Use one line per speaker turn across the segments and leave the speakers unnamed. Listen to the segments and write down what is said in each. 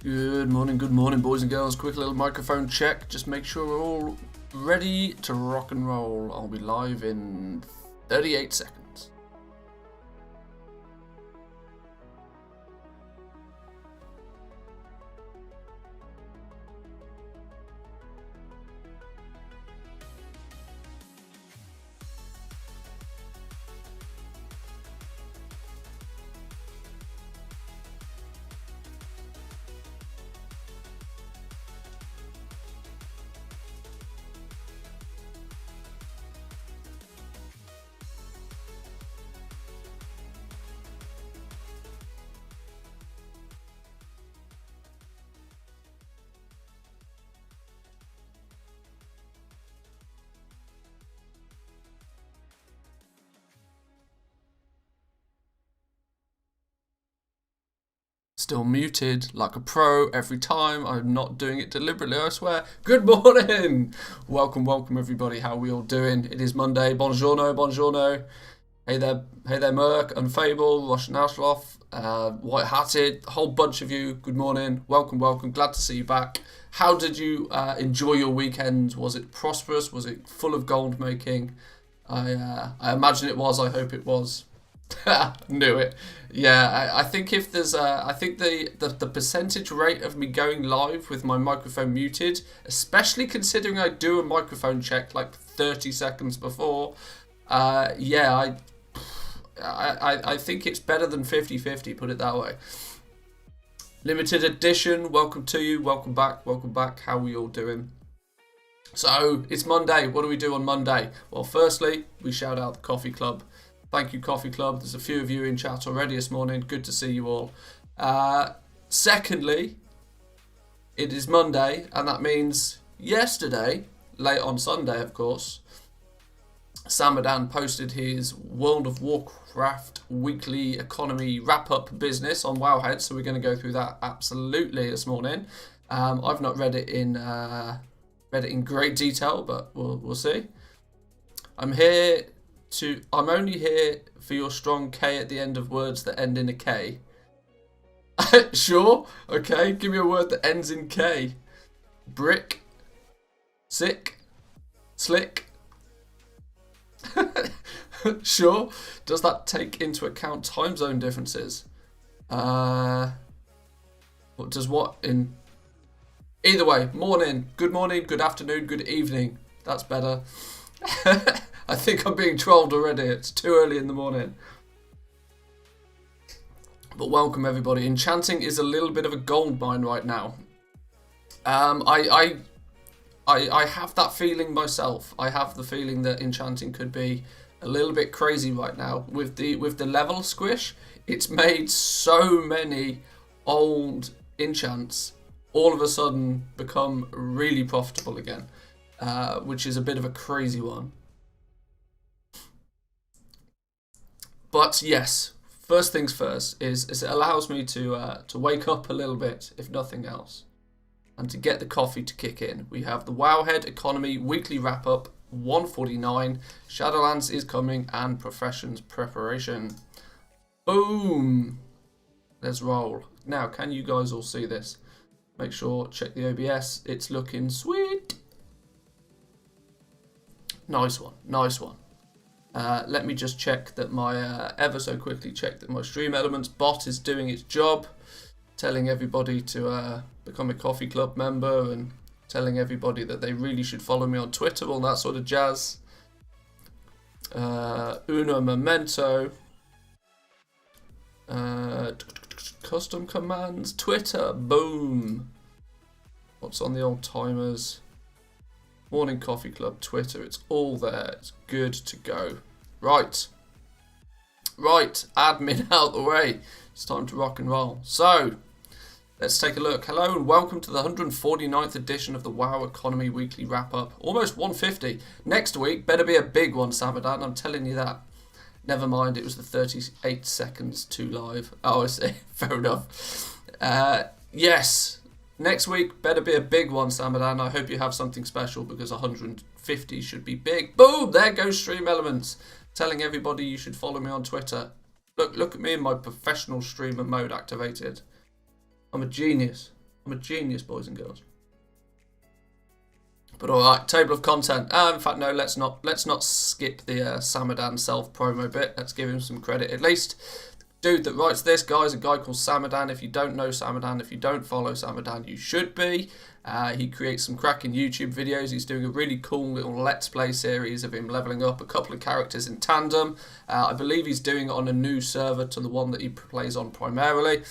Good morning, boys and girls. Quick little microphone check. Just make sure we're all ready to rock and roll. I'll be live in 38 seconds. Still muted like a pro every time. I'm not doing it deliberately, I swear. Good morning! Welcome everybody. How are we all doing? It is Monday. Buongiorno. Hey there Merc, Unfable, Russian Ashloff, White Hatted, a whole bunch of you. Good morning. Welcome. Glad to see you back. How did you enjoy your weekend? Was it prosperous? Was it full of gold making? I imagine it was. I hope it was. Knew it. Yeah, I think if there's I think the percentage rate of me going live with my microphone muted, especially considering I do a microphone check like 30 seconds before, I think it's better than 50-50, put it that way. Limited edition, welcome to you, welcome back. How are we all doing? So, it's Monday. What do we do on Monday? Well, firstly, we shout out the Coffee Club. Thank you, Coffee Club. There's a few of you in chat already this morning. Good to see you all. Secondly, it is Monday, and that means yesterday, late on Sunday, of course, Samadan posted his World of Warcraft weekly economy wrap-up business on Wowhead, so we're going to go through that absolutely this morning. I've not read it in great detail, but we'll see. I'm only here for your strong K at the end of words that end in a K. Sure, okay, give me a word that ends in K. Brick, sick, slick. Sure. Does that take into account time zone differences? What does what in? Either way, morning, good afternoon, good evening. That's better. I think I'm being trolled already. It's too early in the morning. But welcome everybody. Enchanting is a little bit of a gold mine right now. I have that feeling myself. I have the feeling that enchanting could be a little bit crazy right now with the level squish. It's made so many old enchants all of a sudden become really profitable again, which is a bit of a crazy one. But yes, first things first is it allows me to wake up a little bit, if nothing else, and to get the coffee to kick in. We have the Wowhead Economy Weekly Wrap-Up 149, Shadowlands is coming, and Professions Preparation. Boom! Let's roll. Now, can you guys all see this? Make sure, check the OBS. It's looking sweet. Nice one. Let me just check that my, ever so quickly check that my Stream Elements bot is doing its job, telling everybody to become a Coffee Club member and telling everybody that they really should follow me on Twitter, all that sort of jazz. Uno Memento. Custom commands, Twitter, boom. What's on the old timers? Morning Coffee Club, Twitter, it's all there. It's good to go. Right, admin out the way. It's time to rock and roll. So, let's take a look. Hello and welcome to the 149th edition of the WoW Economy Weekly Wrap-Up. Almost 150. Next week, better be a big one, Samadan, I'm telling you that. Never mind, it was the 38 seconds too live. Oh, I see. Fair enough. Yes, next week, better be a big one, Samadan. I hope you have something special because 150 should be big. Boom! There goes Stream Elements. Telling everybody you should follow me on Twitter. Look at me in my professional streamer mode activated. I'm a genius. Boys and girls. But alright, table of content. In fact, no, let's not skip the Samadan self-promo bit. Let's give him some credit at least. The dude that writes this, guy, is a guy called Samadan. If you don't know Samadan, if you don't follow Samadan, you should be. He creates some cracking YouTube videos. He's doing a really cool little Let's Play series of him leveling up a couple of characters in tandem. I believe he's doing it on a new server to the one that he plays on primarily.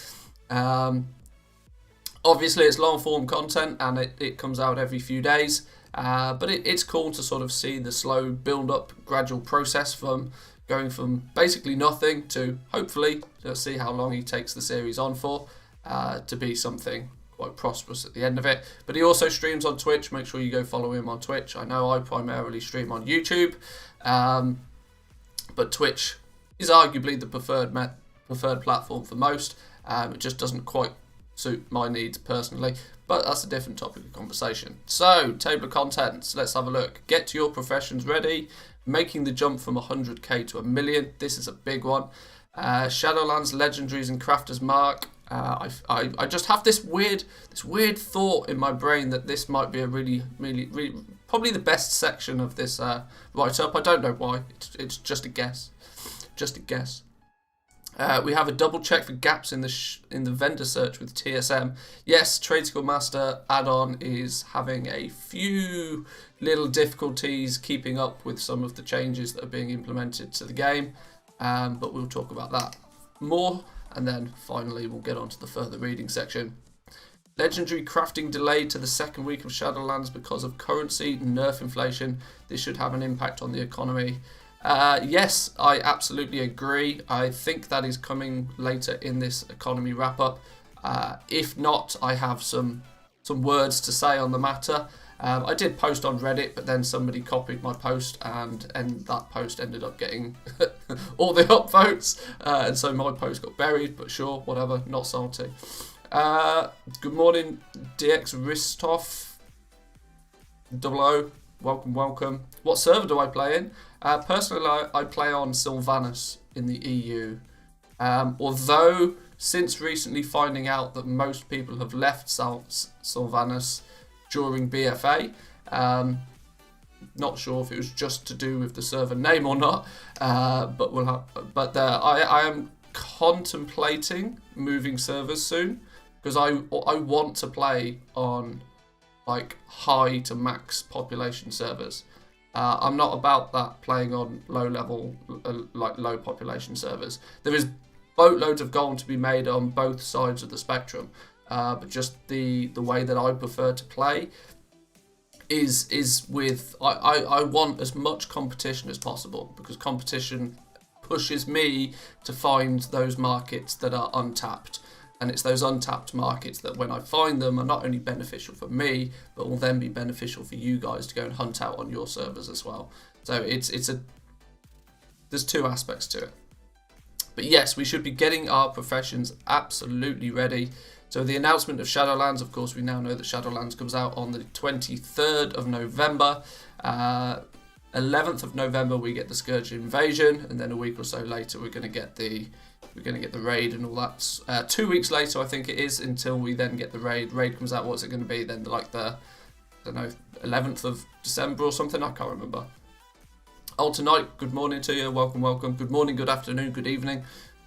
Obviously, it's long-form content, and it comes out every few days. But it's cool to sort of see the slow build-up, gradual process from going from basically nothing to, hopefully, to see how long he takes the series on for, to be something quite prosperous at the end of it. But he also streams on Twitch. Make sure you go follow him on Twitch. I know I primarily stream on YouTube, but Twitch is arguably the preferred platform for most. It just doesn't quite suit my needs personally, but that's a different topic of conversation. So, table of contents, let's have a look. Get your professions ready. Making the jump from 100k to 1 million. This is a big one. Shadowlands, Legendaries, and Crafter's Mark. I just have this weird thought in my brain that this might be a really probably the best section of this write-up. I don't know why. It's just a guess. Just a guess. We have a double check for gaps in the vendor search with TSM. Yes, Trade Skill Master add-on is having a few little difficulties keeping up with some of the changes that are being implemented to the game, but we'll talk about that more, and then finally we'll get on to the further reading section. Legendary crafting delayed to the second week of Shadowlands because of currency nerf inflation. This should have an impact on the economy. Yes, I absolutely agree. I think that is coming later in this economy wrap-up. If not, I have some words to say on the matter. I did post on Reddit, but then somebody copied my post, and that post ended up getting all the upvotes, and so my post got buried, but sure, whatever, not salty. Good morning, DX Ristov. 00, welcome. What server do I play in? Personally, I play on Sylvanas in the EU. Although, since recently finding out that most people have left Sylvanas during BFA, not sure if it was just to do with the server name or not, but we'll have. But I am contemplating moving servers soon because I want to play on like high to max population servers. I'm not about that playing on low level, like low population servers. There is boatloads of gold to be made on both sides of the spectrum, but just the way that I prefer to play is with, I want as much competition as possible, because competition pushes me to find those markets that are untapped. And it's those untapped markets that when I find them are not only beneficial for me, but will then be beneficial for you guys to go and hunt out on your servers as well. So there's two aspects to it. But yes, we should be getting our professions absolutely ready. So the announcement of Shadowlands, of course, we now know that Shadowlands comes out on the 23rd of November. 11th of November we get the Scourge Invasion, and then a week or so later we're going to get the raid and all that. 2 weeks later, I think it is, until we then get the raid. Raid comes out, what's it going to be then? Like the, I don't know, 11th of December or something? I can't remember. Tonight, good morning to you. Welcome. Good morning, good afternoon, good evening.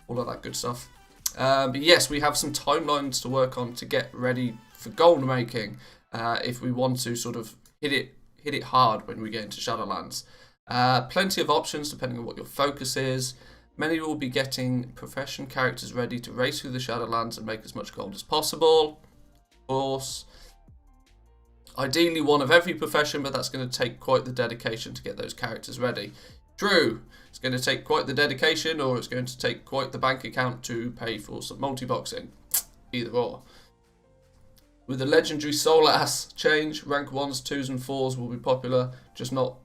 All of that good stuff. But yes, we have some timelines to work on to get ready for gold making. If we want to sort of hit it hard when we get into Shadowlands. Plenty of options depending on what your focus is. Many will be getting profession characters ready to race through the Shadowlands and make as much gold as possible. Of course, ideally one of every profession, but that's going to take quite the dedication to get those characters ready. True, it's going to take quite the dedication, or it's going to take quite the bank account to pay for some multi-boxing. Either or. With the legendary Soul Ass change, rank 1s, 2s and 4s will be popular, just not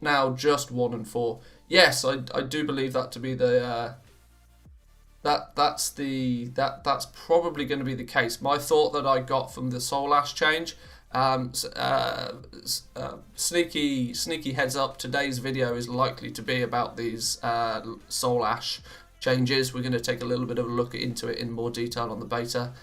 now just 1 and 4. Yes, I do believe that to be the that's probably going to be the case. My thought that I got from the Soul Ash change, sneaky heads up, today's video is likely to be about these Soul Ash changes. We're going to take a little bit of a look into it in more detail on the beta.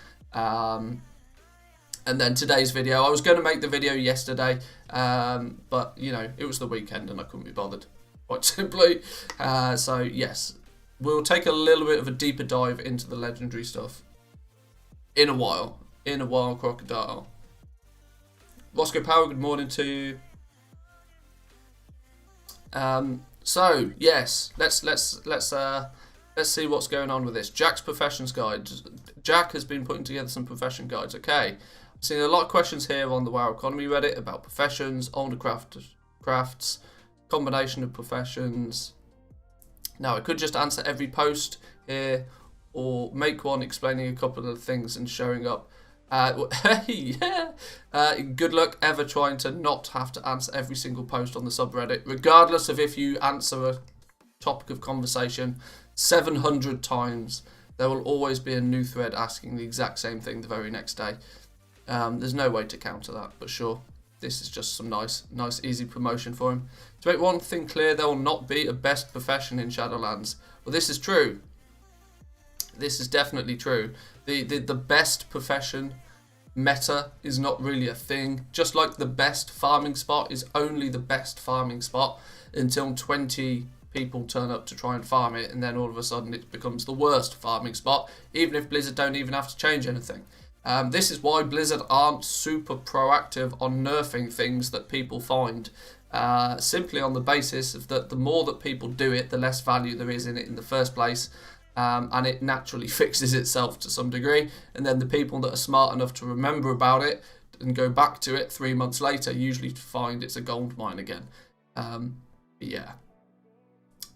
And then today's video, I was going to make the video yesterday, but you know, it was the weekend and I couldn't be bothered, quite simply. So yes, we'll take a little bit of a deeper dive into the legendary stuff in a while, Crocodile. Roscoe Power, good morning to you. So yes, let's see what's going on with this. Jack's professions guide. Jack has been putting together some profession guides. Okay. Seeing a lot of questions here on the WoW Economy Reddit about professions, older crafts, combination of professions. Now, I could just answer every post here, or make one explaining a couple of things and showing up. Yeah. Good luck ever trying to not have to answer every single post on the subreddit, regardless of if you answer a topic of conversation 700 times. there will always be a new thread asking the exact same thing the very next day. There's no way to counter that, but sure, this is just some nice easy promotion for him. To make one thing clear, there will not be a best profession in Shadowlands. Well, this is true. This is definitely true. The best profession meta is not really a thing. Just like the best farming spot is only the best farming spot until 20 people turn up to try and farm it, and then all of a sudden it becomes the worst farming spot, even if Blizzard don't even have to change anything. This is why Blizzard aren't super proactive on nerfing things that people find, simply on the basis of that the more that people do it, the less value there is in it in the first place, and it naturally fixes itself to some degree, and then the people that are smart enough to remember about it and go back to it 3 months later usually find it's a gold mine again. Yeah.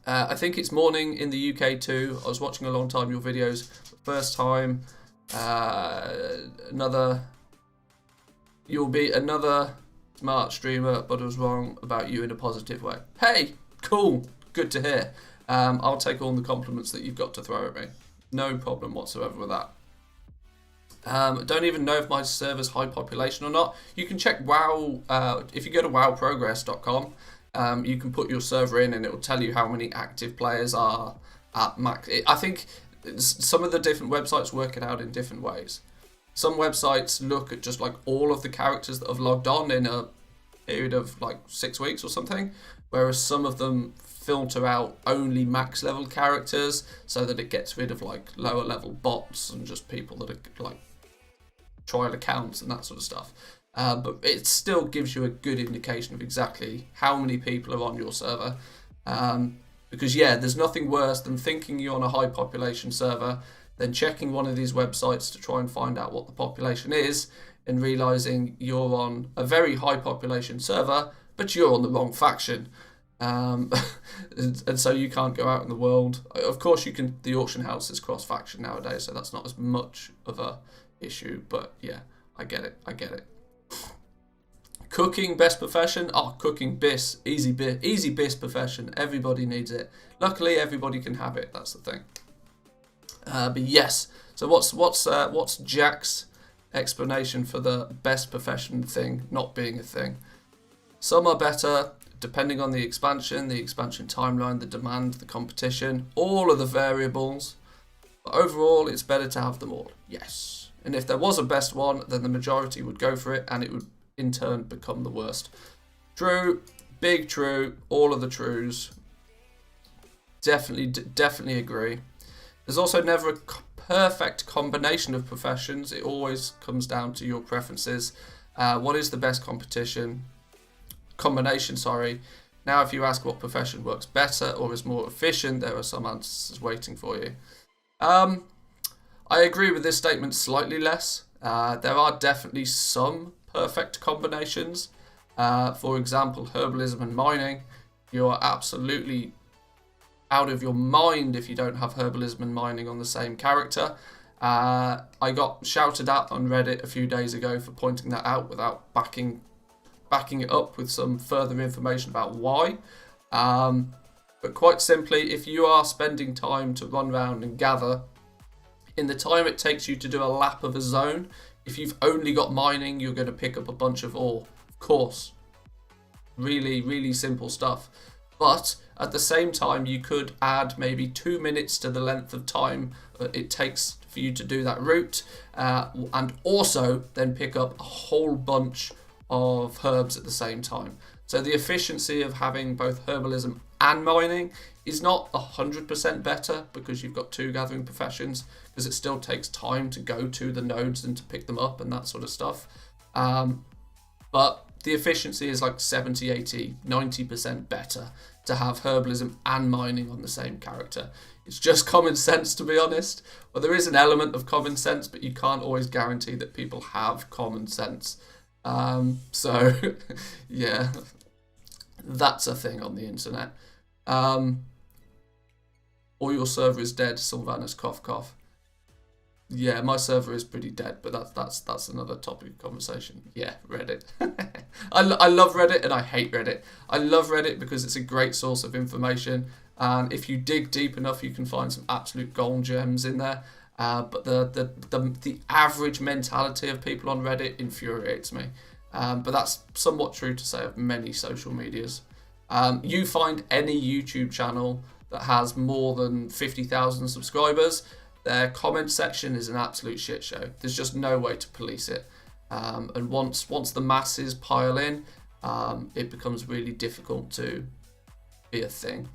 I think it's morning in the UK too. I was watching a long time your videos. First time, you'll be another smart streamer, but I was wrong about you in a positive way. Hey, cool, good to hear. I'll take all the compliments that you've got to throw at me. No problem whatsoever with that. I don't even know if my server's high population or not. You can check WoW, if you go to wowprogress.com, you can put your server in and it will tell you how many active players are at max. I think some of the different websites work it out in different ways. Some websites look at just like all of the characters that have logged on in a period of like 6 weeks or something, whereas some of them filter out only max level characters so that it gets rid of like lower level bots and just people that are like trial accounts and that sort of stuff. But it still gives you a good indication of exactly how many people are on your server. Because yeah, there's nothing worse than thinking you're on a high population server, then checking one of these websites to try and find out what the population is, and realizing you're on a very high population server, but you're on the wrong faction. And so you can't go out in the world. Of course you can, the auction house is cross faction nowadays, so that's not as much of a issue, but yeah, I get it. Cooking, best profession? Oh, cooking, BIS, easy BIS profession. Everybody needs it. Luckily, everybody can have it. That's the thing. But yes. So what's Jack's explanation for the best profession thing not being a thing? Some are better depending on the expansion timeline, the demand, the competition, all of the variables. But overall, it's better to have them all. Yes. And if there was a best one, then the majority would go for it, and it would in turn become the worst. True, big true, all of the trues. Definitely agree. There's also never a perfect combination of professions. It always comes down to your preferences. What is the best combination? Now, if you ask what profession works better or is more efficient, there are some answers waiting for you. I agree with this statement slightly less. There are definitely some perfect combinations. For example, herbalism and mining. You're absolutely out of your mind if you don't have herbalism and mining on the same character. I got shouted at on Reddit a few days ago for pointing that out without backing it up with some further information about why. But quite simply, if you are spending time to run around and gather, in the time it takes you to do a lap of a zone, if you've only got mining, you're going to pick up a bunch of ore. Of course. Really simple stuff. But at the same time, you could add maybe 2 minutes to the length of time it takes for you to do that route, and also then pick up a whole bunch of herbs at the same time. So the efficiency of having both herbalism and mining is not 100% better because you've got two gathering professions, because it still takes time to go to the nodes and to pick them up and that sort of stuff. But the efficiency is like 70, 80, 90% better to have herbalism and mining on the same character. It's just common sense, to be honest. Well, there is an element of common sense, but you can't always guarantee that people have common sense. So, yeah, that's a thing on the internet. Or your server is dead, Sylvanus cough cough. Yeah, my server is pretty dead, but that's another topic of conversation. Yeah, Reddit. I love Reddit and I hate Reddit. I love Reddit because it's a great source of information, and if you dig deep enough, you can find some absolute gold gems in there. But the average mentality of people on Reddit infuriates me. But that's somewhat true to say of many social medias. You find any YouTube channel that has more than 50,000 subscribers, their comment section is an absolute shit show. There's just no way to police it. And once the masses pile in, it becomes really difficult to be a thing.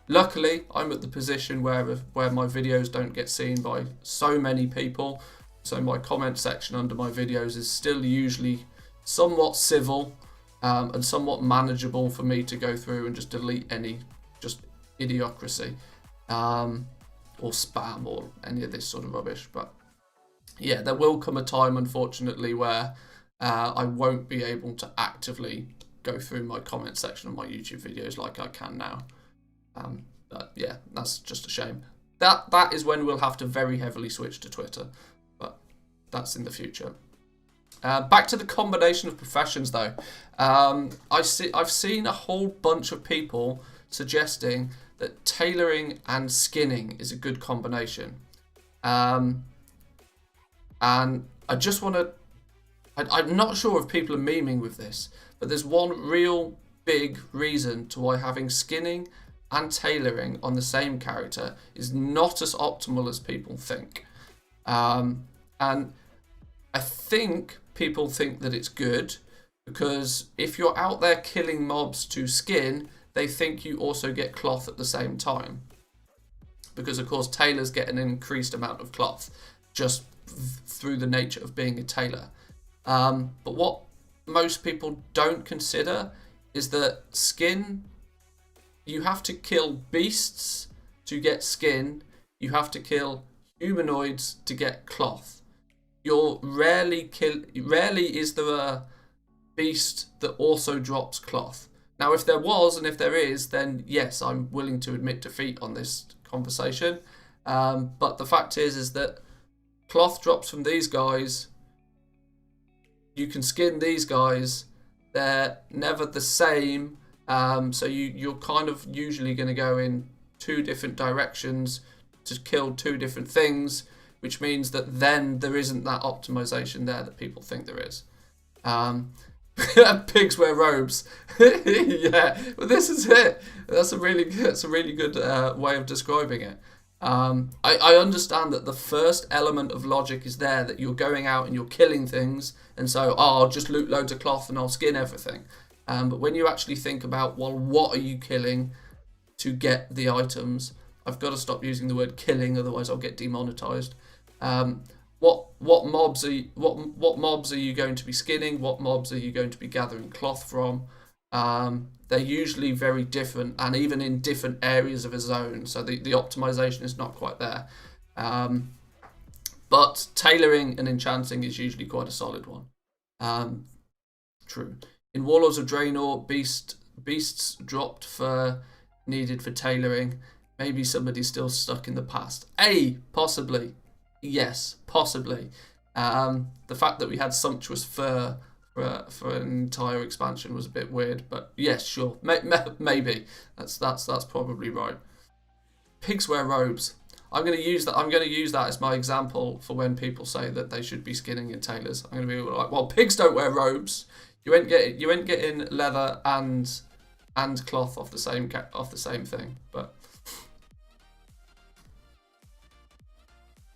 Luckily, I'm at the position where my videos don't get seen by so many people, so my comment section under my videos is still usually somewhat civil and somewhat manageable for me to go through and just delete any just idiocracy or spam or any of this sort of rubbish. But yeah, there will come a time, unfortunately, where I won't be able to actively go through my comment section of my YouTube videos like I can now. But yeah, that's just a shame. That is when we'll have to very heavily switch to Twitter, but that's in the future. Back to the combination of professions, though. I've seen a whole bunch of people suggesting that tailoring and skinning is a good combination, and I just want to. I'm not sure if people are memeing with this, but there's one real big reason to why having skinning and tailoring on the same character is not as optimal as people think. And I think people think that it's good because if you're out there killing mobs to skin, they think you also get cloth at the same time. Because of course tailors get an increased amount of cloth just through the nature of being a tailor. But what most people don't consider is that skin, you have to kill beasts to get skin, you have to kill humanoids to get cloth. Rarely is there a beast that also drops cloth. Now, if there was, and if there is, then yes, I'm willing to admit defeat on this conversation. But the fact is that cloth drops from these guys. You can skin these guys. They're never the same. So you're kind of usually going to go in two different directions to kill two different things, which means that then there isn't that optimization there that people think there is. Pigs wear robes. Yeah, but this is it. That's a really good way of describing it. I understand that the first element of logic is there, that you're going out and you're killing things, and so I'll just loot loads of cloth and I'll skin everything. But when you actually think about, well, what are you killing to get the items? I've got to stop using the word killing, otherwise I'll get demonetized. What mobs are you going to be skinning? What mobs are you going to be gathering cloth from? They're usually very different, and even in different areas of a zone, so the optimization is not quite there. But tailoring and enchanting is usually quite a solid one. True. In Warlords of Draenor, beasts dropped for needed for tailoring. Maybe somebody's still stuck in the past. Possibly. Yes, possibly. The fact that we had sumptuous fur for an entire expansion was a bit weird, but yes, sure, maybe that's probably right. Pigs wear robes. I'm going to use that as my example for when people say that they should be skinning in tailors. I'm going to be like, well, pigs don't wear robes. You ain't getting leather and cloth off the same thing, but.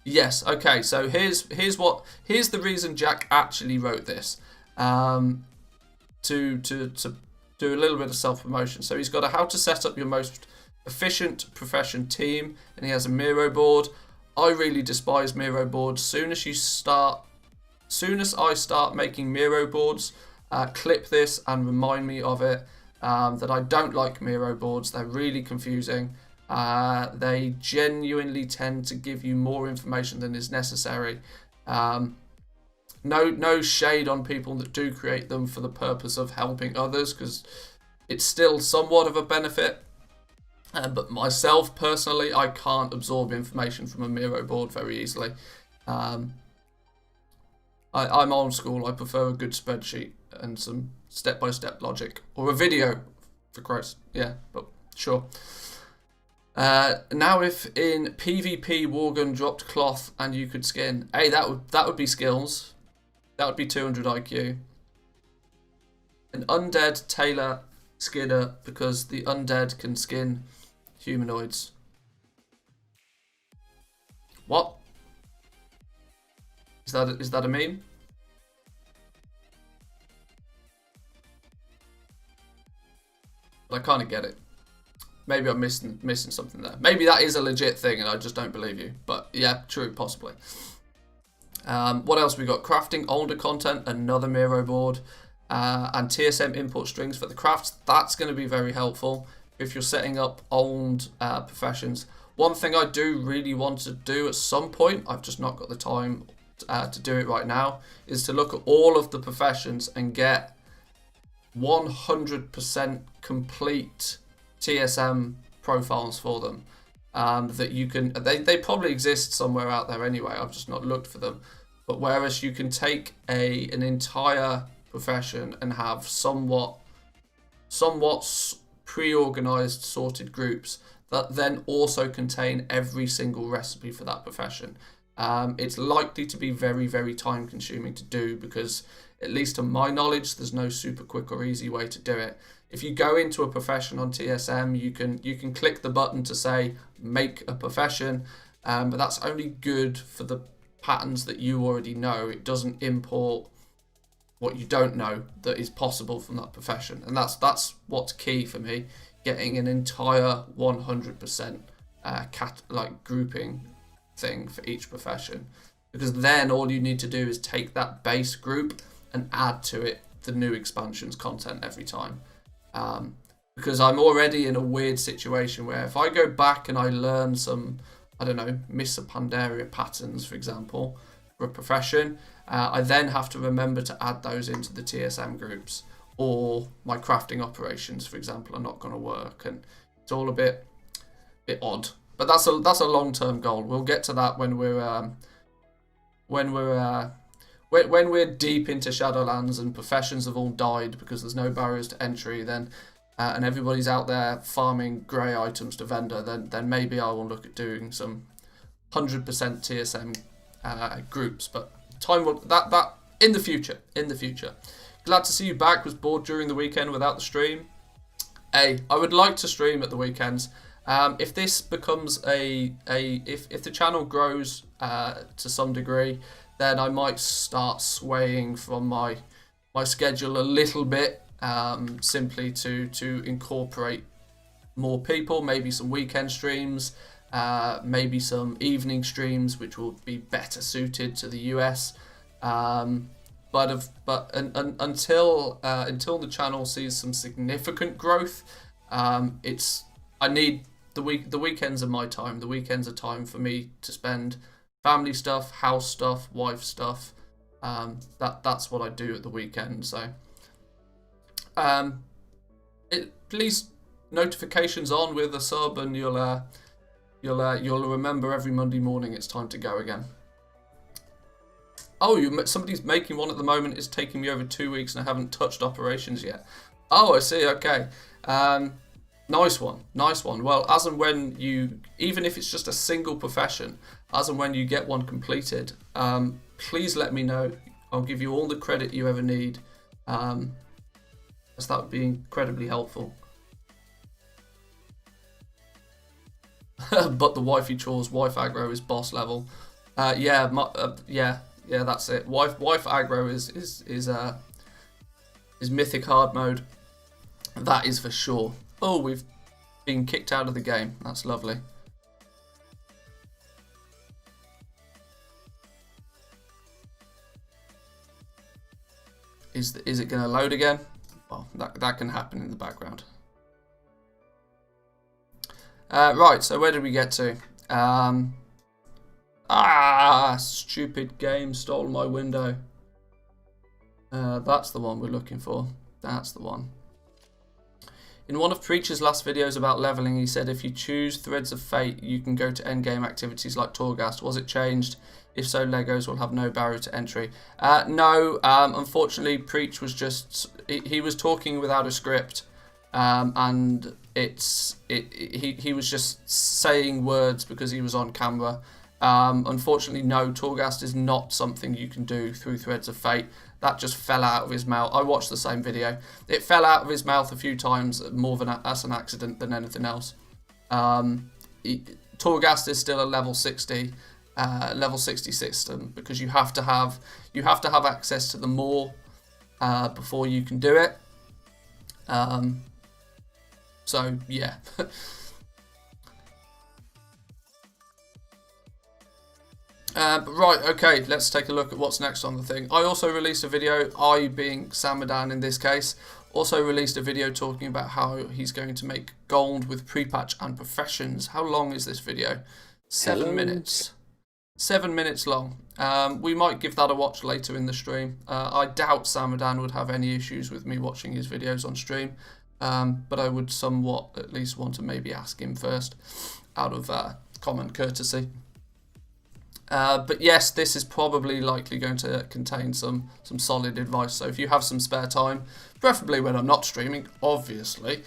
Yes, okay, so here's the reason Jack actually wrote this. To do a little bit of self-promotion. So he's got a how to set up your most efficient profession team, and he has a Miro board. I really despise Miro boards. Soon as I start making Miro boards, clip this and remind me of it, that I don't like Miro boards. They're really confusing. They genuinely tend to give you more information than is necessary. No shade on people that do create them for the purpose of helping others, because it's still somewhat of a benefit. But myself, personally, I can't absorb information from a Miro board very easily. I'm old school. I prefer a good spreadsheet and some step-by-step logic. Or a video, for Christ. Yeah, but Sure. Now if in PvP Worgen dropped cloth and you could skin, hey, that would be skills. That would be 200 IQ. An undead tailor skinner because the undead can skin humanoids. What? Is that a meme? I kind of get it. Maybe I'm missing something there. Maybe that is a legit thing and I just don't believe you. But yeah, true, possibly. What else we got? Crafting older content, another Miro board, and TSM import strings for the crafts. That's going to be very helpful if you're setting up old professions. One thing I do really want to do at some point, I've just not got the time to do it right now, is to look at all of the professions and get 100% complete TSM profiles for them. That you can, they probably exist somewhere out there anyway, I've just not looked for them. But whereas you can take an entire profession and have somewhat pre-organized sorted groups that then also contain every single recipe for that profession. It's likely to be very, very time consuming to do because, at least to my knowledge, there's no super quick or easy way to do it. If you go into a profession on TSM, you can click the button to say make a profession, but that's only good for the patterns that you already know. It doesn't import what you don't know that is possible from that profession, and that's what's key for me, getting an entire 100% grouping thing for each profession, because then all you need to do is take that base group and add to it the new expansions content every time. Because I'm already in a weird situation where if I go back and I learn some, I don't know, Missa Pandaria patterns, for example, for a profession, I then have to remember to add those into the TSM groups, or my crafting operations, for example, are not going to work, and it's all a bit odd. But that's a long-term goal. We'll get to that when we're deep into Shadowlands and professions have all died because there's no barriers to entry. Then and everybody's out there farming grey items to vendor. Then maybe I will look at doing some 100% TSM groups. But time will that in the future. Glad to see you back. Was bored during the weekend without the stream. Hey, I would like to stream at the weekends. If this becomes if the channel grows to some degree, then I might start swaying from my schedule a little bit, simply to incorporate more people, maybe some weekend streams, maybe some evening streams, which will be better suited to the US. But until the channel sees some significant growth, I need the weekends are my time. The weekends are time for me to spend family stuff, house stuff, wife stuff. That's what I do at the weekend. So, please notifications on with a sub, and you'll remember every Monday morning it's time to go again. Oh, somebody's making one at the moment. It's taking me over 2 weeks and I haven't touched operations yet. Oh, I see. Okay. Nice one. Well, as and when even if it's just a single profession, as and when you get one completed, please let me know. I'll give you all the credit you ever need, as that would be incredibly helpful. But the wifey chores, wife aggro is boss level. Yeah, that's it. Wife aggro is mythic hard mode. That is for sure. Oh, we've been kicked out of the game. That's lovely. Is it going to load again? Well, that can happen in the background. Right, so where did we get to? Stupid game stole my window. That's the one we're looking for. That's the one. In one of Preacher's last videos about leveling, he said if you choose Threads of Fate, you can go to endgame activities like Torghast. Was it changed? If so, Legos will have no barrier to entry. No, unfortunately, Preach was just... He was talking without a script, and he was just saying words because he was on camera. Unfortunately, no, Torghast is not something you can do through Threads of Fate. That just fell out of his mouth. I watched the same video. It fell out of his mouth a few times, more than as an accident than anything else. Torghast is still a level 60 system, because you have to have access to the maw before you can do it. So yeah. But right, okay, let's take a look at what's next on the thing. I also released a video, I being Samadan in this case, also released a video talking about how he's going to make gold with pre-patch and professions. How long is this video? 7 minutes. 7 minutes long. We might give that a watch later in the stream. I doubt Samadan would have any issues with me watching his videos on stream, but I would somewhat at least want to maybe ask him first, out of common courtesy. But yes, this is probably likely going to contain some solid advice. So if you have some spare time, preferably when I'm not streaming, obviously,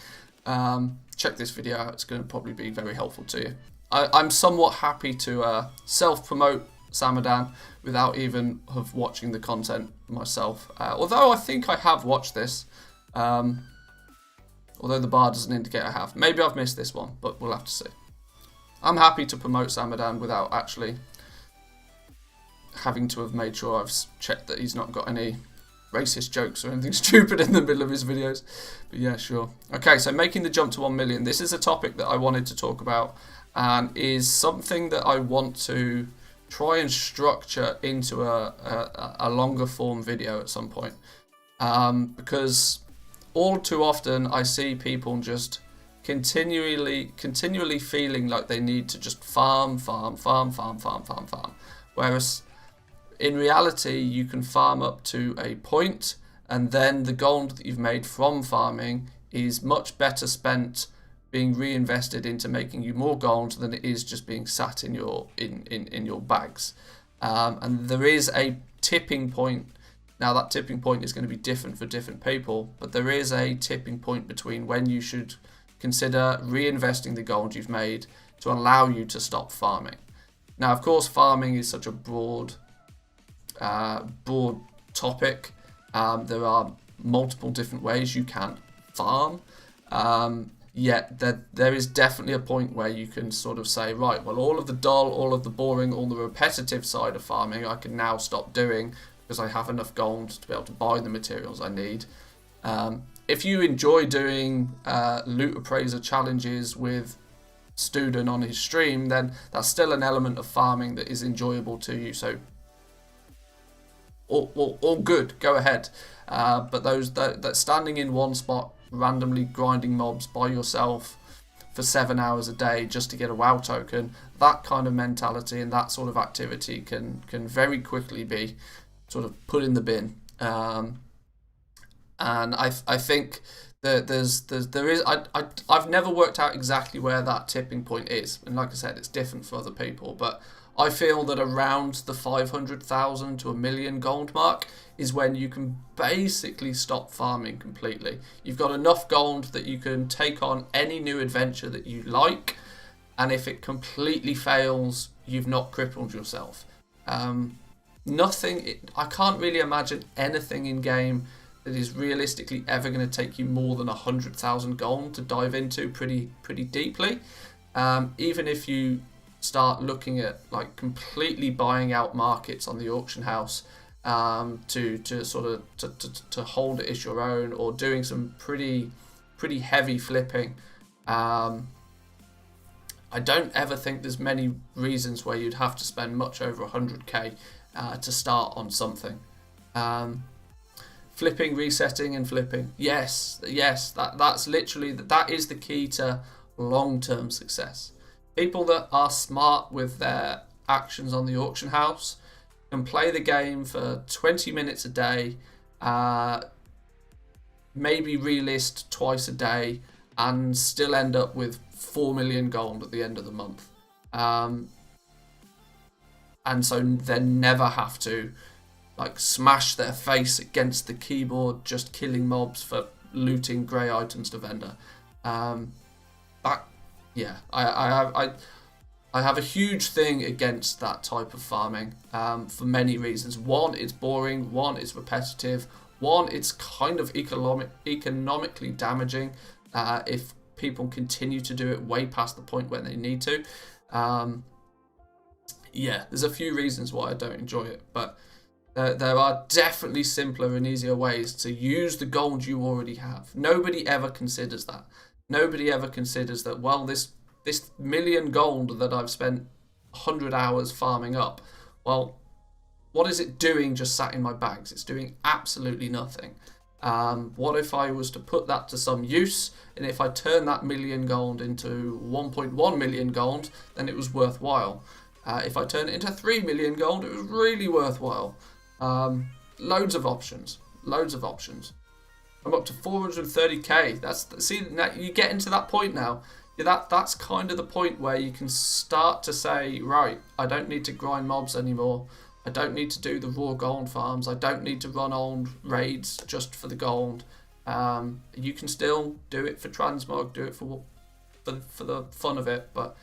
check this video out. It's going to probably be very helpful to you. I'm somewhat happy to self-promote Samadan without even have watching the content myself. Although I think I have watched this, although the bar doesn't indicate I have. Maybe I've missed this one, but we'll have to see. I'm happy to promote Samadan without actually having to have made sure I've checked that he's not got any racist jokes or anything stupid in the middle of his videos. But yeah, sure. Okay, so making the jump to 1 million. This is a topic that I wanted to talk about, and is something that I want to try and structure into a longer form video at some point. Because all too often I see people just continually feeling like they need to just farm. Whereas in reality, you can farm up to a point, and then the gold that you've made from farming is much better spent being reinvested into making you more gold than it is just being sat in your bags. And there is a tipping point. Now that tipping point is going to be different for different people, but there is a tipping point between when you should consider reinvesting the gold you've made to allow you to stop farming. Now, of course, farming is such a broad topic. There are multiple different ways you can farm. Yet there is definitely a point where you can sort of say, right, well, all of the dull, all of the boring, all the repetitive side of farming I can now stop doing because I have enough gold to be able to buy the materials I need. If you enjoy doing loot appraiser challenges with Student on his stream, then that's still an element of farming that is enjoyable to you. So all good, go ahead. But those that standing in one spot, randomly grinding mobs by yourself for 7 hours a day just to get a WoW token, that kind of mentality and that sort of activity can very quickly be sort of put in the bin. And I think that I've never worked out exactly where that tipping point is, and like I said, it's different for other people, but I feel that around the 500,000 to 1 million gold mark is when you can basically stop farming completely. You've got enough gold that you can take on any new adventure that you like, and if it completely fails, you've not crippled yourself. I can't really imagine anything in game that is realistically ever going to take you more than 100,000 gold to dive into pretty deeply. Even if you start looking at like completely buying out markets on the auction house to hold it as your own, or doing some pretty heavy flipping. I don't ever think there's many reasons where you'd have to spend much over 100k to start on something. Flipping, resetting, and flipping. Yes, that's literally, that is the key to long-term success. People that are smart with their actions on the auction house can play the game for 20 minutes a day, maybe relist twice a day, and still end up with 4 million gold at the end of the month. And so they never have to like smash their face against the keyboard just killing mobs for looting grey items to vendor. Yeah, I have a huge thing against that type of farming for many reasons. One, it's boring. One, it's repetitive. One, it's kind of economically damaging if people continue to do it way past the point where they need to. Yeah, there's a few reasons why I don't enjoy it, but there are definitely simpler and easier ways to use the gold you already have. Nobody ever considers that. Nobody ever considers that, well, this million gold that I've spent 100 hours farming up, well, what is it doing just sat in my bags? It's doing absolutely nothing. What if I was to put that to some use, and if I turn that million gold into 1.1 million gold, then it was worthwhile. If I turn it into 3 million gold, it was really worthwhile. Loads of options. Loads of options. I'm up to 430k. See, now you get into that point now. That's kind of the point where you can start to say, right, I don't need to grind mobs anymore. I don't need to do the raw gold farms. I don't need to run old raids just for the gold. You can still do it for transmog, do it for the fun of it. But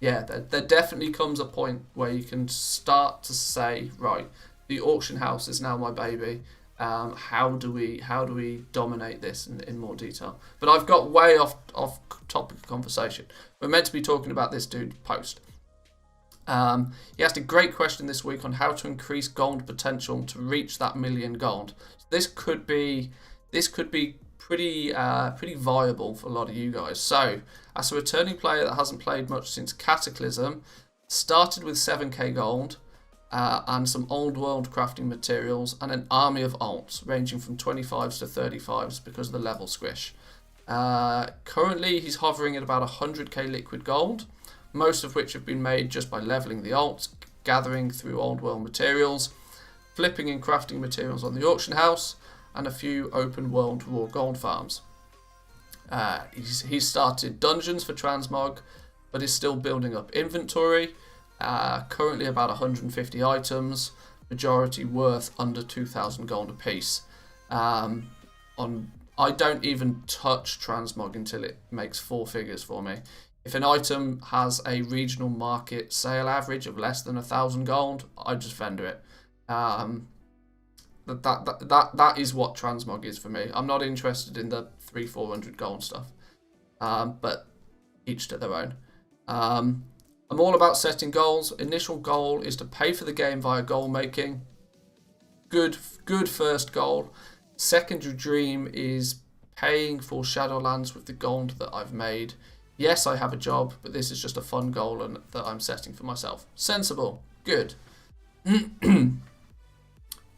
yeah, there definitely comes a point where you can start to say, right, the auction house is now my baby. How do we dominate this in more detail? But I've got way off topic of conversation. We're meant to be talking about this dude post. He asked a great question this week on how to increase gold potential to reach that million gold. This could be pretty viable for a lot of you guys. So, as a returning player that hasn't played much since Cataclysm, started with 7k gold. And some old world crafting materials and an army of alts ranging from 25s to 35s because of the level squish. Currently he's hovering at about 100k liquid gold, most of which have been made just by leveling the alts, gathering through old world materials, flipping and crafting materials on the auction house, and a few open world raw gold farms. He's started dungeons for transmog, but is still building up inventory. Currently about 150 items, majority worth under 2,000 gold a piece. I don't even touch transmog until it makes 4 figures for me. If an item has a regional market sale average of less than 1,000 gold, I just vendor it. That is what transmog is for me. I'm not interested in the 300-400 gold stuff, but each to their own. I'm all about setting goals. Initial goal is to pay for the game via goal making. Good first goal. Secondary dream is paying for Shadowlands with the gold that I've made. Yes, I have a job, but this is just a fun goal that I'm setting for myself. Sensible. Good.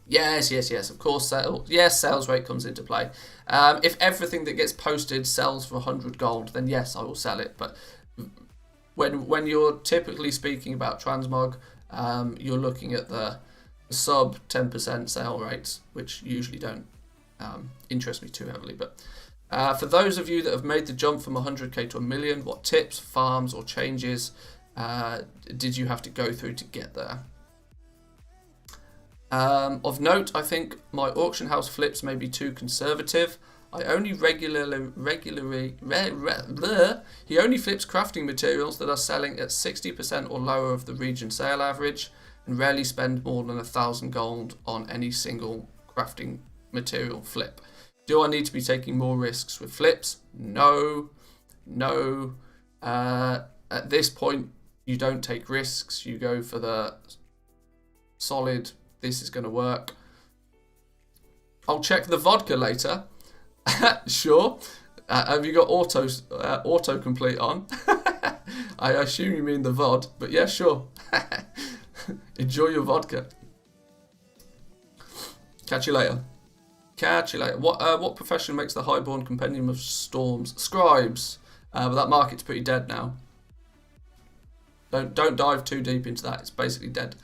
Yes. Of course, sales rate comes into play. If everything that gets posted sells for 100 gold, then yes, I will sell it. But when you're typically speaking about transmog, you're looking at the sub 10% sale rates, which usually don't interest me too heavily. But for those of you that have made the jump from 100k to a million, what tips, farms, or changes did you have to go through to get there? Of note, I think my auction house flips may be too conservative. He only flips crafting materials that are selling at 60% or lower of the region sale average, and rarely spend more than 1,000 gold on any single crafting material flip. Do I need to be taking more risks with flips? No. At this point, you don't take risks. You go for the solid, this is going to work. I'll check the vodka later. Sure. Have you got autocomplete on? I assume you mean the VOD, but yeah, sure. Enjoy your vodka. Catch you later. What profession makes the Highborn Compendium of Storms? Scribes. But that market's pretty dead now. Don't dive too deep into that. It's basically dead.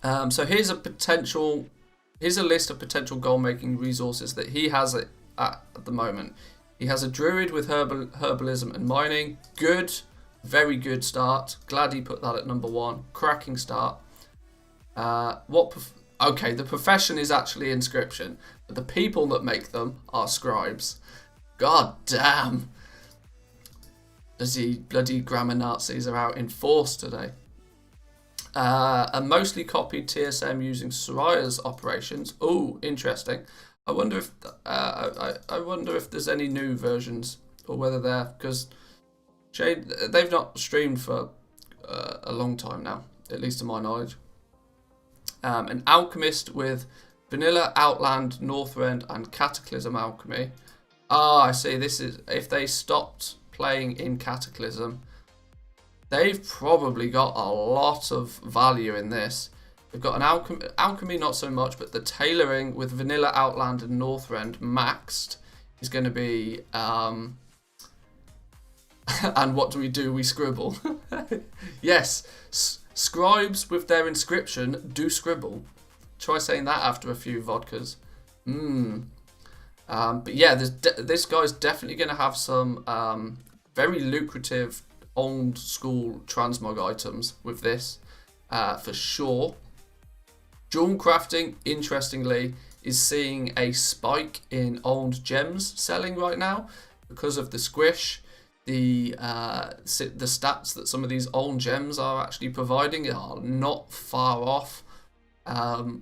So here's a list of potential goal-making resources that he has at the moment. He has a druid with herbalism and mining. Good, very good start. Glad he put that at number 1. Cracking start. Okay, the profession is actually inscription, but the people that make them are scribes. God damn. Bloody grammar Nazis are out in force today. A mostly copied TSM using Soraya's operations. Oh, interesting. I wonder if I wonder if there's any new versions, or whether they're, because they've not streamed for a long time now, at least to my knowledge. An alchemist with vanilla, Outland, Northrend, and Cataclysm alchemy. Ah, I see. This is if they stopped playing in Cataclysm. They've probably got a lot of value in this. They've got an alchemy, not so much, but the tailoring with vanilla, Outland, and Northrend maxed is going to be. And what do? We scribble. Yes, scribes with their inscription do scribble. Try saying that after a few vodkas. But yeah, this guy's definitely going to have some very lucrative old school transmog items with this, for sure. Jewel crafting, interestingly, is seeing a spike in old gems selling right now because of the squish. The stats that some of these old gems are actually providing are not far off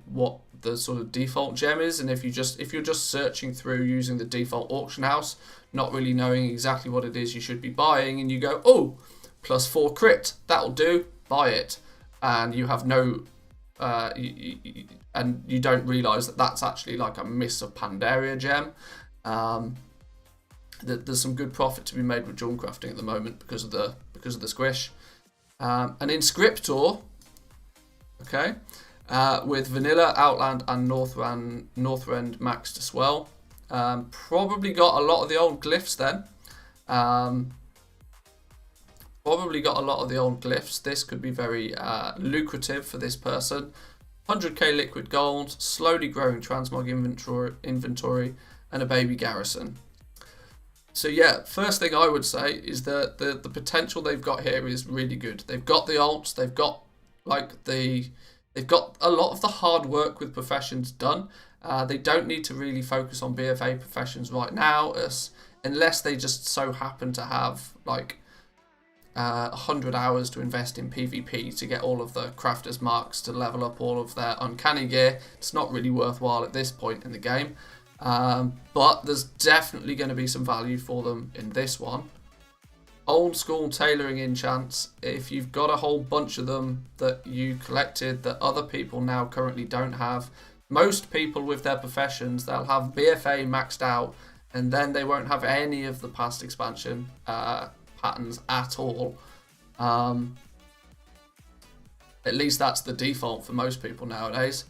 what the sort of default gem is, and if you're just searching through using the default auction house, not really knowing exactly what it is you should be buying, and you go, oh, +4 crit, that'll do, buy it, and you have no and you don't realize that that's actually like a Miss of Pandaria gem. There's some good profit to be made with jewel crafting at the moment because of the squish. An inscriptor, okay, with vanilla, Outland, and Northrend maxed as well. Probably got a lot of the old glyphs then. This could be very lucrative for this person. 100k liquid gold, slowly growing transmog inventory, and a baby garrison. So yeah, first thing I would say is that the potential they've got here is really good. They've got the alts, they've got a lot of the hard work with professions done. They don't need to really focus on BFA professions right now, unless they just so happen to have like 100 hours to invest in PvP to get all of the crafters marks to level up all of their uncanny gear. It's not really worthwhile at this point in the game. But there's definitely going to be some value for them in this one. Old school tailoring enchants, if you've got a whole bunch of them that you collected that other people now currently don't have, most people with their professions, they'll have BFA maxed out, and then they won't have any of the past expansion patterns at all. At least that's the default for most people nowadays.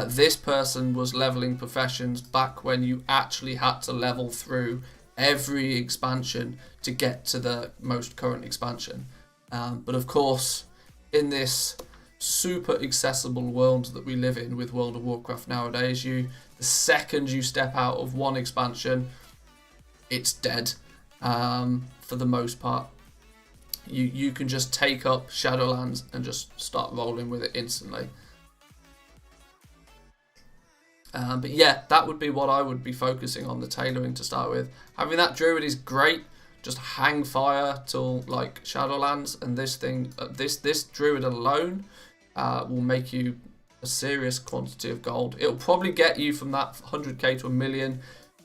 This person was leveling professions back when you actually had to level through every expansion to get to the most current expansion. But of course, in this super accessible world that we live in with World of Warcraft nowadays, the second you step out of one expansion, it's dead. For the most part, you can just take up Shadowlands and just start rolling with it instantly. But yeah, that would be what I would be focusing on, the tailoring to start with. Having that druid is great. Just hang fire till like Shadowlands, and this thing, this druid alone will make you a serious quantity of gold. It'll probably get you from that 100k to 1 million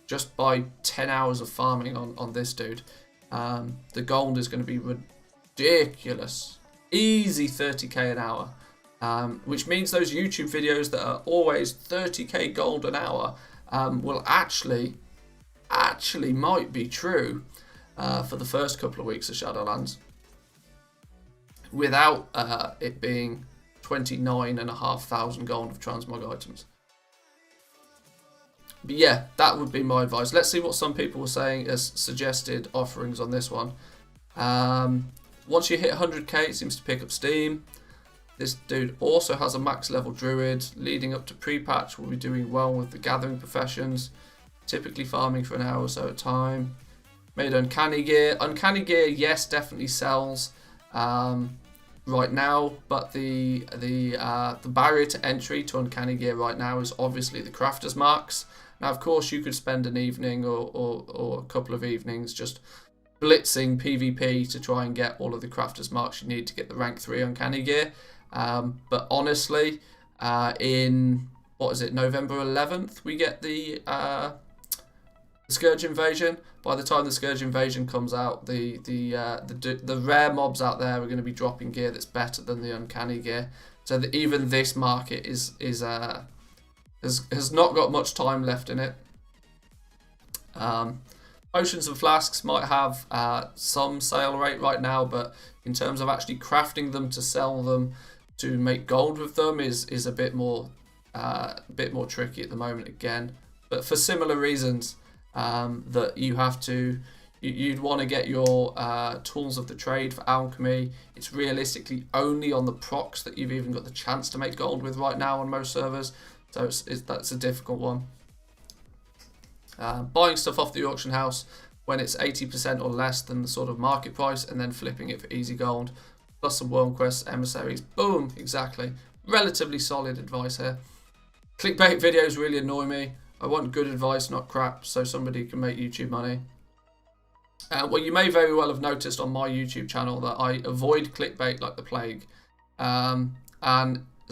just by 10 hours of farming on this dude. The gold is going to be ridiculous. Easy 30k an hour. Which means those YouTube videos that are always 30k gold an hour will actually might be true for the first couple of weeks of Shadowlands, without it being 29,500 gold of transmog items. But yeah, that would be my advice. Let's see what some people were saying as suggested offerings on this one. Once you hit 100k, it seems to pick up steam. This dude also has a max level druid. Leading up to pre-patch, will be doing well with the gathering professions, typically farming for an hour or so at a time. Made uncanny gear. Uncanny gear, yes, definitely sells. right now, but the barrier to entry to uncanny gear right now is obviously the crafters marks. Now, of course, you could spend an evening or a couple of evenings just blitzing PvP to try and get all of the crafters marks you need to get the rank 3 uncanny gear. But honestly, in what is it, November 11th, we get the Scourge Invasion. By the time the Scourge Invasion comes out, the rare mobs out there are going to be dropping gear that's better than the uncanny gear. So that even this market has not got much time left in it. Potions and flasks might have some sale rate right now, but in terms of actually crafting them to sell them to make gold with them is a bit more tricky at the moment again. But for similar reasons, that you'd want to get your tools of the trade for alchemy. It's realistically only on the procs that you've even got the chance to make gold with right now on most servers. So that's a difficult one. Buying stuff off the auction house when it's 80% or less than the sort of market price, and then flipping it for easy gold, plus some world quests, emissaries. Boom, exactly. Relatively solid advice here. Clickbait videos really annoy me. I want good advice, not crap, so somebody can make YouTube money. Well, you may very well have noticed on my YouTube channel that I avoid clickbait like the plague. And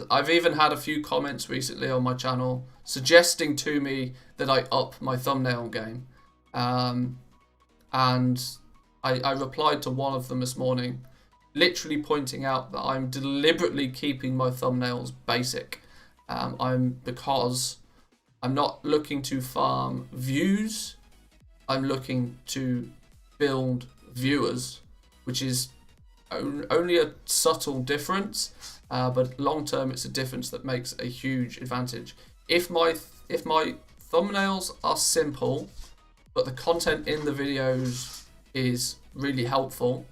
I've even had a few comments recently on my channel suggesting to me that I up my thumbnail game. And I replied to one of them this morning, literally pointing out that I'm deliberately keeping my thumbnails basic. Because I'm not looking to farm views, I'm looking to build viewers, which is only a subtle difference, but long term it's a difference that makes a huge advantage. If my thumbnails are simple, but the content in the videos is really helpful,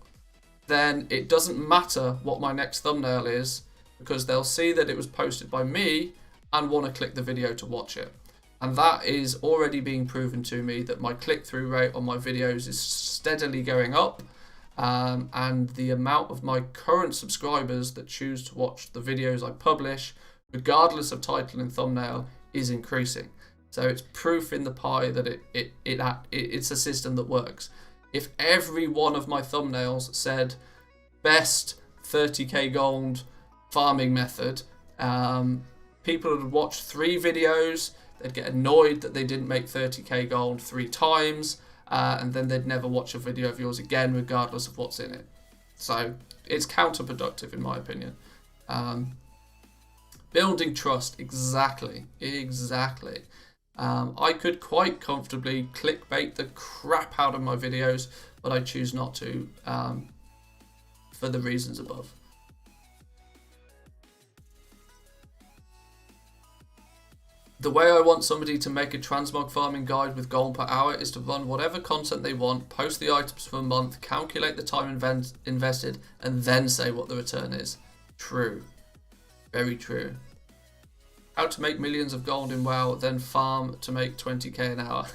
then it doesn't matter what my next thumbnail is, because they'll see that it was posted by me and want to click the video to watch it. And that is already being proven to me, that my click-through rate on my videos is steadily going up, and the amount of my current subscribers that choose to watch the videos I publish, regardless of title and thumbnail, is increasing. So it's proof in the pie that it's a system that works. If every one of my thumbnails said best 30k gold farming method, people would watch 3 videos, they'd get annoyed that they didn't make 30k gold 3 times, and then they'd never watch a video of yours again, regardless of what's in it. So it's counterproductive in my opinion. Building trust, exactly. I could quite comfortably clickbait the crap out of my videos, but I choose not to, for the reasons above. The way I want somebody to make a transmog farming guide with gold per hour is to run whatever content they want, post the items for a month, calculate the time invested, and then say what the return is. True. Very true. How to make millions of gold in WoW, then farm to make 20k an hour.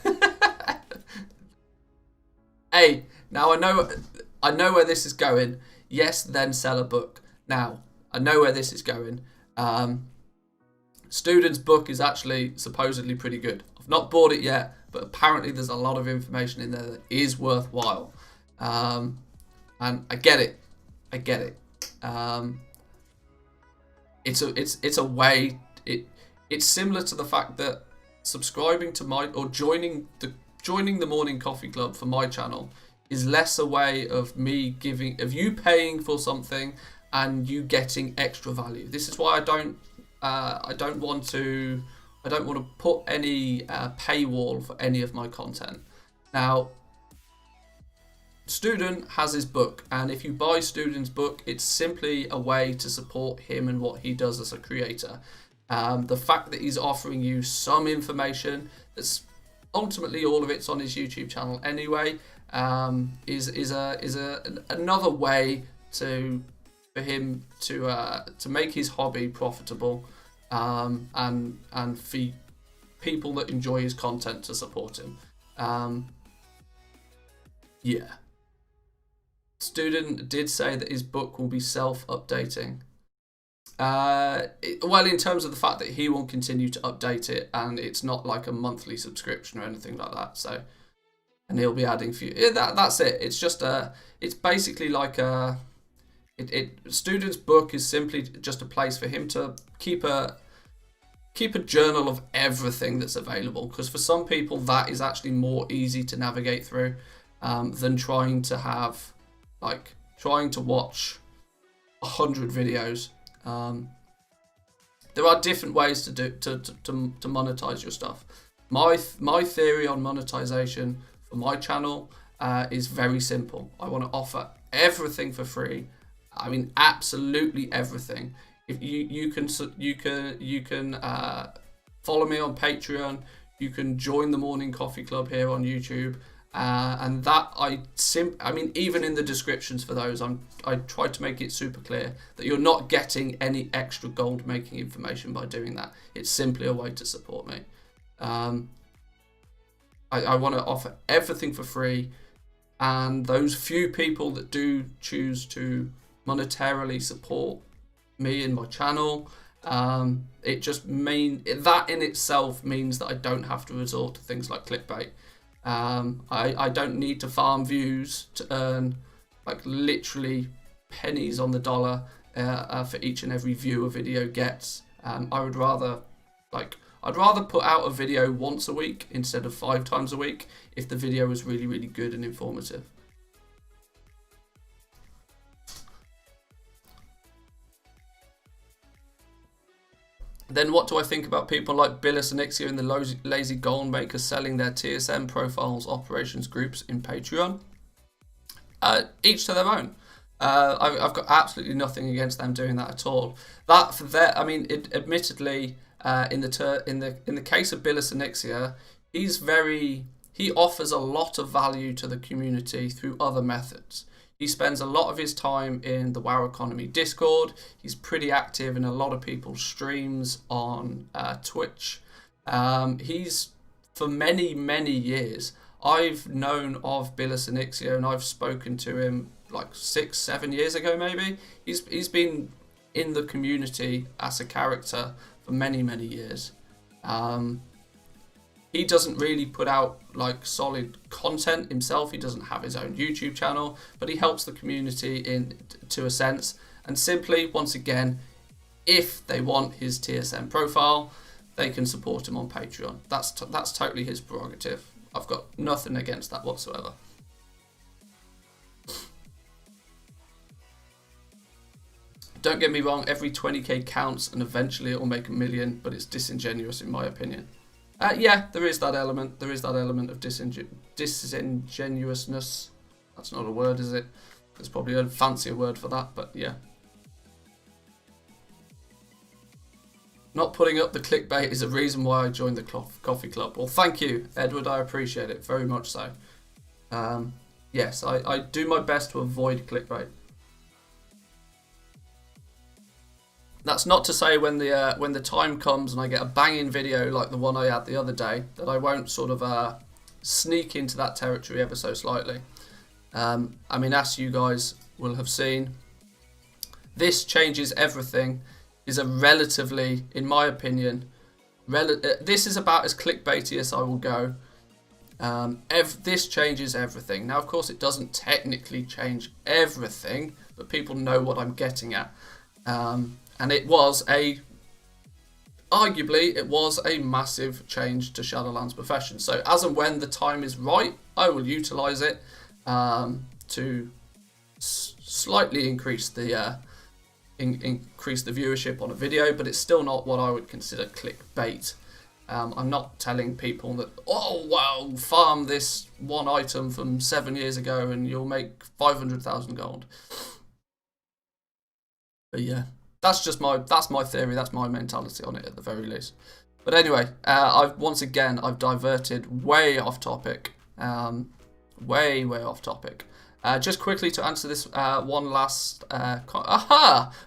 Hey, now I know where this is going. Yes, then sell a book. Now, I know where this is going. Student's book is actually supposedly pretty good. I've not bought it yet, but apparently there's a lot of information in there that is worthwhile. And I get it. It's a way. It's similar to the fact that subscribing to joining the morning coffee club for my channel is less a way of you paying for something and you getting extra value. This is why I don't want to put any paywall for any of my content. Now, Student has his book, and if you buy Student's book, it's simply a way to support him and what he does as a creator. The fact that he's offering you some information that's ultimately all of it's on his YouTube channel anyway, is another way for him to make his hobby profitable, and for people that enjoy his content to support him. Yeah. Student did say that his book will be self-updating. Well, in terms of the fact that he will continue to update it, and it's not like a monthly subscription or anything like that. So, and he'll be adding few. That's it. It's just it's basically like a. Student's book is simply just a place for him to keep a journal of everything that's available. Because for some people, that is actually more easy to navigate through than trying to watch 100 videos. There are different ways to monetize your stuff. My theory on monetization for my channel is very simple. I want to offer everything for free. I mean, absolutely everything. If you can follow me on Patreon, you can join the Morning Coffee Club here on YouTube. And that I mean, even in the descriptions for those, I tried to make it super clear that you're not getting any extra gold making information by doing that. It's simply a way to support me. I want to offer everything for free, and those few people that do choose to monetarily support me and my channel, it just that in itself means that I don't have to resort to things like clickbait. I don't need to farm views to earn like literally pennies on the dollar for each and every view a video gets. I'd rather put out a video once a week instead of 5 times a week if the video was really, really good and informative. Then what do I think about people like Billis and Ixia and the Lazy Gold Makers selling their TSM profiles, operations groups in Patreon? Each to their own. I've got absolutely nothing against them doing that at all. That for I mean, admittedly, in the case of Billis and Ixia, he offers a lot of value to the community through other methods. He spends a lot of his time in the WoW Economy Discord. He's pretty active in a lot of people's streams on Twitch. He's, for many, many years, I've known of Billis and Ixia, and I've spoken to him like 6-7 years ago maybe. He's been in the community as a character for many, many years. He doesn't really put out like solid content himself. He doesn't have his own YouTube channel, but he helps the community to a sense. And simply, once again, if they want his TSM profile, they can support him on Patreon. That's totally his prerogative. I've got nothing against that whatsoever. Don't get me wrong, every 20k counts and eventually it will make $1 million, but it's disingenuous in my opinion. Yeah, there is that element. There is that element of disingenuousness. That's not a word, is it? There's probably a fancier word for that, but yeah. Not putting up the clickbait is a reason why I joined the coffee club. Well, thank you, Edward. I appreciate it very much so. Yes, I do my best to avoid clickbait. That's not to say when the time comes and I get a banging video like the one I had the other day that I won't sort of sneak into that territory ever so slightly. I mean, as you guys will have seen, This Changes Everything is a relatively, in my opinion, this is about as clickbaity as I will go. This changes everything. Now, of course, it doesn't technically change everything, but people know what I'm getting at. And it was arguably, it was a massive change to Shadowlands profession. So as and when the time is right, I will utilize it to slightly increase the viewership on a video, but it's still not what I would consider clickbait. I'm not telling people that, oh wow, farm this one item from 7 years ago and you'll make 500,000 gold. But yeah. That's my theory, that's my mentality on it at the very least. But anyway, I've diverted way off topic. Way off topic. Just quickly to answer this one last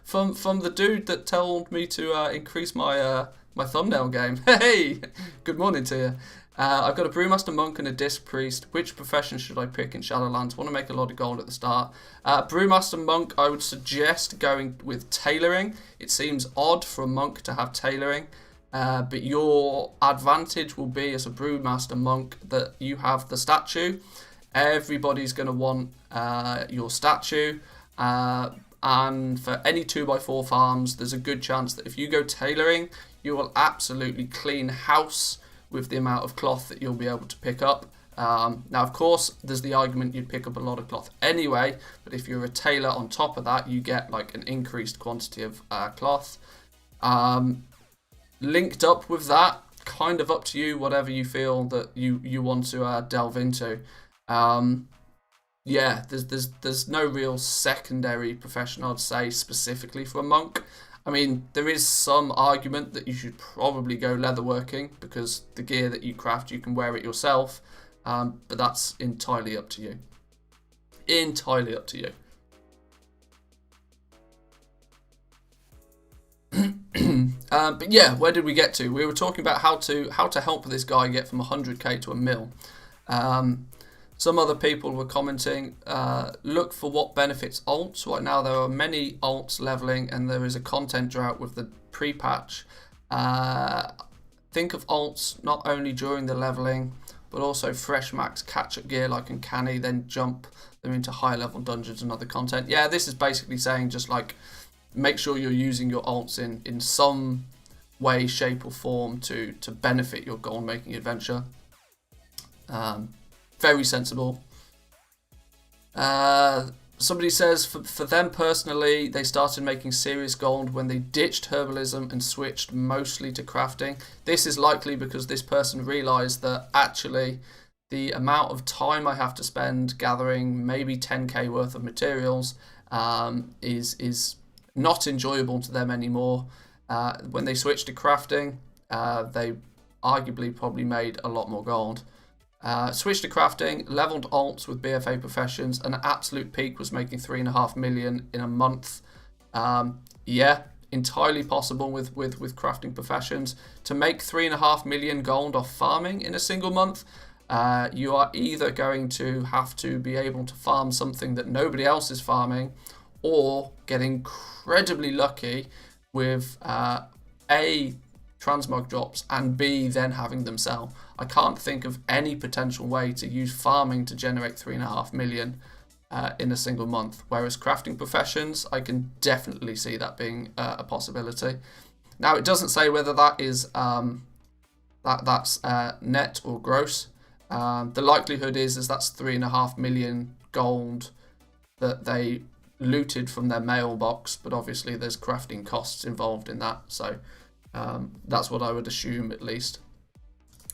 from the dude that told me to increase my my thumbnail game. Hey, good morning to you. I've got a Brewmaster Monk and a Disc Priest. Which profession should I pick in Shadowlands? Want to make a lot of gold at the start. Brewmaster Monk, I would suggest going with tailoring. It seems odd for a monk to have tailoring. But your advantage will be as a Brewmaster Monk that you have the statue. Everybody's going to want your statue. And for any 2x4 farms, there's a good chance that if you go tailoring, you will absolutely clean house with the amount of cloth that you'll be able to pick up. Now, of course, there's the argument you'd pick up a lot of cloth anyway, but if you're a tailor on top of that, you get like an increased quantity of cloth. Linked up with that, kind of up to you, whatever you feel that you want to delve into. Yeah, there's no real secondary profession, I'd say, specifically for a monk. I mean, there is some argument that you should probably go leatherworking because the gear that you craft, you can wear it yourself. But that's entirely up to you. Entirely up to you. But yeah, where did we get to? We were talking about how to help this guy get from 100k to a mil. Some other people were commenting, look for what benefits alts. Right now there are many alts leveling and there is a content drought with the pre-patch. Think of alts not only during the leveling, but also fresh max catch-up gear like Uncanny, then jump them into higher level dungeons and other content. Yeah, this is basically saying just like, make sure you're using your alts in some way, shape or form to benefit your gold making adventure. Very sensible. Somebody says for them personally, they started making serious gold when they ditched herbalism and switched mostly to crafting. This is likely because this person realized that actually the amount of time I have to spend gathering maybe 10k worth of materials is not enjoyable to them anymore. When they switched to crafting, they arguably probably made a lot more gold. Switched to crafting, leveled alts with BFA professions, and an absolute peak was making 3.5 million in a month. Yeah, entirely possible with crafting professions. To make 3.5 million gold off farming in a single month, you are either going to have to be able to farm something that nobody else is farming, or get incredibly lucky with A, transmog drops, and B, then having them sell. I can't think of any potential way to use farming to generate 3.5 million in a single month, whereas crafting professions, I can definitely see that being a possibility. Now, it doesn't say whether that is that's net or gross. The likelihood is that's 3.5 million gold that they looted from their mailbox, but obviously there's crafting costs involved in that, so that's what I would assume at least.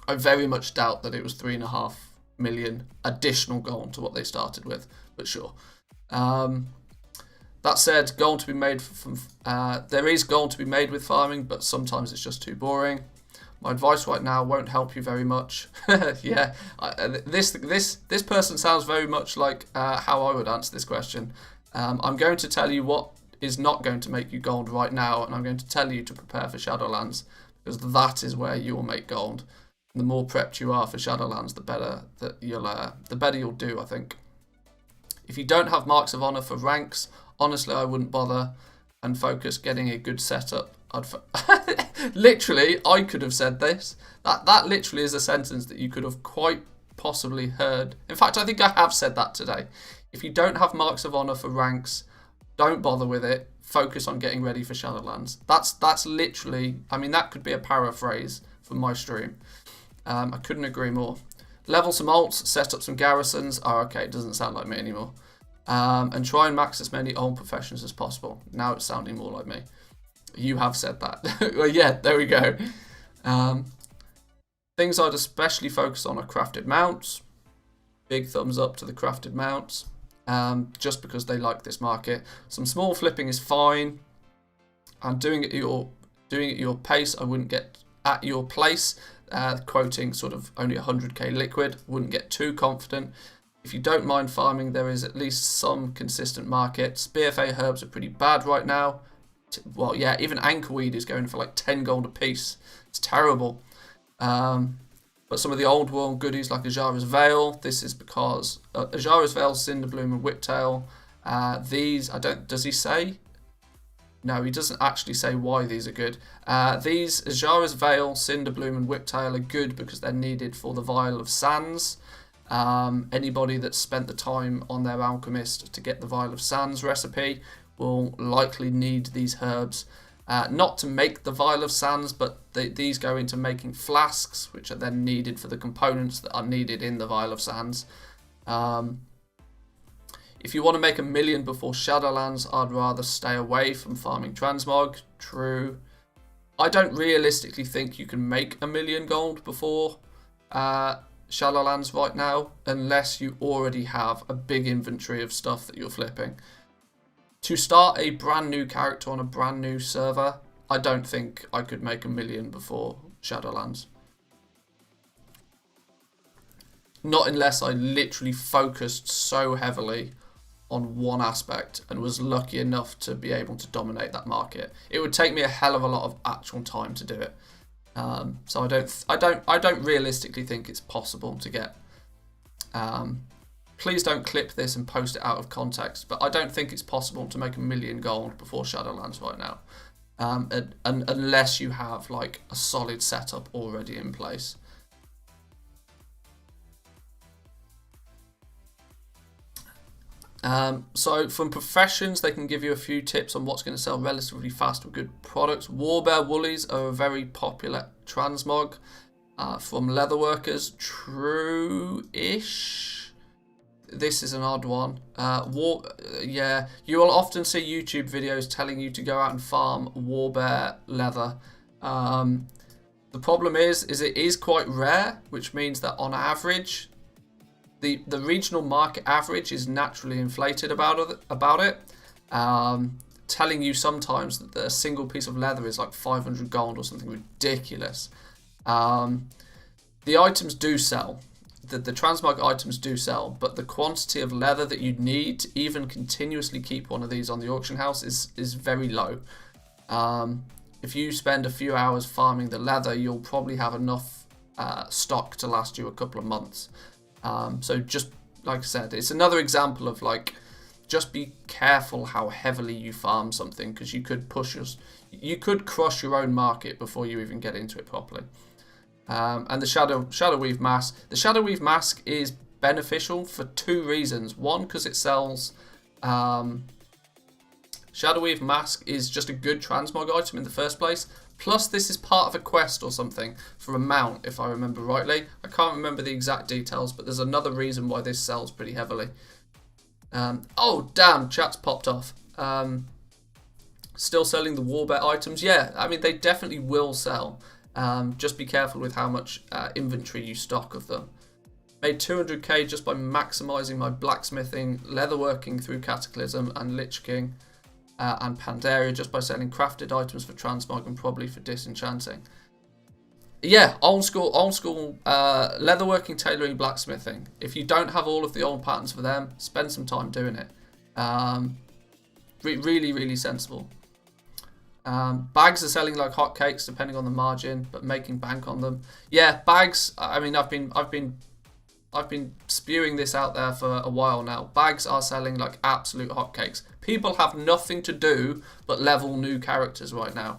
I very much doubt that it was 3.5 million additional gold to what they started with, but sure. That said, gold to be made from there is gold to be made with farming, but sometimes it's just too boring. My advice right now won't help you very much. Yeah, this person sounds very much like how I would answer this question. I'm going to tell you what is not going to make you gold right now, and I'm going to tell you to prepare for Shadowlands, because that is where you will make gold. The more prepped you are for Shadowlands, the better you'll do, I think. If you don't have marks of honor for ranks, honestly, I wouldn't bother and focus getting a good setup. Literally, I could have said this. That literally is a sentence that you could have quite possibly heard. In fact, I think I have said that today. If you don't have marks of honor for ranks, don't bother with it. Focus on getting ready for Shadowlands. That's literally, I mean, that could be a paraphrase from my stream. I couldn't agree more. Level some alts, set up some garrisons. Oh, okay, it doesn't sound like me anymore. And try and max as many old professions as possible. Now it's sounding more like me. You have said that. Well, yeah, there we go. Things I'd especially focus on are crafted mounts. Big thumbs up to the crafted mounts. Just because they like this market. Some small flipping is fine. And doing it at your pace, I wouldn't get at your place. Quoting sort of only 100k liquid, wouldn't get too confident. If you don't mind farming, there is at least some consistent markets. BFA herbs are pretty bad right now. Well, yeah, even anchorweed is going for like 10 gold a piece. It's terrible. But some of the old world goodies like Ajara's Veil, this is because Ajara's Veil, Cinderbloom, and Whiptail. These, does he say? No, he doesn't actually say why these are good. These, Ajara's Veil, Cinderbloom, and Whiptail are good because they're needed for the Vial of Sands. Anybody that's spent the time on their alchemist to get the Vial of Sands recipe will likely need these herbs. Not to make the Vial of Sands, but these go into making flasks, which are then needed for the components that are needed in the Vial of Sands. If you want to make 1 million before Shadowlands, I'd rather stay away from farming transmog. True. I don't realistically think you can make 1 million gold before Shadowlands right now, unless you already have a big inventory of stuff that you're flipping. To start a brand new character on a brand new server, I don't think I could make 1 million before Shadowlands. Not unless I literally focused so heavily on one aspect and was lucky enough to be able to dominate that market. It would take me a hell of a lot of actual time to do it. So I don't realistically think it's possible to get. Please don't clip this and post it out of context, but I don't think it's possible to make 1 million gold before Shadowlands right now, unless you have like a solid setup already in place. So from professions, they can give you a few tips on what's going to sell relatively fast with good products. Warbear woolies are a very popular transmog. From leatherworkers, true-ish. This is an odd one. Yeah, you will often see YouTube videos telling you to go out and farm warbear leather. The problem is it is quite rare, which means that on average, the regional market average is naturally inflated about it, telling you sometimes that a single piece of leather is like 500 gold or something ridiculous. The items do sell. The transmog items do sell, but the quantity of leather that you'd need to even continuously keep one of these on the auction house is very low. If you spend a few hours farming the leather, you'll probably have enough stock to last you a couple of months. So just like I said, it's another example of like, just be careful how heavily you farm something, because you could you could crush your own market before you even get into it properly. And the Shadowweave Mask. The Shadowweave Mask is beneficial for 2 reasons. One, because it sells. Shadowweave Mask is just a good transmog item in the first place. Plus, this is part of a quest or something for a mount, if I remember rightly. I can't remember the exact details, but there's another reason why this sells pretty heavily. Oh, damn, chat's popped off. Still selling the warbear items? Yeah, I mean, they definitely will sell. Just be careful with how much inventory you stock of them. Made 200k just by maximising my blacksmithing, leatherworking through Cataclysm and Lich King. And Pandaria just by selling crafted items for transmog and probably for disenchanting. Yeah, old school leatherworking, tailoring, blacksmithing. If you don't have all of the old patterns for them, spend some time doing it. Really, really sensible. Bags are selling like hotcakes depending on the margin, but making bank on them. Yeah, bags. I mean, I've been spewing this out there for a while now. Bags are selling like absolute hotcakes. People have nothing to do but level new characters right now,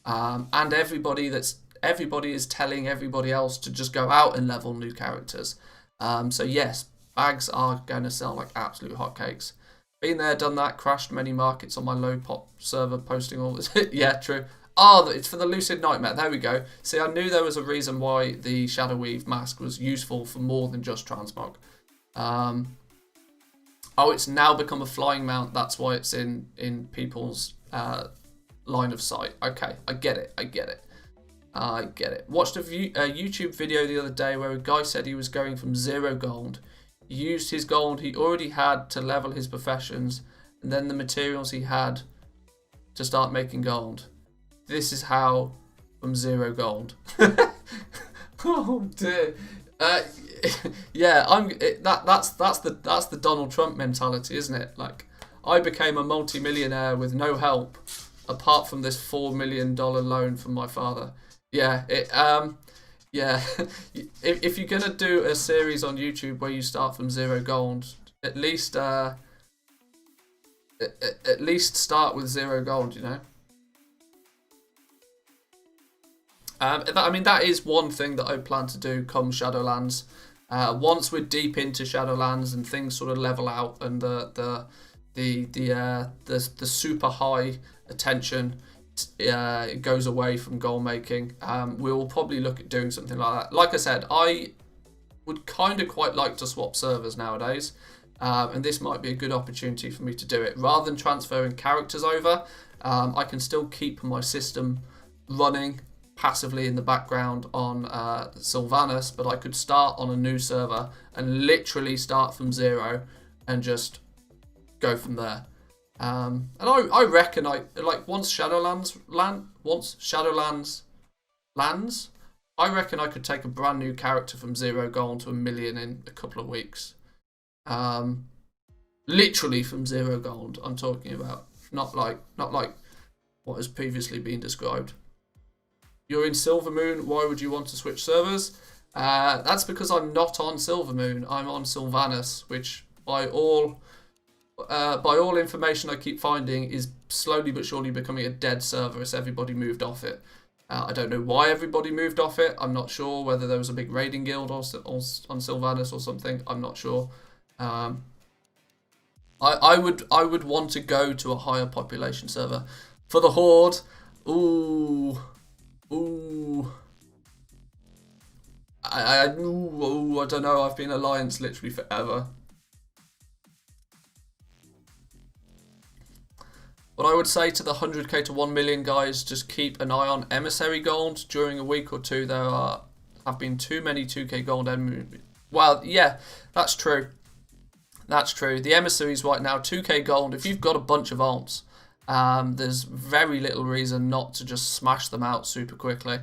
and everybody is telling everybody else to just go out and level new characters. So yes, bags are going to sell like absolute hotcakes. Been there, done that. Crashed many markets on my low pop server, posting all this. Yeah, true. Oh, it's for the Lucid Nightmare. There we go. See, I knew there was a reason why the Shadowweave Mask was useful for more than just transmog. Oh, it's now become a flying mount. That's why it's in people's line of sight. Okay, I get it. Watched a YouTube video the other day where a guy said he was going from 0 gold. He used his gold he already had to level his professions, and then the materials he had to start making gold. This is how from 0 gold. Oh dear. Yeah, that's the Donald Trump mentality, isn't it? Like, I became a multi-millionaire with no help apart from this $4 million loan from my father. Yeah, Yeah, if you're gonna do a series on YouTube where you start from 0 gold, at least start with 0 gold. You know. I mean, that is one thing that I plan to do come Shadowlands. Once we're deep into Shadowlands and things sort of level out, and the super high attention it goes away from goal making, we'll probably look at doing something like that. Like I said, I would kind of quite like to swap servers nowadays, and this might be a good opportunity for me to do it. Rather than transferring characters over, I can still keep my system running passively in the background on Sylvanas, but I could start on a new server and literally start from 0 and just go from there. And I reckon once Shadowlands lands, I reckon I could take a brand new character from 0 gold to 1 million in a couple of weeks. Literally from 0 gold, I'm talking about, not like what has previously been described. You're in Silvermoon, why would you want to switch servers? That's because I'm not on Silvermoon, I'm on Sylvanas, which by all information I keep finding is slowly but surely becoming a dead server as everybody moved off it. I don't know why everybody moved off it. I'm not sure whether there was a big raiding guild on Sylvanas or something. I'm not sure. I would want to go to a higher population server. For the Horde, ooh. I don't know. I've been Alliance literally forever. What I would say to the 100k to 1 million guys, just keep an eye on Emissary Gold. During a week or two, there have been too many 2k gold emissaries. Well, yeah, that's true. That's true. The emissaries right now, 2k gold. If you've got a bunch of alts, there's very little reason not to just smash them out super quickly.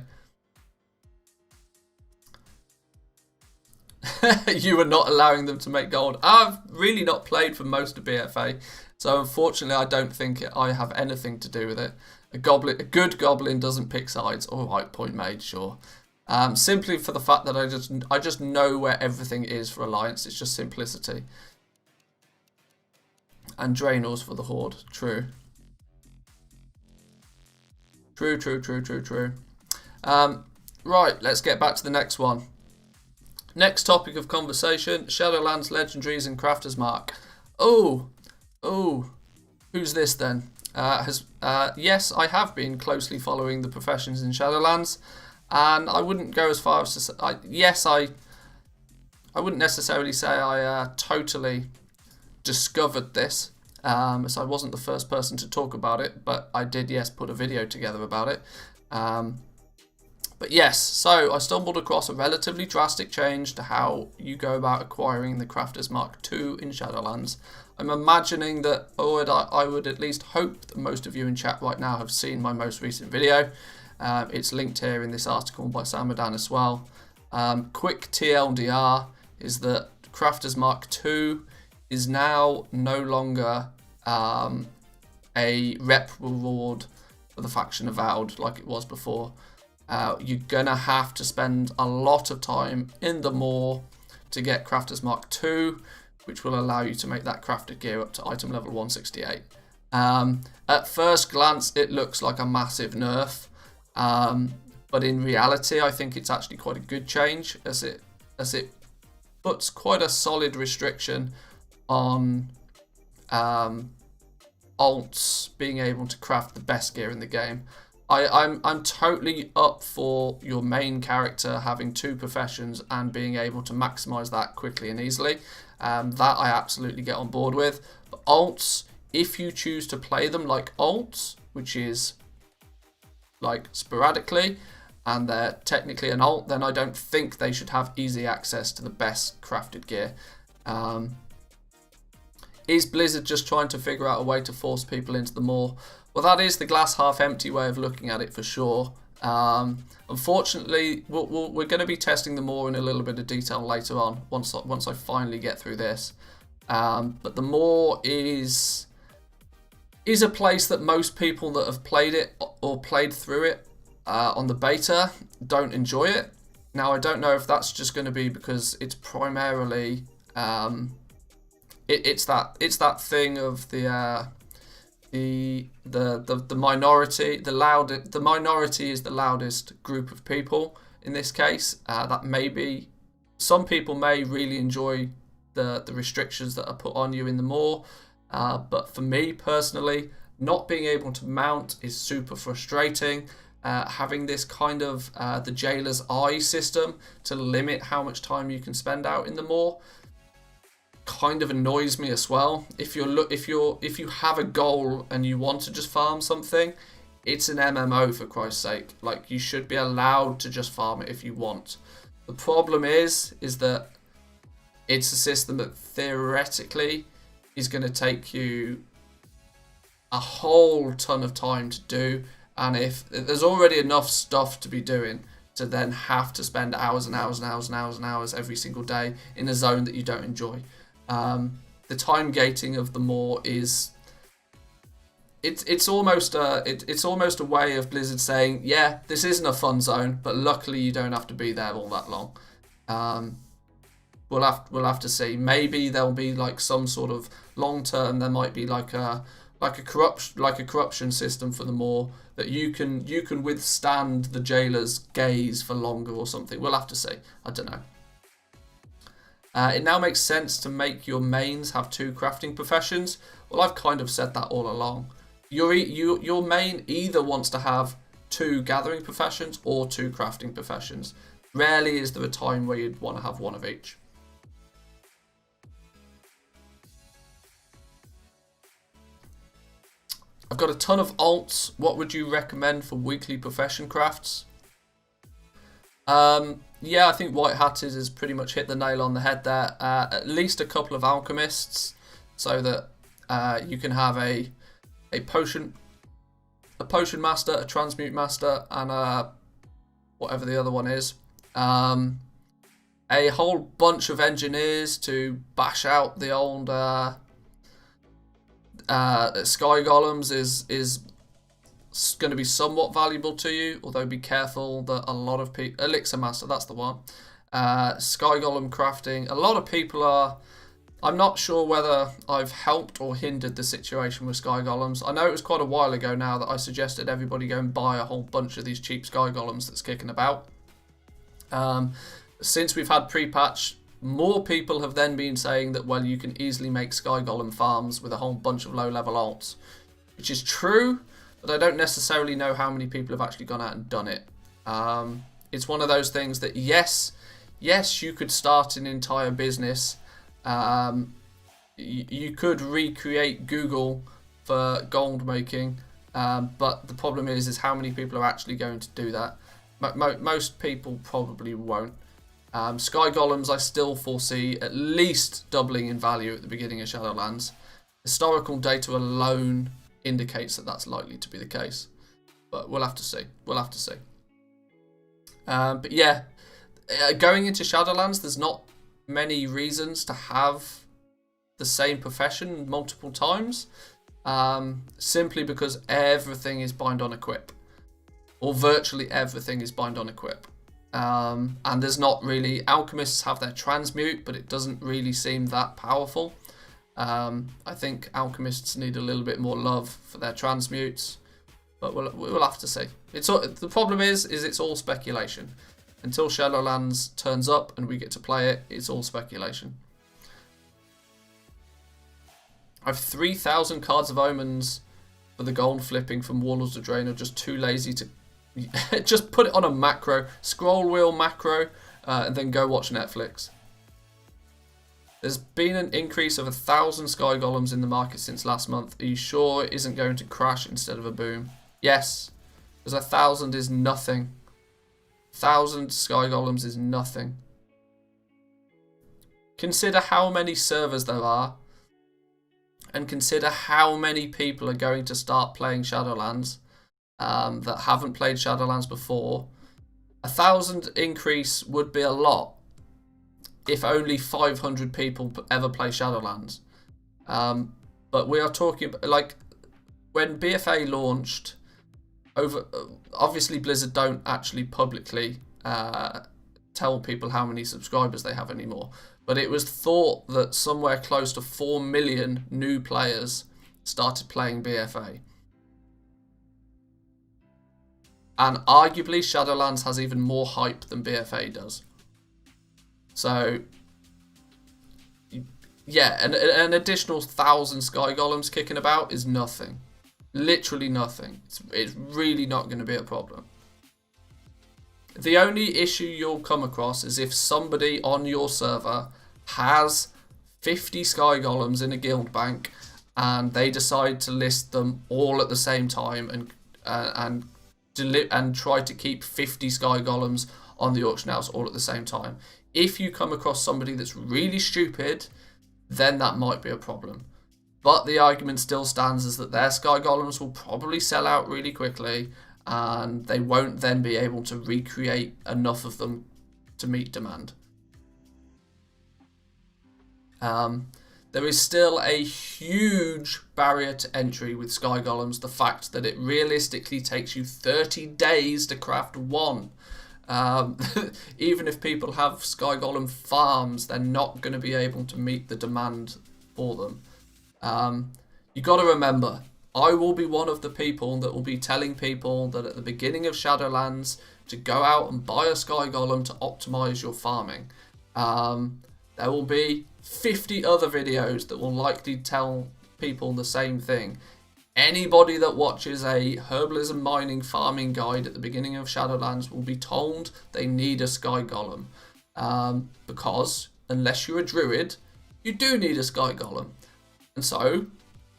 You were not allowing them to make gold. I've really not played for most of BFA, so unfortunately I don't think I have anything to do with it. A good goblin doesn't pick sides. All right, point made, sure. Simply for the fact that I just know where everything is for Alliance. It's just simplicity. And Draenors for the Horde. True. True. Right, let's get back to the next one. Next topic of conversation, Shadowlands Legendaries and Crafter's Mark. Oh, who's this then? Yes, I have been closely following the professions in Shadowlands, and I wouldn't go as far as to say, I wouldn't necessarily say I totally discovered this, as I wasn't the first person to talk about it, but I did, yes, put a video together about it. But yes, so I stumbled across a relatively drastic change to how you go about acquiring the Crafter's Mark II in Shadowlands. I'm imagining that, or I would at least hope that most of you in chat right now have seen my most recent video. It's linked here in this article by Samadan as well. Quick TLDR is that Crafter's Mark II is now no longer a rep reward for the faction Avowed like it was before. You're gonna have to spend a lot of time in the Maw to get Crafter's Mark II, which will allow you to make that crafted gear up to item level 168. At first glance, it looks like a massive nerf, but in reality, I think it's actually quite a good change, as it puts quite a solid restriction on alts being able to craft the best gear in the game. I'm totally up for your main character having 2 professions and being able to maximize that quickly and easily. That I absolutely get on board with. But alts, if you choose to play them like alts, which is like sporadically, and they're technically an alt, then I don't think they should have easy access to the best crafted gear. Is Blizzard just trying to figure out a way to force people into the Maw? Well, that is the glass half empty way of looking at it for sure. Unfortunately, we're going to be testing the Maw in a little bit of detail later on, once I finally get through this. But the Maw is a place that most people that have played it or played through it on the beta don't enjoy it. Now I don't know if that's just going to be because it's primarily it's that thing of the minority. The minority is the loudest group of people in this case. That maybe some people may really enjoy the restrictions that are put on you in the Maw, but for me personally, not being able to mount is super frustrating. Having this kind of the jailer's eye system to limit how much time you can spend out in the Maw kind of annoys me as well. If you have a goal and you want to just farm something, it's an MMO for Christ's sake. Like, you should be allowed to just farm it if you want. The problem is that it's a system that theoretically is going to take you a whole ton of time to do, and if there's already enough stuff to be doing to then have to spend hours and hours and hours and hours and hours every single day in a zone that you don't enjoy. The time gating of the Maw is it's almost a way of Blizzard saying, yeah, this isn't a fun zone, but luckily you don't have to be there all that long. We'll have to see. Maybe there'll be like some sort of long term. There might be like a corruption system for the Maw that you can withstand the jailer's gaze for longer or something. We'll have to see. I don't know. It now makes sense to make your mains have 2 crafting professions. Well, I've kind of said that all along. Your main either wants to have 2 gathering professions or 2 crafting professions. Rarely is there a time where you'd want to have one of each. I've got a ton of alts. What would you recommend for weekly profession crafts? Yeah, I think White Hatted has pretty much hit the nail on the head there. At least a couple of alchemists, so that you can have a potion master, a transmute master, and whatever the other one is. A whole bunch of engineers to bash out the old sky golems is going to be somewhat valuable to you, although be careful that a lot of people... Elixir Master, that's the one. Sky Golem crafting. A lot of people are... I'm not sure whether I've helped or hindered the situation with Sky Golems. I know it was quite a while ago now that I suggested everybody go and buy a whole bunch of these cheap Sky Golems that's kicking about. Since we've had pre-patch, more people have then been saying that, well, you can easily make Sky Golem farms with a whole bunch of low-level alts, which is true, but I don't necessarily know how many people have actually gone out and done it. It's one of those things that, yes, you could start an entire business. You could recreate Google for gold making, but the problem is how many people are actually going to do that. Most people probably won't. Sky Golems I still foresee at least doubling in value at the beginning of Shadowlands. Historical data alone indicates that that's likely to be the case, but we'll have to see. But yeah, going into Shadowlands, there's not many reasons to have the same profession multiple times, simply because everything is bind on equip, or virtually everything is bind on equip. And there's not really... Alchemists have their transmute, but it doesn't really seem that powerful. I think alchemists need a little bit more love for their transmutes, but we'll have to see. The problem is it's all speculation. Until Shadowlands turns up and we get to play it, it's all speculation. I have 3,000 cards of omens for the gold flipping from Warlords of Draenor, just too lazy to... just put it on a macro, scroll wheel macro, and then go watch Netflix. There's been an increase of 1,000 Sky Golems in the market since last month. Are you sure it isn't going to crash instead of a boom? Yes, because 1,000 is nothing. 1,000 Sky Golems is nothing. Consider how many servers there are, and consider how many people are going to start playing Shadowlands that haven't played Shadowlands before. 1,000 increase would be a lot if only 500 people ever play Shadowlands. But we are talking, like, when BFA launched, obviously Blizzard don't actually publicly tell people how many subscribers they have anymore. But it was thought that somewhere close to 4 million new players started playing BFA. And arguably, Shadowlands has even more hype than BFA does. So, yeah, an additional 1,000 Sky Golems kicking about is nothing. Literally nothing. It's really not going to be a problem. The only issue you'll come across is if somebody on your server has 50 Sky Golems in a guild bank and they decide to list them all at the same time and try to keep 50 Sky Golems on the auction house all at the same time. If you come across somebody that's really stupid, then that might be a problem. But the argument still stands is that their Sky Golems will probably sell out really quickly and they won't then be able to recreate enough of them to meet demand. There is still a huge barrier to entry with Sky Golems, the fact that it realistically takes you 30 days to craft one. Even if people have Sky Golem farms, they're not going to be able to meet the demand for them. You got to remember, I will be one of the people that will be telling people that at the beginning of Shadowlands to go out and buy a Sky Golem to optimize your farming. There will be 50 other videos that will likely tell people the same thing. Anybody that watches a herbalism mining farming guide at the beginning of Shadowlands will be told they need a Sky Golem. Because unless you're a druid, you do need a Sky Golem. And so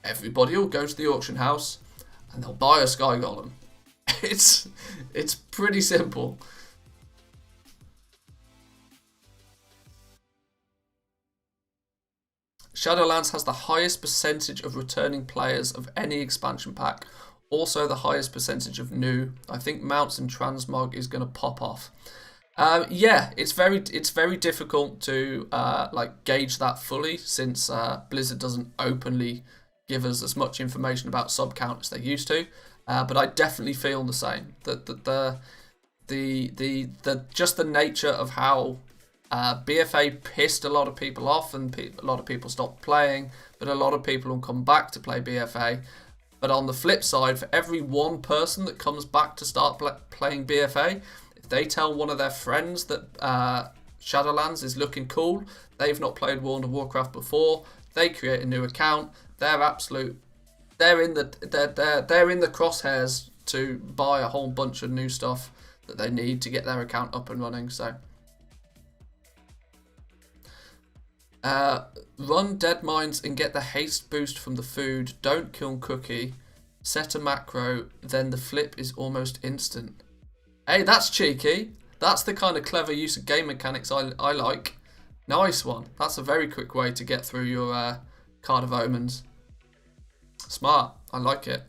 everybody will go to the auction house and they'll buy a Sky Golem. It's pretty simple. Shadowlands has the highest percentage of returning players of any expansion pack. Also the highest percentage of new. I think mounts and transmog is going to pop off. Yeah, it's very difficult to like gauge that fully, since Blizzard doesn't openly give us as much information about sub count as they used to. But I definitely feel the same. That the just the nature of how BFA pissed a lot of people off, and a lot of people stopped playing, but a lot of people will come back to play BFA. But on the flip side, for every one person that comes back to start playing BFA, if they tell one of their friends that Shadowlands is looking cool, they've not played World of Warcraft before, they create a new account, they're in the crosshairs to buy a whole bunch of new stuff that they need to get their account up and running. So run dead mines and get the haste boost from the food. Don't kill Cookie. Set a macro, then the flip is almost instant. Hey, that's cheeky. That's the kind of clever use of game mechanics I like. Nice one. That's a very quick way to get through your Card of Omens. Smart. I like it.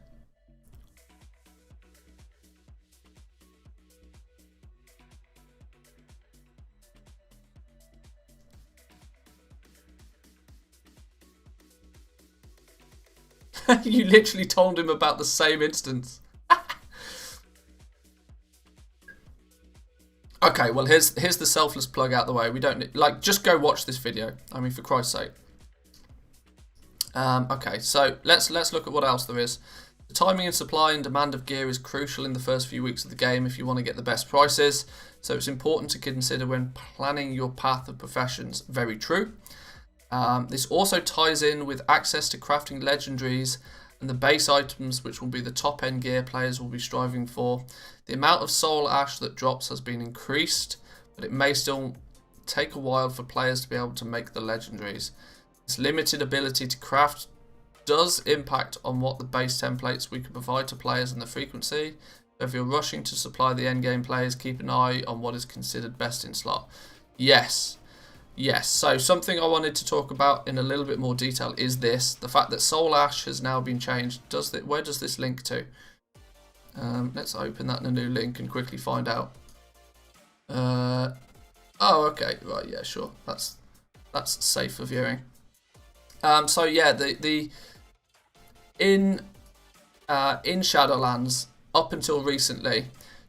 You literally told him about the same instance. Okay, well here's the selfless plug out the way. We don't need, like, just go watch this video. I mean, for Christ's sake. Okay, so let's look at what else there is. The timing and supply and demand of gear is crucial in the first few weeks of the game if you want to get the best prices. So it's important to consider when planning your path of professions. Very true. This also ties in with access to crafting legendaries and the base items, which will be the top end gear players will be striving for. The amount of soul ash that drops has been increased, but it may still take a while for players to be able to make the legendaries. This limited ability to craft does impact on what the base templates we can provide to players and the frequency. If you're rushing to supply the endgame players, keep an eye on what is considered best in slot. Yes. Yes, so something I wanted to talk about in a little bit more detail is this. The fact that Soul Ash has now been changed. Where does this link to? Let's open that in a new link and quickly find out. Oh, okay. Right, yeah, sure. That's safe for viewing. So yeah, in Shadowlands, up until recently,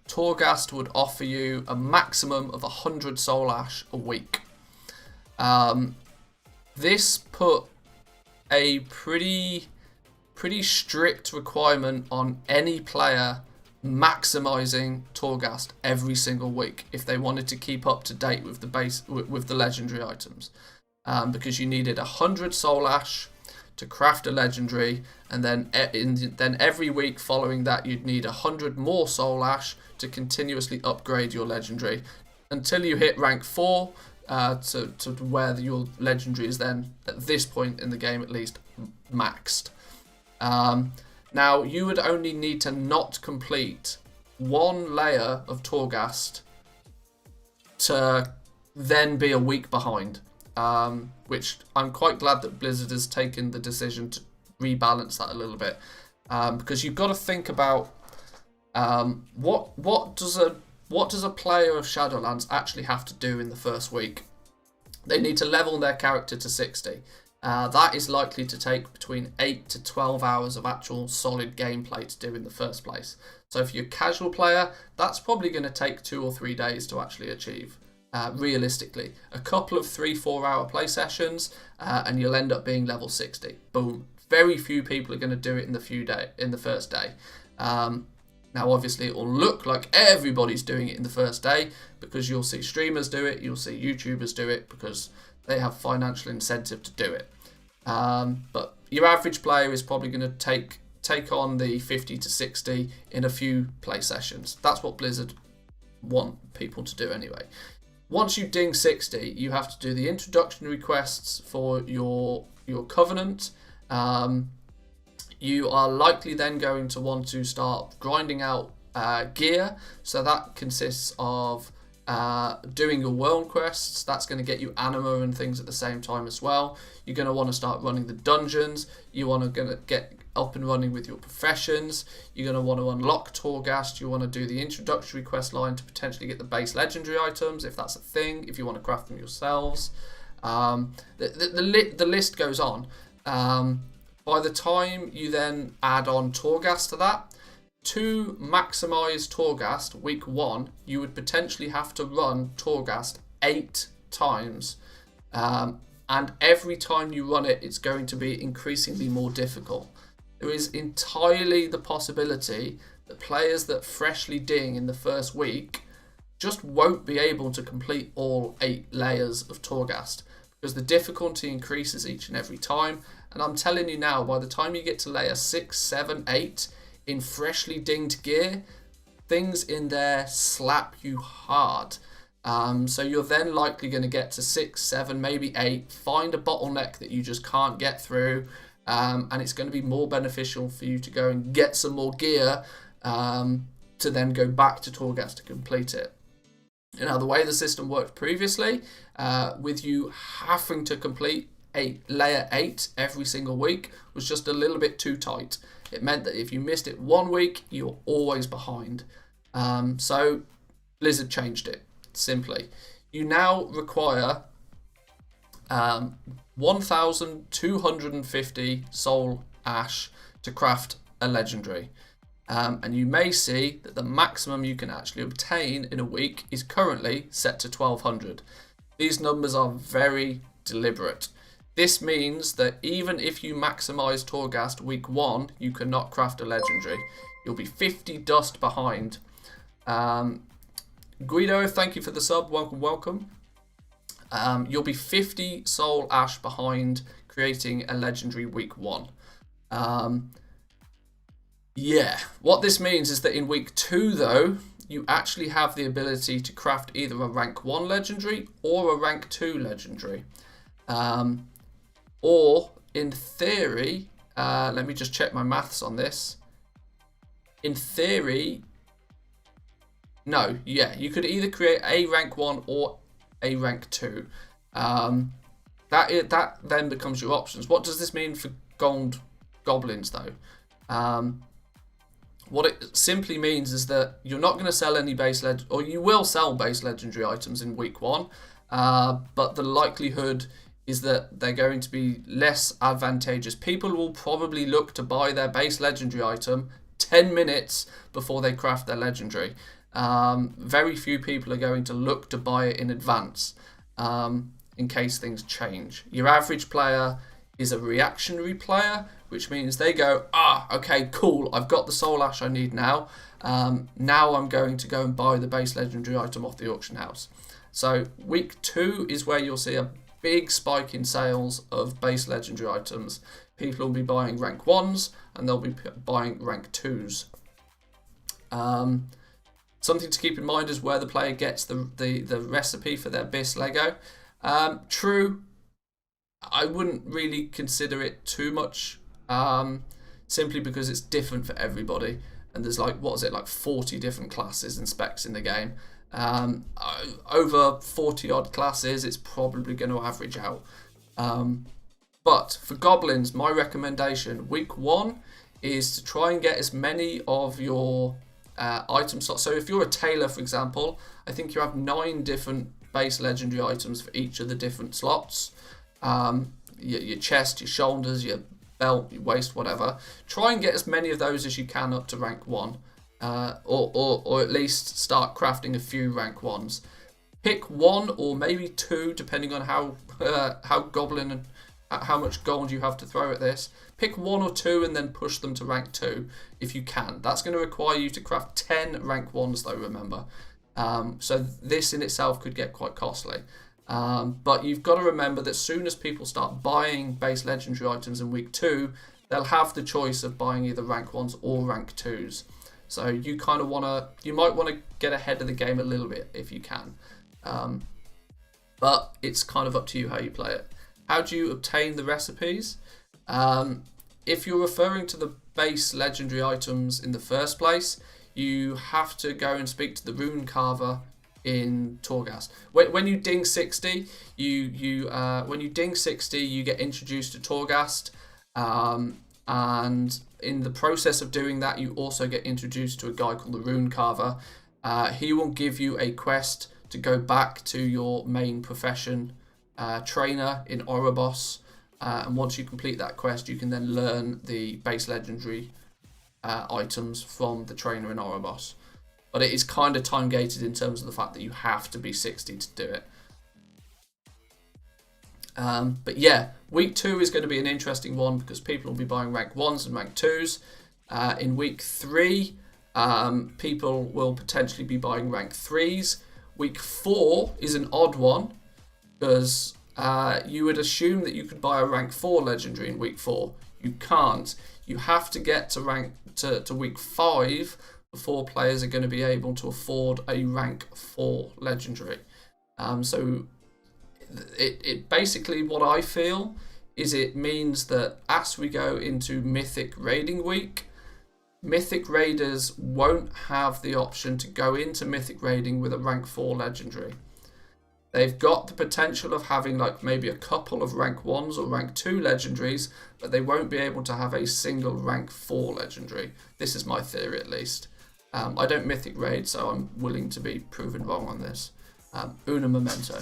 Torghast would offer you a maximum of 100 soul ash a week. This put a pretty strict requirement on any player maximizing Torghast every single week if they wanted to keep up to date with the legendary items, because you needed 100 soul ash to craft a legendary, and then every week following that you'd need 100 more soul ash to continuously upgrade your legendary until you hit rank 4, to where your legendary is then, at this point in the game at least, maxed. Now, you would only need to not complete one layer of Torghast to then be a week behind, which I'm quite glad that Blizzard has taken the decision to rebalance that a little bit, because you've got to think about what does a player of Shadowlands actually have to do in the first week. They need to level their character to 60. That is likely to take between 8 to 12 hours of actual solid gameplay to do in the first place. So if you're a casual player, that's probably going to take 2 or 3 days to actually achieve. Realistically, a couple of 3-4 hour play sessions, and you'll end up being level 60. Boom. Very few people are going to do it in the first day. Now, obviously, it will look like everybody's doing it in the first day, because you'll see streamers do it, you'll see YouTubers do it, because they have financial incentive to do it. But your average player is probably going to take on the 50 to 60 in a few play sessions. That's what Blizzard want people to do anyway. Once you ding 60, you have to do the introductory quests for your Covenant. You are likely then going to want to start grinding out gear. So that consists of doing your world quests. That's going to get you anima and things at the same time as well. You're going to want to start running the dungeons. You want to get up and running with your professions. You're going to want to unlock Torghast. You want to do the introductory quest line to potentially get the base legendary items, if that's a thing, if you want to craft them yourselves. The list goes on. By the time you then add on Torghast to that, to maximise Torghast week 1, you would potentially have to run Torghast 8 times. And every time you run it, it's going to be increasingly more difficult. There is entirely the possibility that players that freshly ding in the first week just won't be able to complete all 8 layers of Torghast, because the difficulty increases each and every time. And I'm telling you now, by the time you get to layer 6, 7, 8, in freshly dinged gear, things in there slap you hard. So you're then likely going to get to 6, 7, maybe 8, find a bottleneck that you just can't get through, and it's going to be more beneficial for you to go and get some more gear to then go back to Torghast to complete it. Now, the way the system worked previously, with you having to complete layer 8 every single week, was just a little bit too tight. It meant that if you missed it 1 week, you're always behind. So Blizzard changed it, simply. You now require 1,250 soul ash to craft a legendary. And you may see that the maximum you can actually obtain in a week is currently set to 1,200. These numbers are very deliberate. This means that even if you maximise Torghast week 1, you cannot craft a legendary. You'll be 50 dust behind. Guido, thank you for the sub. Welcome, welcome. You'll be 50 soul ash behind creating a legendary week 1. Yeah, what this means is that in week 2, though, you actually have the ability to craft either a rank 1 legendary or a rank 2 legendary. Or, in theory, let me just check my maths on this. In theory, no, yeah, you could either create a rank 1 or a rank 2. That then becomes your options. What does this mean for gold goblins, though? What it simply means is that you're not going to sell any or you will sell base legendary items in week 1, but the likelihood is that they're going to be less advantageous. People will probably look to buy their base legendary item 10 minutes before they craft their legendary. very few people are going to look to buy it in advance in case things change. Your average player is a reactionary player, which means they go, okay, cool, I've got the Soul Ash I need now. Now I'm going to go and buy the base legendary item off the auction house. So week 2 is where you'll see a big spike in sales of base legendary items. People will be buying rank 1s and they'll be buying rank 2s. Something to keep in mind is where the player gets the recipe for their BIS Lego. True, I wouldn't really consider it too much, simply because it's different for everybody. And there's like, 40 different classes and specs in the game. Over 40 odd classes, it's probably going to average out. But for goblins, my recommendation, week 1 is to try and get as many of your item slots. So if you're a tailor, for example, I think you have 9 different base legendary items for each of the different slots. Your chest, your shoulders, your belt, your waist, whatever. Try and get as many of those as you can up to rank 1. Or at least start crafting a few rank 1s. Pick 1 or maybe 2, depending on how goblin and how much gold you have to throw at this. Pick 1 or 2 and then push them to rank 2 if you can. That's going to require you to craft 10 rank 1s though, remember. So this in itself could get quite costly. But you've got to remember that as soon as people start buying base legendary items in week 2, they'll have the choice of buying either rank 1s or rank 2s. So you kind of you might want to get ahead of the game a little bit if you can. But it's kind of up to you how you play it. How do you obtain the recipes? If you're referring to the base legendary items in the first place, you have to go and speak to the rune carver in Torghast. When you ding 60, you get introduced to Torghast, and in the process of doing that, you also get introduced to a guy called the rune carver. He will give you a quest to go back to your main profession trainer in Oribos, and once you complete that quest, you can then learn the base legendary items from the trainer in Oribos. But it is kind of time gated in terms of the fact that you have to be 60 to do it. But yeah, week 2 is going to be an interesting one because people will be buying rank 1s and rank 2s. In week 3, people will potentially be buying rank 3s. Week 4 is an odd one because you would assume that you could buy a rank 4 legendary in week 4. You can't. You have to get to week 5 before players are going to be able to afford a rank 4 legendary. So it basically, what I feel is it means that as we go into Mythic Raiding Week, Mythic Raiders won't have the option to go into Mythic Raiding with a rank 4 legendary. They've got the potential of having like maybe a couple of rank 1s or rank 2 legendaries, but they won't be able to have a single rank 4 legendary. This is my theory at least. I don't Mythic Raid, so I'm willing to be proven wrong on this. Una memento.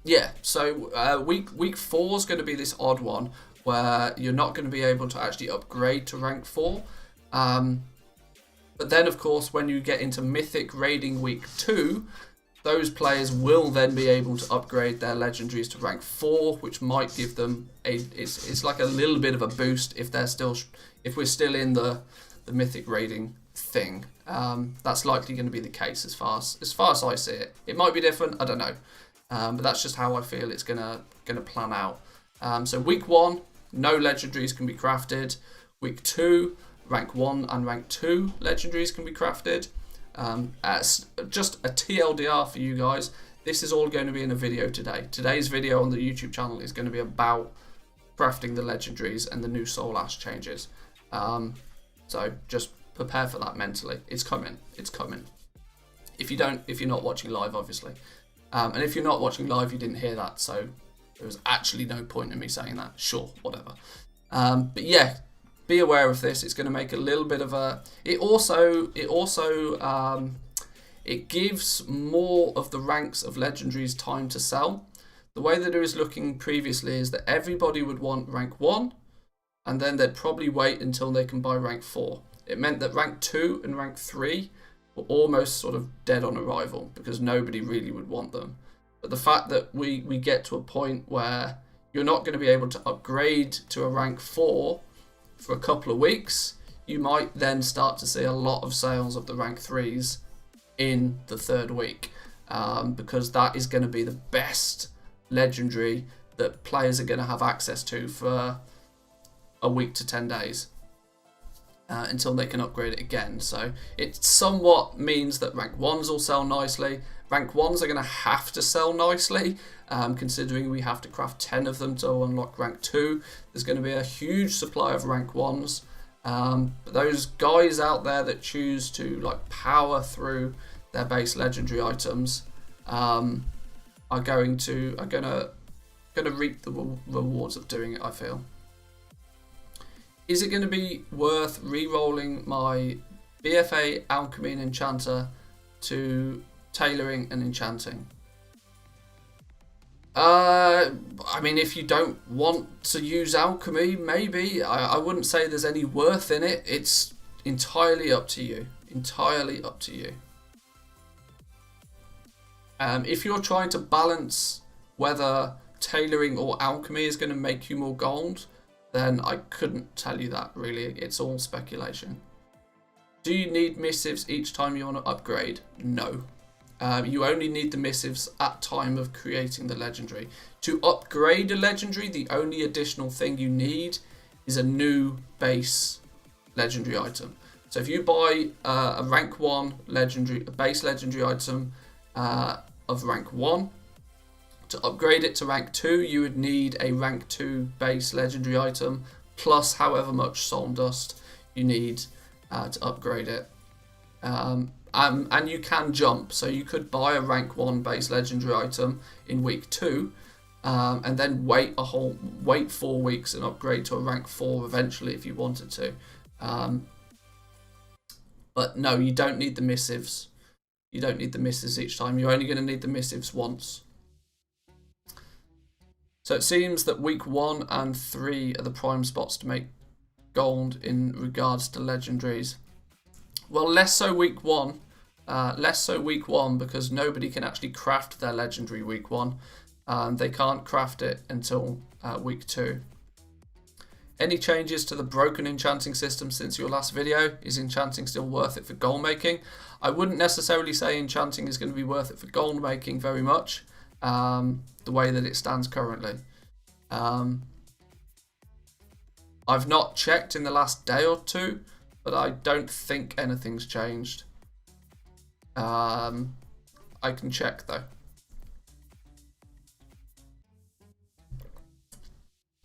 Yeah, so week 4 is going to be this odd one where you're not going to be able to actually upgrade to rank 4. But then, of course, when you get into Mythic Raiding Week 2, those players will then be able to upgrade their legendaries to rank 4, which might give them it's like a little bit of a boost if we're still in the Mythic Raiding thing. That's likely going to be the case as far as I see it. It might be different, I don't know. But that's just how I feel it's gonna plan out. So week 1, no legendaries can be crafted. Week 2, rank 1 and rank 2 legendaries can be crafted. As just a TLDR for you guys, this is all going to be in a video today. Today's video on the YouTube channel is going to be about crafting the legendaries and the new Soul Ash changes. So just prepare for that mentally. It's coming. It's coming. If you're not watching live, obviously. And if you're not watching live, you didn't hear that, so there was actually no point in me saying that. Sure, whatever. But yeah, be aware of this. It's going to make a little bit of a. It gives more of the ranks of legendaries time to sell. The way that it was looking previously is that everybody would want rank 1, and then they'd probably wait until they can buy rank 4. It meant that rank 2 and rank 3 were almost sort of dead on arrival because nobody really would want them. But the fact that we get to a point where you're not going to be able to upgrade to a rank 4 for a couple of weeks, you might then start to see a lot of sales of the rank 3s in the 3rd week, because that is going to be the best legendary that players are going to have access to for a week to 10 days until they can upgrade it again. So it somewhat means that rank 1s will sell nicely. Rank 1s are going to have to sell nicely, considering we have to craft 10 of them to unlock rank 2. There's going to be a huge supply of rank 1s. But those guys out there that choose to like power through their base legendary items are gonna reap the rewards of doing it, I feel. Is it going to be worth re-rolling my BFA, Alchemy and Enchanter to Tailoring and Enchanting? I mean, if you don't want to use Alchemy, maybe. I wouldn't say there's any worth in it. It's entirely up to you. Entirely up to you. If you're trying to balance whether Tailoring or Alchemy is going to make you more gold, then I couldn't tell you that, really. It's all speculation. Do you need missives each time you want to upgrade? No. You only need the missives at time of creating the legendary. To upgrade a legendary, the only additional thing you need is a new base legendary item. So if you buy a rank 1 legendary, a base legendary item of rank 1, to upgrade it to rank 2, you would need a rank 2 base legendary item plus however much soul dust you need to upgrade it. And you can jump, so you could buy a rank 1 base legendary item in week 2 and then wait 4 weeks and upgrade to a rank 4 eventually if you wanted to. But no, you don't need the missives. You don't need the missives each time. You're only going to need the missives once. So it seems that week 1 and 3 are the prime spots to make gold in regards to legendaries. Well, less so week 1. Because nobody can actually craft their legendary week 1. They can't craft it until week 2. Any changes to the broken enchanting system since your last video? Is enchanting still worth it for gold making? I wouldn't necessarily say enchanting is going to be worth it for gold making very much, the way that it stands currently. I've not checked in the last day or two, but I don't think anything's changed. I can check though.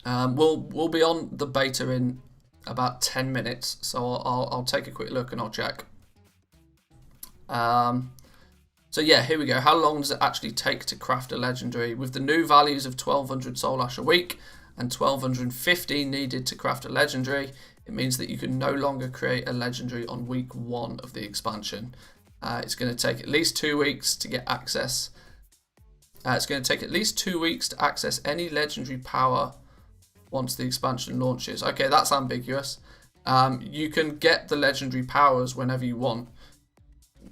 We'll be on the beta in about 10 minutes, so I'll take a quick look and I'll check. So yeah, here we go. How long does it actually take to craft a legendary? With the new values of 1200 soul ash a week and 1250 needed to craft a legendary, it means that you can no longer create a legendary on week 1 of the expansion. It's going to take at least 2 weeks to get access. It's going to take at least 2 weeks to access any legendary power once the expansion launches. Okay, that's ambiguous. You can get the legendary powers whenever you want.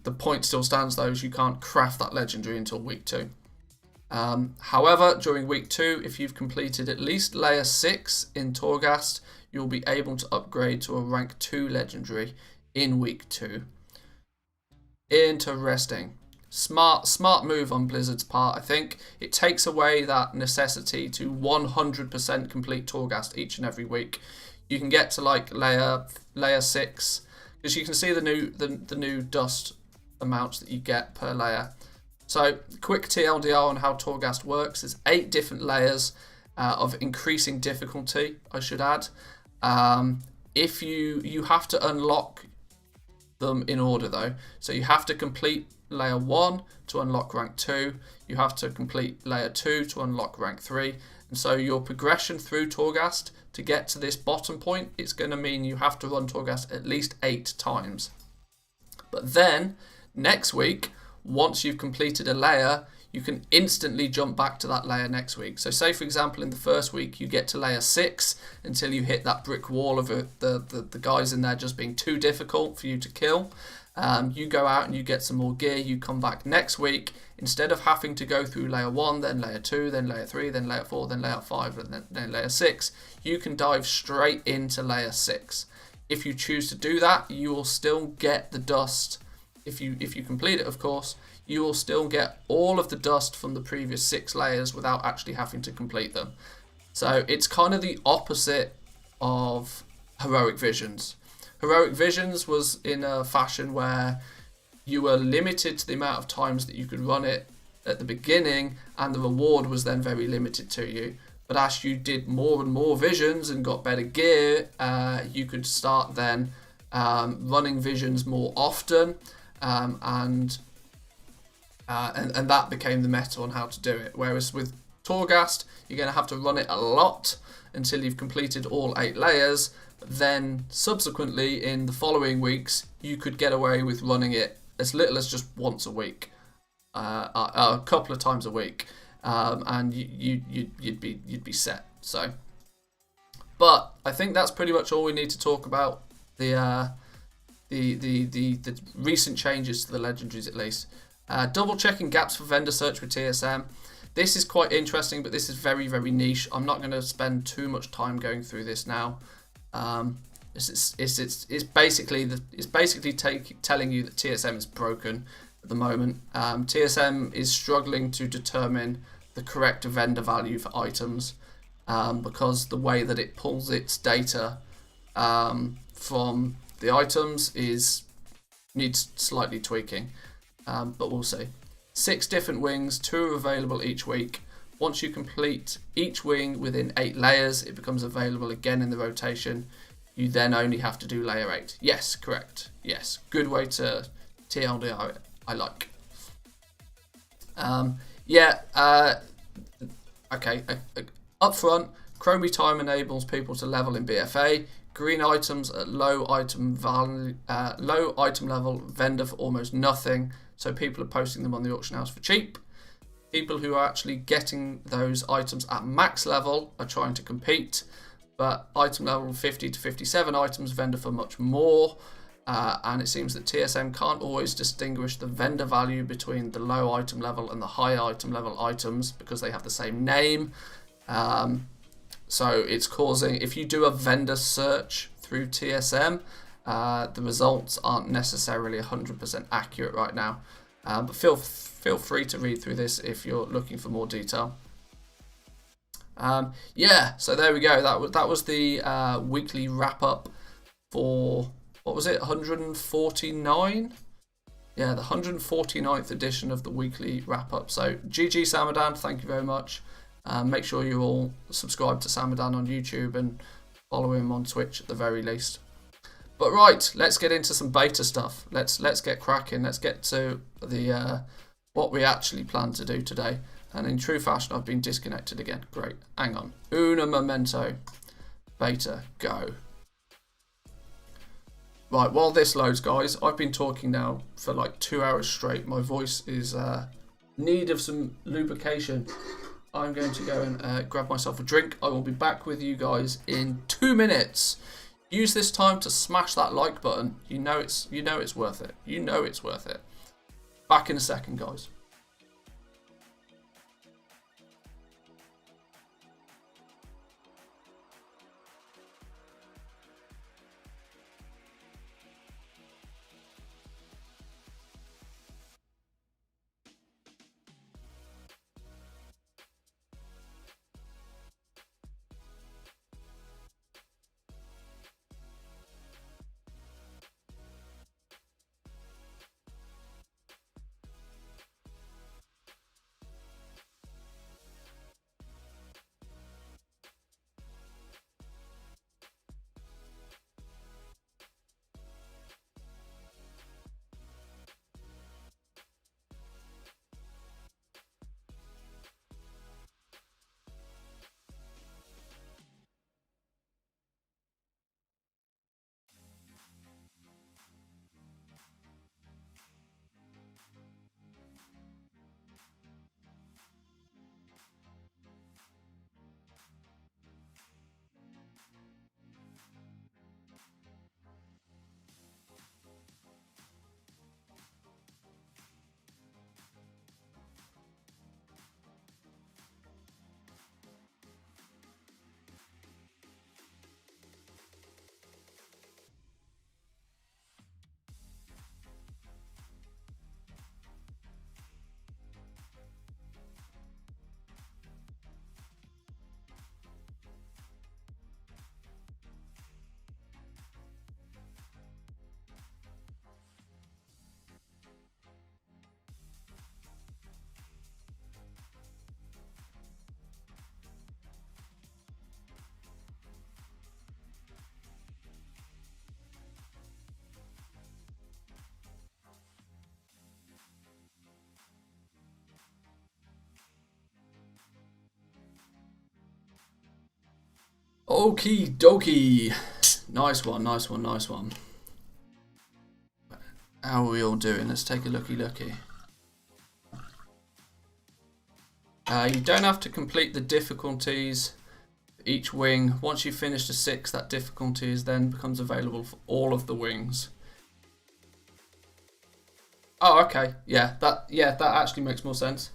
The point still stands though, is you can't craft that legendary until week 2. However, during week 2, if you've completed at least layer 6 in Torghast, you'll be able to upgrade to a rank 2 legendary in week 2. Interesting. Smart move on Blizzard's part, I think. It takes away that necessity to 100% complete Torghast each and every week. You can get to like layer 6, because you can see the new dust amounts that you get per layer. So quick TLDR on how Torghast works. There's 8 different layers of increasing difficulty, I should add. If you have to unlock them in order though. So you have to complete layer 1 to unlock rank 2. You have to complete layer 2 to unlock rank 3. So your progression through Torghast to get to this bottom point, it's going to mean you have to run Torghast at least 8 times. But then, next week, once you've completed a layer, you can instantly jump back to that layer next week. So say, for example, in the first week, you get to layer 6 until you hit that brick wall of the guys in there just being too difficult for you to kill. You go out and you get some more gear. You come back next week. Instead of having to go through layer 1, then layer 2, then layer 3, then layer 4, then layer 5, and then layer 6, you can dive straight into layer 6. If you choose to do that, you will still get the dust. If you complete it, of course, you will still get all of the dust from the previous 6 layers without actually having to complete them. So it's kind of the opposite of Heroic Visions. Heroic Visions was in a fashion where you were limited to the amount of times that you could run it at the beginning, and the reward was then very limited to you. But as you did more and more visions and got better gear, you could start then running visions more often, and that became the meta on how to do it. Whereas with Torghast, you're going to have to run it a lot until you've completed all 8 layers. Then subsequently in the following weeks, you could get away with running it as little as just once a week, a couple of times a week, and you'd be set. So, but I think that's pretty much all we need to talk about the recent changes to the legendaries, at least. Double checking gaps for vendor search with TSM. This is quite interesting, but this is very, very niche. I'm not going to spend too much time going through this now. It's basically telling you that TSM is broken at the moment. TSM is struggling to determine the correct vendor value for items, because the way that it pulls its data from the items needs slightly tweaking, but we'll see. 6 different wings, 2 are available each week. Once you complete each wing within 8 layers, it becomes available again in the rotation. You then only have to do layer 8. Yes, correct. Yes, good way to TLDR it. I like. Okay. Up front, Chromie time enables people to level in BFA. Green items at low item level vendor for almost nothing. So people are posting them on the auction house for cheap. People who are actually getting those items at max level are trying to compete, but item level 50 to 57 items vendor for much more, and it seems that TSM can't always distinguish the vendor value between the low item level and the high item level items because they have the same name. So it's causing, if you do a vendor search through TSM, the results aren't necessarily 100% accurate right now, but feel free to read through this if you're looking for more detail. So there we go. That was the weekly wrap up for, what was it, 149? Yeah, the 149th edition of the weekly wrap up. So GG Samadan, thank you very much. Make sure you all subscribe to Samadan on YouTube and follow him on Twitch at the very least. But right, let's get into some beta stuff. Let's get cracking. Let's get to the what we actually plan to do today. And in true fashion, I've been disconnected again. Great. Hang on. Una momento. Beta, go. Right, while this loads, guys, I've been talking now for like 2 hours straight. My voice is need of some lubrication. I'm going to go and grab myself a drink. I will be back with you guys in 2 minutes. Use this time to smash that like button. You know it's worth it. You know it's worth it. Back in a second, guys. Okie dokie. Nice one, nice one, nice one. How are we all doing? Let's take a looky. You don't have to complete the difficulties for each wing. Once you finish the 6, that difficulty is then becomes available for all of the wings. Oh, okay. Yeah, that actually makes more sense.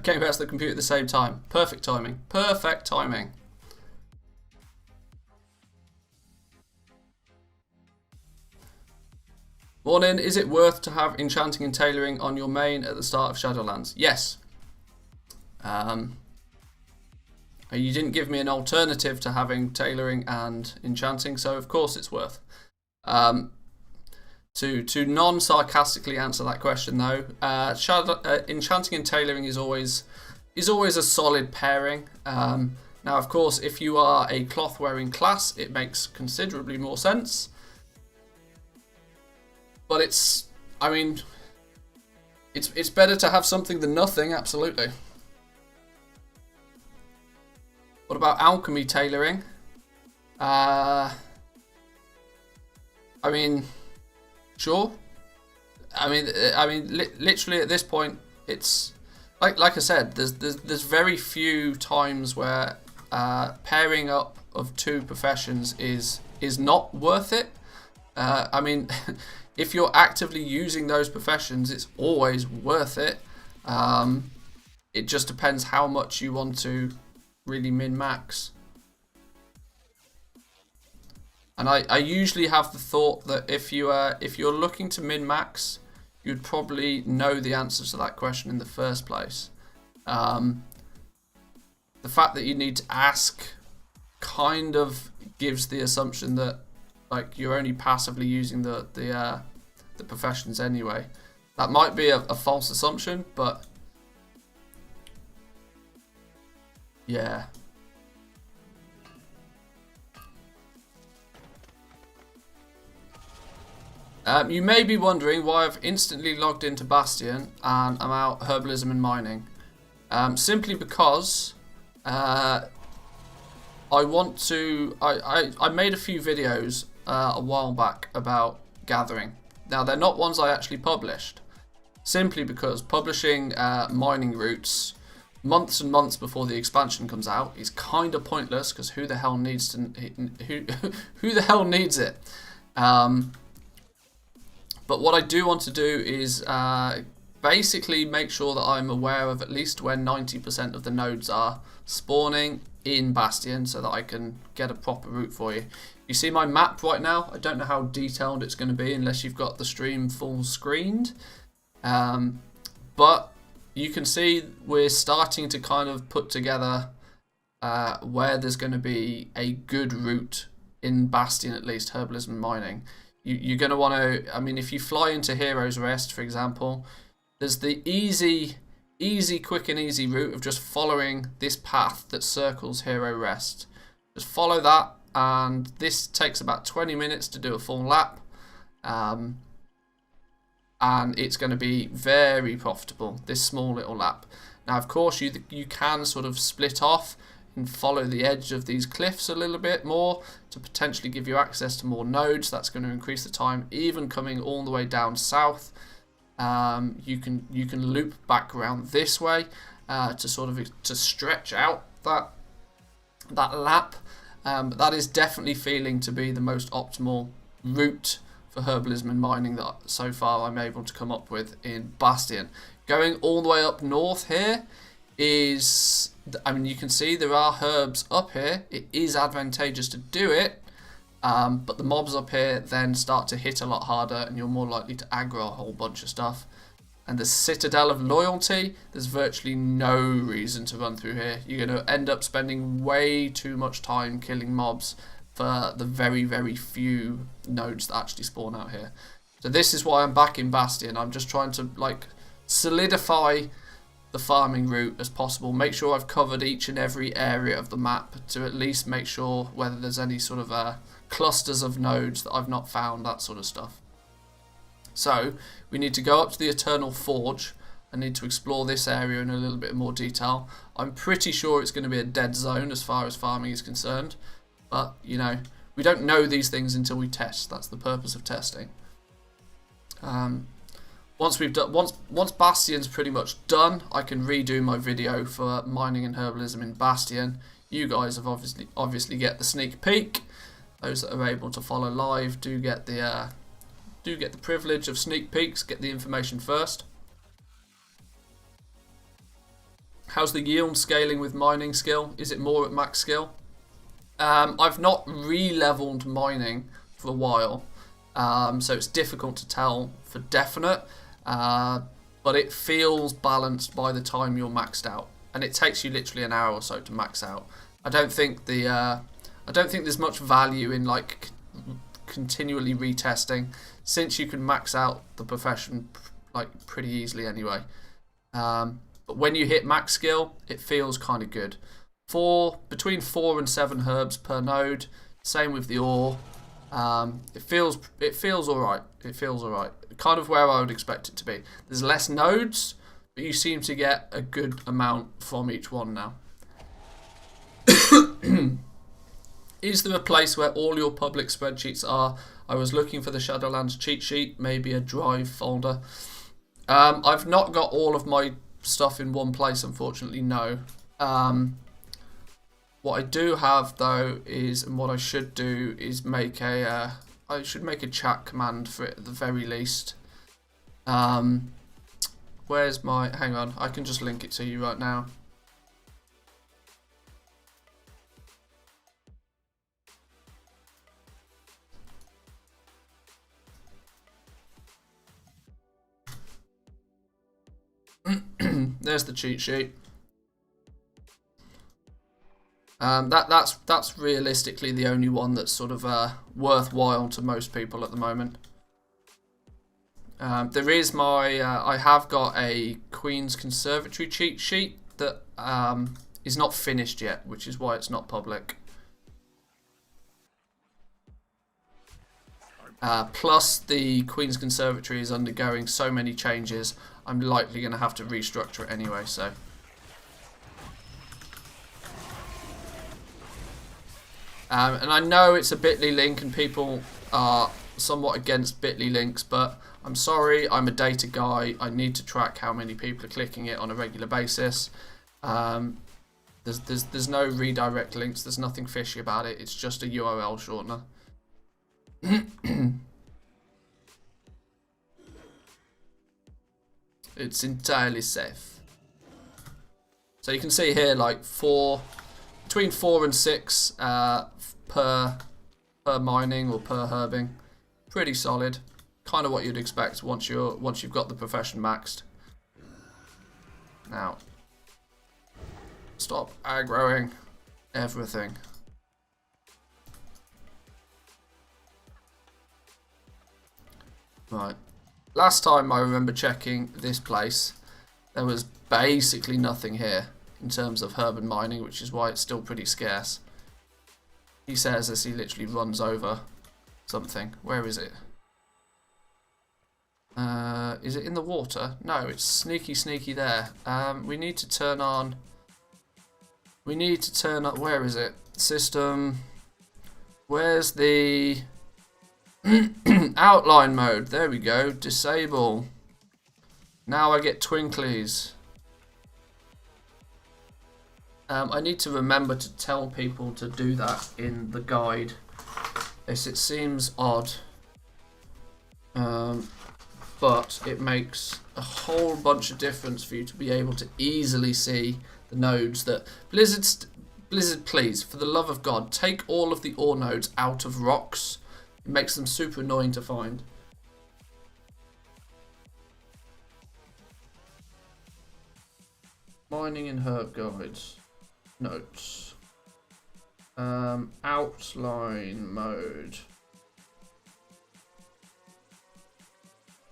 Came back to the computer at the same time. Perfect timing. Perfect timing. Morning. Is it worth to have enchanting and tailoring on your main at the start of Shadowlands? Yes. You didn't give me an alternative to having tailoring and enchanting, so of course it's worth. To non-sarcastically answer that question though, enchanting and tailoring is always a solid pairing. Now of course if you are a cloth wearing class it makes considerably more sense. But it's better to have something than nothing, absolutely. What about alchemy tailoring? Sure. Literally at this point, it's like I said. There's very few times where pairing up of 2 professions is not worth it. If you're actively using those professions, it's always worth it. It just depends how much you want to really min-max. And I usually have the thought that if you're looking to min-max, you'd probably know the answers to that question in the first place. The fact that you need to ask kind of gives the assumption that like you're only passively using the professions anyway. That might be a false assumption, but yeah. You may be wondering why I've instantly logged into Bastion and I'm out herbalism and mining. Simply because I want to. I made a few videos a while back about gathering. Now they're not ones I actually published, simply because publishing mining routes months and months before the expansion comes out is kind of pointless because who the hell needs who the hell needs it? But what I do want to do is basically make sure that I'm aware of at least where 90% of the nodes are spawning in Bastion so that I can get a proper route for you. You see my map right now? I don't know how detailed it's going to be unless you've got the stream full screened. But you can see we're starting to kind of put together where there's going to be a good route in Bastion, at least, herbalism and mining. You're going to want to, if you fly into Heroes Rest, for example, there's the easy, quick and easy route of just following this path that circles Hero Rest. Just follow that, and this takes about 20 minutes to do a full lap. And it's going to be very profitable, this small little lap. Now, of course, you can sort of split off and follow the edge of these cliffs a little bit more to potentially give you access to more nodes. That's going to increase the time. Even coming all the way down south, you can loop back around this way to stretch out that lap. But that is definitely feeling to be the most optimal route for herbalism and mining that so far I'm able to come up with in Bastion. Going all the way up north here is, you can see there are herbs up here. It is advantageous to do it, but the mobs up here then start to hit a lot harder and you're more likely to aggro a whole bunch of stuff. And the Citadel of Loyalty, there's virtually no reason to run through here. You're going to end up spending way too much time killing mobs for the very, very few nodes that actually spawn out here. So this is why I'm back in Bastion. I'm just trying to solidify the farming route as possible. Make sure I've covered each and every area of the map to at least make sure whether there's any sort of clusters of nodes that I've not found, that sort of stuff. So we need to go up to the Eternal Forge. I need to explore this area in a little bit more detail. I'm pretty sure it's going to be a dead zone as far as farming is concerned. But, you know, we don't know these things until we test. That's the purpose of testing. Once Bastion's pretty much done, I can redo my video for mining and herbalism in Bastion. You guys have obviously get the sneak peek. Those that are able to follow live do get the privilege of sneak peeks, get the information first. How's the yield scaling with mining skill? Is it more at max skill? I've not re-leveled mining for a while, so it's difficult to tell for definite, but it feels balanced by the time you're maxed out, and it takes you literally an hour or so to max out. I don't think there's much value in like continually retesting, since you can max out the profession like pretty easily anyway. But when you hit max skill, it feels kind of good. Between 4 and 7 herbs per node. Same with the ore. It feels alright. It feels alright. Kind of where I would expect it to be. There's less nodes, but you seem to get a good amount from each one now. Is there a place where all your public spreadsheets are? I was looking for the Shadowlands cheat sheet, maybe a drive folder. I've not got all of my stuff in one place, unfortunately, no. What I do have though is, and what I should do is make a chat command for it at the very least. Where's my, hang on, I can just link it to you right now. There's the cheat sheet. That's realistically the only one that's sort of worthwhile to most people at the moment. There is my I have got a Queen's Conservatory cheat sheet that is not finished yet, which is why it's not public. Plus the Queen's Conservatory is undergoing so many changes, I'm likely going to have to restructure it anyway, so. And I know it's a bit.ly link and people are somewhat against bit.ly links, but I'm sorry, I'm a data guy. I need to track how many people are clicking it on a regular basis. There's no redirect links, there's nothing fishy about it, it's just a URL shortener. It's entirely safe. So you can see here, like between 4 and 6 per mining or per herbing, pretty solid. Kind of what you'd expect once you've got the profession maxed. Now, stop aggroing everything. Right. Last time I remember checking this place, there was basically nothing here in terms of herb and mining, which is why it's still pretty scarce. He says as he literally runs over something. Where is it? Is it in the water? No, it's sneaky there. We need to turn on... Where is it? System... Where's the... outline mode? There we go. Disable. Now I get twinklies. I need to remember to tell people to do that in the guide. It seems odd. But it makes a whole bunch of difference for you to be able to easily see the nodes that... Blizzard, please, for the love of God, take all of the ore nodes out of rocks. It makes them super annoying to find. Mining and herb guides. Notes. Outline mode.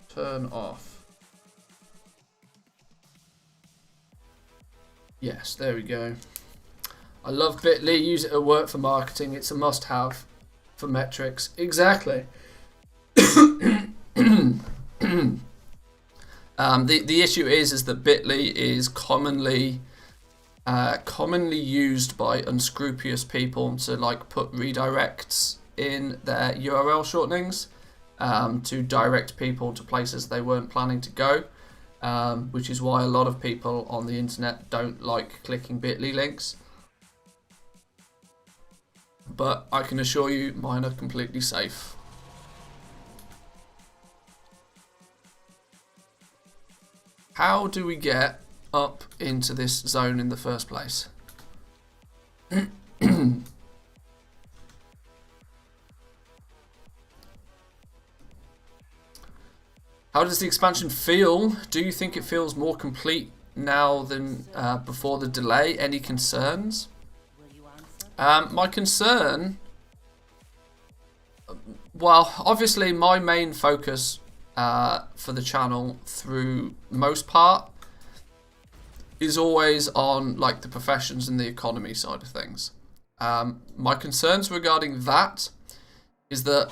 Turn off. Yes, there we go. I love Bitly. Use it at work for marketing. It's a must-have for metrics. Exactly. The issue is that Bitly is commonly used by unscrupulous people to like put redirects in their URL shortenings to direct people to places they weren't planning to go, which is why a lot of people on the internet don't like clicking Bitly links. But I can assure you mine are completely safe. How do we get up into this zone in the first place? How does the expansion feel? Do you think it feels more complete now than before the delay? Any concerns? My concern... Well, obviously my main focus for the channel through most part is always on like the professions and the economy side of things. My concerns regarding that is that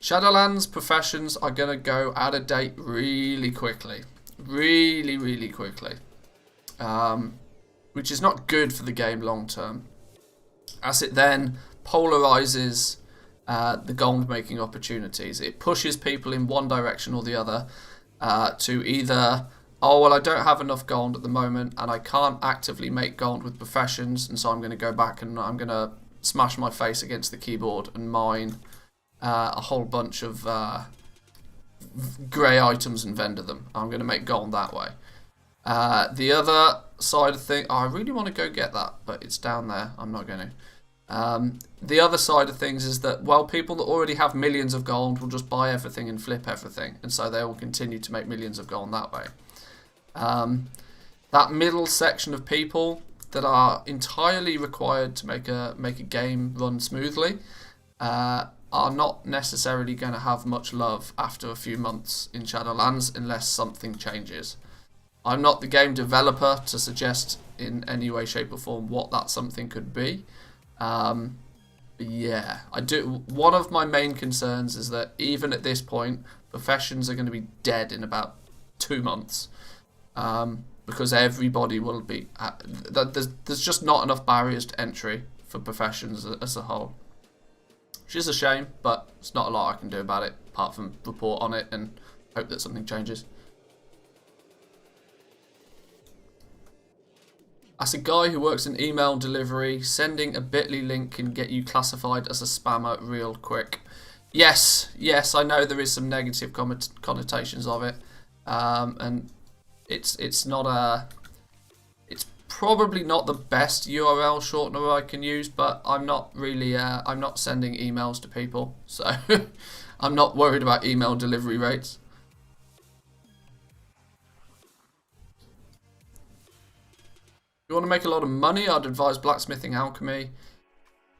Shadowlands professions are going to go out of date really quickly. Really quickly. Which is not good for the game long term, as it then polarizes the gold making opportunities. It pushes people in one direction or the other to either, oh well, I don't have enough gold at the moment and I can't actively make gold with professions, and so I'm going to go back and I'm going to smash my face against the keyboard and mine a whole bunch of grey items and vendor them. I'm going to make gold that way. The other side of things, I really want to go get that, but it's down there. I'm not going to. The other side of things is that, well, people that already have millions of gold will just buy everything and flip everything, and so they will continue to make millions of gold that way. That middle section of people that are entirely required to make a game run smoothly are not necessarily going to have much love after a few months in Shadowlands unless something changes. I'm not the game developer to suggest in any way, shape or form what that something could be. But yeah, I do. One of my main concerns is that even at this point, professions are going to be dead in about 2 months. Because everybody will be... There's just not enough barriers to entry for professions as a whole. Which is a shame, but it's not a lot I can do about it, apart from report on it and hope that something changes. As a guy who works in email delivery, sending a Bitly link can get you classified as a spammer real quick. Yes, I know there is some negative connotations of it, and it's not a... It's probably not the best URL shortener I can use, but I'm not really I'm not sending emails to people, so I'm not worried about email delivery rates. If you want to make a lot of money, I'd advise blacksmithing, alchemy,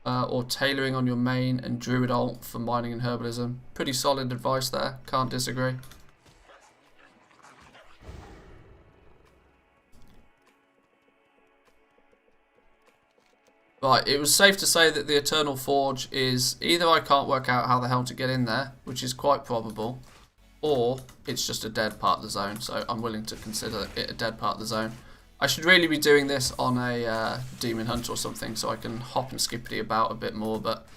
or tailoring on your main, and druid alt for mining and herbalism. Pretty solid advice there, can't disagree. Right, it was safe to say that the Eternal Forge is either I can't work out how the hell to get in there, which is quite probable, or it's just a dead part of the zone, so I'm willing to consider it a dead part of the zone. I should really be doing this on a demon hunt or something, so I can hop and skippity about a bit more, but...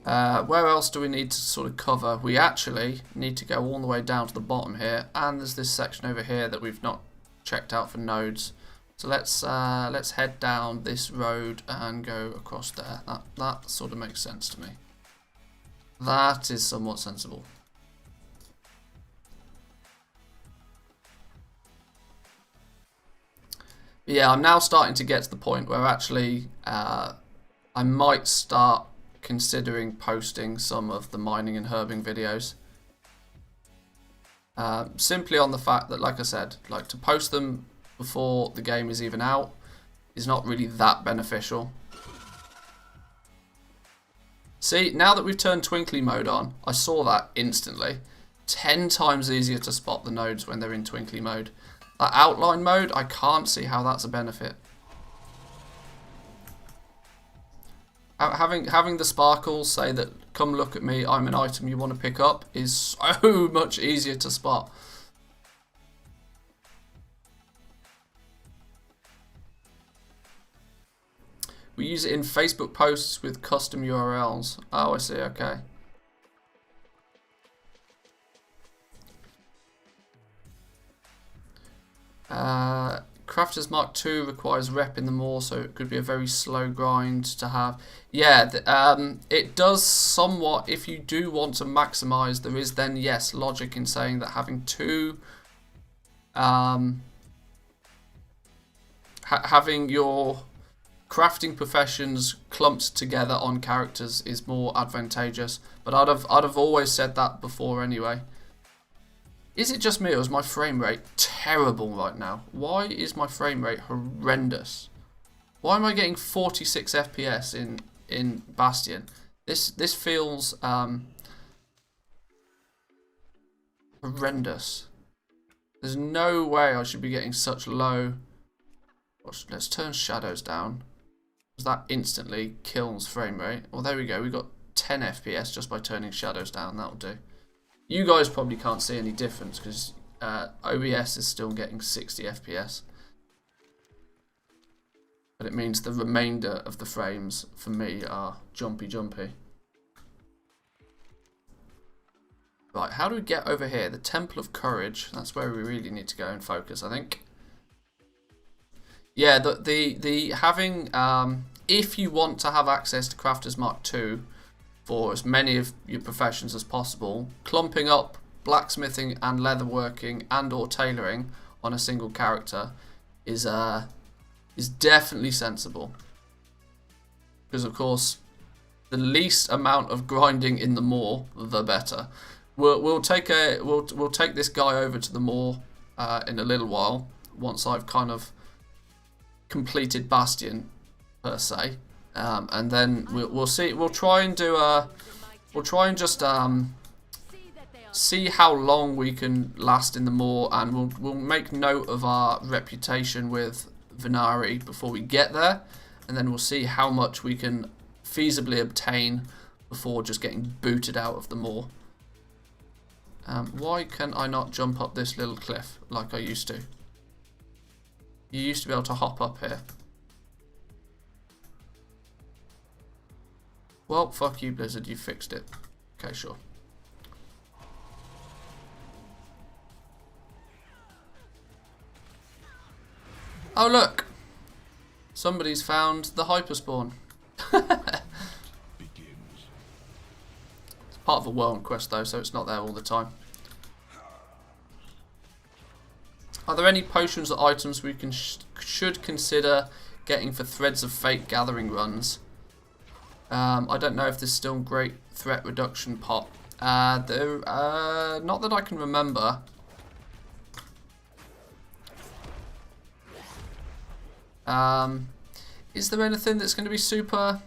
where else do we need to sort of cover? We actually need to go all the way down to the bottom here, and there's this section over here that we've not checked out for nodes. So let's head down this road and go across there. That sort of makes sense to me. That is somewhat sensible. But yeah, I'm now starting to get to the point where actually I might start considering posting some of the mining and herbing videos. Simply on the fact that, like I said, like to post them before the game is even out is not really that beneficial. See, now that we've turned twinkly mode on, I saw that instantly. 10 times easier to spot the nodes when they're in twinkly mode. That outline mode, I can't see how that's a benefit. Having the sparkles say that, come look at me, I'm an item you want to pick up, is so much easier to spot. We use it in Facebook posts with custom URLs. Oh, I see, okay. Crafters Mark II requires rep in the maw, so it could be a very slow grind to have. Yeah, it does somewhat. If you do want to maximize, there is then, yes, logic in saying that having two, having your crafting professions clumped together on characters is more advantageous. But I'd have always said that before anyway. Is it just me, or is my frame rate terrible right now? Why is my frame rate horrendous? Why am I getting 46 FPS in Bastion? This feels horrendous. There's no way I should be getting such low. Let's turn shadows down, because that instantly kills frame rate. Well, there we go. We got 10 FPS just by turning shadows down. That'll do. You guys probably can't see any difference because OBS is still getting 60 FPS. But it means the remainder of the frames for me are jumpy. Right, how do we get over here? The Temple of Courage. That's where we really need to go and focus, I think. Yeah, the having, if you want to have access to Crafters Mark II, for as many of your professions as possible, clumping up blacksmithing and leatherworking and or tailoring on a single character is definitely sensible. Because of course, the least amount of grinding in the maw, the better. We'll take this guy over to the maw in a little while, once I've kind of completed Bastion per se. And then we'll see. We'll try and do a. We'll try and just see how long we can last in the maw, and we'll make note of our reputation with Venari before we get there, and then we'll see how much we can feasibly obtain before just getting booted out of the maw. Why can I not jump up this little cliff like I used to? You used to be able to hop up here. Well, fuck you, Blizzard, you fixed it. Okay, sure. Oh, look! Somebody's found the hyperspawn. It's part of a world quest, though, so it's not there all the time. Are there any potions or items we should consider getting for Threads of Fate gathering runs? I don't know if there's still great threat reduction pot. Not that I can remember. Is there anything that's going to be super?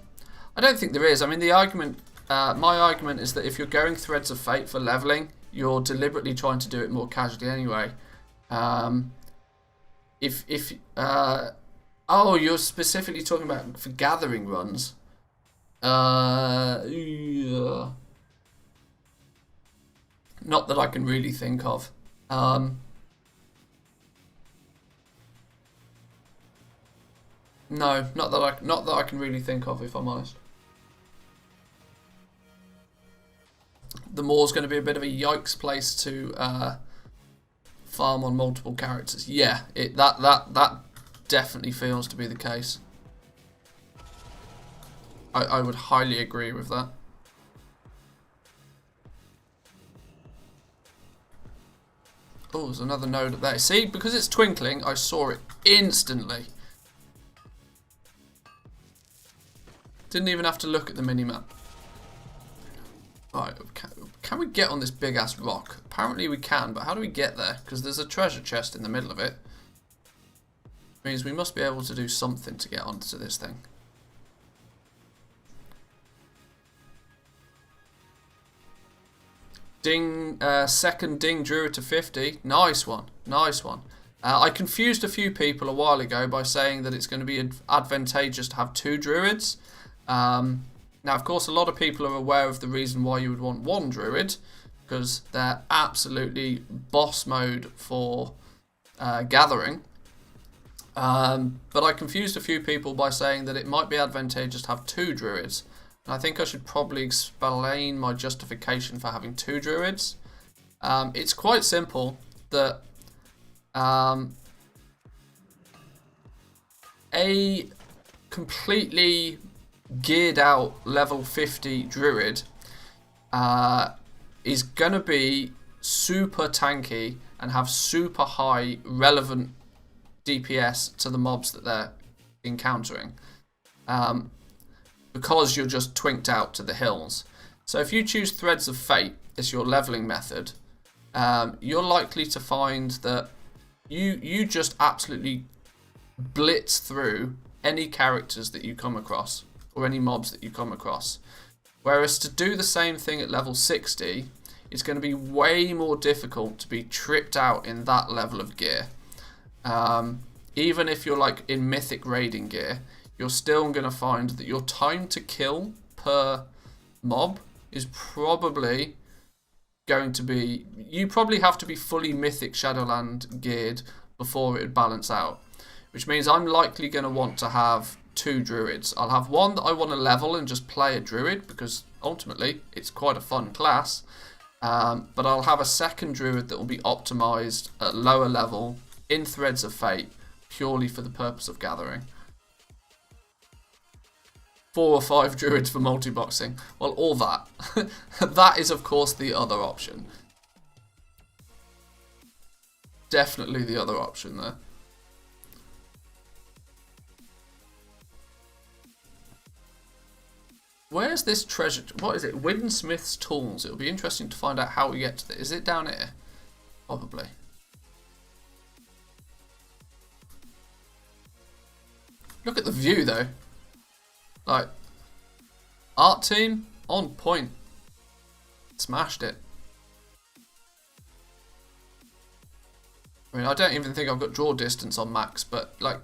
I don't think there is. I mean, the argument, my argument is that if you're going Threads of Fate for leveling, you're deliberately trying to do it more casually anyway. Oh, you're specifically talking about for gathering runs. Yeah. Not that I can really think of. No, not that I can really think of, if I'm honest. The Moor's going to be a bit of a yikes place to farm on multiple characters. Yeah, that definitely feels to be the case. I would highly agree with that. Oh, there's another node up there. See, because it's twinkling, I saw it instantly. Didn't even have to look at the minimap. Right, can we get on this big ass rock? Apparently we can, but how do we get there? Because there's a treasure chest in the middle of it. Means we must be able to do something to get onto this thing. Ding, second ding druid to 50. Nice one, nice one. I confused a few people a while ago by saying that it's going to be advantageous to have 2 druids. Now, of course, a lot of people are aware of the reason why you would want one druid, because they're absolutely boss mode for gathering. But I confused a few people by saying that it might be advantageous to have 2 druids. And I think I should probably explain my justification for having 2 druids. It's quite simple that a completely geared out level 50 druid is going to be super tanky and have super high relevant DPS to the mobs that they're encountering, because you're just twinked out to the hills. So if you choose Threads of Fate as your leveling method, you're likely to find that you just absolutely blitz through any characters that you come across or any mobs that you come across. Whereas to do the same thing at level 60, it's going to be way more difficult to be tripped out in that level of gear. Even if you're like in mythic raiding gear, you're still going to find that your time to kill per mob is probably going to be... You probably have to be fully mythic Shadowland geared before it would balance out. Which means I'm likely going to want to have 2 druids. I'll have one that I want to level and just play a druid, because ultimately it's quite a fun class. But I'll have a second druid that will be optimized at lower level in Threads of Fate, purely for the purpose of gathering. 4 or 5 druids for multi-boxing. Well, all that. That is, of course, the other option. Definitely the other option there. Where's this treasure? What is it? Winsmith's Tools. It'll be interesting to find out how we get to this. Is it down here? Probably. Look at the view, though. Like, art team, on point. Smashed it. I mean, I don't even think I've got draw distance on max, but, like,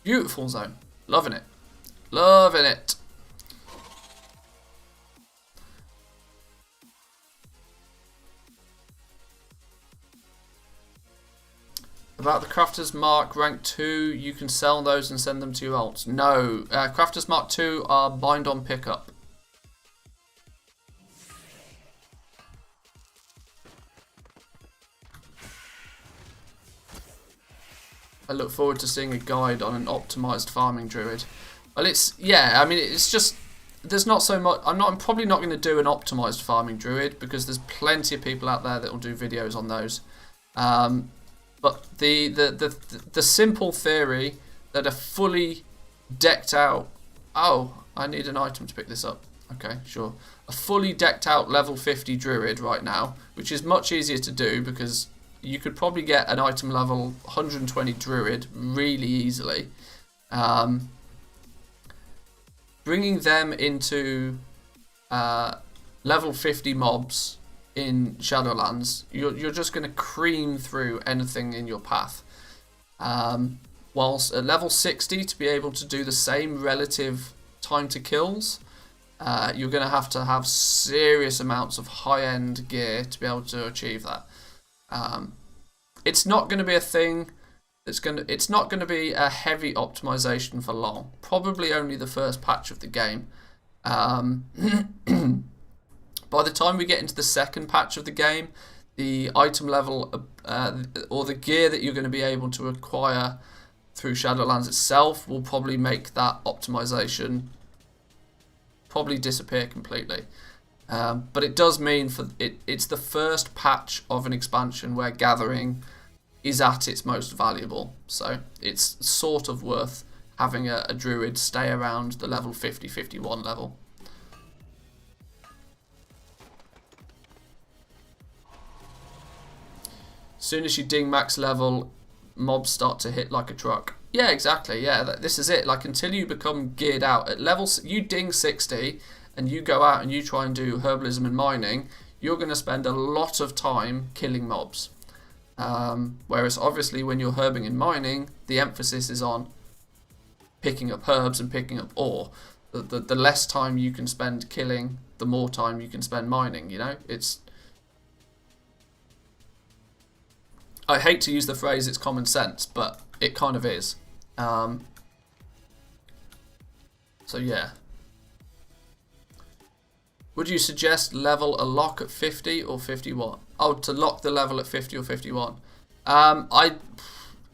beautiful zone. Loving it. Loving it. About the Crafter's Mark rank 2, you can sell those and send them to your alts. No, Crafter's Mark 2 are bind on pickup. I look forward to seeing a guide on an optimized farming druid. Well, yeah, I mean, it's just, there's not so much. I'm probably not going to do an optimized farming druid, because there's plenty of people out there that will do videos on those. But the simple theory that a fully decked out... Oh, I need an item to pick this up. Okay, sure. A fully decked out level 50 druid right now, which is much easier to do because you could probably get an item level 120 druid really easily. Bringing them into level 50 mobs in Shadowlands, you're just going to cream through anything in your path. Whilst at level 60, to be able to do the same relative time to kills, you're going to have serious amounts of high-end gear to be able to achieve that. It's not going to be a thing that's it's not going to be a heavy optimization for long. Probably only the first patch of the game. By the time we get into the second patch of the game, the item level or the gear that you're going to be able to acquire through Shadowlands itself will probably make that optimization probably disappear completely. But it does mean it's the first patch of an expansion where gathering is at its most valuable. So it's sort of worth having a druid stay around the level 50-51 level. Soon as you ding max level, mobs start to hit like a truck. Yeah, exactly. Yeah, this is it. Like, until you become geared out at levels, you ding 60 and you go out and you try and do herbalism and mining, you're going to spend a lot of time killing mobs. Whereas obviously when you're herbing and mining, the emphasis is on picking up herbs and picking up ore. The less time you can spend killing, the more time you can spend mining, you know? I hate to use the phrase it's common sense, but it kind of is. So yeah. Would you suggest level a lock at 50 or 51? Oh, to lock the level at 50 or 51. I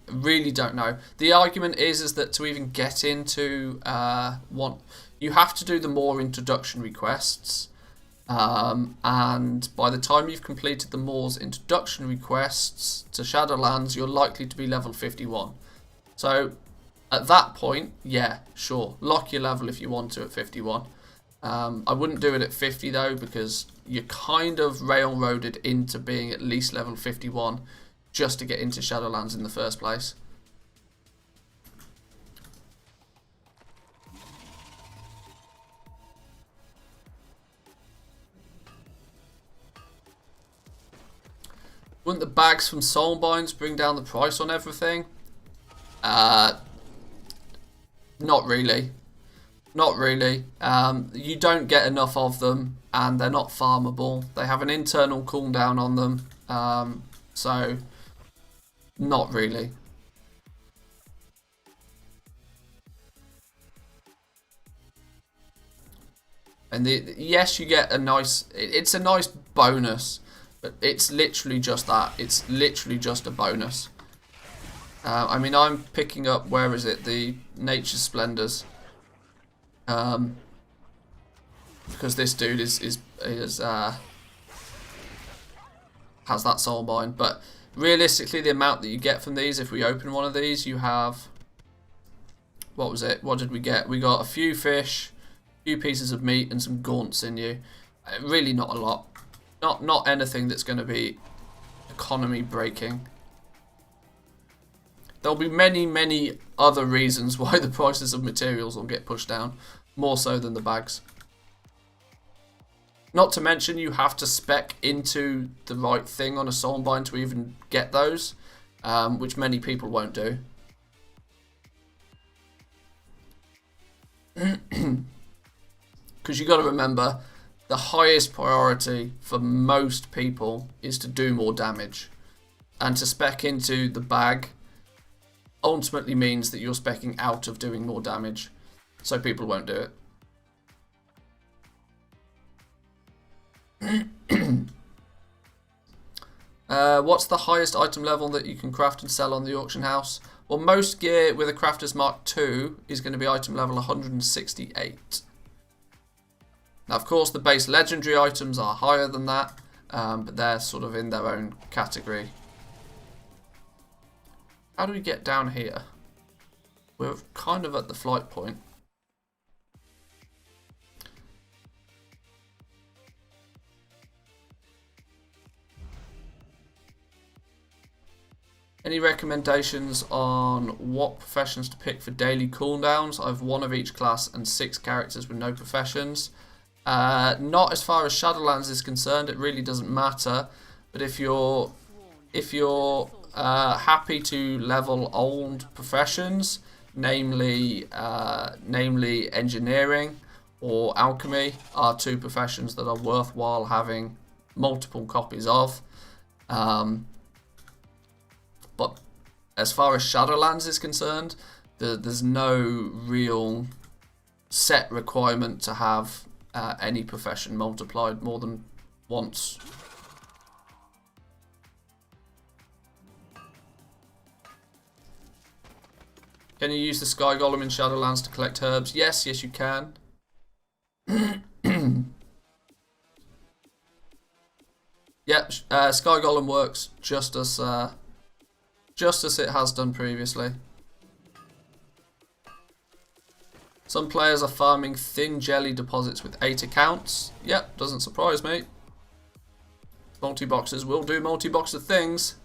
really don't know. The argument is that to even get into one, you have to do the more introductory quests. And by the time you've completed the Moore's introductory quests to Shadowlands, you're likely to be level 51. So at that point, yeah, sure, lock your level if you want to at 51. I wouldn't do it at 50 though, because you're kind of railroaded into being at least level 51 just to get into Shadowlands in the first place. Wouldn't the bags from Soulbinds bring down the price on everything? Not really. Not really. You don't get enough of them, and they're not farmable. They have an internal cooldown on them, so not really. And yes, you get a nice. It's a nice bonus, but it's literally just that. It's literally just a bonus. I mean, I'm picking up, where is it? The Nature Splendors. Because this dude has that soulbind, but realistically, the amount that you get from these, if we open one of these, you have, what was it? What did we get? We got a few fish, a few pieces of meat, and some gaunts in you. Really, not a lot. Not anything that's going to be economy breaking. There'll be many other reasons why the prices of materials will get pushed down, more so than the bags. Not to mention, you have to spec into the right thing on a soulbind to even get those, which many people won't do. Because you got to remember, the highest priority for most people is to do more damage, and to spec into the bag ultimately means that you're speccing out of doing more damage, so people won't do it. What's the highest item level that you can craft and sell on the auction house? Well, most gear with a Crafter's Mark II is going to be item level 168. Now, of course, the base legendary items are higher than that, but they're sort of in their own category. How do we get down here? We're kind of at the flight point. Any recommendations on what professions to pick for daily cooldowns? I have one of each class and 6 characters with no professions. Not as far as Shadowlands is concerned. It really doesn't matter. But if you're happy to level old professions, namely engineering or alchemy, are 2 professions that are worthwhile having multiple copies of. But as far as Shadowlands is concerned, there's no real set requirement to have any profession multiplied more than once. Can you use the Sky Golem in Shadowlands to collect herbs? Yes, you can. Yep, Sky Golem works just as it has done previously. Some players are farming thin jelly deposits with 8 accounts. Yep, doesn't surprise me. Multi-boxers will do multi-boxer things.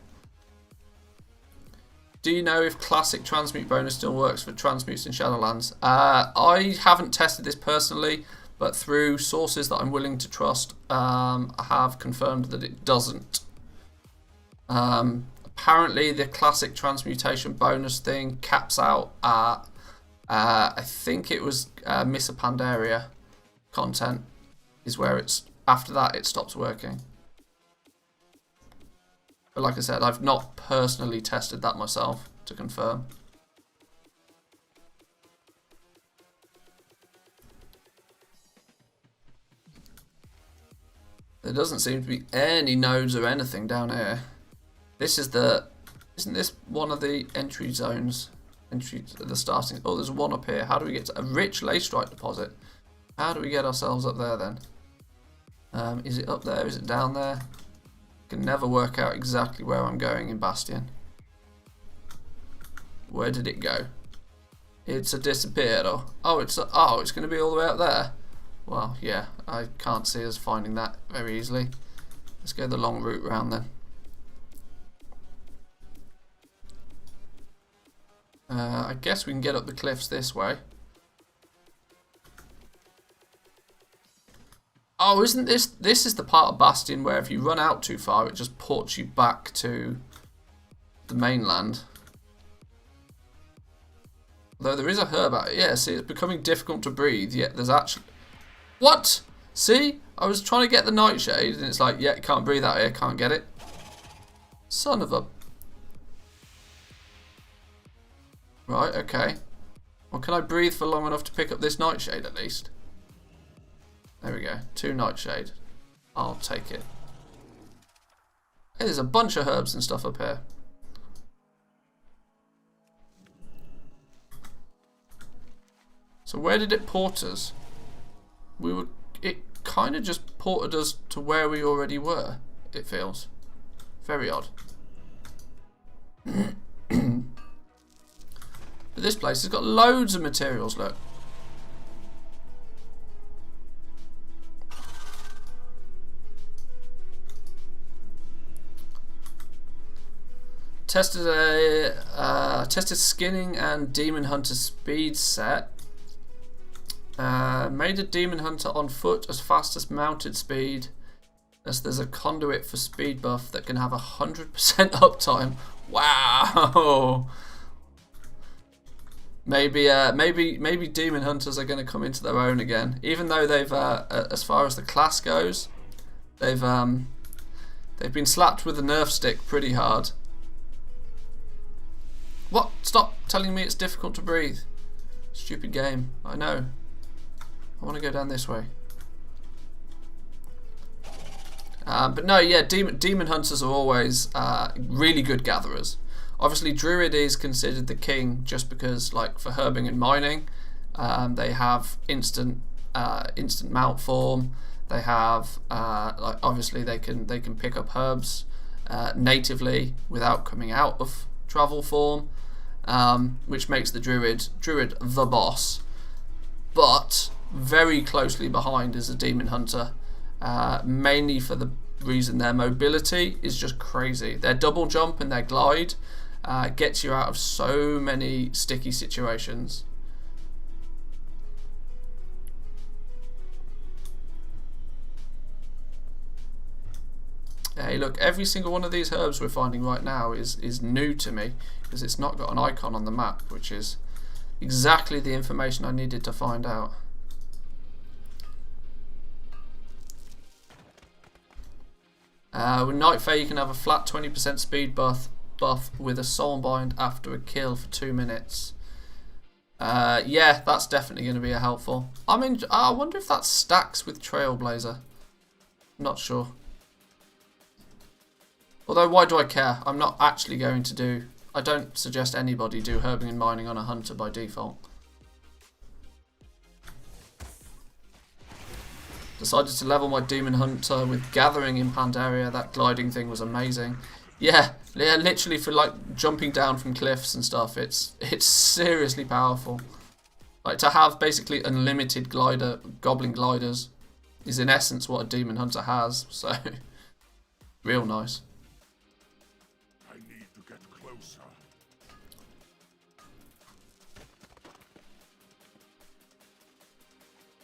Do you know if classic transmute bonus still works for transmutes in Shadowlands? I haven't tested this personally, but through sources that I'm willing to trust, I have confirmed that it doesn't. Apparently the classic transmutation bonus thing caps out at I think it was Missa Pandaria content is where it's, after that it stops working. But like I said, I've not personally tested that myself to confirm. There doesn't seem to be any nodes or anything down here. This is the... Isn't this one of the entry zones? Entry to the starting... Oh, there's one up here. How do we get to... A rich lacerite deposit. How do we get ourselves up there then? Is it up there? Is it down there? I can never work out exactly where I'm going in Bastion. Where did it go? It's disappeared. Oh, it's going to be all the way up there. Well, yeah, I can't see us finding that very easily. Let's go the long route round then. I guess we can get up the cliffs this way. Oh, isn't this... This is the part of Bastion where if you run out too far, it just ports you back to the mainland. Though there is a herb out. Yeah, see, it's becoming difficult to breathe, yet there's actually... What? See? I was trying to get the nightshade, and it's like, yeah, can't breathe out here, can't get it. Son of a... Right, okay. Well, can I breathe for long enough to pick up this nightshade at least? There we go. 2 nightshade. I'll take it. Hey, there's a bunch of herbs and stuff up here. So where did it port us? It kind of just ported us to where we already were, it feels. Very odd. But this place has got loads of materials, look. Tested skinning and demon hunter speed set. Made a demon hunter on foot as fast as mounted speed, as there's a conduit for speed buff that can have 100% uptime. Wow. Maybe demon hunters are going to come into their own again, even though they've as far as the class goes, they've been slapped with a nerf stick pretty hard. What? Stop telling me it's difficult to breathe. Stupid game. I know. I want to go down this way. But no, yeah, demon hunters are always really good gatherers. Obviously, druid is considered the king just because, like, for herbing and mining, they have instant mount form. They have like, obviously they can pick up herbs natively without coming out of travel form, which makes the druid the boss. But very closely behind is a demon hunter, mainly for the reason their mobility is just crazy. Their double jump and their glide gets you out of so many sticky situations. Hey, look, every single one of these herbs we're finding right now is new to me because it's not got an icon on the map, which is exactly the information I needed to find out. With Night Fae you can have a flat 20% speed buff with a soulbind after a kill for 2 minutes. Yeah, that's definitely going to be a helpful. I mean, I wonder if that stacks with Trailblazer. I'm not sure. Although, why do I care? I'm not actually going to do... I don't suggest anybody do herbing and mining on a hunter by default. Decided to level my demon hunter with gathering in Pandaria. That gliding thing was amazing. Yeah, literally for like jumping down from cliffs and stuff, it's seriously powerful. Like to have basically unlimited goblin gliders is in essence what a demon hunter has, so real nice.
I need to get closer.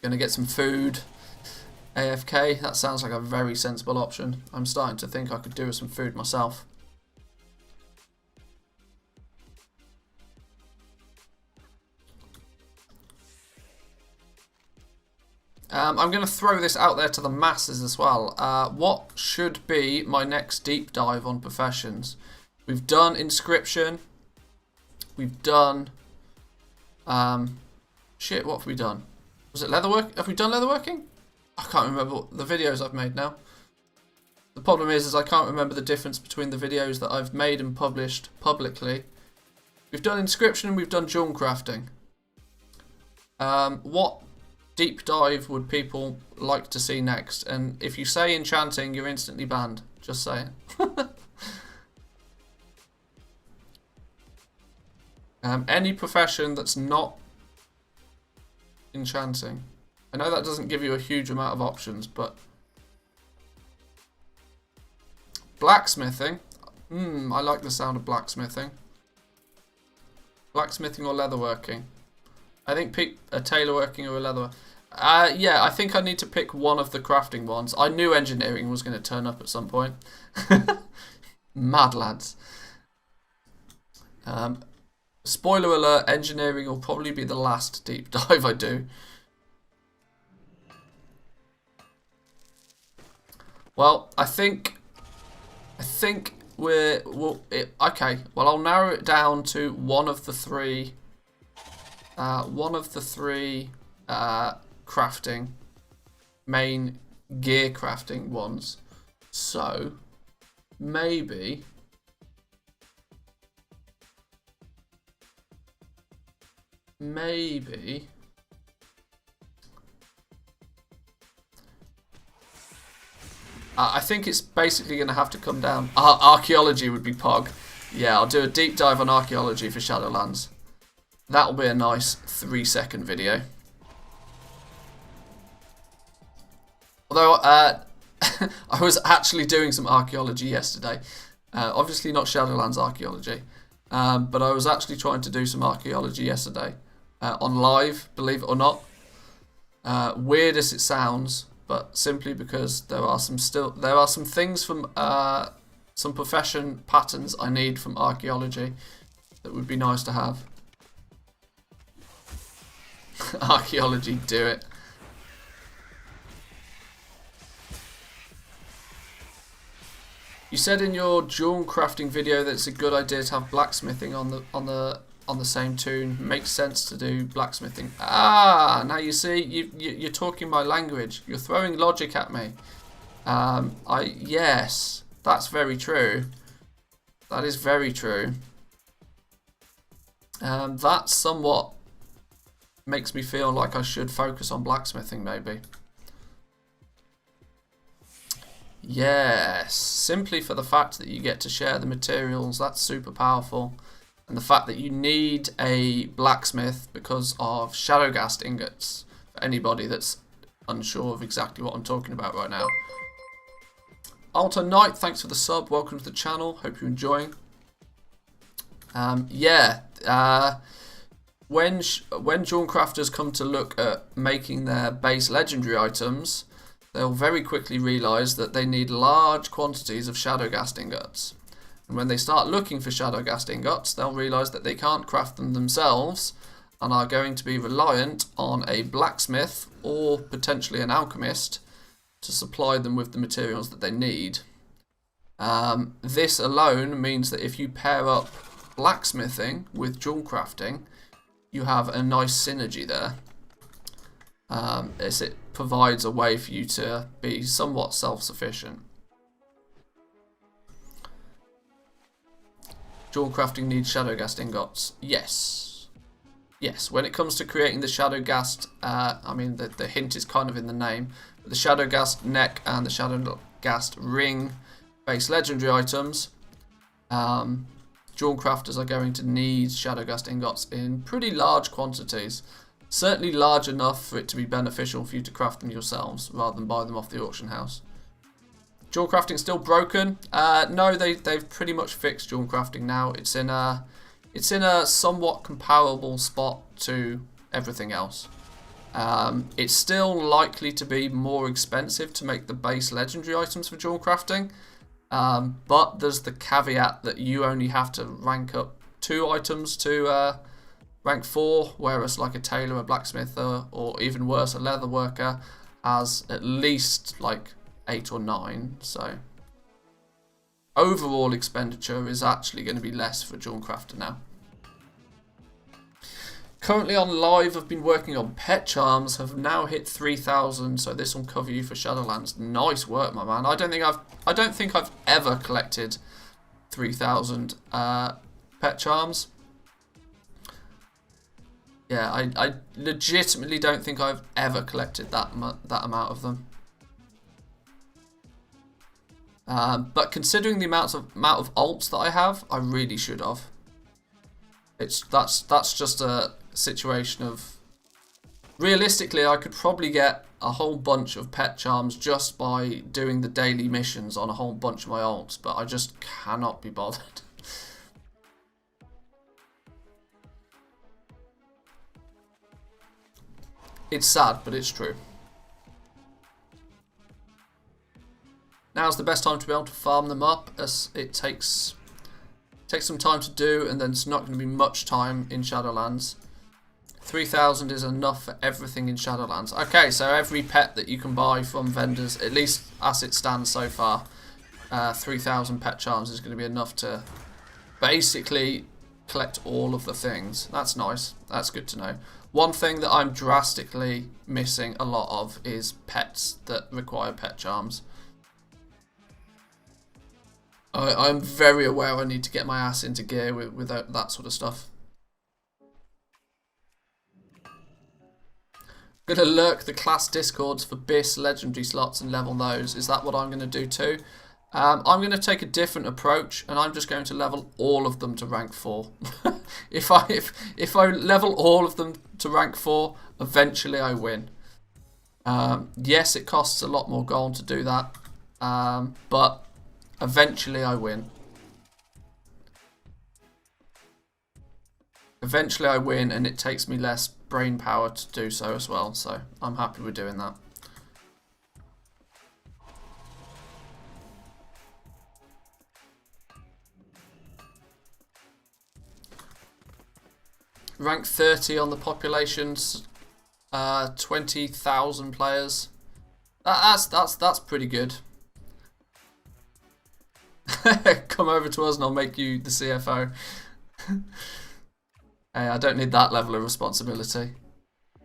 Gonna get some food. AFK, that sounds like a very sensible option. I'm starting to think I could do with some food myself. I'm going to throw this out there to the masses as well. What should be my next deep dive on professions? We've done inscription. We've done... shit, what have we done? Was it leatherwork? Have we done leatherworking? I can't remember the videos I've made now. The problem is I can't remember the difference between the videos that I've made and published publicly. We've done inscription and we've done jewel crafting. What deep dive would people like to see next? And if you say enchanting, you're instantly banned. Just saying. Any profession that's not enchanting. I know that doesn't give you a huge amount of options, but... Blacksmithing. I like the sound of blacksmithing. Blacksmithing or leatherworking. I think pick a tailorworking or a leather. Yeah, I think I need to pick one of the crafting ones. I knew engineering was going to turn up at some point. Mad lads. Spoiler alert, engineering will probably be the last deep dive I do. Well, I think okay. Well, I'll narrow it down to one of the three crafting main gear crafting ones. So maybe I think it's basically going to have to come down. Archaeology would be pog. Yeah, I'll do a deep dive on archaeology for Shadowlands. That'll be a nice 3-second video. Although, I was actually doing some archaeology yesterday. Obviously not Shadowlands archaeology. But I was actually trying to do some archaeology yesterday. On live, believe it or not. Weird as it sounds, but simply because there are some things from some profession patterns I need from archaeology that would be nice to have. Archaeology, do it. You said in your jewel crafting video that it's a good idea to have blacksmithing on the same toon. Makes sense to do blacksmithing. Now you see, you're talking my language. You're throwing logic at me. Yes, that's very true. That is very true. That somewhat makes me feel like I should focus on blacksmithing, maybe. Yes, simply for the fact that you get to share the materials, that's super powerful. And the fact that you need a blacksmith because of Shadowghast ingots, for anybody that's unsure of exactly what I'm talking about right now. Alta Knight, thanks for the sub, welcome to the channel, hope you're enjoying. When jewel crafters come to look at making their base legendary items, they'll very quickly realise that they need large quantities of Shadowghast ingots. And when they start looking for Shadowghast ingots, they'll realise that they can't craft them themselves and are going to be reliant on a blacksmith or potentially an alchemist to supply them with the materials that they need. This alone means that if you pair up blacksmithing with jewel crafting, you have a nice synergy there. As it provides a way for you to be somewhat self-sufficient. Jewel crafting needs Shadowghast ingots. Yes. Yes, when it comes to creating the Shadowghast, I mean the hint is kind of in the name, but the Shadowghast neck and the Shadowghast ring base legendary items, jewel crafters are going to need Shadowghast ingots in pretty large quantities. Certainly large enough for it to be beneficial for you to craft them yourselves rather than buy them off the auction house. Jewel crafting still broken? No, they've pretty much fixed jewel crafting now. It's in a somewhat comparable spot to everything else. It's still likely to be more expensive to make the base legendary items for jewel crafting, but there's the caveat that you only have to rank up 2 items to rank 4, whereas like a tailor, a blacksmith, or even worse, a leather worker, has at least like 8 or 9, so overall expenditure is actually going to be less for Jawncrafter now. Currently on live, I've been working on pet charms, have now hit 3,000, so this will cover you for Shadowlands. Nice work, my man. I don't think I've ever collected 3,000 pet charms. Yeah, I legitimately don't think I've ever collected that amount of them. But considering the amount of alts that I have, I really should have. That's just a situation of, realistically, I could probably get a whole bunch of pet charms just by doing the daily missions on a whole bunch of my alts, but I just cannot be bothered. It's sad, but it's true. Now's the best time to be able to farm them up, as it takes some time to do, and then it's not going to be much time in Shadowlands. 3,000 is enough for everything in Shadowlands. Okay, so every pet that you can buy from vendors, at least as it stands so far, 3,000 pet charms is going to be enough to basically collect all of the things. That's nice. That's good to know. One thing that I'm drastically missing a lot of is pets that require pet charms. I'm very aware I need to get my ass into gear with that sort of stuff. I'm going to lurk the class discords for BIS legendary slots and level those. Is that what I'm going to do too? I'm going to take a different approach, and I'm just going to level all of them to rank 4. If I level all of them to rank 4, eventually I win. Yes, it costs a lot more gold to do that, but eventually I win. Eventually I win, and it takes me less brain power to do so as well, so I'm happy with doing that. Rank 30 on the population's 20,000 players. That's pretty good. Come over to us and I'll make you the CFO. Hey, I don't need that level of responsibility.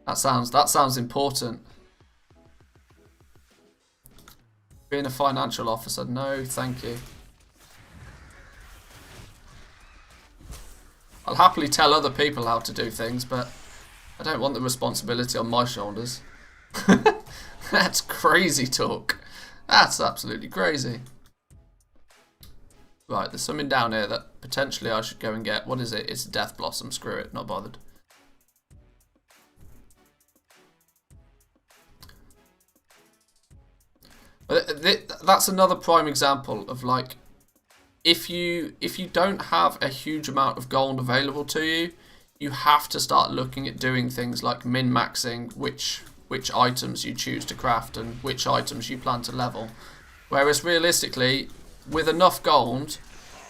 That sounds important. Being a financial officer, no, thank you. I'll happily tell other people how to do things, but I don't want the responsibility on my shoulders. That's crazy talk. That's absolutely crazy. Right, there's something down here that potentially I should go and get. What is it? It's a Death Blossom. Screw it, not bothered. That's another prime example of, like, if you don't have a huge amount of gold available to you, you have to start looking at doing things like min-maxing which items you choose to craft and which items you plan to level. Whereas realistically, with enough gold,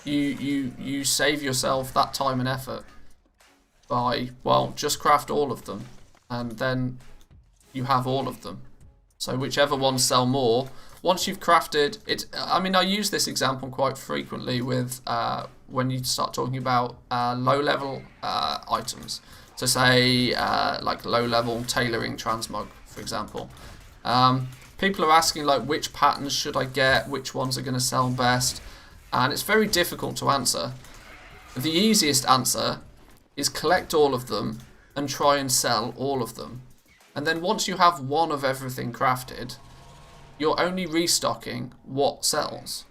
you save yourself that time and effort by, well, just craft all of them, and then you have all of them. So whichever ones sell more, once you've crafted it, I mean, I use this example quite frequently with when you start talking about low-level items. So say like low-level tailoring transmog, for example. People are asking, like, which patterns should I get, which ones are going to sell best, and it's very difficult to answer. The easiest answer is collect all of them and try and sell all of them. And then once you have one of everything crafted, you're only restocking what sells.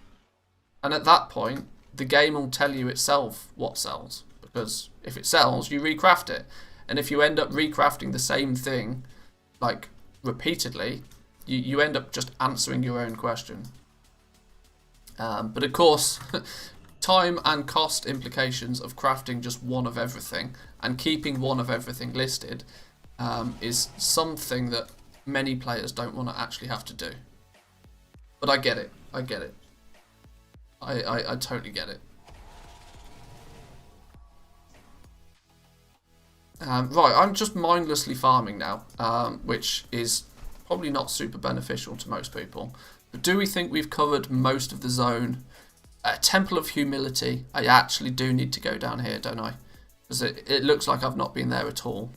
And at that point, the game will tell you itself what sells. Because if it sells, you recraft it. And if you end up recrafting the same thing, like, repeatedly, you end up just answering your own question. But of course, time and cost implications of crafting just one of everything and keeping one of everything listed is something that many players don't want to actually have to do. But I get it. I get it. I totally get it. Right, I'm just mindlessly farming now, which is probably not super beneficial to most people. But do we think we've covered most of the zone? Temple of Humility. I actually do need to go down here, don't I? Because it looks like I've not been there at all.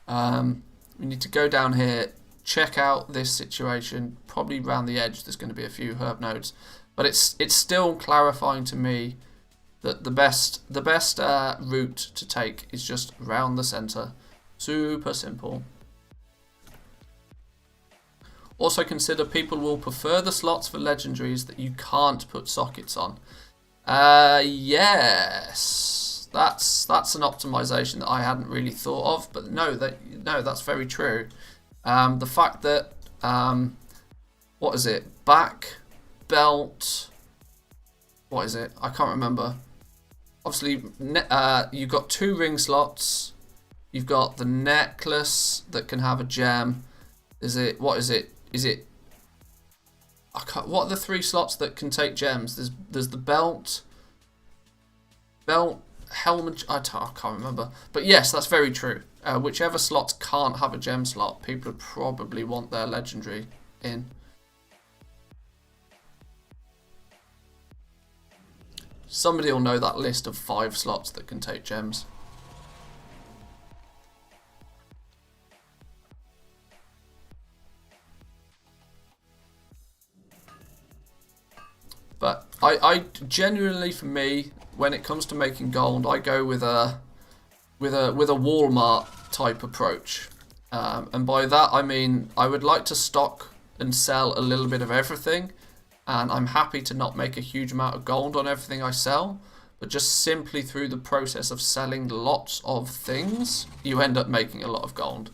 We need to go down here, check out this situation. Probably around the edge there's going to be a few herb nodes. But it's still clarifying to me that the best route to take is just round the centre. Super simple. Also consider people will prefer the slots for legendaries that you can't put sockets on. Yes, that's an optimization that I hadn't really thought of, but no, that's very true. The fact that what is it? Back, belt. What is it? I can't remember. Obviously, you've got 2 ring slots. You've got the necklace that can have a gem. What is it? What are the 3 slots that can take gems? There's the belt, helmet. I can't remember. But yes, that's very true. Whichever slots can't have a gem slot, people would probably want their legendary in. Somebody will know that list of 5 slots that can take gems. But I genuinely, for me, when it comes to making gold, I go with a Walmart type approach, and by that I mean I would like to stock and sell a little bit of everything, and I'm happy to not make a huge amount of gold on everything I sell, but just simply through the process of selling lots of things, you end up making a lot of gold.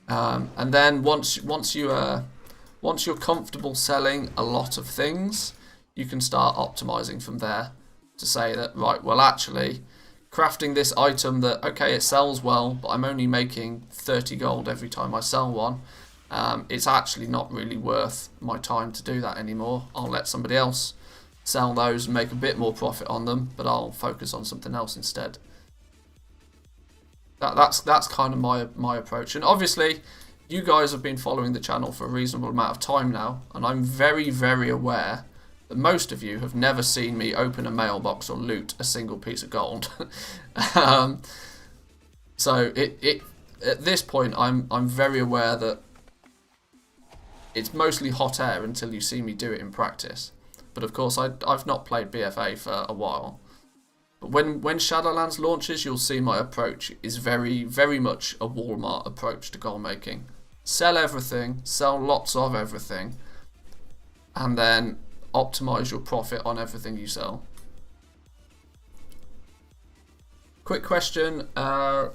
And then once you're comfortable selling a lot of things, you can start optimizing from there to say that, right, well, actually, crafting this item that, okay, it sells well, but I'm only making 30 gold every time I sell one. It's actually not really worth my time to do that anymore. I'll let somebody else sell those and make a bit more profit on them, but I'll focus on something else instead. That's kind of my approach. And obviously, you guys have been following the channel for a reasonable amount of time now, and I'm very, very aware that most of you have never seen me open a mailbox or loot a single piece of gold. So at this point, I'm very aware that it's mostly hot air until you see me do it in practice. But of course, I've not played BFA for a while. But when Shadowlands launches, you'll see my approach is very, very much a Walmart approach to gold making. Sell everything, sell lots of everything, and then optimize your profit on everything you sell. Quick question, are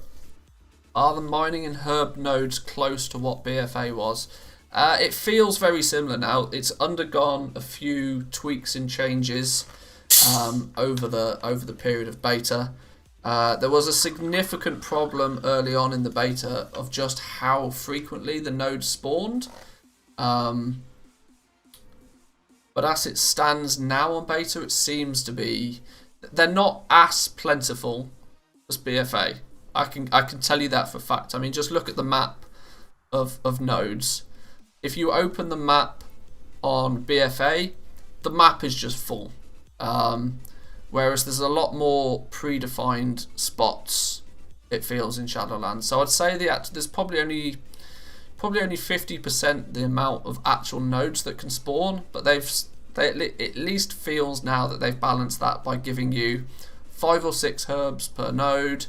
the mining and herb nodes close to what BFA was? It feels very similar now. It's undergone a few tweaks and changes over the period of beta. There was a significant problem early on in the beta of just how frequently the nodes spawned. But as it stands now on beta, it seems to be they're not as plentiful as BFA. I can tell you that for a fact. I mean, just look at the map of nodes. If you open the map on BFA, the map is just full. Whereas there's a lot more predefined spots, it feels, in Shadowlands. So I'd say there's probably only 50% the amount of actual nodes that can spawn, but they at least feels now that they've balanced that by giving you 5 or 6 herbs per node,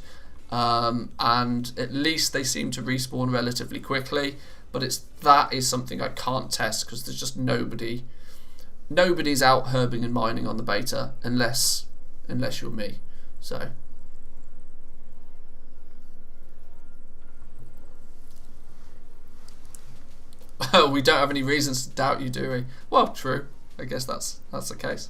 and at least they seem to respawn relatively quickly. But that is something I can't test because there's just nobody's out herbing and mining on the beta unless you're me. So we don't have any reasons to doubt you, do we? Well, true. I guess that's the case.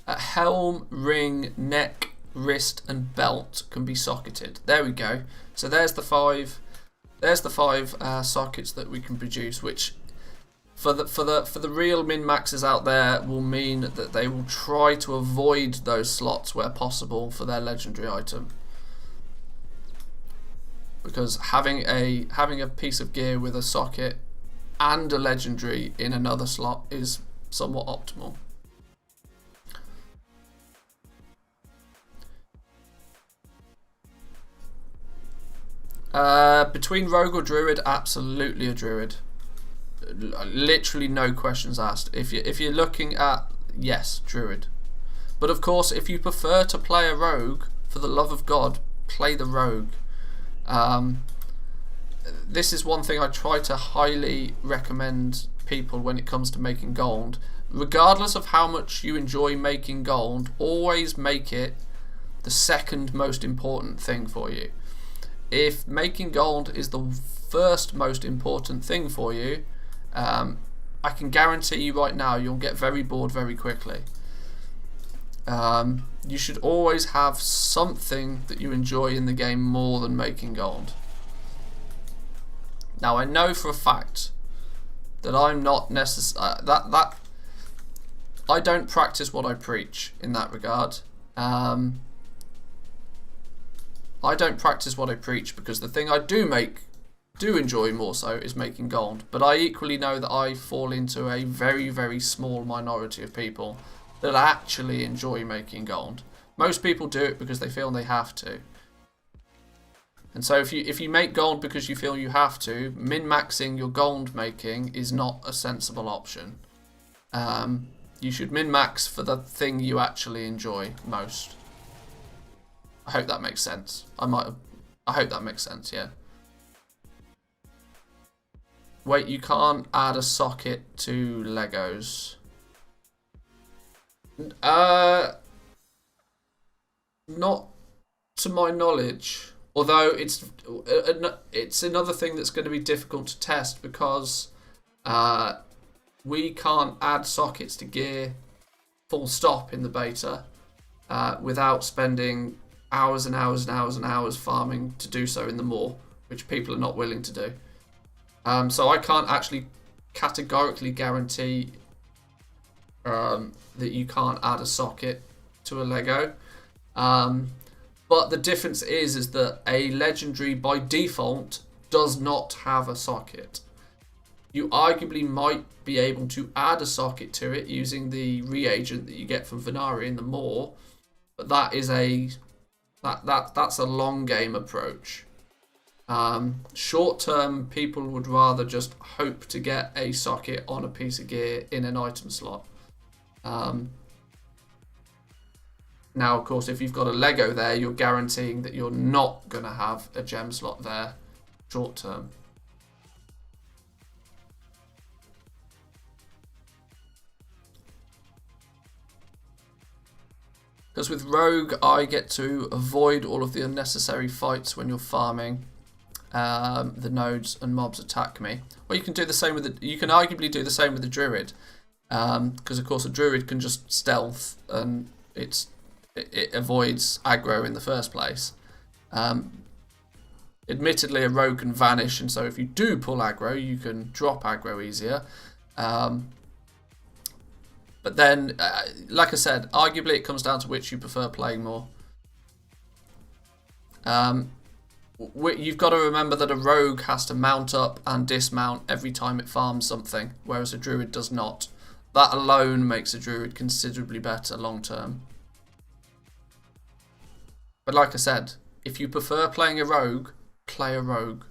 Helm, ring, neck, wrist, and belt can be socketed. There we go. So there's the 5. There's the 5 sockets that we can produce, which for the real min maxers out there will mean that they will try to avoid those slots where possible for their legendary item. because having a piece of gear with a socket and a legendary in another slot is somewhat optimal. Between rogue or druid, absolutely a druid. Literally no questions asked. If you're looking at, yes, druid. But of course, if you prefer to play a rogue, for the love of God, play the rogue. This is one thing I try to highly recommend people when it comes to making gold. Regardless of how much you enjoy making gold, always make it the second most important thing for you. If making gold is the first most important thing for you, I can guarantee you right now you'll get very bored very quickly. You should always have something that you enjoy in the game more than making gold. Now I know for a fact that I'm not necessarily that I don't practice what I preach in that regard. I don't practice what I preach because the thing I do enjoy more so is making gold. But I equally know that I fall into a very, very small minority of people that actually enjoy making gold. Most people do it because they feel they have to. And so if you make gold because you feel you have to, min-maxing your gold making is not a sensible option. You should min-max for the thing you actually enjoy most. I hope that makes sense. I hope that makes sense, yeah. Wait, you can't add a socket to Legos. Not to my knowledge. Although it's another thing that's going to be difficult to test because we can't add sockets to gear full stop in the beta without spending hours and hours and hours and hours farming to do so in the maw, which people are not willing to do. So I can't actually categorically guarantee that you can't add a socket to a Lego. But the difference is that a legendary by default does not have a socket. You arguably might be able to add a socket to it using the reagent that you get from Venari in the maw, but that is that's a long game approach. Short term, people would rather just hope to get a socket on a piece of gear in an item slot. Now, of course, if you've got a Lego there, you're guaranteeing that you're not going to have a gem slot there short term. Because with Rogue, I get to avoid all of the unnecessary fights when you're farming. The nodes and mobs attack me. Well, you can do the same with you can arguably do the same with the Druid, because of course a Druid can just stealth and it avoids aggro in the first place. Admittedly, a rogue can vanish, and so if you do pull aggro, you can drop aggro easier. But then, like I said, arguably it comes down to which you prefer playing more. You've got to remember that a rogue has to mount up and dismount every time it farms something, whereas a druid does not. That alone makes a druid considerably better long term. But like I said, if you prefer playing a rogue, play a rogue.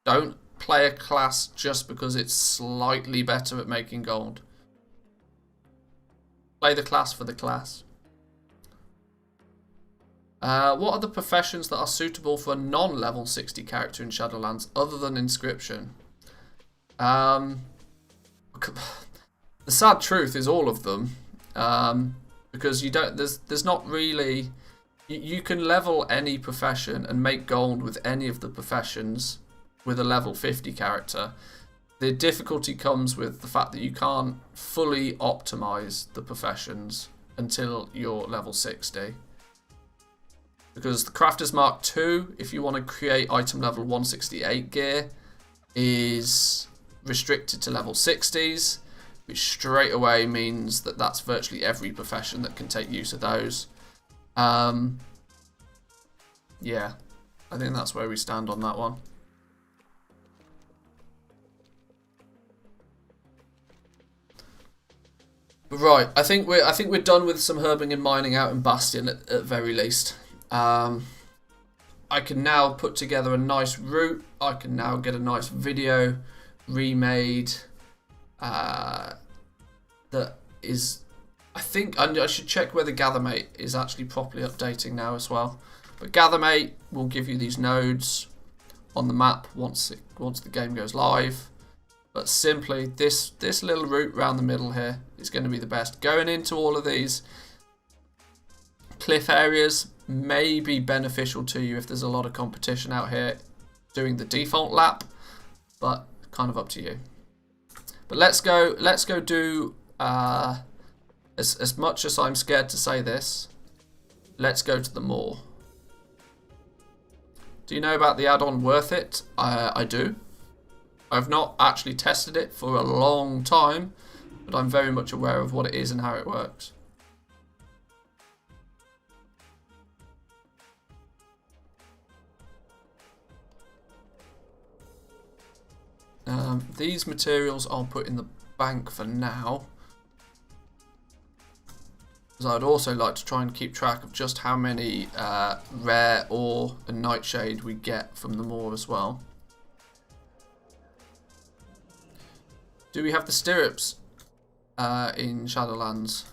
Don't play a class just because it's slightly better at making gold. Play the class for the class. What are the professions that are suitable for a non-level 60 character in Shadowlands other than inscription? The sad truth is all of them, because you don't. There's not really. You can level any profession and make gold with any of the professions with a level 50 character. The difficulty comes with the fact that you can't fully optimize the professions until you're level 60. Because the Crafter's Mark II, if you want to create item level 168 gear, is restricted to level 60s, which straight away means that that's virtually every profession that can take use of those. Yeah. I think that's where we stand on that one. But right, I think we're done with some herbing and mining out in Bastion at very least. I can now put together a nice route. I can now get a nice video remade. That is, I think I should check whether Gathermate is actually properly updating now as well. But Gathermate will give you these nodes on the map once the game goes live. But simply, this little route around the middle here is going to be the best. Going into all of these cliff areas may be beneficial to you if there's a lot of competition out here doing the default lap, but kind of up to you. But let's go do, as much as I'm scared to say this, let's go to the moor. Do you know about the add-on Worth It? I do. I've not actually tested it for a long time, but I'm very much aware of what it is and how it works. These materials I'll put in the bank for now, because I'd also like to try and keep track of just how many rare ore and nightshade we get from the moor as well. Do we have the stirrups in Shadowlands?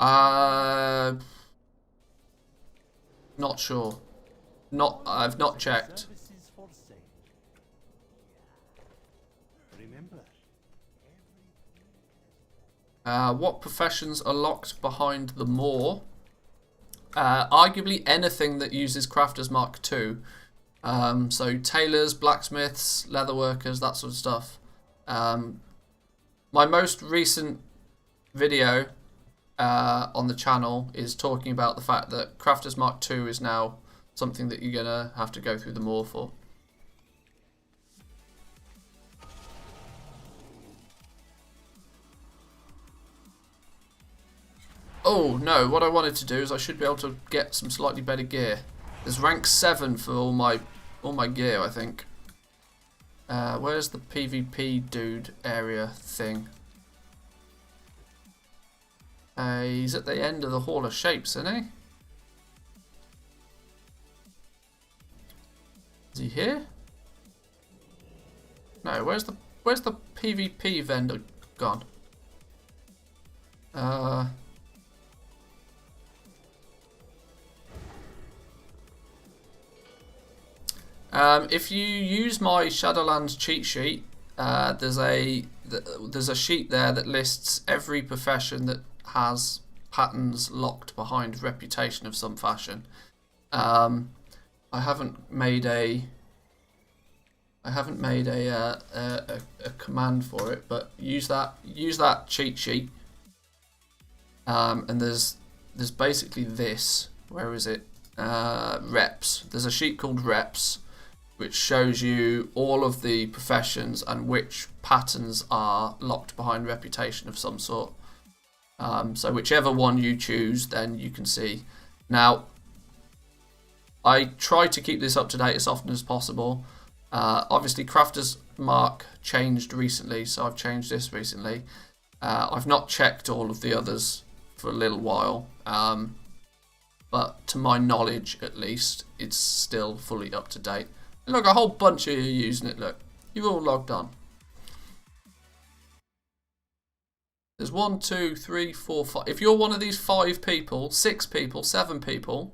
Not sure. I've not checked. What professions are locked behind the moor? Arguably anything that uses Crafter's Mark II. So tailors, blacksmiths, leatherworkers, that sort of stuff. My most recent video on the channel is talking about the fact that Crafter's Mark II is now something that you're gonna have to go through the moor for. Oh no, what I wanted to do is I should be able to get some slightly better gear. There's rank 7 for all my gear, I think. Where's the PvP dude area thing? He's at the end of the Hall of Shapes, isn't he? Is he here? No, where's the PvP vendor gone? If you use my Shadowlands cheat sheet, there's a sheet there that lists every profession that has patterns locked behind reputation of some fashion. I haven't made a command for it, but use that cheat sheet. And there's basically this. Where is it? Reps. There's a sheet called Reps, which shows you all of the professions and which patterns are locked behind reputation of some sort. So whichever one you choose, then you can see. Now, I try to keep this up to date as often as possible. Obviously, Crafter's Mark changed recently, so I've changed this recently. I've not checked all of the others for a little while, but to my knowledge, at least, it's still fully up to date. Look, a whole bunch of you using it, look. You're all logged on. There's 1, 2, 3, 4, 5. If you're one of these 5 people, 6 people, 7 people,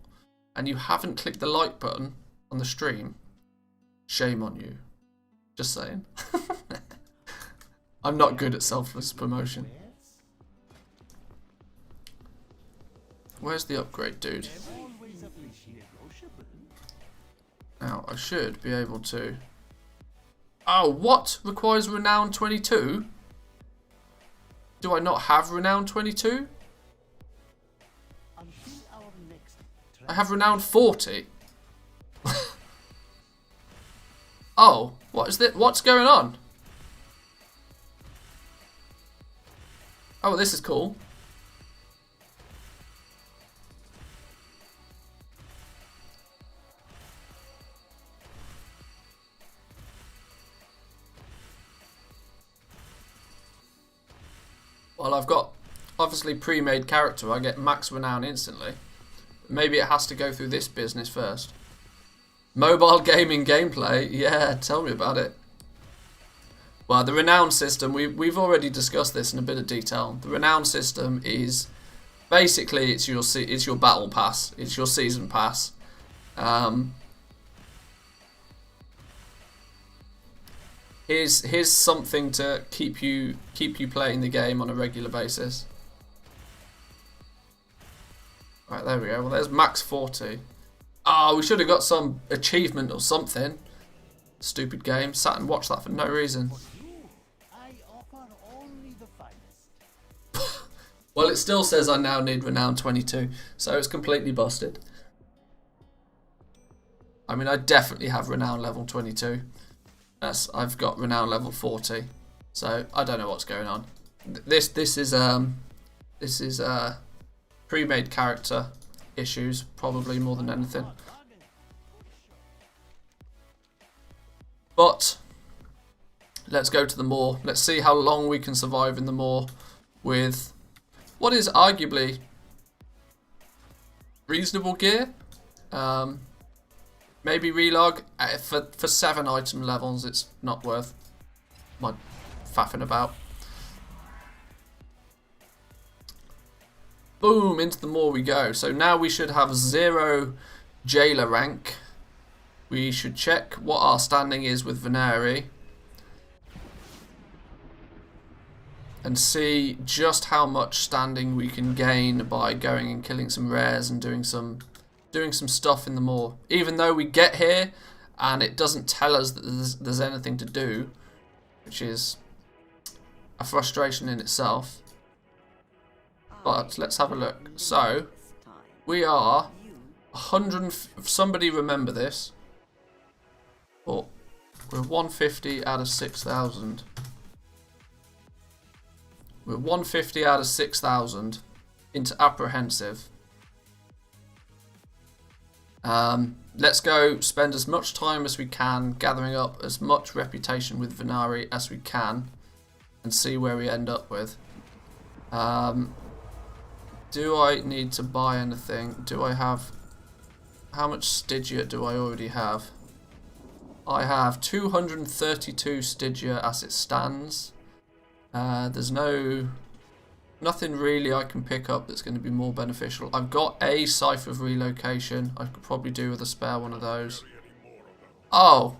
and you haven't clicked the like button on the stream, shame on you. Just saying. I'm not good at selfless promotion. Where's the upgrade, dude? Now, I should be able to... Oh, what? Requires Renown 22? Do I not have Renown 22? I have Renown 40. Oh, what is this? What's going on? Oh, this is cool. obviously pre-made character, I get max renown instantly. Maybe it has to go through this business first. Mobile gaming gameplay, yeah, tell me about it. Well, the renown system, we've already discussed this in a bit of detail. The renown system is basically it's your battle pass, it's your season pass. Here's something to keep you playing the game on a regular basis. Right, there we go. Well, there's max 40. Oh, we should have got some achievement or something. Stupid game. Sat and watched that for no reason. Well, it still says I now need renown 22, so it's completely busted. I mean, I definitely have renown level 22. Yes, I've got renown level 40, so I don't know what's going on. This is pre-made character issues, probably more than anything. But let's go to the Maw. Let's see how long we can survive in the Maw with what is arguably reasonable gear. Maybe relog for 7 item levels. It's not worth my faffing about. Boom, into the Maw we go. So now we should have 0 jailer rank. We should check what our standing is with Venari and see just how much standing we can gain by going and killing some rares and doing some stuff in the Maw. Even though we get here and it doesn't tell us that there's anything to do, which is a frustration in itself. But let's have a look. So we are 100. Somebody remember this. Oh, we're 150 out of 6,000. We're 150 out of 6,000 into apprehensive. Let's go spend as much time as we can gathering up as much reputation with Venari as we can and see where we end up with. Do I need to buy anything? Do I have... How much Stygia do I already have? I have 232 Stygia as it stands. There's nothing really I can pick up that's going to be more beneficial. I've got a Scythe of Relocation. I could probably do with a spare one of those. Oh.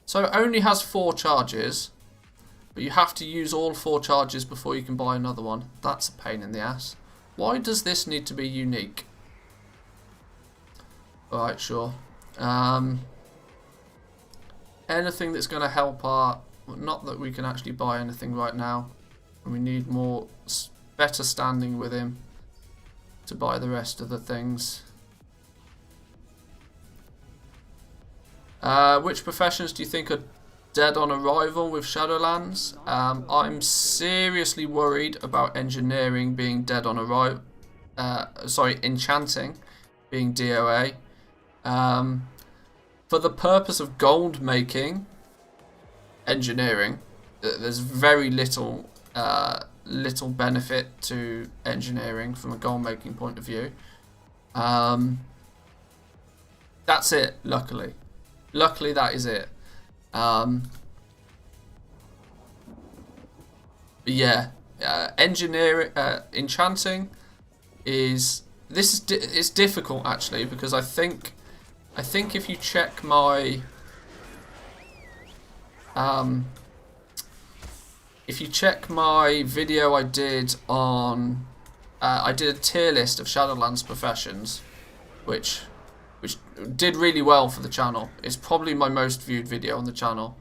So it only has 4 charges. But you have to use all 4 charges before you can buy another one. That's a pain in the ass. Why does this need to be unique? Alright, sure. Anything that's going to help our... Not that we can actually buy anything right now. We need better standing with him to buy the rest of the things. Which professions do you think are dead on arrival with Shadowlands? I'm seriously worried about engineering being dead on arrival. Sorry, enchanting being DOA. For the purpose of gold making, engineering, there's very little benefit to engineering from a gold making point of view. That's it, luckily. Luckily that is it. But yeah, engineering, enchanting is it's difficult actually, because I think if you check my video I did on I did a tier list of Shadowlands professions, which did really well for the channel. It's probably my most viewed video on the channel.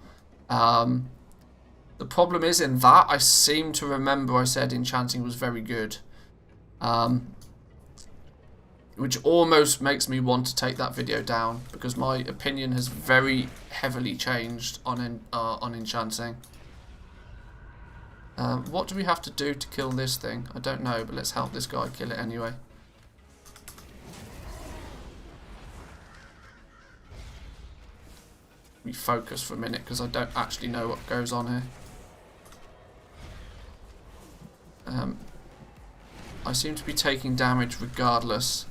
The problem is in that I seem to remember I said enchanting was very good, which almost makes me want to take that video down, because my opinion has very heavily changed on enchanting. What do we have to do to kill this thing? I don't know, but let's help this guy kill it anyway. Let me focus for a minute, because I don't actually know what goes on here. I seem to be taking damage regardless.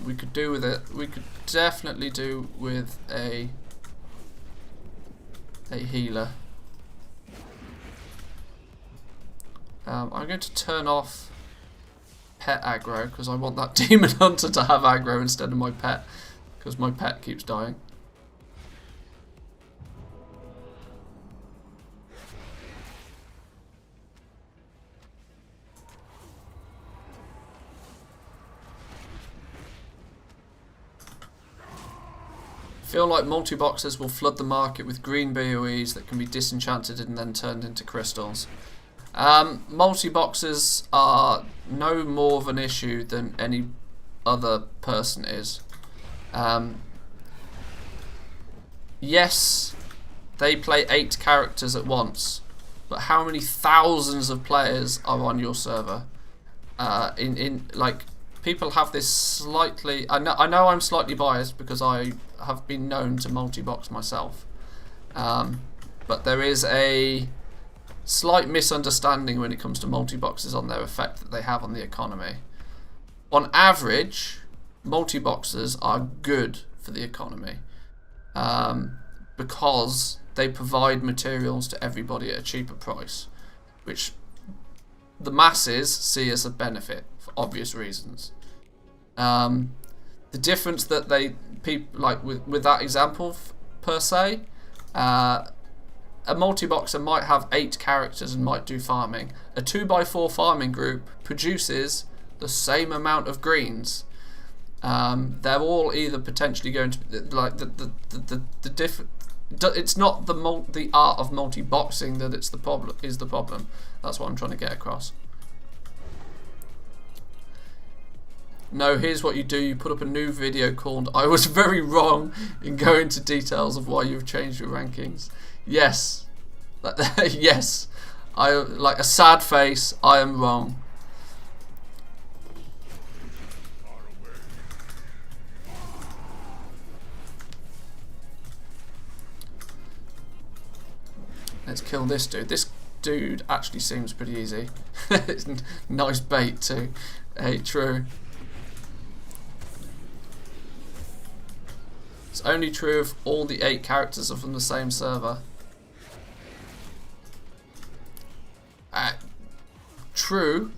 We could do with it. We could definitely do with a healer. I'm going to turn off pet aggro because I want that demon hunter to have aggro instead of my pet, because my pet keeps dying. I feel like multi-boxes will flood the market with green BOEs that can be disenchanted and then turned into crystals. Multi-boxes are no more of an issue than any other person is. Yes, they play 8 characters at once, but how many thousands of players are on your server? Like, people have this slightly... I know I'm slightly biased because I have been known to multi-box myself. But there is a slight misunderstanding when it comes to multi-boxes on their effect that they have on the economy. On average, multi-boxes are good for the economy because they provide materials to everybody at a cheaper price, which the masses see as a benefit for obvious reasons. The difference that like with that example per se, a multi-boxer might have 8 characters and might do farming. A 2x4 farming group produces the same amount of greens. They're all either potentially going to be, like the different. It's not the art of multi-boxing that is the problem. That's what I'm trying to get across. No, here's what you do. You put up a new video called "I was very wrong in going into details of why you've changed your rankings." Yes, yes. I like a sad face. I am wrong. Let's kill this dude. This dude actually seems pretty easy. It's nice bait too. Hey, true. It's only true if all the 8 characters are from the same server. True,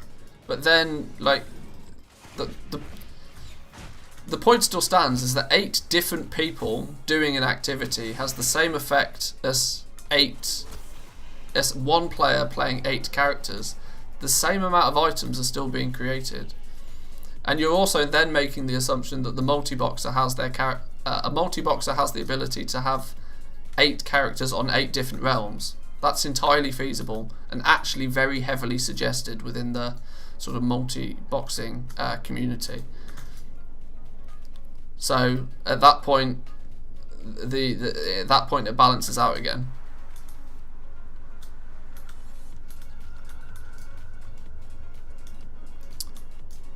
but then like the point still stands is that 8 different people doing an activity has the same effect as one player playing 8 characters. The same amount of items are still being created, and you're also then making the assumption that the multi-boxer has a multi-boxer has the ability to have 8 characters on 8 different realms. That's entirely feasible and actually very heavily suggested within the sort of multi-boxing community. So at that point, it balances out again.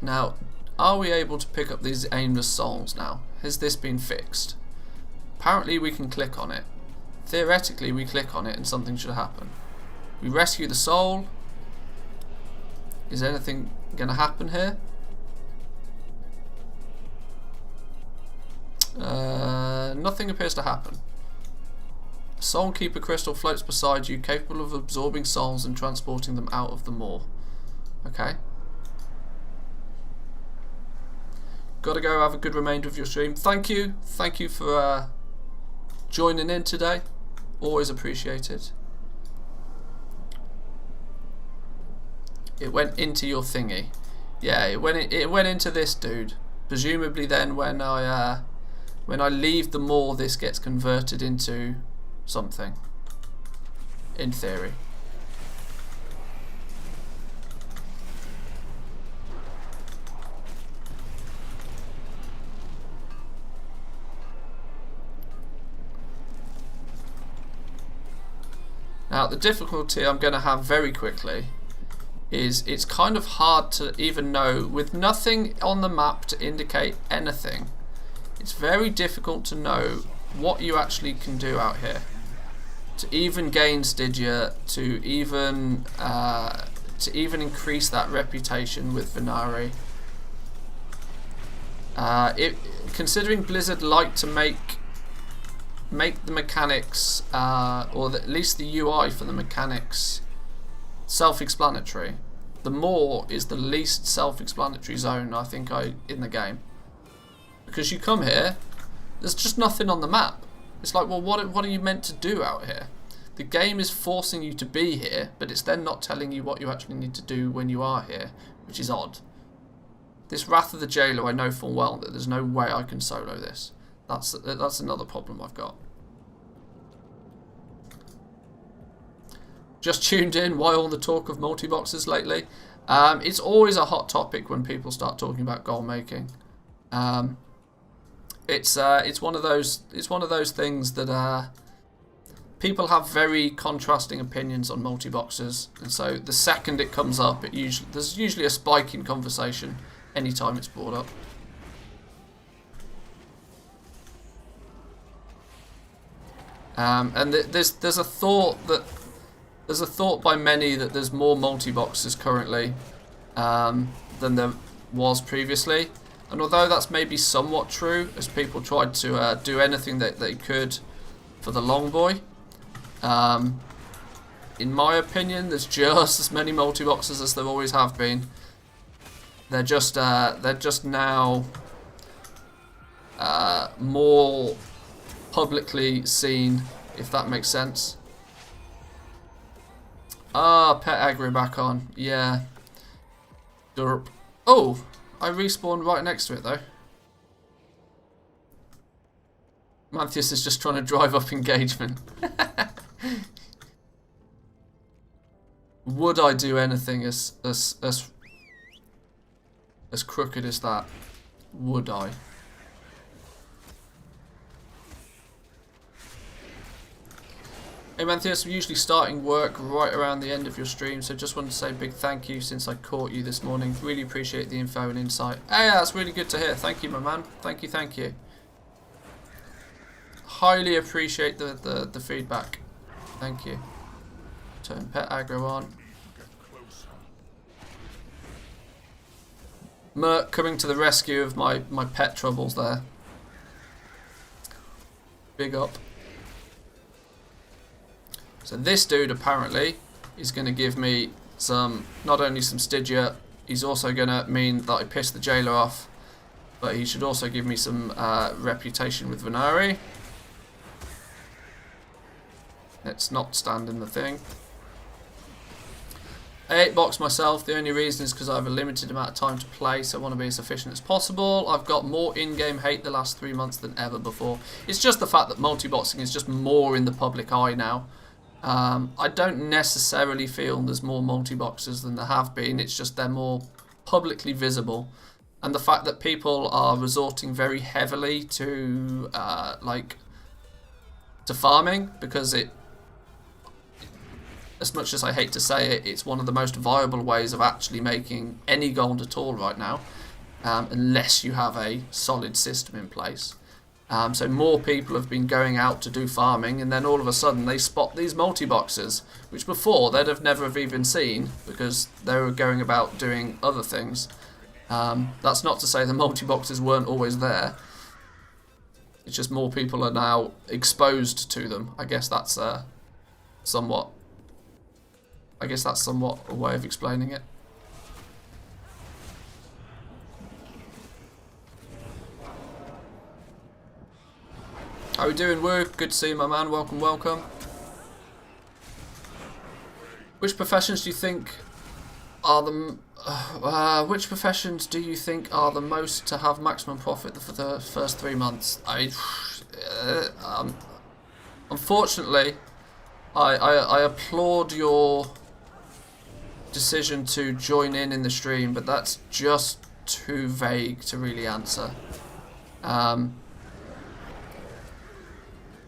Now, are we able to pick up these aimless souls now? Has this been fixed? Apparently we can click on it. Theoretically we click on it and something should happen. We rescue the soul. Is anything going to happen here? Nothing appears to happen. A Soul Keeper crystal floats beside you, capable of absorbing souls and transporting them out of the maw. Okay. Gotta go, have a good remainder of your stream. Thank you for joining in today. Always appreciated. It went into your thingy. Yeah, it went into this dude. Presumably then when I leave the maw, this gets converted into something. In theory. Now the difficulty I'm going to have very quickly is it's kind of hard to even know, with nothing on the map to indicate anything, it's very difficult to know what you actually can do out here. to even gain Stygia, to even increase that reputation with Venari. Considering Blizzard like to make the mechanics, or at least the UI for the mechanics, self-explanatory. The more is the least self-explanatory zone I think in the game. Because you come here, there's just nothing on the map. It's like, well, what are you meant to do out here? The game is forcing you to be here, but it's then not telling you what you actually need to do when you are here, which is odd. This Wrath of the Jailer, I know full well that there's no way I can solo this. That's another problem I've got. Just tuned in. Why all the talk of multi-boxes lately? It's always a hot topic when people start talking about goal making. It's one of those things that people have very contrasting opinions on multi-boxes, and so the second it comes up, there's usually a spike in conversation anytime it's brought up. And there's a thought by many that there's more multi-boxes currently than there was previously. And although that's maybe somewhat true, as people tried to do anything that they could for the long boy, in my opinion, there's just as many multi-boxes as there always have been. They're just now more publicly seen, if that makes sense. Pet aggro back on. Yeah. Derp. Oh, I respawned right next to it though. Manthieus is just trying to drive up engagement. Would I do anything as crooked as that? Would I? Hey Manthieus, I'm usually starting work right around the end of your stream, so just wanted to say a big thank you since I caught you this morning. Really appreciate the info and insight. Hey, that's really good to hear. Thank you, my man. Thank you. Highly appreciate the feedback. Thank you. Turn pet aggro on. Merc coming to the rescue of my pet troubles there. Big up. So this dude apparently is going to give me not only some Stygia, he's also going to mean that I piss the jailer off, but he should also give me some reputation with Venari. Let's not stand in the thing. I 8-box myself. The only reason is because I have a limited amount of time to play, so I want to be as efficient as possible. I've got more in-game hate the last 3 months than ever before. It's just the fact that multi-boxing is just more in the public eye now. I don't necessarily feel there's more multi-boxers than there have been. It's just they're more publicly visible, and the fact that people are resorting very heavily to farming, because as much as I hate to say it, it's one of the most viable ways of actually making any gold at all right now, unless you have a solid system in place. So more people have been going out to do farming, and then all of a sudden they spot these multi-boxes, which before they'd have never have even seen because they were going about doing other things. That's not to say the multi-boxes weren't always there. It's just more people are now exposed to them. I guess that's somewhat a way of explaining it. How we doing, Woo? Good to see you, my man. Welcome. Which professions do you think are the most to have maximum profit for the first 3 months? Unfortunately, I applaud your decision to join in the stream, but that's just too vague to really answer.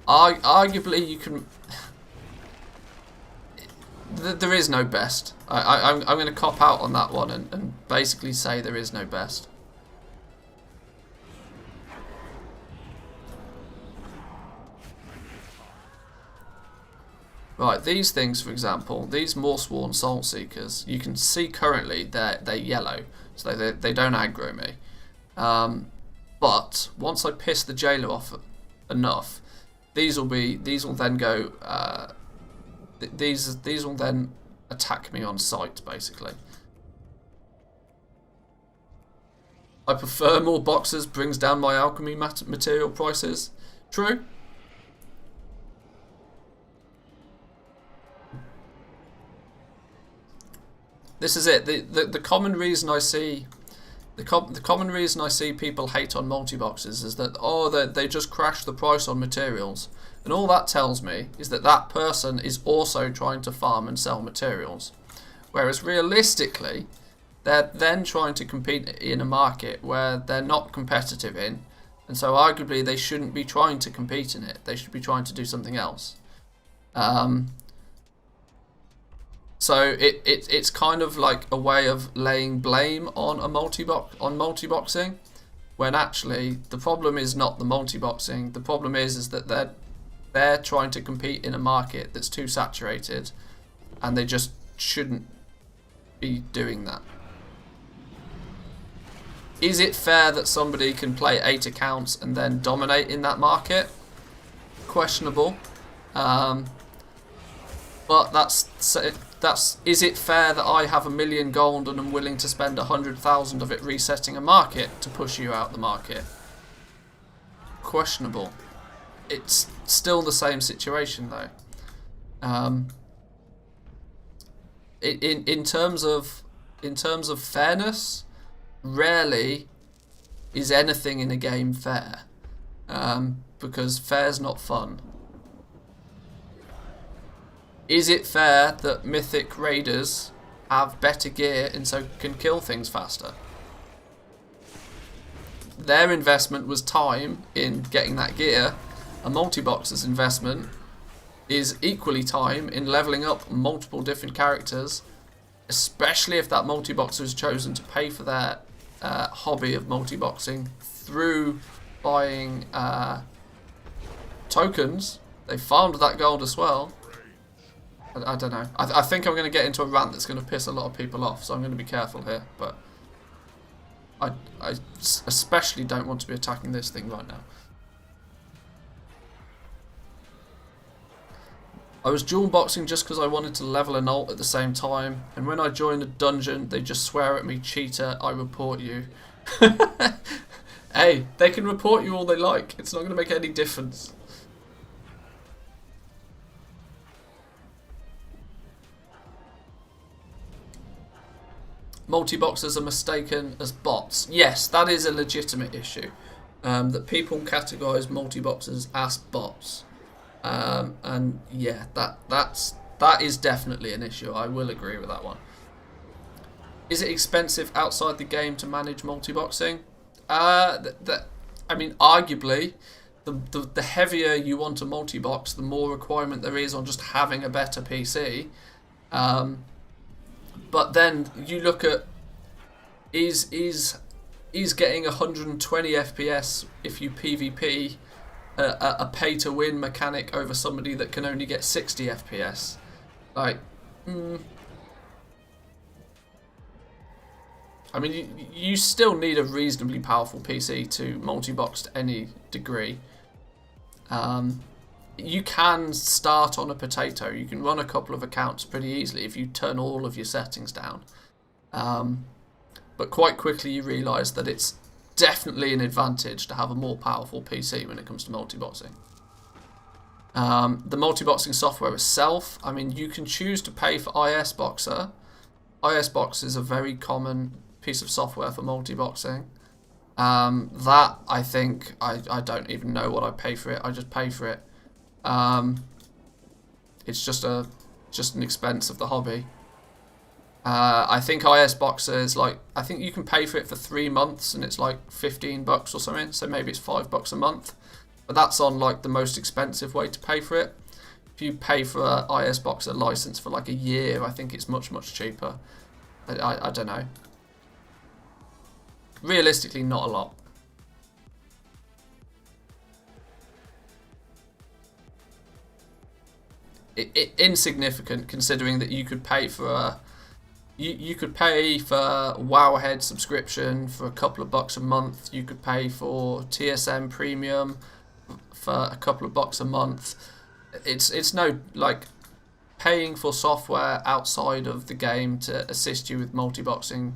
Arguably, you can. There is no best. I'm going to cop out on that one and basically say there is no best. Right, these things, for example, these Morsworn Soul Seekers, you can see currently they're yellow, so they don't aggro me. But once I piss the jailer off enough, these will then go. These will then attack me on sight, basically. I prefer more boxes, brings down my alchemy material prices. True. This is it. The common reason I see the common reason I see people hate on multi-boxes is that they just crash the price on materials, and all that tells me is that that person is also trying to farm and sell materials, whereas realistically they're then trying to compete in a market where they're not competitive in, and so arguably they shouldn't be trying to compete in it. They should be trying to do something else. So it's kind of like a way of laying blame on multi-boxing, when actually the problem is not the multi-boxing. The problem is that they're trying to compete in a market that's too saturated, and they just shouldn't be doing that. Is it fair that somebody can play 8 accounts and then dominate in that market? Questionable. But is it fair that I have 1 million gold and I'm willing to spend 100,000 of it resetting a market to push you out the market? Questionable. It's still the same situation though. In terms of fairness, rarely is anything in a game fair, because fair's not fun. Is it fair that mythic raiders have better gear and so can kill things faster? Their investment was time in getting that gear. A multi-boxer's investment is equally time in leveling up multiple different characters, especially if that multi-boxer has chosen to pay for their hobby of multi-boxing through buying tokens. They farmed that gold as well. I don't know. I think I'm going to get into a rant that's going to piss a lot of people off, so I'm going to be careful here. But I especially don't want to be attacking this thing right now. I was dual boxing just because I wanted to level an ult at the same time, and when I joined a dungeon, they just swear at me, cheater, I report you. Hey, they can report you all they like. It's not going to make any difference. Multi-boxers are mistaken as bots. Yes, that is a legitimate issue. That people categorise multi-boxers as bots. And yeah, that is definitely an issue. I will agree with that one. Is it expensive outside the game to manage multi-boxing? I mean, arguably, the heavier you want to multi-box, the more requirement there is on just having a better PC. But then you look at is getting 120 FPS if you PvP a pay to win mechanic over somebody that can only get 60 FPS? Like, I mean, you still need a reasonably powerful PC to multi-box to any degree. You can start on a potato. You can run a couple of accounts pretty easily if you turn all of your settings down. But quite quickly you realise that it's definitely an advantage to have a more powerful PC when it comes to multi-boxing. The multi-boxing software itself, I mean, you can choose to pay for IS Boxer. IS Box is a very common piece of software for multi-boxing. That, I think, I don't even know what I pay for it. I just pay for it. It's just an expense of the hobby. I think IS Boxer is like, I think you can pay for it for 3 months and it's like $15 or something, so maybe it's $5 a month, but that's on like the most expensive way to pay for it. If you pay for a IS Boxer license for like a year, I think it's much cheaper. I don't know. Realistically, not a lot. insignificant, considering that you could pay for a you could pay for Wowhead subscription for a couple of bucks a month. You could pay for TSM Premium for a couple of bucks a month. It's no, like, paying for software outside of the game to assist you with multi-boxing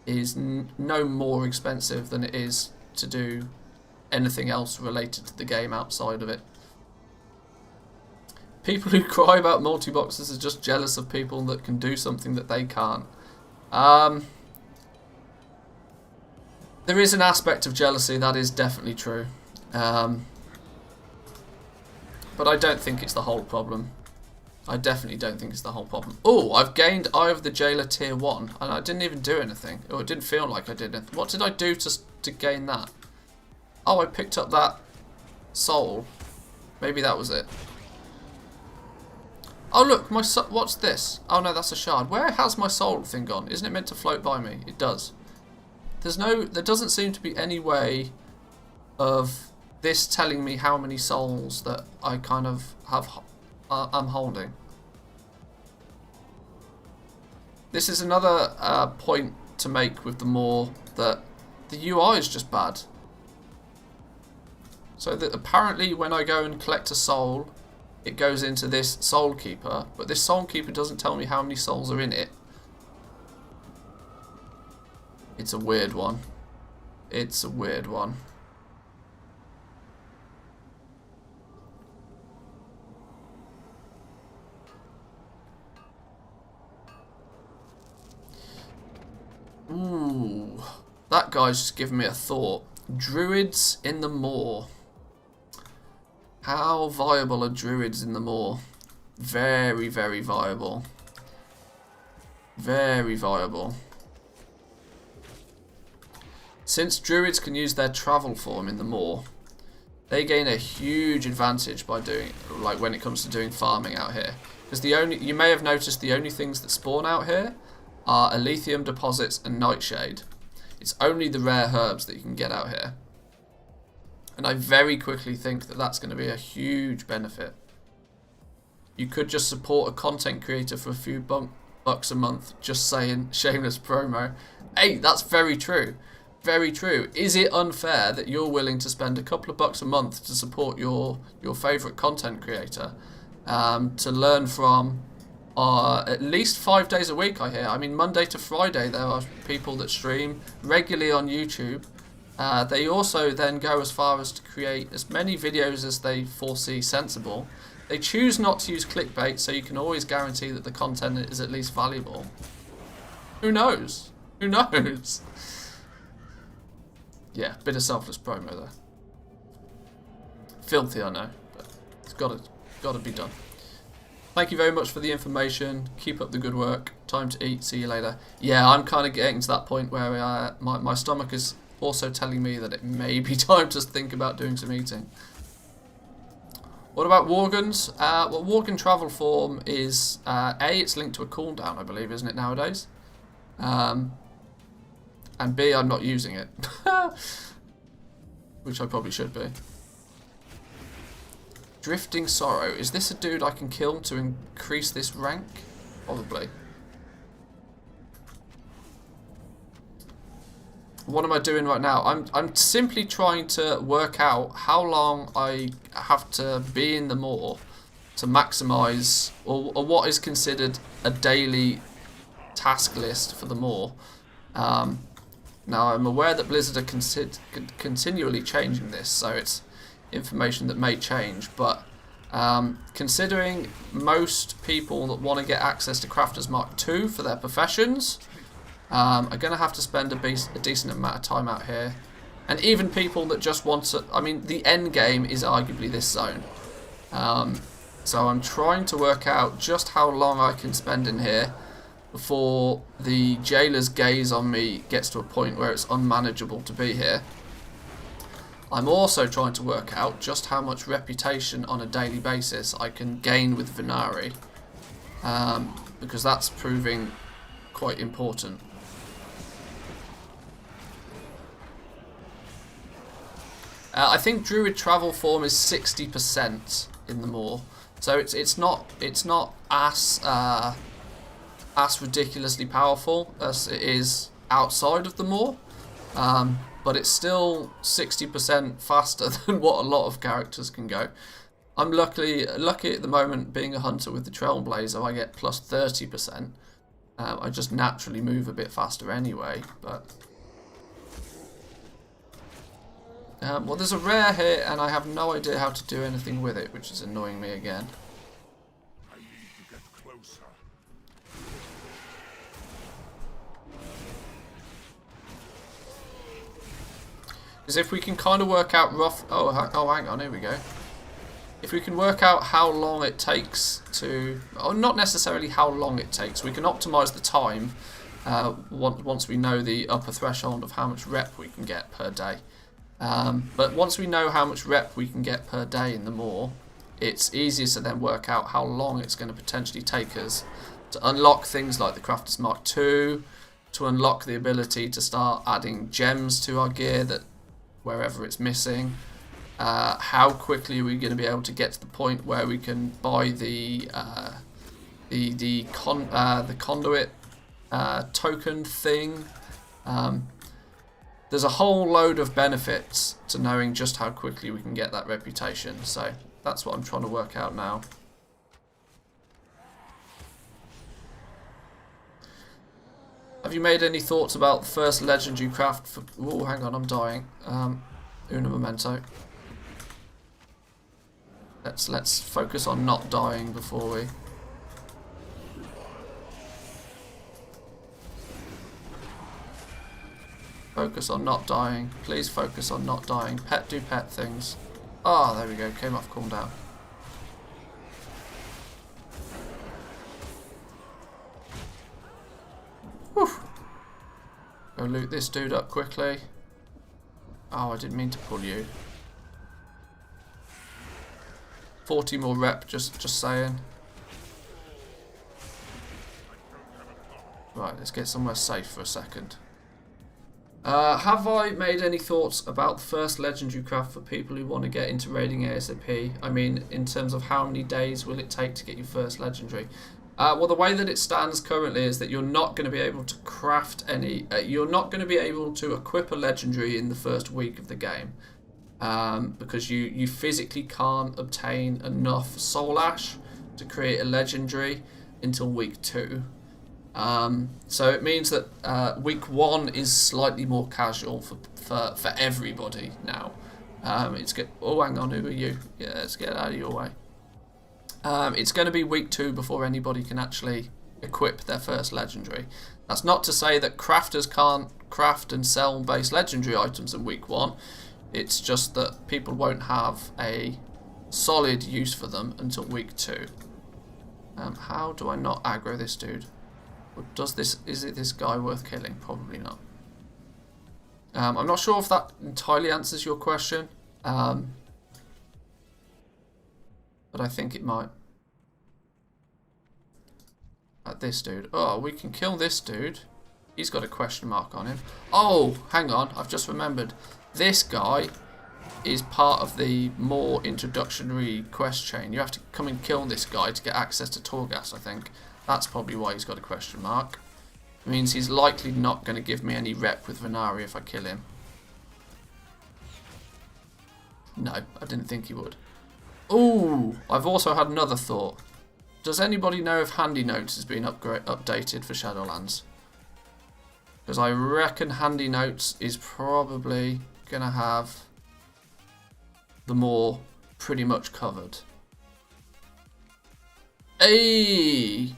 is no more expensive than it is to do anything else related to the game outside of it. People who cry about multi-boxes are just jealous of people that can do something that they can't. There is an aspect of jealousy, that is definitely true. But I don't think it's the whole problem. I definitely don't think it's the whole problem. Oh, I've gained Eye of the Jailer tier 1, and I didn't even do anything. Or it didn't feel like I did anything. What did I do to gain that? Oh, I picked up that soul. Maybe that was it. Oh look, what's this? Oh no, that's a shard. Where has my soul thing gone? Isn't it meant to float by me? It does. There doesn't seem to be any way of this telling me how many souls that I kind of I'm holding. This is another point to make with the Maw, that the UI is just bad. So that apparently when I go and collect a soul, it goes into this Soul Keeper, but this Soul Keeper doesn't tell me how many souls are in it. It's a weird one. It's a weird one. Ooh, that guy's just given me a thought. Druids in the Maw. How viable are druids in the Maw? Very, very viable. Very viable. Since druids can use their travel form in the Maw, they gain a huge advantage by doing, like, when it comes to doing farming out here. Because you may have noticed the only things that spawn out here are Elythium deposits and Nightshade. It's only the rare herbs that you can get out here. And I very quickly think that that's going to be a huge benefit. You could just support a content creator for a few bucks a month, just saying, shameless promo. Hey, that's very true. Very true. Is it unfair that you're willing to spend a couple of bucks a month to support your favourite content creator, to learn from at least 5 days a week, I hear. I mean, Monday to Friday there are people that stream regularly on YouTube. They also then go as far as to create as many videos as they foresee sensible. They choose not to use clickbait, so you can always guarantee that the content is at least valuable. Who knows? Who knows? Yeah, bit of selfless promo there. Filthy, I know, but it's got to be done. Thank you very much for the information. Keep up the good work. Time to eat. See you later. Yeah, I'm kind of getting to that point where my stomach is also telling me that it may be time to think about doing some eating. What about Worgens? Well, Worgen travel form is it's linked to a cooldown, I believe, isn't it nowadays? And B, I'm not using it, which I probably should be. Drifting Sorrow. Is this a dude I can kill to increase this rank? Probably. What am I doing right now? I'm simply trying to work out how long I have to be in the Maw to maximise, or what is considered a daily task list for the Maw. Now I'm aware that Blizzard are continually changing this, so it's information that may change, but considering most people that want to get access to Crafters Mark II for their professions are going to have to spend a decent amount of time out here. And even people that just want to, I mean, the end game is arguably this zone. So I'm trying to work out just how long I can spend in here before the jailer's gaze on me gets to a point where it's unmanageable to be here. I'm also trying to work out just how much reputation on a daily basis I can gain with Venari, because that's proving quite important. I think Druid travel form is 60% in the Maw. So it's not as ridiculously powerful as it is outside of the Maw, but it's still 60% faster than what a lot of characters can go. I'm lucky at the moment, being a hunter with the Trailblazer, I get plus 30%. I just naturally move a bit faster anyway, but... well, there's a rare here, and I have no idea how to do anything with it, which is annoying me again.
I need to get closer.
Because if we can kind of work out rough... Oh, hang on, here we go. If we can work out how long it takes to... Oh, not necessarily how long it takes. We can optimise the time once we know the upper threshold of how much rep we can get per day. But once we know how much rep we can get per day in the Maw, it's easier to then work out how long it's going to potentially take us to unlock things like the Crafter's Mark II, to unlock the ability to start adding gems to our gear that wherever it's missing. How quickly are we going to be able to get to the point where we can buy the conduit token thing. There's a whole load of benefits to knowing just how quickly we can get that reputation, so that's what I'm trying to work out now. Have you made any thoughts about the first legendary craft for... Oh, hang on, I'm dying. Una memento. Let's focus on not dying before we... Focus on not dying. Please focus on not dying. Pet do pet things. Ah, there we go. Came off, calm down. Whew. Go loot this dude up quickly. Oh, I didn't mean to pull you. 40 more rep, just saying. Right, let's get somewhere safe for a second. Have I made any thoughts about the first legendary craft for people who want to get into raiding ASAP? I mean, in terms of how many days will it take to get your first legendary? Well, the way that it stands currently is that you're not going to be able to craft any... you're not going to be able to equip a legendary in the first week of the game. Because you physically can't obtain enough Soul Ash to create a legendary until week 2. So it means that week 1 is slightly more casual for everybody now. Oh, hang on, who are you? Yeah, let's get out of your way. It's going to be week 2 before anybody can actually equip their first legendary. That's not to say that crafters can't craft and sell base legendary items in week 1. It's just that people won't have a solid use for them until week 2. How do I not aggro this dude? Is it this guy worth killing? Probably not. I'm not sure if that entirely answers your question, but I think it might. This dude. Oh, we can kill this dude. He's got a question mark on him. Oh, hang on. I've just remembered. This guy is part of the more introductory quest chain. You have to come and kill this guy to get access to Torghast, I think. That's probably why he's got a question mark. It means he's likely not going to give me any rep with Venari if I kill him. No, I didn't think he would. Ooh, I've also had another thought. Does anybody know if Handy Notes has been updated for Shadowlands? Because I reckon Handy Notes is probably going to have the Maw pretty much covered. Hey!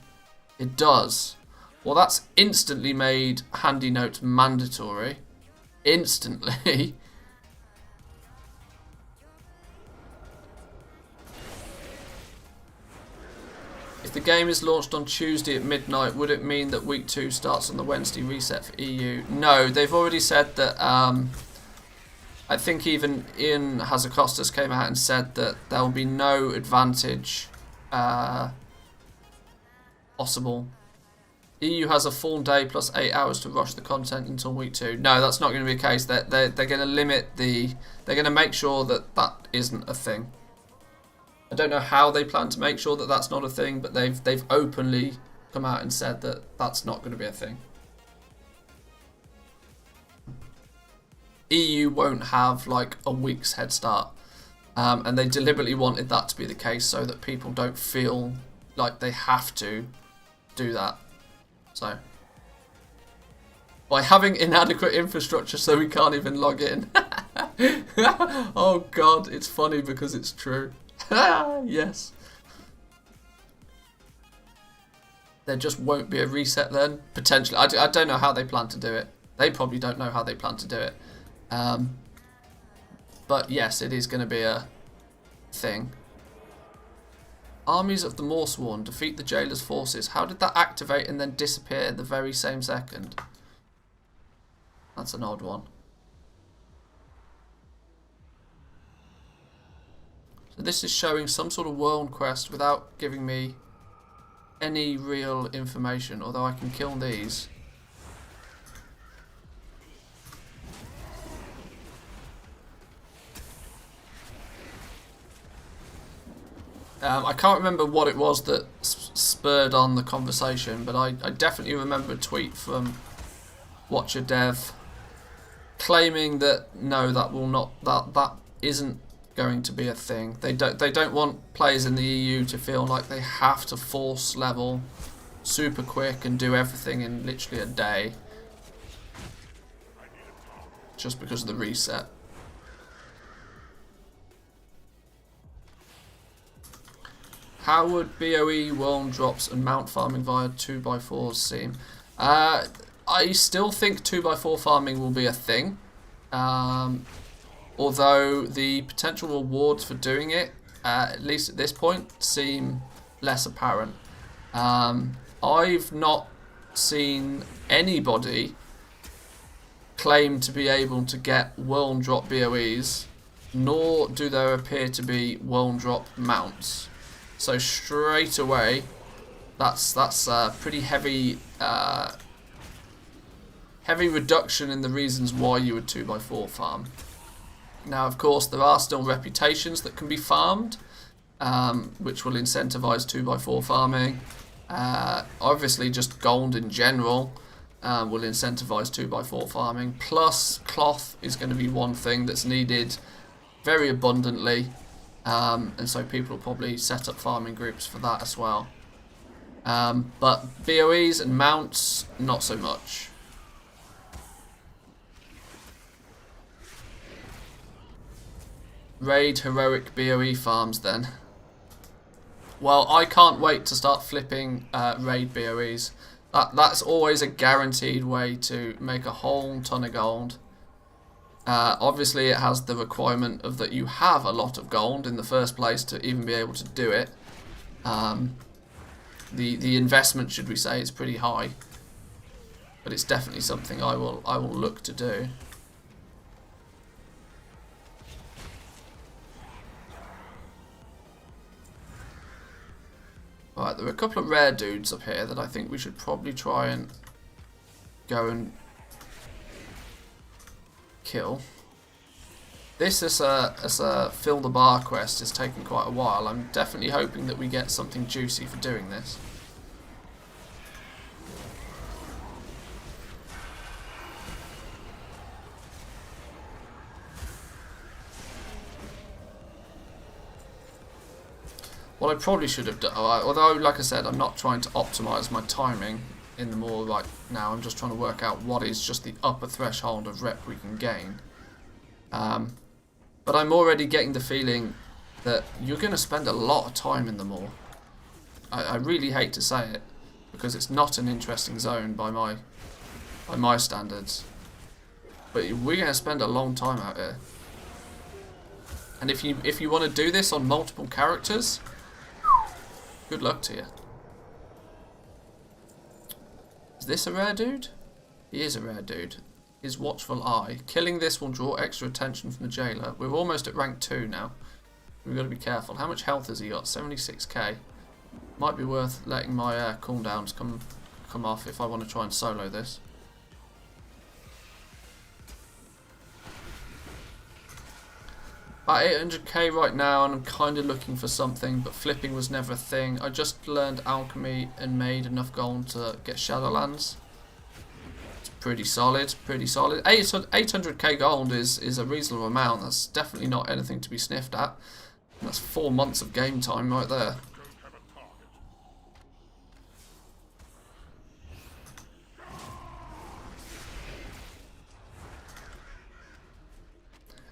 It does. Well, that's instantly made Handy Notes mandatory. Instantly. If the game is launched on Tuesday at midnight, would it mean that week 2 starts on the Wednesday reset for EU? No, they've already said that. I think even Ian Hazakostas came out and said that there will be no advantage possible. EU has a full day plus 8 hours to rush the content until week 2. No, that's not going to be the case. They're going to limit the... They're going to make sure that that isn't a thing. I don't know how they plan to make sure that that's not a thing, but they've openly come out and said that that's not going to be a thing. EU won't have like a week's head start, and they deliberately wanted that to be the case so that people don't feel like they have to do that. So by having inadequate infrastructure so we can't even log in. Oh god, it's funny because it's true. Yes. There just won't be a reset then, potentially. I don't know how they plan to do it. They probably don't know how they plan to do it. But yes, it is going to be a thing. Armies of the Morsworn defeat the Jailer's forces. How did that activate and then disappear the very same second? That's an odd one. So this is showing some sort of world quest without giving me any real information, although I can kill these. I can't remember what it was that spurred on the conversation, but I definitely remember a tweet from Watcher Dev claiming that no, that isn't going to be a thing. They don't want players in the EU to feel like they have to force level super quick and do everything in literally a day just because of the reset. How would BOE, world drops and mount farming via 2x4s seem? I still think 2x4 farming will be a thing. Although the potential rewards for doing it, at least at this point, seem less apparent. I've not seen anybody claim to be able to get world drop BOEs, nor do there appear to be world drop mounts. So straight away, that's a pretty heavy heavy reduction in the reasons why you would 2x4 farm. Now, of course, there are still reputations that can be farmed, which will incentivize 2x4 farming. Obviously, just gold in general will incentivize 2x4 farming. Plus, cloth is going to be one thing that's needed very abundantly. And so people will probably set up farming groups for that as well. But BOEs and mounts, not so much. Raid heroic BOE farms then. Well, I can't wait to start flipping raid BOEs. That's always a guaranteed way to make a whole ton of gold. Obviously it has the requirement of that you have a lot of gold in the first place to even be able to do it. The investment, should we say, is pretty high, but it's definitely something I will look to do. Right, there are a couple of rare dudes up here that I think we should probably try and go and kill. This is a fill the bar quest is taking quite a while. I'm definitely hoping that we get something juicy for doing this. What I probably should have done, although like I said, I'm not trying to optimize my timing in the more like now, I'm just trying to work out what is just the upper threshold of rep we can gain. But I'm already getting the feeling that you're going to spend a lot of time in the moor. I really hate to say it, because it's not an interesting zone by my standards. But we're going to spend a long time out here. And if you want to do this on multiple characters, good luck to you. Is this a rare dude? He is a rare dude. His watchful eye. Killing this will draw extra attention from the jailer. We're almost at rank 2 now. We've got to be careful. How much health has he got? 76k. Might be worth letting my cooldowns come off if I want to try and solo this. About 800k right now, and I'm kind of looking for something, but flipping was never a thing. I just learned alchemy and made enough gold to get Shadowlands. It's pretty solid, pretty solid. 800k gold is a reasonable amount. That's definitely not anything to be sniffed at. And that's 4 months of game time right there.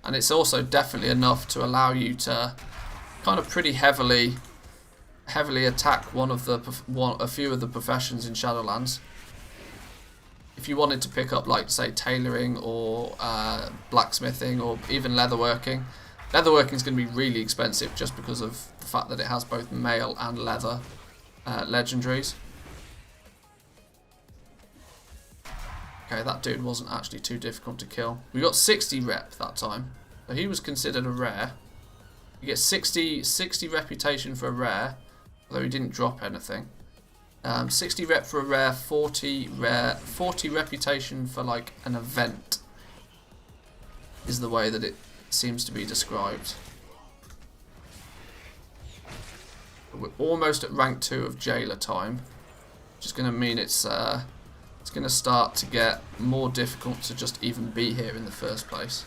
And it's also definitely enough to allow you to kind of pretty heavily attack a few of the professions in Shadowlands. If you wanted to pick up, like, say, tailoring or blacksmithing or even leatherworking. Leatherworking is going to be really expensive just because of the fact that it has both mail and leather legendaries. Okay, that dude wasn't actually too difficult to kill. We got 60 rep that time. So he was considered a rare. You get 60 reputation for a rare, although he didn't drop anything. 60 rep for a rare, 40 reputation for like an event is the way that it seems to be described. We're almost at rank 2 of jailer time, which is going to mean it's going to start to get more difficult to just even be here in the first place.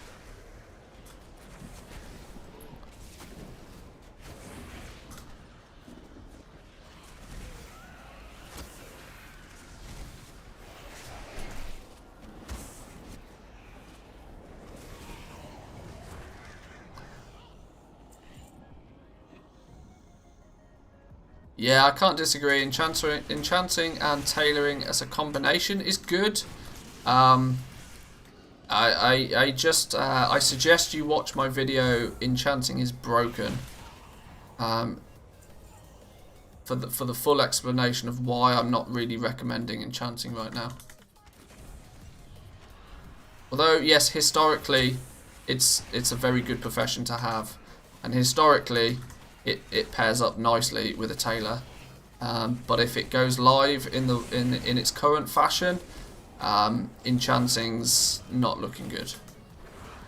Yeah, I can't disagree. Enchanting and tailoring as a combination is good. I suggest you watch my video "Enchanting is Broken" for the full explanation of why I'm not really recommending enchanting right now. Although yes, historically, it's a very good profession to have, and historically, it pairs up nicely with a tailor. But if it goes live in its current fashion, enchanting's not looking good.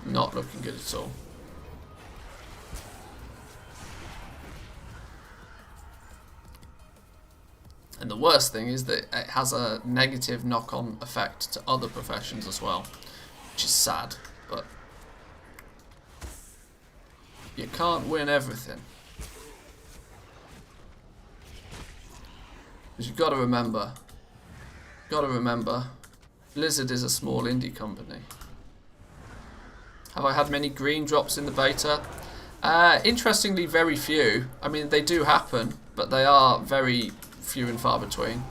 Not looking good at all. And the worst thing is that it has a negative knock-on effect to other professions as well, which is sad, but you can't win everything. Because you've got to remember, Blizzard is a small indie company. Have I had many green drops in the beta? Interestingly, very few. I mean, they do happen, but they are very few and far between.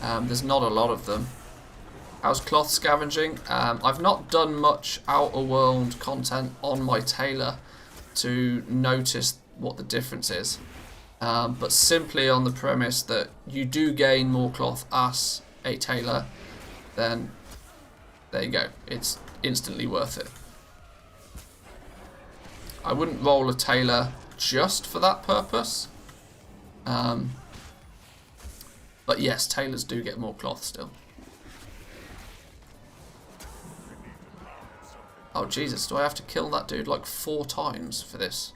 There's not a lot of them. How's cloth scavenging? I've not done much Outer World content on my tailor to notice what the difference is. But simply on the premise that you do gain more cloth as a tailor, then there you go. It's instantly worth it. I wouldn't roll a tailor just for that purpose. But yes, tailors do get more cloth still. Oh Jesus, do I have to kill that dude like 4 times for this?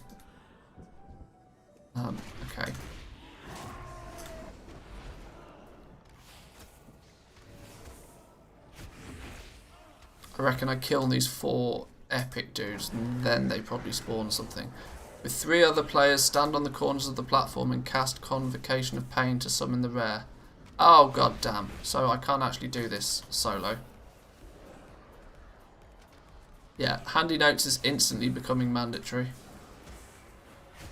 Okay. I reckon I kill these 4 epic dudes and then they probably spawn something. With 3 other players, stand on the corners of the platform and cast Convocation of Pain to summon the rare. Oh god damn. So I can't actually do this solo. Yeah, handy notes is instantly becoming mandatory.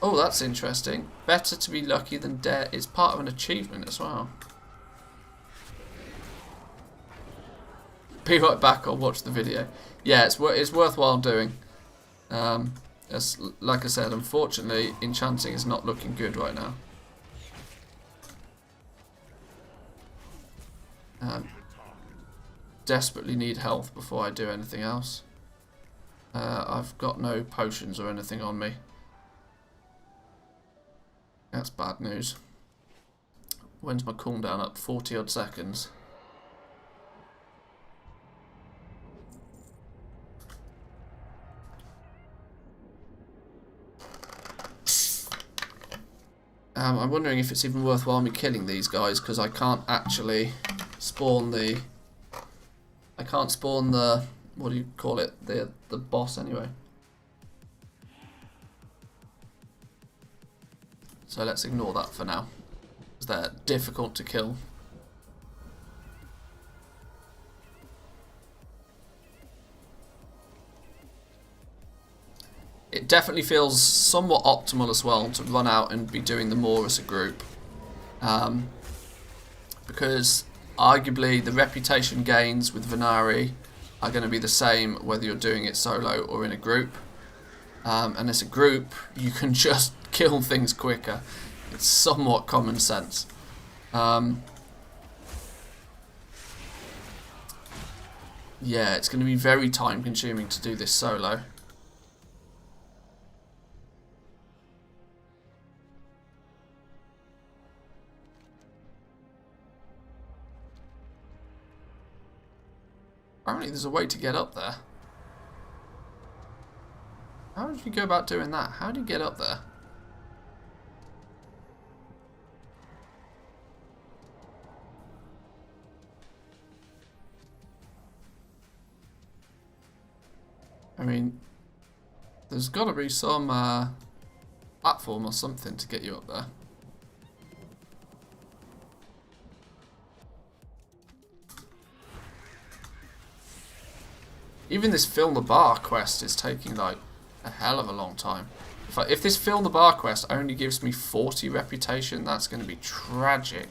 Oh, that's interesting. Better to be lucky than dead. It's part of an achievement as well. Be right back, I'll watch the video. Yeah, it's worthwhile doing. Like I said, unfortunately, enchanting is not looking good right now. Desperately need health before I do anything else. I've got no potions or anything on me. That's bad news. When's my cooldown up? 40 odd seconds. I'm wondering if it's even worthwhile me killing these guys, because I can't actually spawn the... I can't spawn the... what do you call it? The boss anyway. So let's ignore that for now, because they're difficult to kill. It definitely feels somewhat optimal as well to run out and be doing the more as a group. Because arguably the reputation gains with Venari are going to be the same whether you're doing it solo or in a group. And as a group, you can just kill things quicker. It's somewhat common sense. Yeah, it's going to be very time consuming to do this solo. Apparently there's a way to get up there. How did you go about doing that? How do you get up there? I mean, there's got to be some platform or something to get you up there. Even this fill the bar quest is taking like a hell of a long time. If this fill the bar quest only gives me 40 reputation, that's going to be tragic.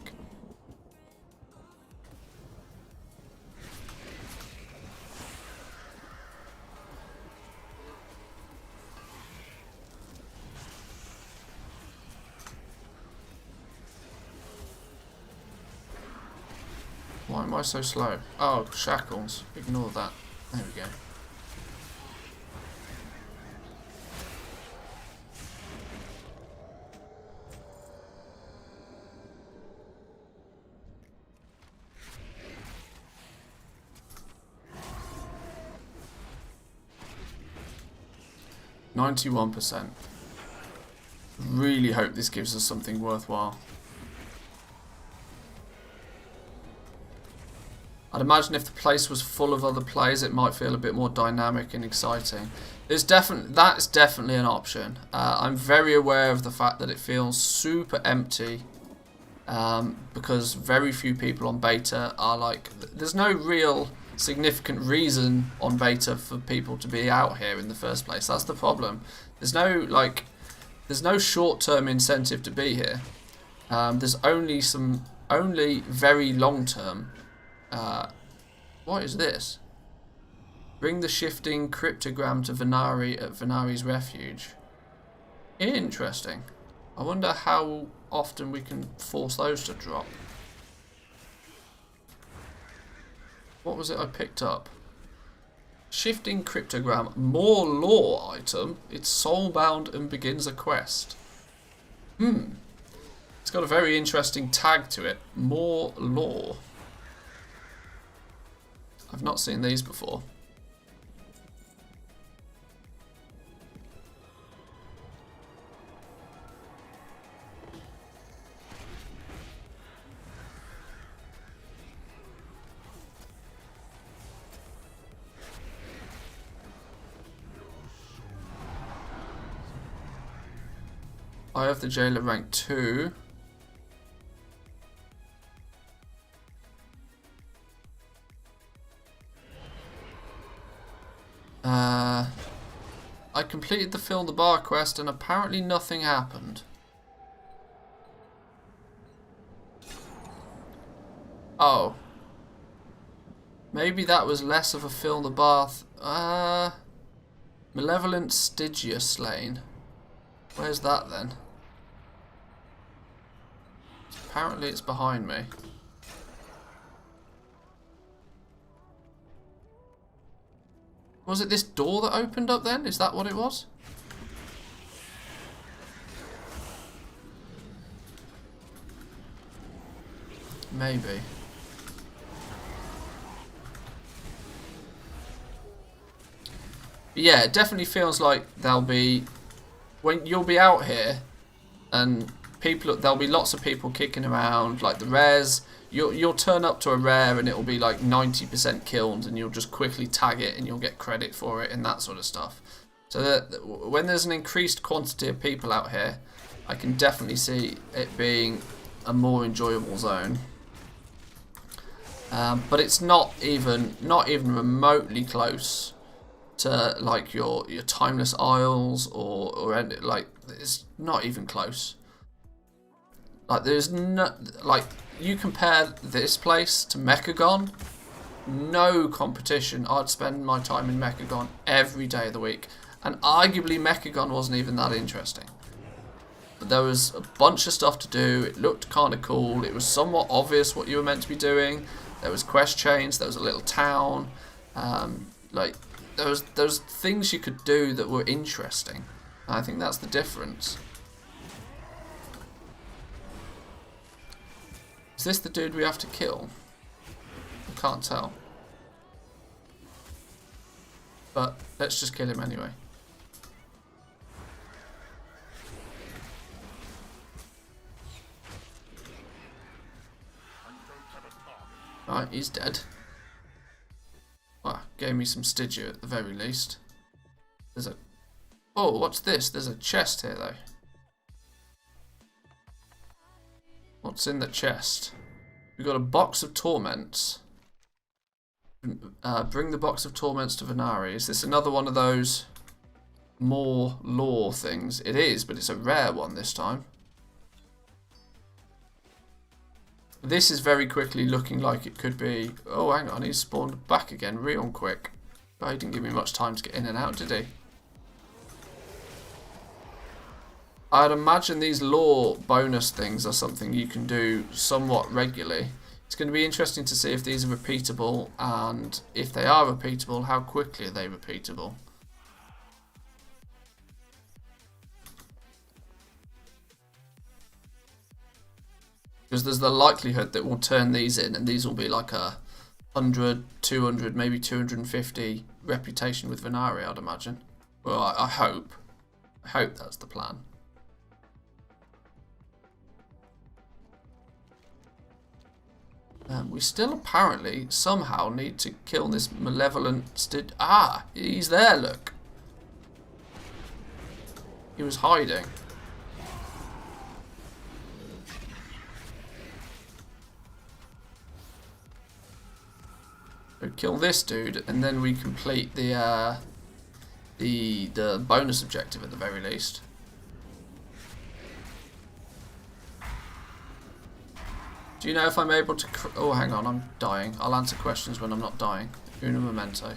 Why am I so slow? Oh, shackles. Ignore that. There we go. %91%. Really hope this gives us something worthwhile. I'd imagine if the place was full of other players, it might feel a bit more dynamic and exciting. That's definitely an option. I'm very aware of the fact that it feels super empty because very few people on beta are like... There's no real significant reason on beta for people to be out here in the first place. That's the problem. There's no short-term incentive to be here. There's only very long-term. What is this? Bring the shifting cryptogram to Venari at Venari's refuge. Interesting. I wonder how often we can force those to drop. What was it I picked up? Shifting cryptogram, more lore item. It's soulbound and begins a quest. It's got a very interesting tag to it. More lore. I've not seen these before. I have the jailer rank 2. I completed the fill the bar quest and apparently nothing happened. Oh. Maybe that was less of a fill the bath. Malevolent Stygia slain. Where's that then? Apparently it's behind me. Was it this door that opened up then? Is that what it was? Maybe. But yeah, it definitely feels like there'll be... When you'll be out here and there'll be lots of people kicking around. Like the rares, you'll turn up to a rare and it'll be like 90% killed, and you'll just quickly tag it and you'll get credit for it and that sort of stuff. So that when there's an increased quantity of people out here, I can definitely see it being a more enjoyable zone. But it's not even remotely close to like your Timeless Isles or like, it's not even close. Like there's no, like, you compare this place to Mechagon, no competition. I'd spend my time in Mechagon every day of the week, and arguably Mechagon wasn't even that interesting. But there was a bunch of stuff to do. It looked kind of cool. It was somewhat obvious what you were meant to be doing. There was quest chains. There was a little town. Like there was things you could do that were interesting. And I think that's the difference. Is this the dude we have to kill? I can't tell. But let's just kill him anyway. Right, he's dead. Well, gave me some Stygia at the very least. There's a... Oh, what's this? There's a chest here, though. What's in the chest? We've got a box of torments. Bring the box of torments to Venari. Is this another one of those more lore things? It is, but it's a rare one this time. This is very quickly looking like it could be... Oh, hang on, he's spawned back again real quick. Oh, he didn't give me much time to get in and out, did he? I'd imagine these lore bonus things are something you can do somewhat regularly. It's going to be interesting to see if these are repeatable, and if they are repeatable, how quickly are they repeatable. Because there's the likelihood that we'll turn these in, and these will be like a 100, 200, maybe 250 reputation with Venari, I'd imagine. Well, I hope. I hope that's the plan. We still apparently somehow need to kill this malevolent Ah, he's there, look. He was hiding. So kill this dude, and then we complete the bonus objective at the very least. Do you know if I'm able to... Oh, hang on, I'm dying. I'll answer questions when I'm not dying. Uno momento.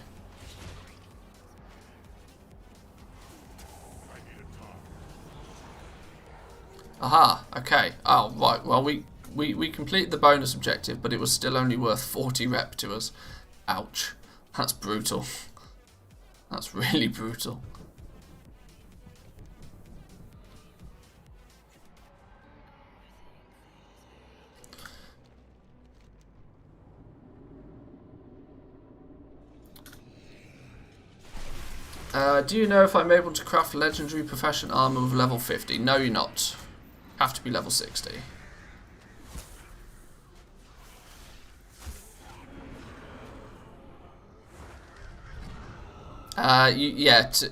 Aha, okay. Oh, right. Well, we completed the bonus objective, but it was still only worth 40 rep to us. Ouch. That's brutal. That's really brutal. Do you know if I'm able to craft legendary profession armor with level 50? No, you're not. Have to be level 60.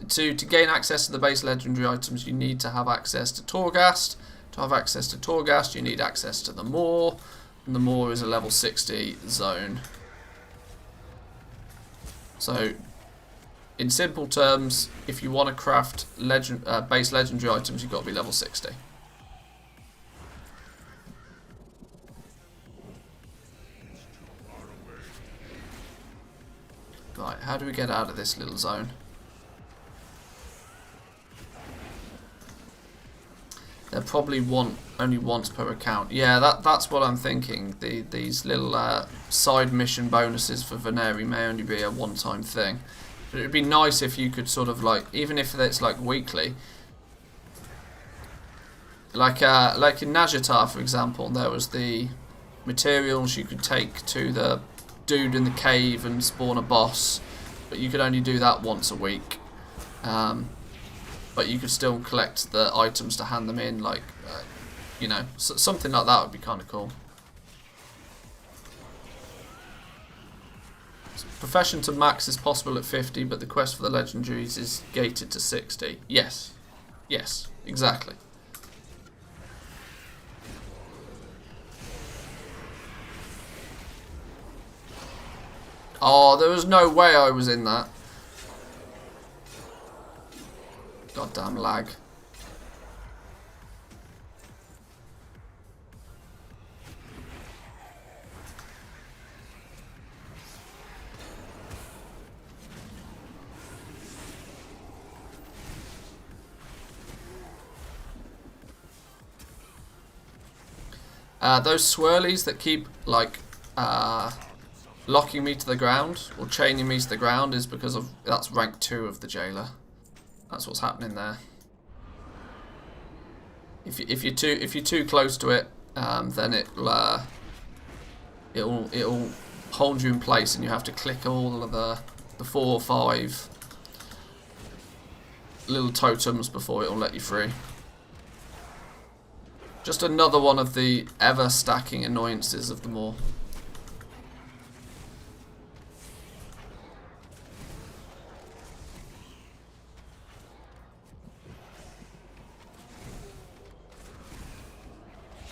To gain access to the base legendary items, you need to have access to Torghast. To have access to Torghast, you need access to the Maw, and the Maw is a level 60 zone. So, in simple terms, if you want to craft base legendary items, you've got to be level 60. Right, how do we get out of this little zone? They're probably only once per account. Yeah, that's what I'm thinking. These little side mission bonuses for Venari may only be a one-time thing. But it'd be nice if you could sort of like, even if it's like weekly, like in Najatar, for example, there was the materials you could take to the dude in the cave and spawn a boss, but you could only do that once a week. But you could still collect the items to hand them in, like you know, something like that would be kind of cool. Profession to max is possible at 50, but the quest for the legendaries is gated to 60. Yes. Yes, exactly. Oh, there was no way I was in that. Goddamn lag. Those swirlies that keep, like, locking me to the ground, or chaining me to the ground, is because of, that's rank 2 of the jailer. That's what's happening there. If you're too close to it, then it'll hold you in place, and you have to click all of the 4 or 5 little totems before it'll let you free. Just another one of the ever stacking annoyances of them all.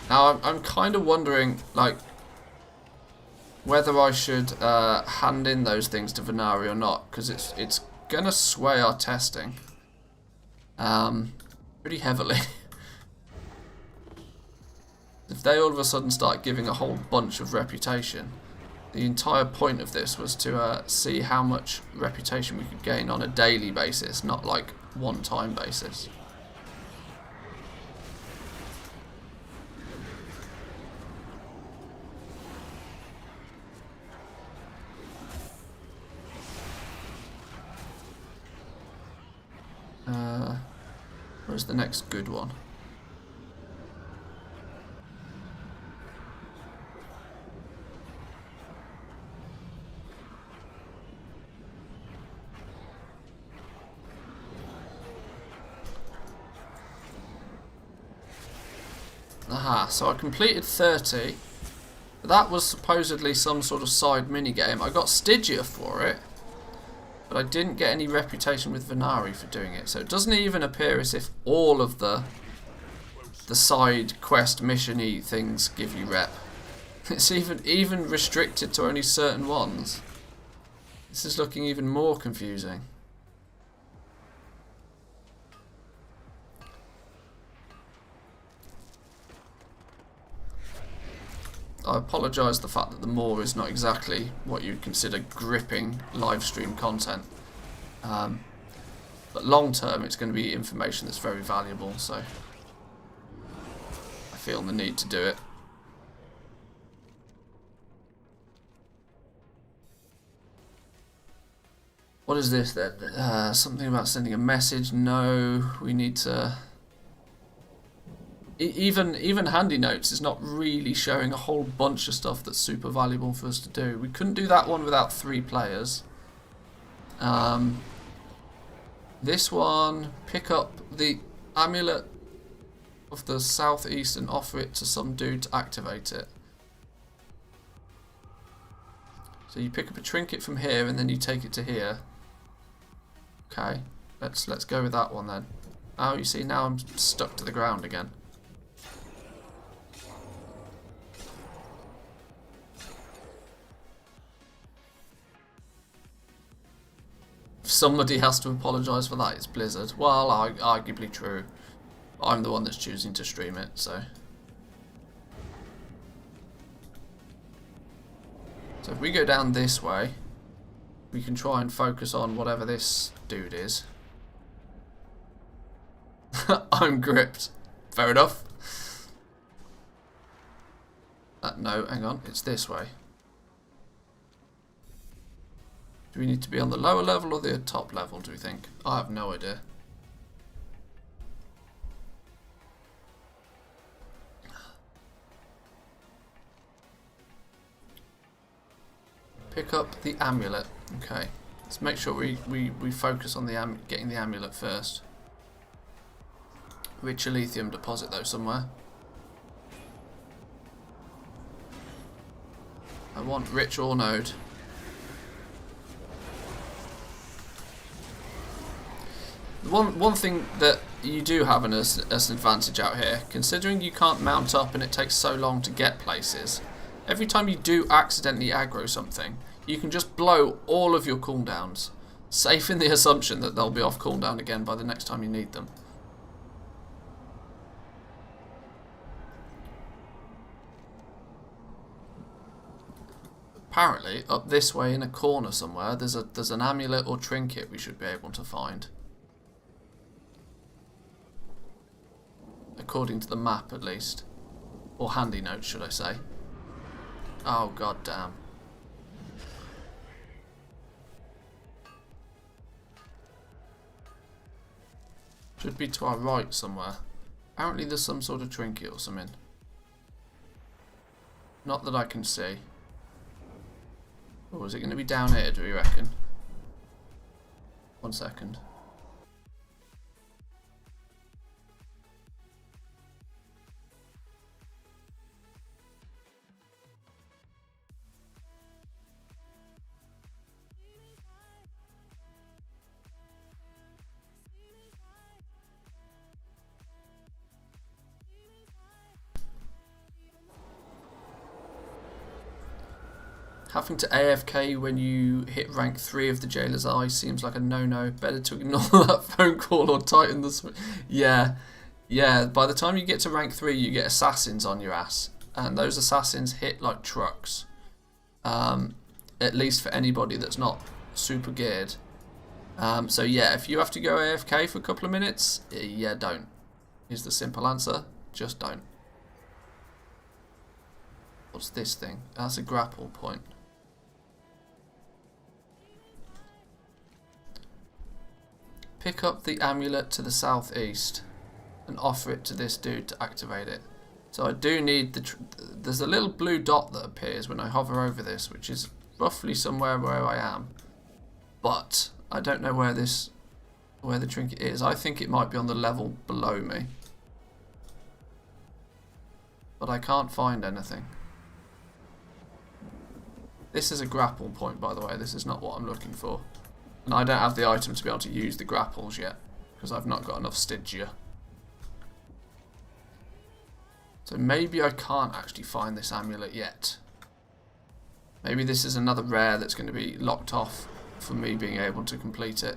Now I'm kind of wondering, like, whether I should hand in those things to Venari or not, because it's gonna sway our testing pretty heavily. If they all of a sudden start giving a whole bunch of reputation, the entire point of this was to see how much reputation we could gain on a daily basis, not like one-time basis. Where's the next good one? Aha, so I completed 30. That was supposedly some sort of side minigame. I got Stygia for it, but I didn't get any reputation with Venari for doing it. So it doesn't even appear as if all of the side quest mission-y things give you rep. It's even restricted to only certain ones. This is looking even more confusing. I apologise the fact that the more is not exactly what you'd consider gripping live stream content. But long term it's going to be information that's very valuable, so I feel the need to do it. What is this then? Something about sending a message? No, we need to... Even handy notes is not really showing a whole bunch of stuff that's super valuable for us to do. We couldn't do that one without 3 players. This one, pick up the amulet of the southeast and offer it to some dude to activate it. So you pick up a trinket from here and then you take it to here. Okay, let's go with that one then. Oh, you see, now I'm stuck to the ground again. Somebody has to apologise for that, it's Blizzard. Well, arguably true. I'm the one that's choosing to stream it, so... So if we go down this way, we can try and focus on whatever this dude is. I'm gripped. Fair enough. No, hang on, it's this way. Do we need to be on the lower level or the top level, do we think? I have no idea. Pick up the amulet. Okay. Let's make sure we focus on the getting the amulet first. Rich lithium deposit though somewhere. I want rich or node. One thing that you do have as an advantage out here, considering you can't mount up and it takes so long to get places, every time you do accidentally aggro something, you can just blow all of your cooldowns, safe in the assumption that they'll be off cooldown again by the next time you need them. Apparently, up this way in a corner somewhere, there's an amulet or trinket we should be able to find. According to the map, at least. Or handy notes, should I say. Oh, god damn. Should be to our right somewhere. Apparently there's some sort of trinket or something. Not that I can see. Or is it going to be down here, do you reckon? 1 second. Having to AFK when you hit rank 3 of the Jailer's Eye seems like a no-no. Better to ignore that phone call or tighten the Yeah, by the time you get to rank 3 you get assassins on your ass. And those assassins hit like trucks. At least for anybody that's not super geared. So yeah, if you have to go AFK for a couple of minutes, yeah, don't. Is the simple answer. Just don't. What's this thing? That's a grapple point. Pick up the amulet to the southeast and offer it to this dude to activate it. So I do need there's a little blue dot that appears when I hover over this, which is roughly somewhere where I am. But I don't know where the trinket is. I think it might be on the level below me. But I can't find anything. This is a grapple point, by the way. This is not what I'm looking for. And I don't have the item to be able to use the grapples yet, because I've not got enough Stygia. So maybe I can't actually find this amulet yet. Maybe this is another rare that's going to be locked off for me being able to complete it.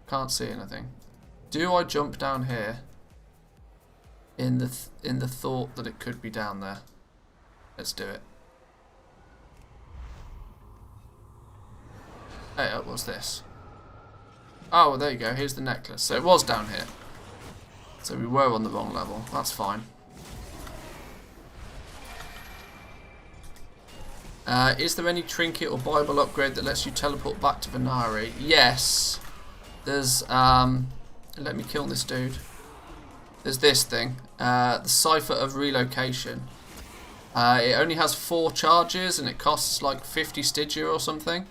Can't see anything. Do I jump down here in the thought that it could be down there? Let's do it. Hey, what's this? Oh, well, there you go. Here's the necklace. So it was down here. So we were on the wrong level. That's fine. Is there any trinket or Bible upgrade that lets you teleport back to Venari? Yes. There's, let me kill this dude. There's this thing. The Cipher of Relocation. It only has 4 charges and it costs like 50 Stygia or something.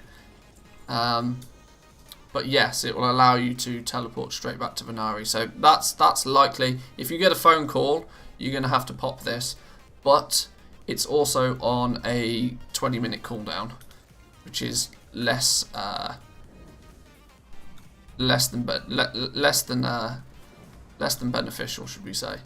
But yes, it will allow you to teleport straight back to Venari. So that's likely. If you get a phone call, you're going to have to pop this. But it's also on a 20-minute cooldown, which is less than beneficial, should we say?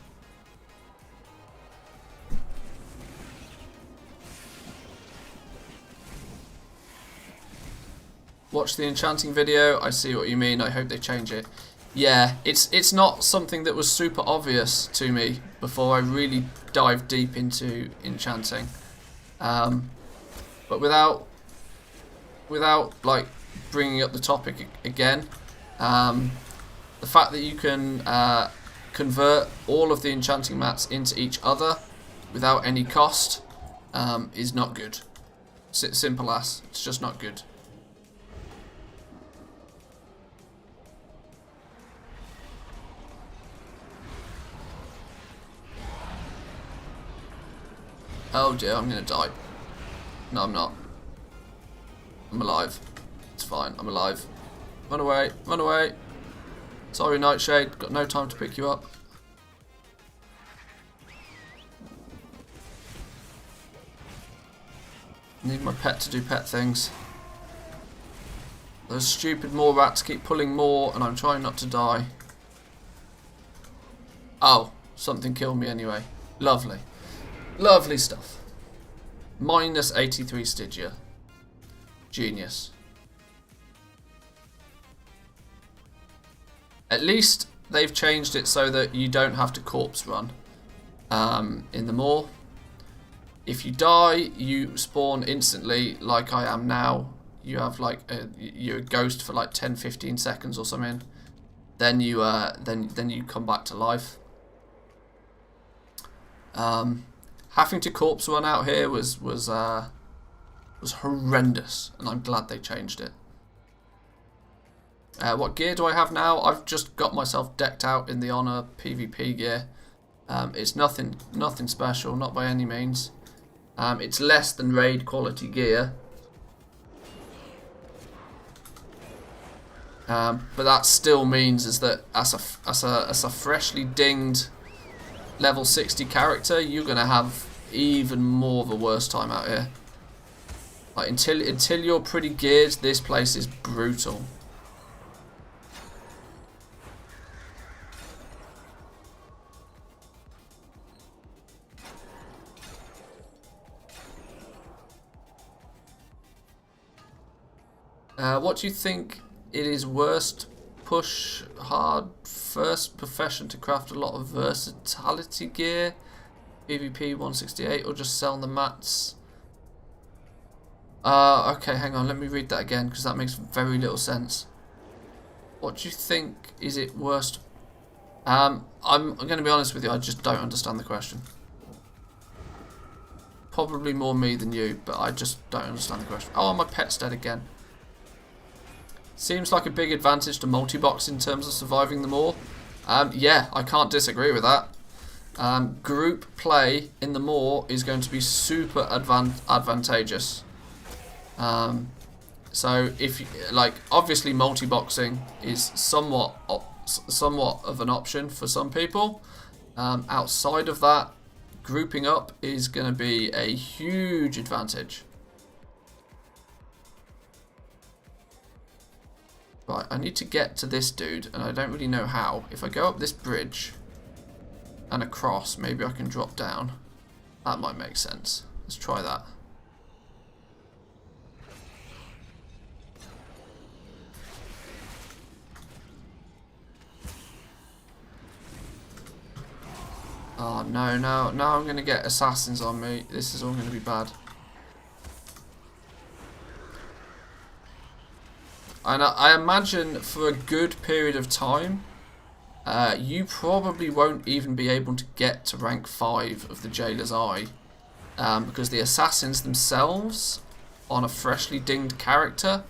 Watch the enchanting video. I see what you mean. I hope they change it. Yeah, it's not something that was super obvious to me before I really dived deep into enchanting. But without like bringing up the topic again, the fact that you can convert all of the enchanting mats into each other without any cost is not good. Simple as. It's just not good. Oh dear, I'm gonna die. No, I'm not. I'm alive. It's fine, I'm alive. Run away, run away. Sorry, Nightshade, got no time to pick you up. Need my pet to do pet things. Those stupid more rats keep pulling more, and I'm trying not to die. Oh, something killed me anyway. Lovely. Lovely stuff. Minus 83 Stygia. Genius. At least they've changed it so that you don't have to corpse run in the moor. If you die, you spawn instantly, like I am now. You have like you're a ghost for like 10-15 seconds or something. Then you then you come back to life. Having to corpse run out here was horrendous, and I'm glad they changed it. What gear do I have now? I've just got myself decked out in the Honor PvP gear. It's nothing special, not by any means. It's less than raid quality gear. But that still means is that as a freshly dinged level 60 character, you're gonna have even more of a worse time out here. Like until you're pretty geared, this place is brutal. What do you think it is worst? Push hard first profession to craft a lot of versatility gear, PvP 168, or just sell the mats? Okay, hang on, let me read that again because that makes very little sense. What do you think is it worst? I'm going to be honest with you, I just don't understand the question. Probably more me than you, but I just don't understand the question. Oh, my pet's dead again. Seems like a big advantage to multi-box in terms of surviving them all. Yeah, I can't disagree with that. Group play in the moor is going to be super advantageous. So if you, like, obviously multi-boxing is somewhat of an option for some people. Outside of that, grouping up is going to be a huge advantage. Right, I need to get to this dude, and I don't really know how. If I go up this bridge and across, maybe I can drop down. That might make sense. Let's try that. Oh no, now I'm going to get assassins on me. This is all going to be bad. And I imagine for a good period of time, you probably won't even be able to get to rank 5 of the Jailer's Eye. Because the assassins themselves, on a freshly dinged character,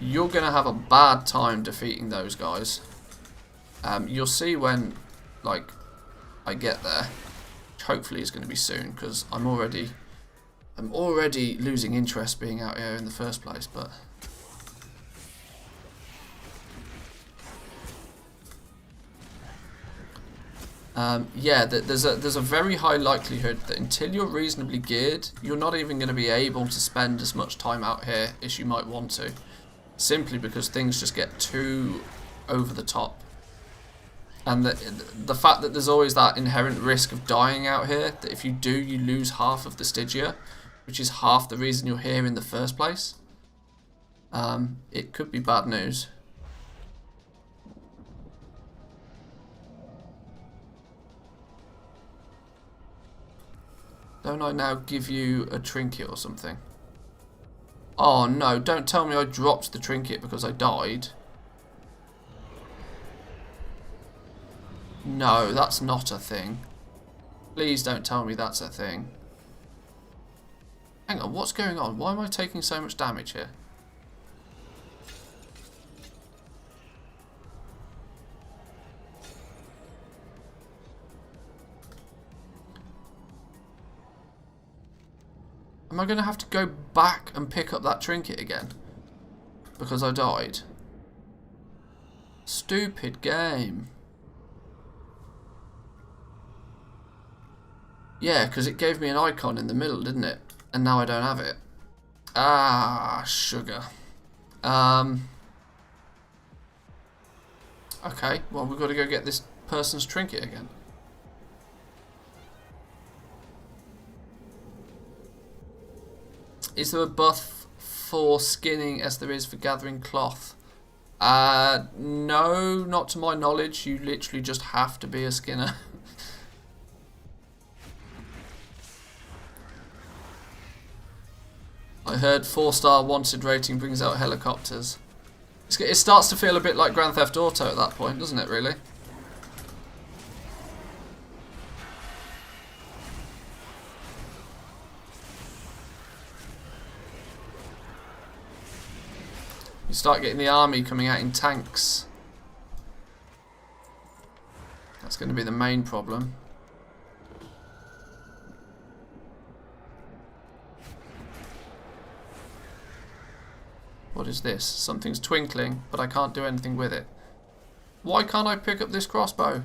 you're going to have a bad time defeating those guys. You'll see when, like, I get there. Which hopefully is going to be soon, because I'm already losing interest being out here in the first place, but... yeah, there's a very high likelihood that until you're reasonably geared, you're not even going to be able to spend as much time out here as you might want to, simply because things just get too over the top. And the fact that there's always that inherent risk of dying out here, that if you do, you lose half of the Stygia, which is half the reason you're here in the first place. It could be bad news. Don't I now give you a trinket or something? Oh no, don't tell me I dropped the trinket because I died. No, that's not a thing. Please don't tell me that's a thing. Hang on, what's going on? Why am I taking so much damage here? Am I going to have to go back and pick up that trinket again? Because I died? Stupid game. Yeah, because it gave me an icon in the middle, didn't it? And now I don't have it. Ah, sugar. Okay, well, we've got to go get this person's trinket again. Is there a buff for skinning as there is for gathering cloth? No, not to my knowledge. You literally just have to be a skinner. I heard 4-star wanted rating brings out helicopters. It starts to feel a bit like Grand Theft Auto at that point, doesn't it, really? You start getting the army coming out in tanks. That's going to be the main problem. What is this? Something's twinkling, but I can't do anything with it. Why can't I pick up this crossbow?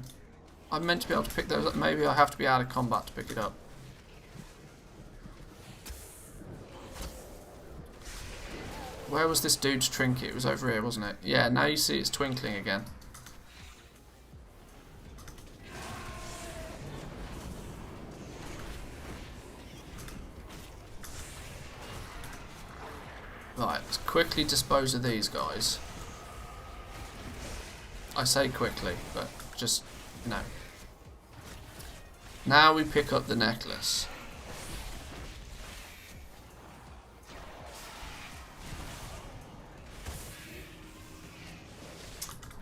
I'm meant to be able to pick those up. Maybe I have to be out of combat to pick it up. Where was this dude's trinket? It was over here, wasn't it? Yeah, now you see it's twinkling again. Right, let's quickly dispose of these guys. I say quickly, but just, no. Now we pick up the necklace.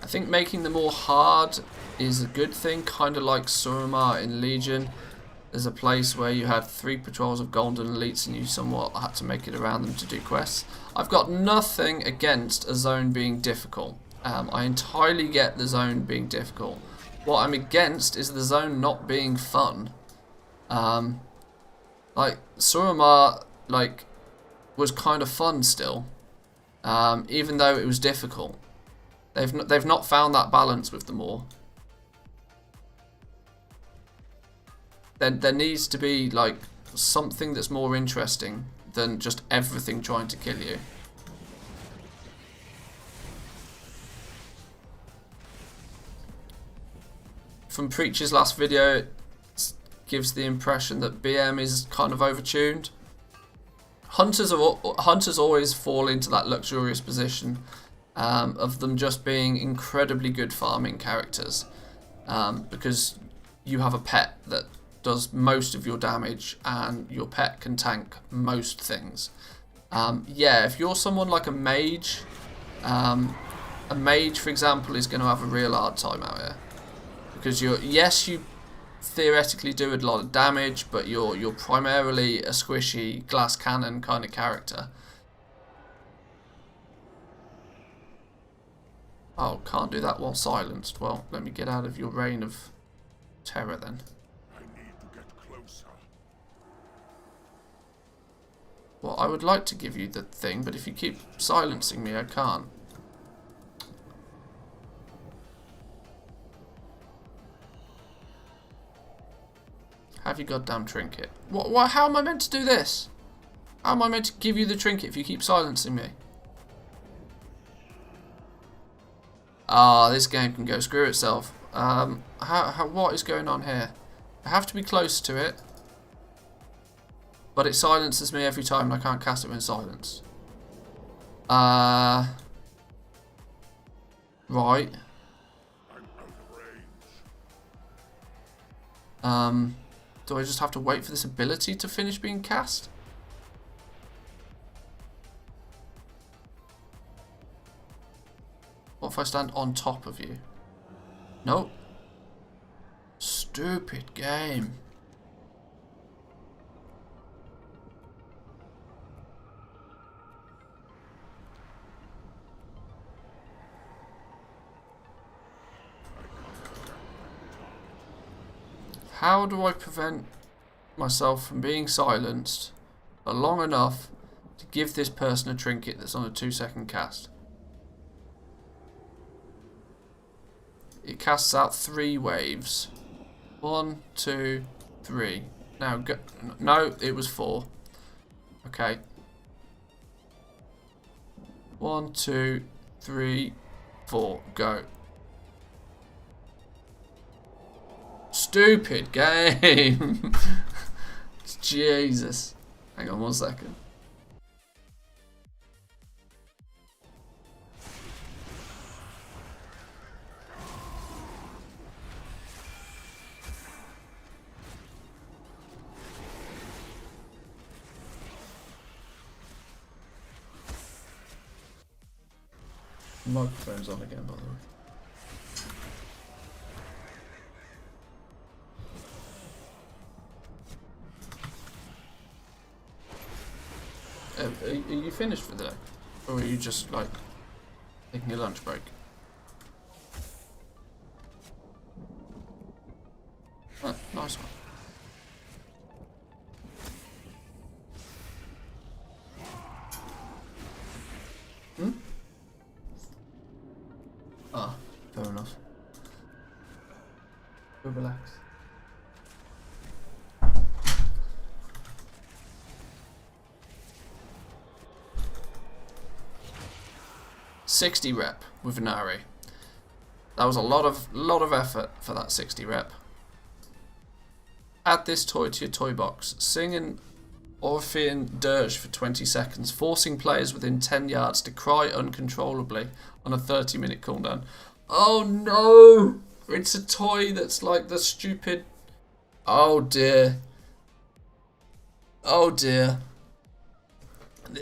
I think making them more hard is a good thing, kind of like Suramar in Legion. There's a place where you had 3 patrols of golden elites and you somewhat had to make it around them to do quests. I've got nothing against a zone being difficult. I entirely get the zone being difficult. What I'm against is the zone not being fun. Like Suramar, like, was kind of fun still, even though it was difficult. They've not found that balance with them all. There needs to be like something that's more interesting than just everything trying to kill you. From Preacher's last video, it gives the impression that BM is kind of overtuned. Hunters always fall into that luxurious position of them just being incredibly good farming characters, because you have a pet that does most of your damage and your pet can tank most things. Yeah, if you're someone like a mage for example is going to have a real hard time out here, because you theoretically do a lot of damage, but you're primarily a squishy glass cannon kind of character. Oh, can't do that while silenced. Well, let me get out of your reign of terror then. Well, I would like to give you the thing, but if you keep silencing me, I can't. Have your goddamn trinket. What? How am I meant to do this? How am I meant to give you the trinket if you keep silencing me? Ah, this game can go screw itself. What is going on here? I have to be close to it. But it silences me every time and I can't cast it when silenced. Right. Do I just have to wait for this ability to finish being cast? What if I stand on top of you? Nope. Stupid game. How do I prevent myself from being silenced for long enough to give this person a trinket that's on a 2-second cast? It casts out 3 waves. 1, 2, 3. Now go. No, it was 4. Okay. 1, 2, 3, 4, go. Stupid game. Jesus. Hang on 1 second. Microphone's on again, by the way. Are you finished for the day? Or are you just like taking a lunch break? Oh, nice one. Hmm? Ah, fair enough. We'll relax. $60 rep with Venari. That was a lot of effort for that 60 rep. Add this toy to your toy box. Sing an Orphean dirge for 20 seconds, forcing players within 10 yards to cry uncontrollably on a 30-minute cooldown. Oh no! It's a toy that's like the stupid... Oh dear. Oh dear.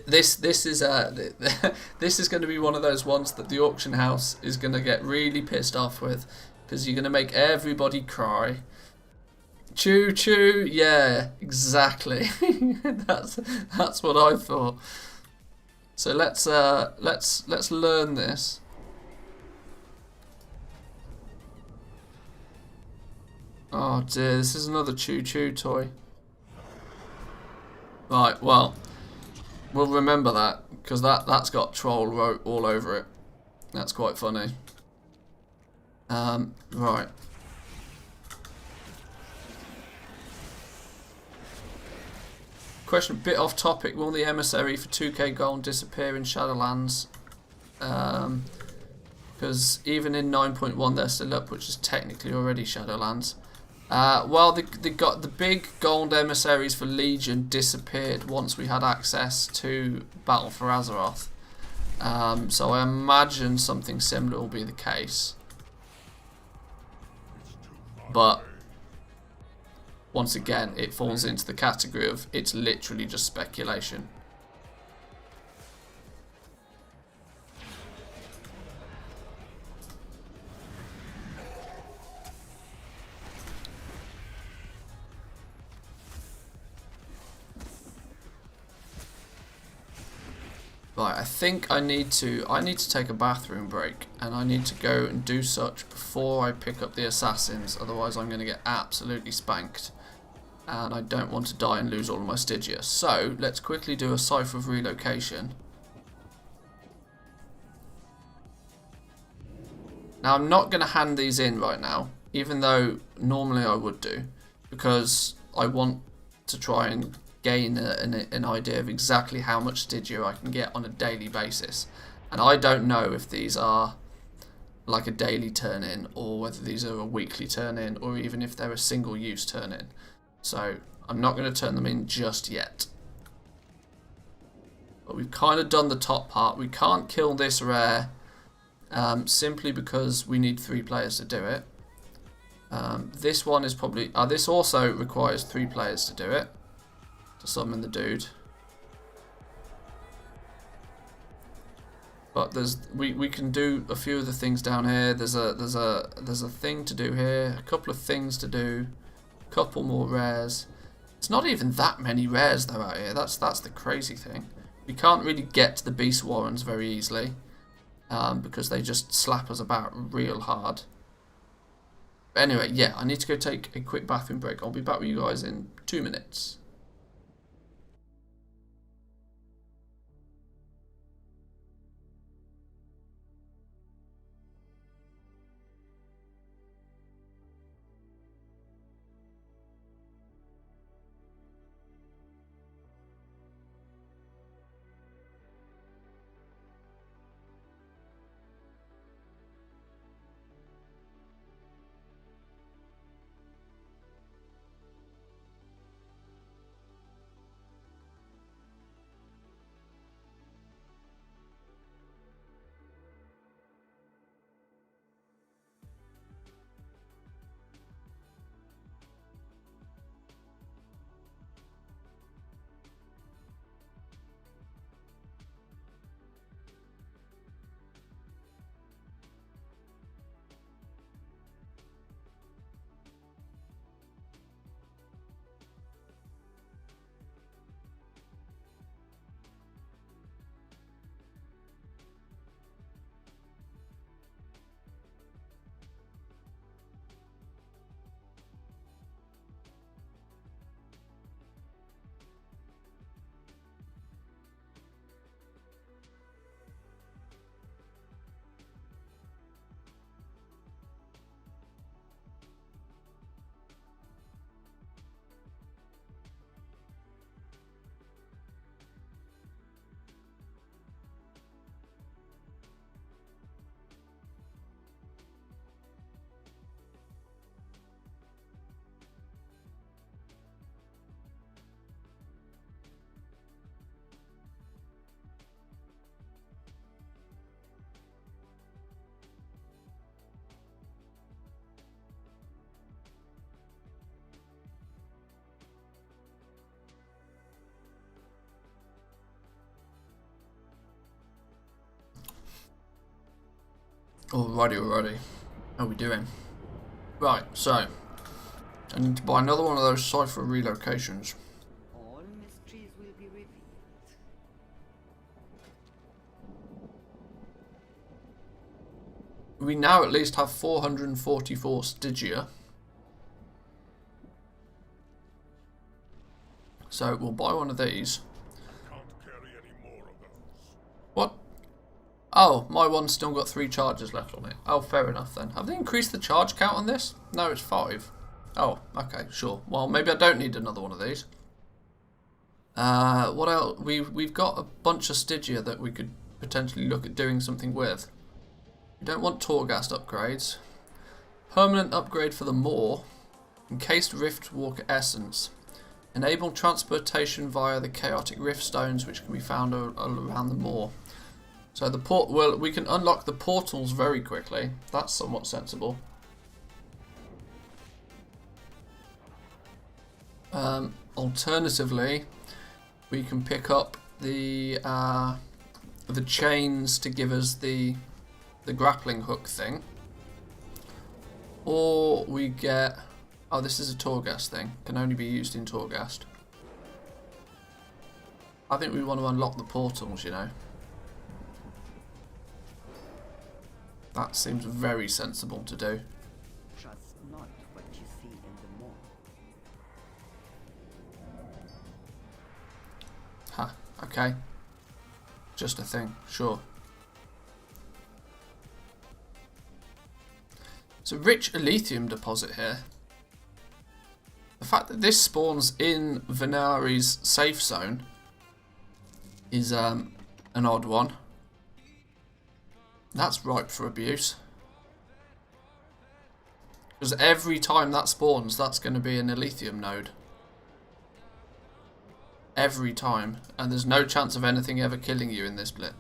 This is this is going to be one of those ones that the auction house is going to get really pissed off with, because you're going to make everybody cry. Choo choo, yeah, exactly. that's what I thought. So let's learn this. Oh dear, this is another choo choo toy. Right, well, we'll remember that, because that's got troll all over it. That's quite funny. Right. Question, bit off topic. Will the emissary for 2k gold disappear in Shadowlands? Because even in 9.1 they're still up, which is technically already Shadowlands. Well, the big gold emissaries for Legion disappeared once we had access to Battle for Azeroth. So I imagine something similar will be the case. But once again, it falls into the category of it's literally just speculation. Right, I think I need to take a bathroom break, and I need to go and do such before I pick up the assassins, otherwise I'm going to get absolutely spanked. And I don't want to die and lose all of my Stygia. So, let's quickly do a Cipher of Relocation. Now, I'm not going to hand these in right now, even though normally I would do, because I want to try and gain an idea of exactly how much Stygia I can get on a daily basis. And I don't know if these are like a daily turn-in, or whether these are a weekly turn-in, or even if they're a single-use turn-in. So I'm not going to turn them in just yet. But we've kind of done the top part. We can't kill this rare simply because we need 3 players to do it. This one is probably... this also requires 3 players to do it, to summon the dude. But we can do a few of the things down here. There's a thing to do here, a couple of things to do. Couple more rares. It's not even that many rares though out here. That's the crazy thing. We can't really get to the Beast Warrens very easily, because they just slap us about real hard. But anyway, yeah, I need to go take a quick bathroom break. I'll be back with you guys in 2 minutes. Alrighty. How are we doing? Right, so I need to buy another one of those cipher relocations.
All mysteries will be revealed.
We now at least have 444 Stygia. So we'll buy one of these.
Can't carry any more of those.
What? Oh, my one's still got 3 charges left on it. Oh, fair enough then. Have they increased the charge count on this? No, it's 5. Oh, okay, sure. Well, maybe I don't need another one of these. What else? We've got a bunch of Stygia that we could potentially look at doing something with. We don't want Torghast upgrades. Permanent upgrade for the Maw. Encased Rift Walker Essence. Enable transportation via the Chaotic Rift Stones, which can be found around the Maw. So the we can unlock the portals very quickly. That's somewhat sensible. Alternatively, we can pick up the chains to give us the grappling hook thing, or we get. Oh, this is a Torghast thing. Can only be used in Torghast. I think we want to unlock the portals, you know. That seems very sensible to do.
Trust not what you see in the moon.
Ha, okay. Just a thing, sure. It's a rich lithium deposit here. The fact that this spawns in Venari's safe zone is an odd one. That's ripe for abuse. Because every time that spawns, that's going to be an lithium node. Every time. And there's no chance of anything ever killing you in this blit.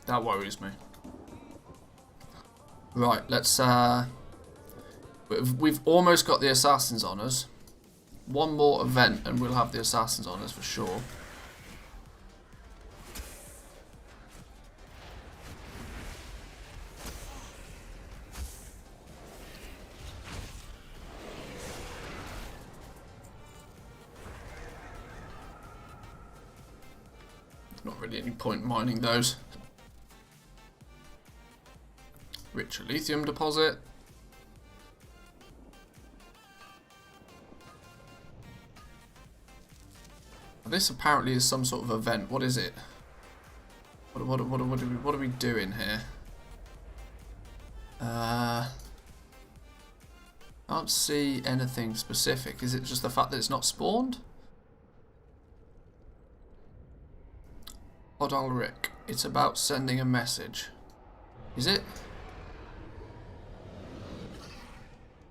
That worries me. Right, let's we've almost got the assassins on us. One more event and we'll have the assassins on us for sure. Not really any point mining those. Rich lithium deposit. This apparently is some sort of event. What is it? What are we doing here? Can't see anything specific. Is it just the fact that it's not spawned? Odalric. It's about sending a message. Is it?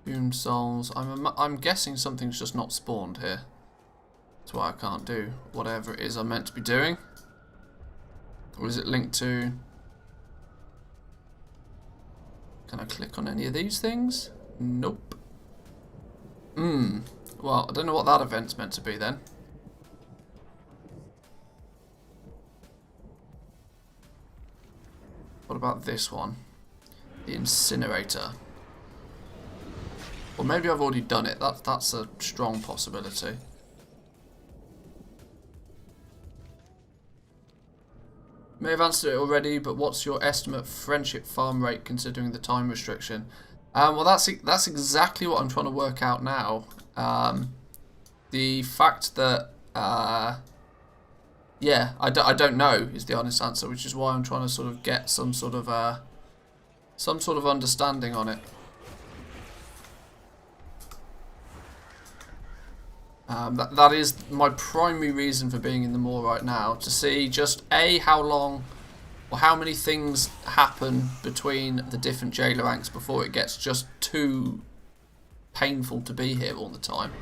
Doomed souls. I'm guessing something's just not spawned here. That's why I can't do whatever it is I'm meant to be doing. Or is it linked to... Can I click on any of these things? Nope. Well, I don't know what that event's meant to be then. What about this one? The incinerator. Or maybe I've already done it. That's a strong possibility. May have answered it already, but what's your estimate friendship farm rate considering the time restriction? Well, that's exactly what I'm trying to work out now. The fact that yeah, I don't know is the honest answer, which is why I'm trying to sort of get some sort of understanding on it. That is my primary reason for being in the Maw right now, to see just how long or how many things happen between the different jailer ranks before it gets just too painful to be here all the time.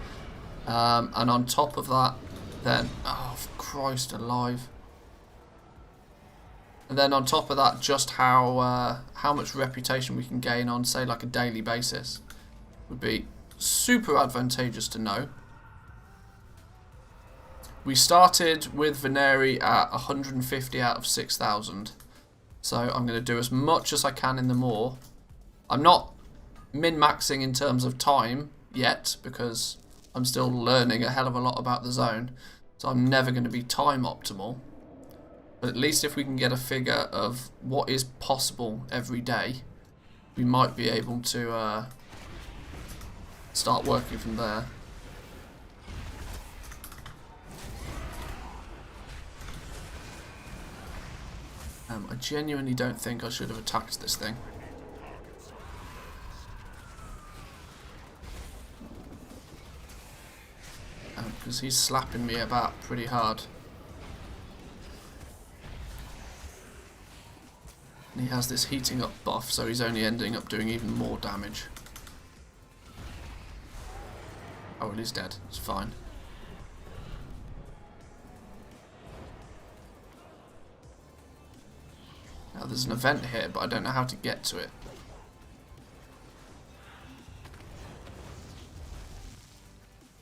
And on top of that, then, oh Christ alive. And then on top of that, just how much reputation we can gain on, say, like a daily basis would be super advantageous to know. we started with Veneri at 150 out of 6,000. So I'm going to do as much as I can in the Maw. I'm not min-maxing in terms of time yet, because I'm still learning a hell of a lot about the zone. So I'm never going to be time optimal. But at least if we can get a figure of what is possible every day, we might be able to start working from there. I genuinely don't think I should have attacked this thing. Because he's slapping me about pretty hard. And he has this heating up buff, so he's only ending up doing even more damage. Oh, well, he's dead. It's fine. Now, there's an event here, but I don't know how to get to it.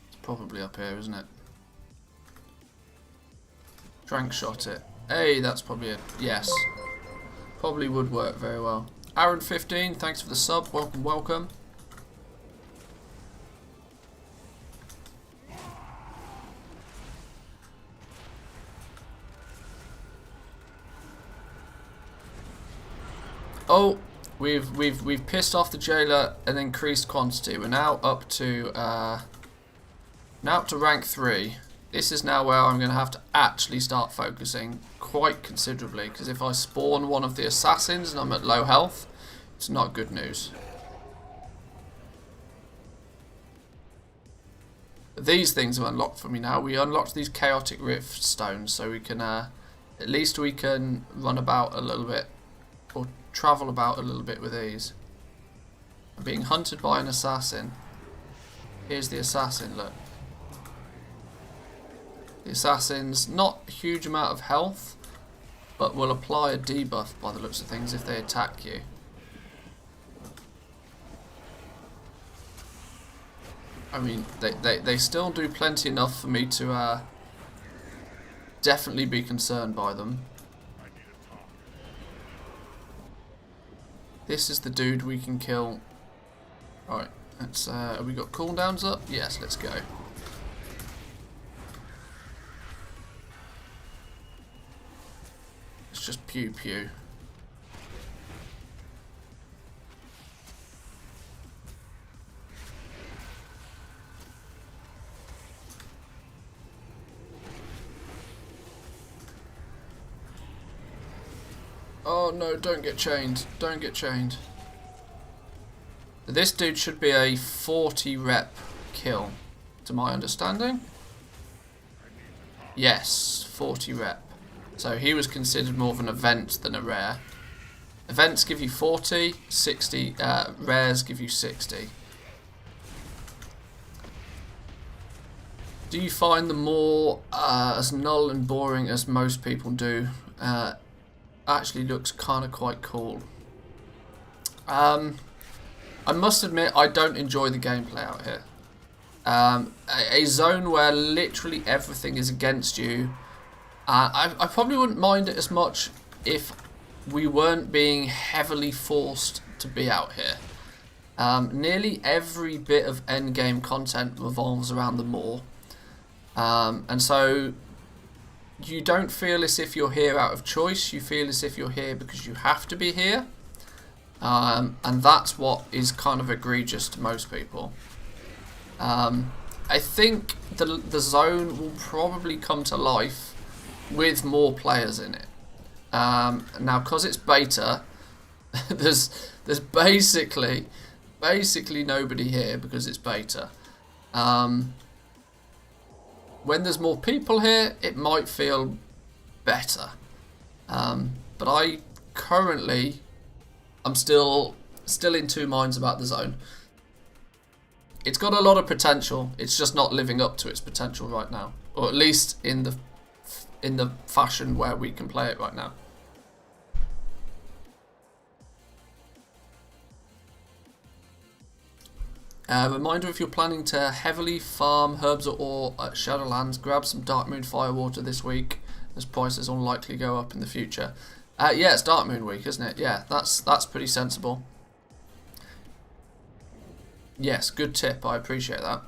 It's probably up here, isn't it? Drank shot it. Hey, that's probably a yes. Probably would work very well. Aaron15, thanks for the sub. Welcome, welcome. Oh, we've pissed off the jailer and increased quantity. We're now up to rank 3. This is now where I'm going to have to actually start focusing quite considerably, because if I spawn one of the assassins and I'm at low health, it's not good news. But these things are unlocked for me now. We unlocked these chaotic rift stones, so we can at least we can run about a little bit, or travel about a little bit with ease. I'm being hunted by an assassin. Here's the assassin, look. The assassin's not a huge amount of health, but will apply a debuff by the looks of things if they attack you. I mean, they still do plenty enough for me to definitely be concerned by them. This is the dude we can kill. Alright, let's, have we got cooldowns up? Yes, let's go. It's just pew pew. Oh no, don't get chained. Don't get chained. This dude should be a 40 rep kill, to my understanding. Yes, 40 rep. So he was considered more of an event than a rare. Events give you 40, 60, rares give you 60. Do you find them more as null and boring as most people do? Actually looks kind of quite cool. I must admit, I don't enjoy the gameplay out here. A zone where literally everything is against you. I probably wouldn't mind it as much if we weren't being heavily forced to be out here. Nearly every bit of endgame content revolves around the Maw. And so you don't feel as if you're here out of choice, you feel as if you're here because you have to be here. And that's what is kind of egregious to most people. I think the zone will probably come to life with more players in it. Now, because it's beta, there's basically nobody here because it's beta. When there's more people here, it might feel better. But I currently, I'm still in two minds about the zone. It's got a lot of potential. It's just not living up to its potential right now, or at least in the fashion where we can play it right now. Reminder, if you're planning to heavily farm herbs or ore at Shadowlands, grab some Darkmoon Firewater this week, as prices will likely go up in the future. Yeah, it's Darkmoon week, isn't it? Yeah, that's pretty sensible. Yes, good tip, I appreciate that.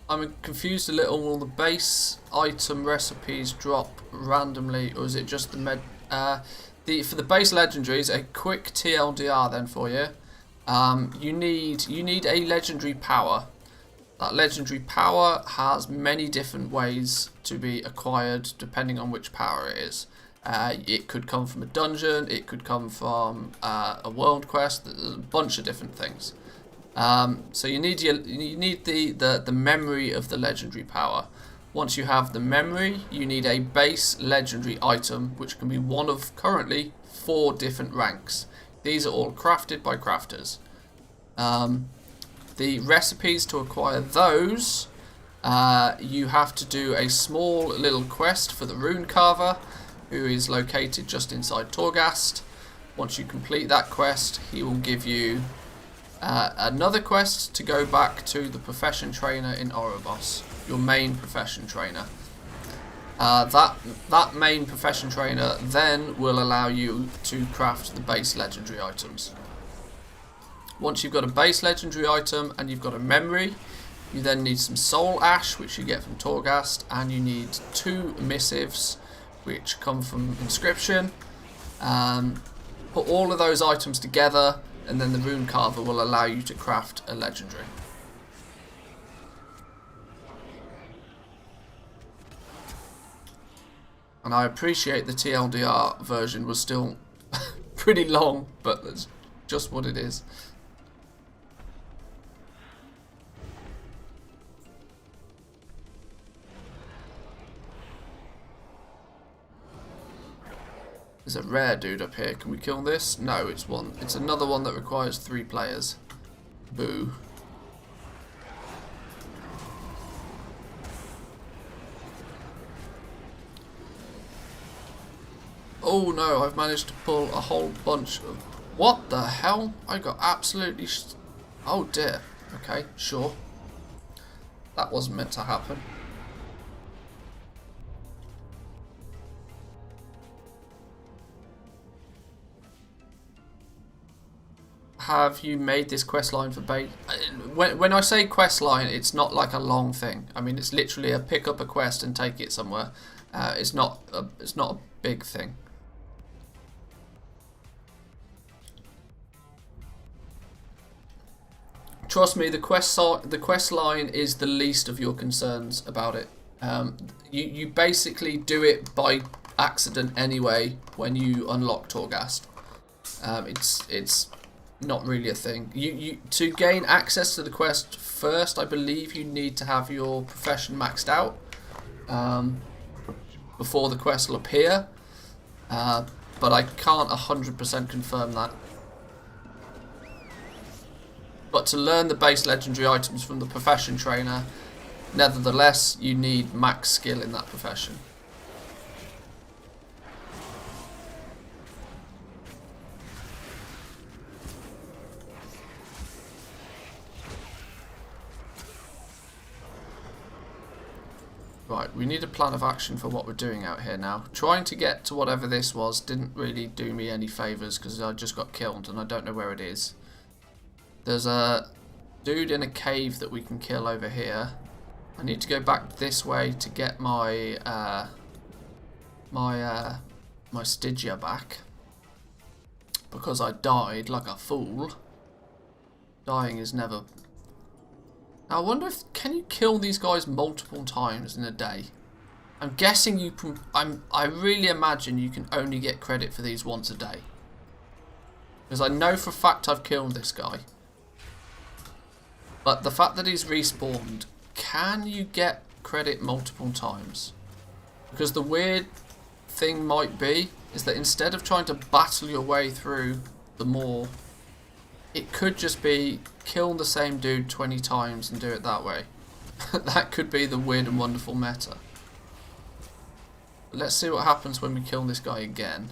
I'm confused a little. Will the base item recipes drop randomly, or is it just the for the base legendaries? A quick TLDR then for you. You need a legendary power. That legendary power has many different ways to be acquired depending on which power it is. It could come from a dungeon. It could come from a world quest. There's a bunch of different things. So you need the memory of the legendary power. Once you have the memory, you need a base legendary item, which can be one of currently 4 different ranks. These are all crafted by crafters. The recipes to acquire those, you have to do a small little quest for the rune carver, who is located just inside Torghast. Once you complete that quest, he will give you another quest to go back to the profession trainer in Orobos, your main profession trainer. That main profession trainer then will allow you to craft the base legendary items. Once you've got a base legendary item and you've got a memory, you then need some soul ash, which you get from Torghast, and you need 2 missives, which come from inscription. Put all of those items together, and then the rune carver will allow you to craft a legendary. And I appreciate the TLDR version was still pretty long, but that's just what it is. There's a rare dude up here. Can we kill this? No, it's one. It's another one that requires 3 players. Boo. Oh no, I've managed to pull a whole bunch of... What the hell? I got absolutely... Oh dear. Okay, sure. That wasn't meant to happen. Have you made this quest line for bait? When I say quest line, it's not like a long thing. I mean, it's literally a pick up a quest and take it somewhere. It's not a big thing. Trust me, the quest line is the least of your concerns about it. You basically do it by accident anyway when you unlock Torghast. It's not really a thing. You to gain access to the quest first, I believe you need to have your profession maxed out before the quest will appear. But I can't 100% confirm that. But to learn the base legendary items from the profession trainer, nevertheless, you need max skill in that profession. Right, we need a plan of action for what we're doing out here now. Trying to get to whatever this was didn't really do me any favours because I just got killed and I don't know where it is. There's a dude in a cave that we can kill over here. I need to go back this way to get my my Stygia back because I died like a fool. Dying is never... Now I wonder if can you kill these guys multiple times in a day? I'm guessing you can. I really imagine you can only get credit for these once a day, because I know for a fact I've killed this guy. But the fact that he's respawned, can you get credit multiple times? Because the weird thing might be is that instead of trying to battle your way through the maw, it could just be kill the same dude 20 times and do it that way. That could be the weird and wonderful meta. Let's see what happens when we kill this guy again.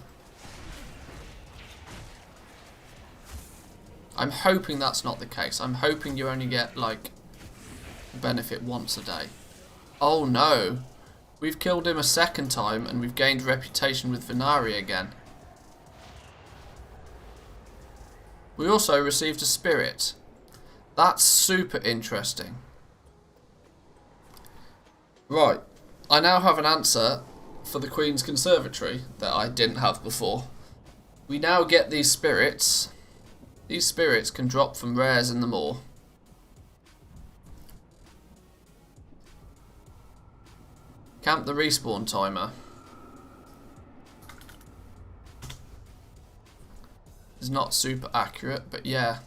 I'm hoping that's not the case. I'm hoping you only get, like, benefit once a day. Oh no! We've killed him a second time and we've gained reputation with Venari again. We also received a spirit. That's super interesting. Right. I now have an answer for the Queen's Conservatory that I didn't have before. We now get these spirits. These spirits can drop from rares in the moor. Camp the respawn timer. It's not super accurate, but yeah.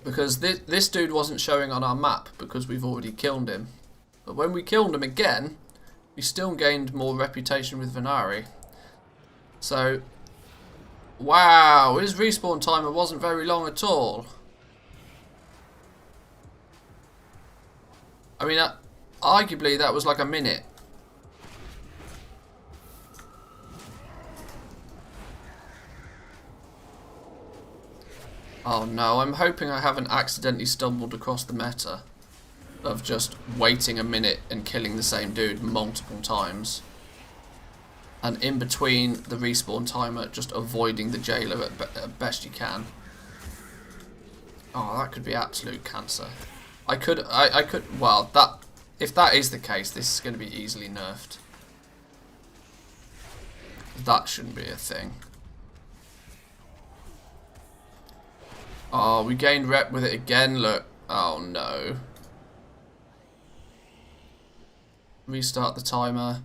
Because this dude wasn't showing on our map because we've already killed him. But when we killed him again, we still gained more reputation with Venari. So, wow, his respawn timer wasn't very long at all. I mean, arguably that was like a minute. Oh no, I'm hoping I haven't accidentally stumbled across the meta of just waiting a minute and killing the same dude multiple times. And in between the respawn timer, just avoiding the jailer at best you can. Oh, that could be absolute cancer. I could, well, if that is the case, this is going to be easily nerfed. That shouldn't be a thing. Oh, we gained rep with it again, look. Oh no. Restart the timer.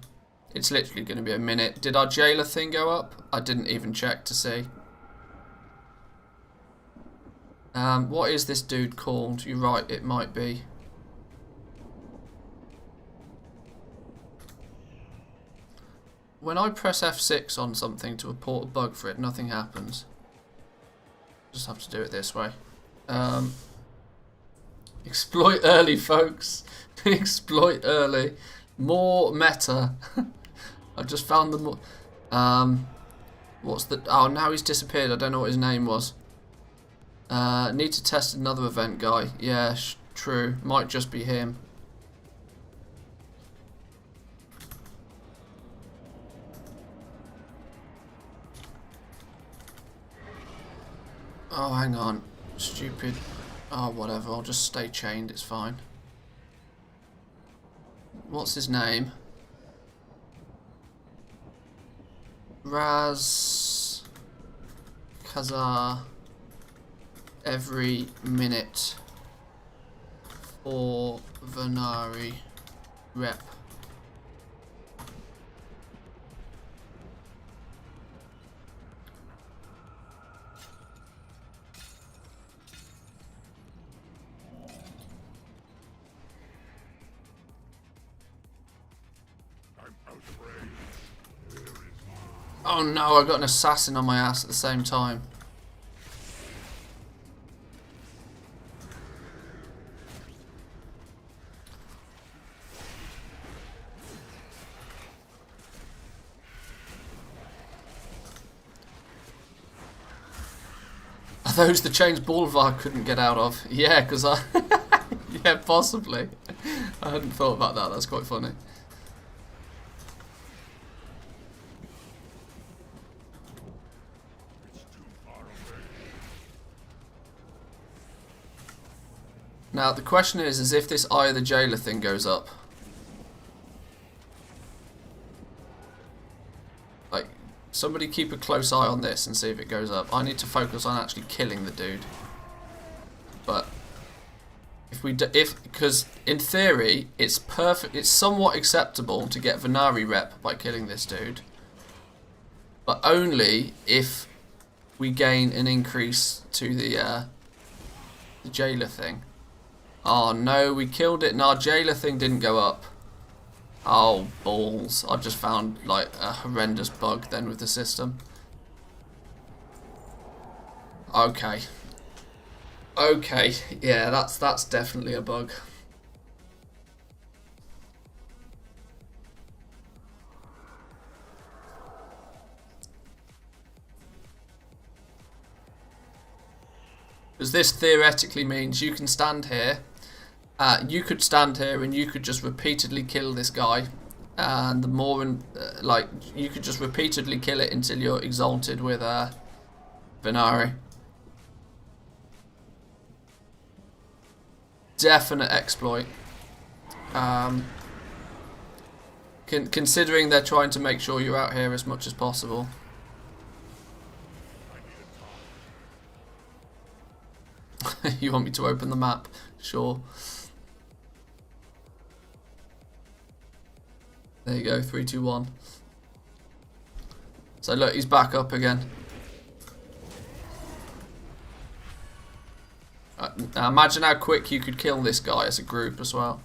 It's literally going to be a minute. Did our jailer thing go up? I didn't even check to see. What is this dude called? You're right, it might be. When I press F6 on something to report a bug for it, nothing happens. Just have to do it this way. Exploit early, folks. Exploit early. More meta. I've just found the more. What's the? Oh, now he's disappeared. I don't know what his name was. Need to test another event guy. Yeah, true. Might just be him. Oh, hang on. Stupid. Oh, whatever. I'll just stay chained. It's fine. What's his name? Raz Kazar. Every minute for Venari rep. Oh no, I got an assassin on my ass at the same time. Are those the chains Boulevard couldn't get out of? Yeah, because I... yeah, possibly. I hadn't thought about that. That's quite funny. Now, the question is if this Eye of the Jailer thing goes up. Like, somebody keep a close eye on this and see if it goes up. I need to focus on actually killing the dude. But, because in theory, it's somewhat acceptable to get Venari rep by killing this dude. But only if we gain an increase to the Jailer thing. Oh no, we killed it and our jailer thing didn't go up. Oh balls, I've just found like a horrendous bug then with the system. okay. Okay, yeah, that's definitely a bug. Because this theoretically means you can stand here, you could stand here and you could just repeatedly kill this guy, and the more like you could just repeatedly kill it until you're exalted with Venari. Definite exploit. Considering they're trying to make sure you're out here as much as possible. You want me to open the map? Sure. There you go, 3, 2, 1. So look, he's back up again. Now imagine how quick you could kill this guy as a group as well.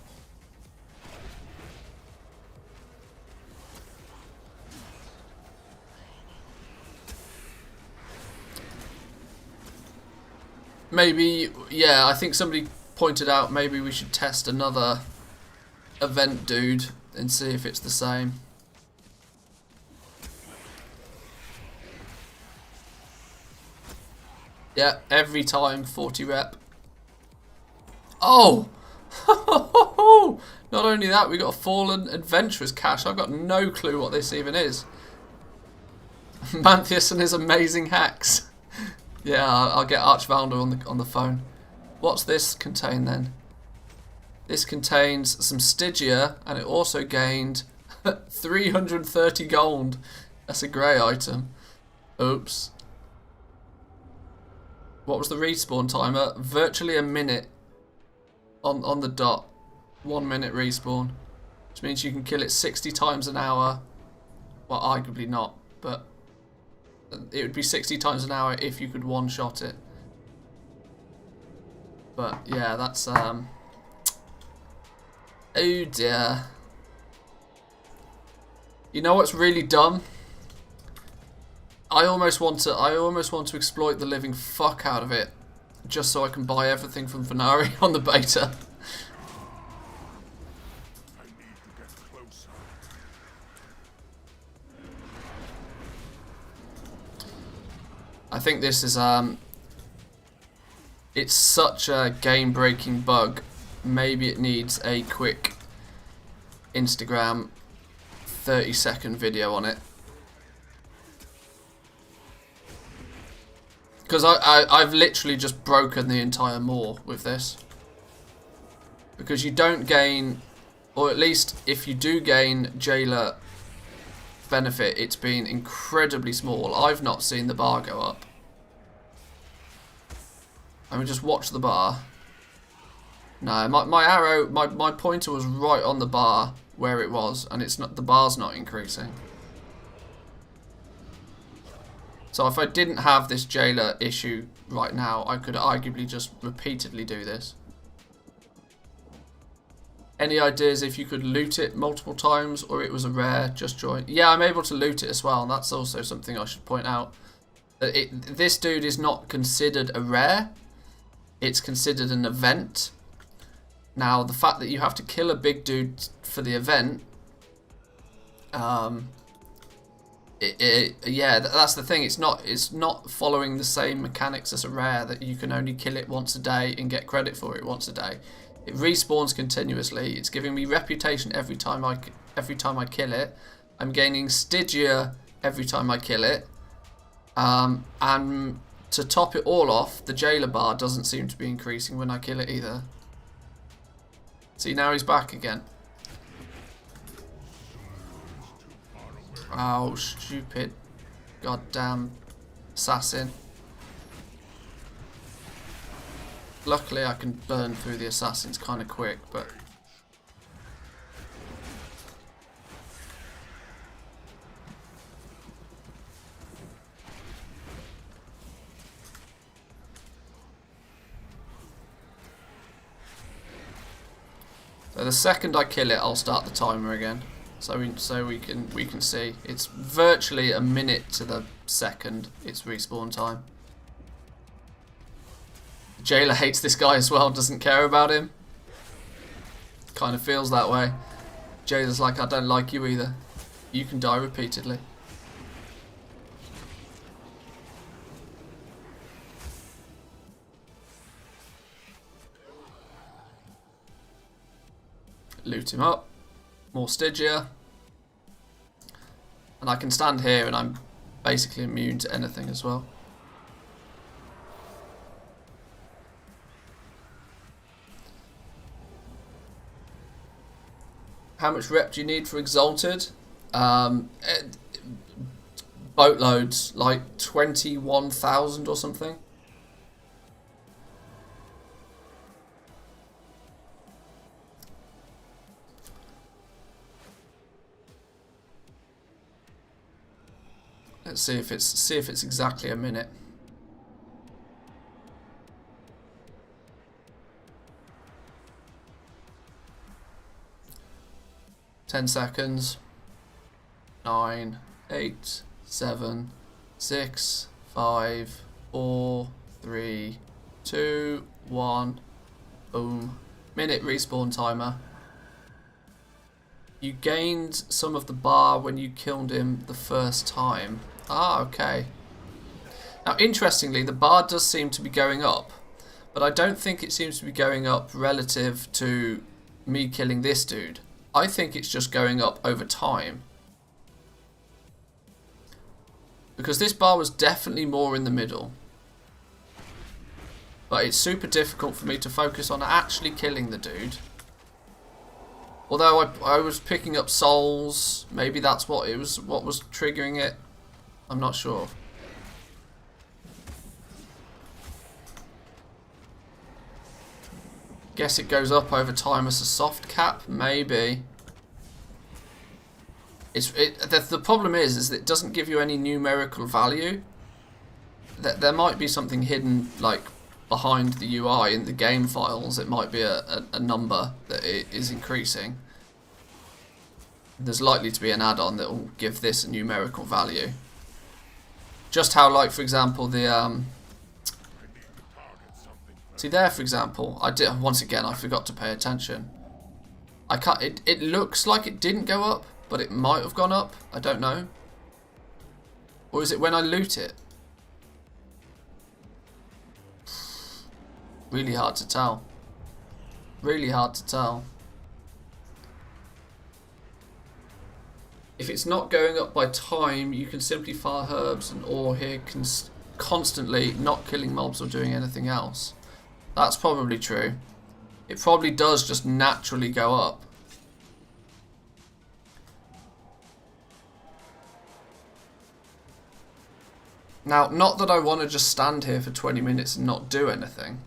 Maybe, yeah, I think somebody pointed out maybe we should test another event dude and see if it's the same. Yeah, every time 40 rep. Oh! Not only that, we got a Fallen Adventurer's cache. I've got no clue what this even is. Manthieus and his amazing hacks. Yeah, I'll get Archvalder on the phone. What's this contain then? This contains some Stygia, and it also gained 330 gold. That's a grey item. Oops. What was the respawn timer? Virtually a minute on the dot. 1 minute respawn. Which means you can kill it 60 times an hour. Well, arguably not, but it would be 60 times an hour if you could one-shot it. But yeah, that's oh dear. You know what's really dumb? I almost want to exploit the living fuck out of it, just so I can buy everything from Venari on the beta.
I need to get closer.
I think this is it's such a game-breaking bug. Maybe it needs a quick Instagram 30-second video on it. Because I've literally just broken the entire moor with this. Because you don't gain, or at least if you do gain jailer benefit, it's been incredibly small. I've not seen the bar go up. I mean, just watch the bar. No, my arrow, my pointer was right on the bar where it was, and it's not, the bar's not increasing. So if I didn't have this jailer issue right now, I could arguably just repeatedly do this. Any ideas if you could loot it multiple times, or it was a rare just join? Yeah, I'm able to loot it as well, and that's also something I should point out. This dude is not considered a rare, it's considered an event. Now, the fact that you have to kill a big dude for the event, yeah, that's the thing. It's not following the same mechanics as a rare, that you can only kill it once a day and get credit for it once a day. It respawns continuously. It's giving me reputation every time I kill it. I'm gaining Stygia every time I kill it. And to top it all off, the jailer bar doesn't seem to be increasing when I kill it either. See, now he's back again. Oh, stupid. Goddamn assassin. Luckily I can burn through the assassins kind of quick, but... So the second I kill it, I'll start the timer again. So we can see it's virtually a minute to the second. It's respawn time. Jailer hates this guy as well, doesn't care about him. Kind of feels that way. Jailer's like, I don't like you either. You can die repeatedly. Loot him up. More Stygia. And I can stand here and I'm basically immune to anything as well. How much rep do you need for Exalted? Boatloads, like 21,000 or something. Let's see if it's exactly a minute. Ten seconds. 9, 8, 7, 6, 5, 4, 3, 2, 1. Boom. Minute respawn timer. You gained some of the bar when you killed him the first time. Ah, okay. Now, interestingly, the bar does seem to be going up, but I don't think it seems to be going up relative to me killing this dude. I think it's just going up over time. Because this bar was definitely more in the middle. But it's super difficult for me to focus on actually killing the dude. Although I was picking up souls, maybe that's what was triggering it. I'm not sure. Guess it goes up over time as a soft cap, maybe. The problem is that it doesn't give you any numerical value. There might be something hidden, like behind the UI in the game files. It might be a number that it is increasing. There's likely to be an add-on that will give this a numerical value. Just how, like, for example, the see there, for example, once again I forgot to pay attention. I can't. It looks like it didn't go up, but it might have gone up. I don't know. Or is it when I loot it? Really hard to tell. Really hard to tell. If it's not going up by time, you can simply fire herbs and ore here constantly, not killing mobs or doing anything else. That's probably true. It probably does just naturally go up. Now, not that I want to just stand here for 20 minutes and not do anything.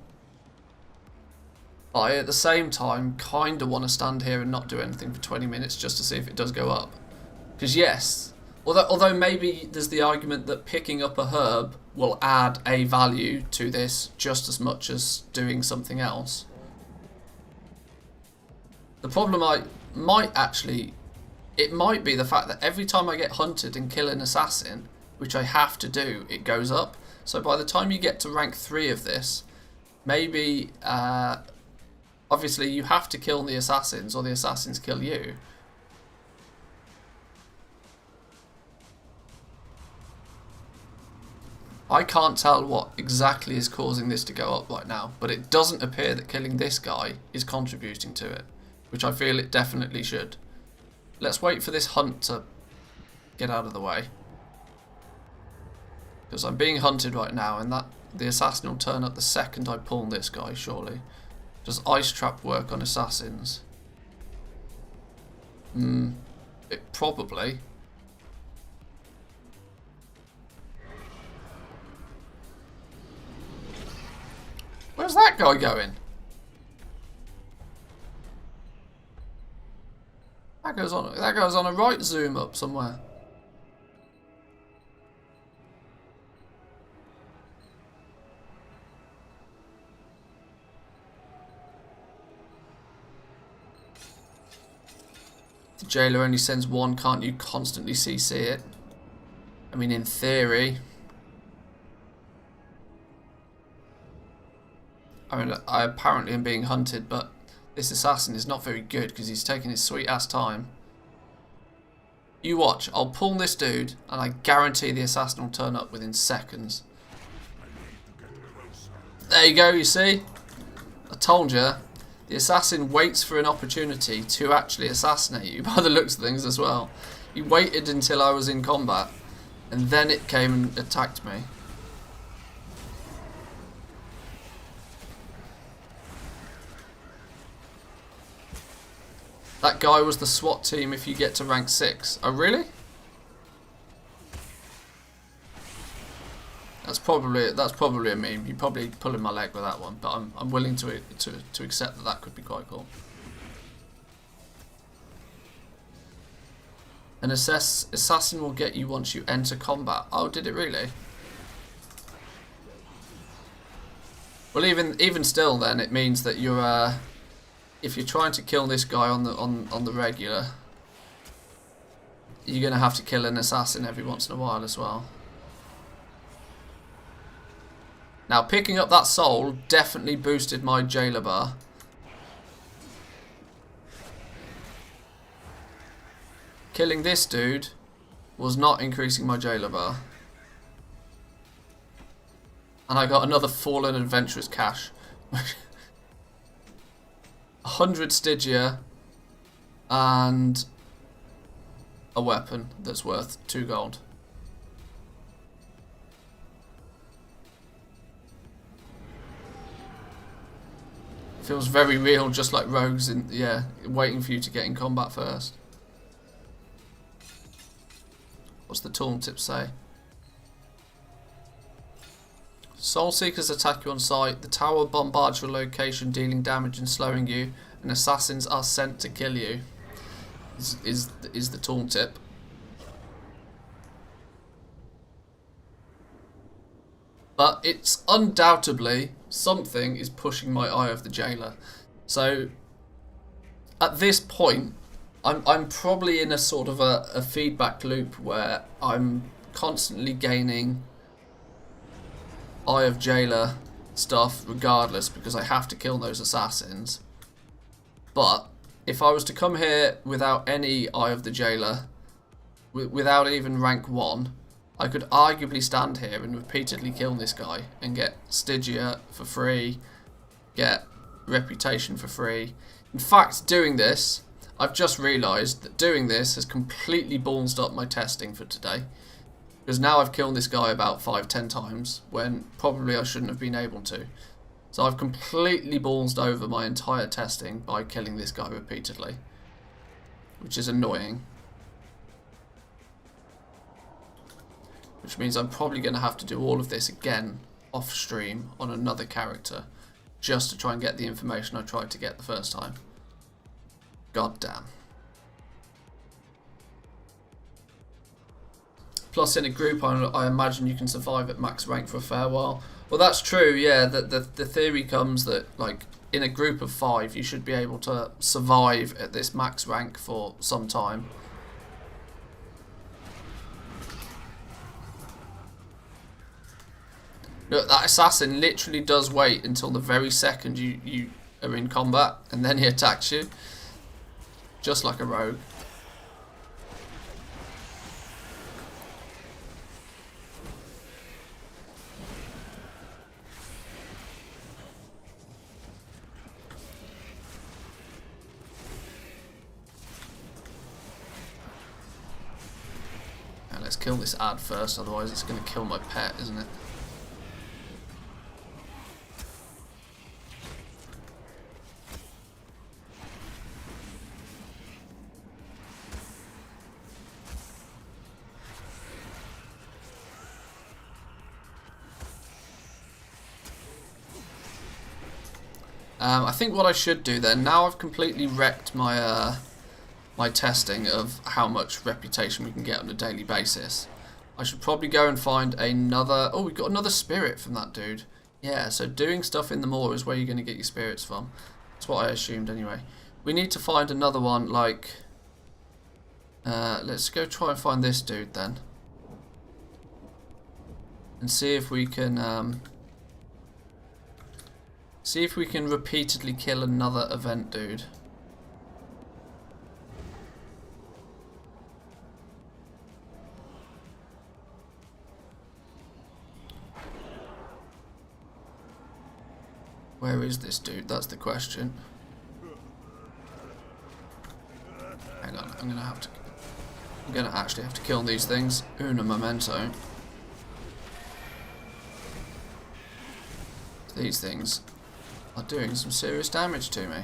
But I, at the same time, kind of want to stand here and not do anything for 20 minutes just to see if it does go up. Because yes, although maybe there's the argument that picking up a herb will add a value to this just as much as doing something else. The problem it might be the fact that every time I get hunted and kill an assassin, which I have to do, it goes up. So by the time you get to rank 3 of this, maybe, obviously you have to kill the assassins or the assassins kill you. I can't tell what exactly is causing this to go up right now, but it doesn't appear that killing this guy is contributing to it, which I feel it definitely should. Let's wait for this hunt to get out of the way. Because I'm being hunted right now, and the assassin will turn up the second I pull this guy, surely. Does Ice Trap work on assassins? It probably. Where's that guy going? That goes on a right zoom up somewhere. The jailer only sends one, can't you constantly CC it? I mean, in theory. I apparently am being hunted, but this assassin is not very good because he's taking his sweet ass time. You watch, I'll pull this dude and I guarantee the assassin will turn up within seconds. There you go, you see? I told you. The assassin waits for an opportunity to actually assassinate you by the looks of things as well. He waited until I was in combat and then it came and attacked me. That guy was the SWAT team if you get to rank 6. Oh, really? That's probably a meme. You're probably pulling my leg with that one, but I'm willing to accept that that could be quite cool. An assassin will get you once you enter combat. Oh, did it really? Well, even still, then it means that you're if you're trying to kill this guy on the regular, you're gonna have to kill an assassin every once in a while as well. Now, picking up that soul definitely boosted my jailer bar. Killing this dude was not increasing my jailer bar. And I got another fallen adventurous cache. 100 Stygia and a weapon that's worth 2 gold. Feels very real, just like rogues in, yeah, waiting for you to get in combat first. What's the tooltip say? Soul Seekers attack you on sight. The tower bombards your location, dealing damage and slowing you. And assassins are sent to kill you. Is the tooltip. But it's undoubtedly something is pushing my eye of the jailer. So at this point, I'm probably in a sort of a feedback loop where I'm constantly gaining eye of jailer stuff regardless because I have to kill those assassins. But if I was to come here without any eye of the jailer, without even rank 1, I could arguably stand here and repeatedly kill this guy and get Stygia for free, get reputation for free. In fact, doing this, I've just realised that doing this has completely ballsed up my testing for today. Because now I've killed this guy about 5-10 times when probably I shouldn't have been able to. So I've completely ballsed over my entire testing by killing this guy repeatedly, which is annoying. Which means I'm probably going to have to do all of this again off stream on another character just to try and get the information I tried to get the first time. God damn. Plus in a group I imagine you can survive at max rank for a fair while. Well, that's true, yeah. The theory comes that like in a group of 5 you should be able to survive at this max rank for some time. Look, that assassin literally does wait until the very second you are in combat and then he attacks you. Just like a rogue. Now let's kill this ad first, otherwise it's going to kill my pet, isn't it? I think what I should do then, now I've completely wrecked my my testing of how much reputation we can get on a daily basis, I should probably go and find another... Oh, we got another spirit from that dude. Yeah, so doing stuff in the moor is where you're going to get your spirits from. That's what I assumed anyway. We need to find another one like... let's go try and find this dude then. And see if we can... See if we can repeatedly kill another event dude. Where is this dude? That's the question. Hang on, I'm gonna actually have to kill these things. Una memento. These things are doing some serious damage to me.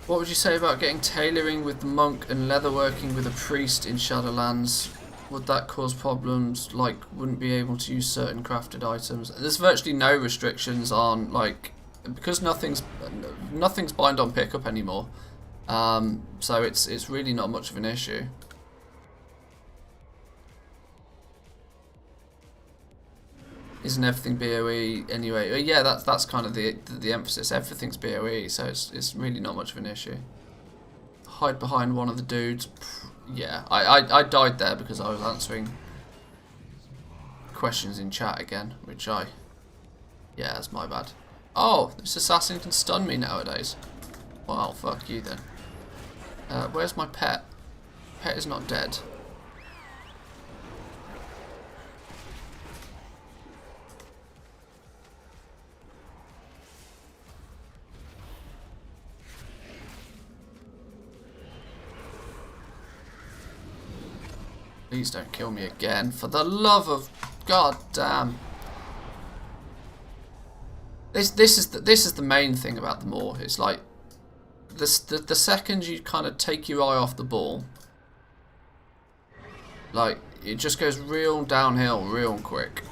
What would you say about getting tailoring with the monk and leatherworking with a priest in Shadowlands? Would that cause problems, like wouldn't be able to use certain crafted items? There's virtually no restrictions on, like, because nothing's bind on pickup anymore. So it's really not much of an issue. Isn't everything BOE anyway? Yeah, that's kind of the emphasis. Everything's BOE, so it's really not much of an issue. Hide behind one of the dudes. Yeah, I died there because I was answering questions in chat again, which yeah, that's my bad. Oh, this assassin can stun me nowadays. Well, fuck you then. Where's my pet? Pet is not dead. Please don't kill me again, for the love of God damn. This is the main thing about the Maw. It's like the second you kind of take your eye off the ball, like it just goes real downhill real quick.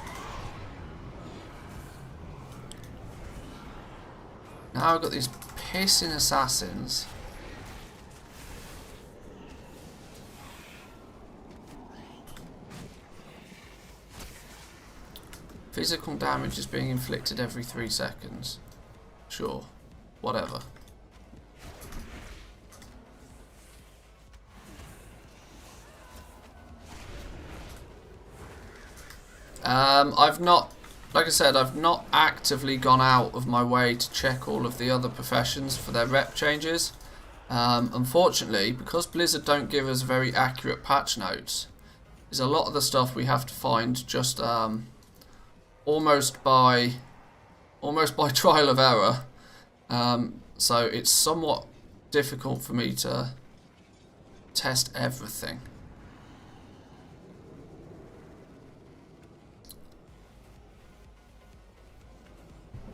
Now I've got these pissing assassins. Physical damage is being inflicted every 3 seconds. Sure. Whatever. Like I said, I've not actively gone out of my way to check all of the other professions for their rep changes. Unfortunately, because Blizzard don't give us very accurate patch notes, there's a lot of the stuff we have to find just almost by trial of error, so it's somewhat difficult for me to test everything.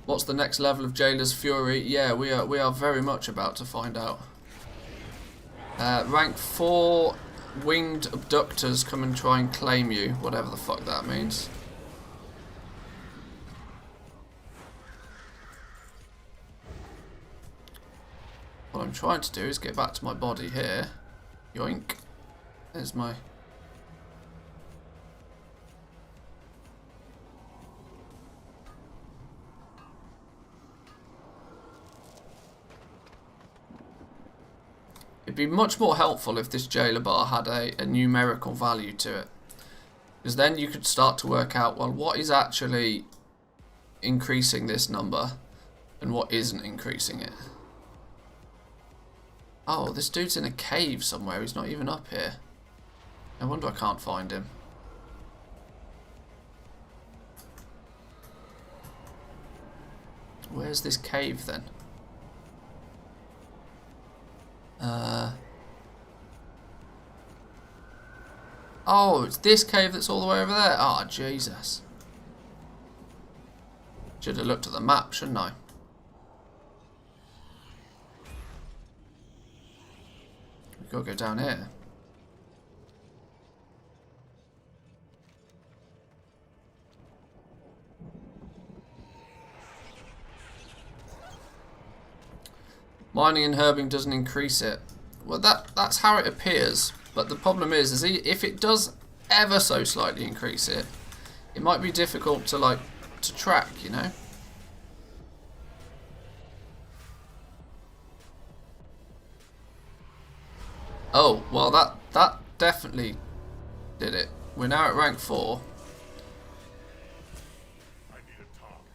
What's the next level of Jailer's Fury? Yeah, we are very much about to find out. Rank 4 winged abductors come and try and claim you, whatever the fuck that means. What I'm trying to do is get back to my body here. Yoink. There's my... It'd be much more helpful if this jailer bar had a numerical value to it. Because then you could start to work out, well, what is actually increasing this number and what isn't increasing it. Oh, this dude's in a cave somewhere. He's not even up here. No wonder I can't find him. Where's this cave then? Oh, it's this cave that's all the way over there. Oh, Jesus. Should have looked at the map, shouldn't I? We've got to go down here. Mining and herbing doesn't increase it. Well, that's how it appears. But the problem is if it does ever so slightly increase it, it might be difficult to track, you know. Oh, well that definitely did it. We're now at rank 4.
I need a target.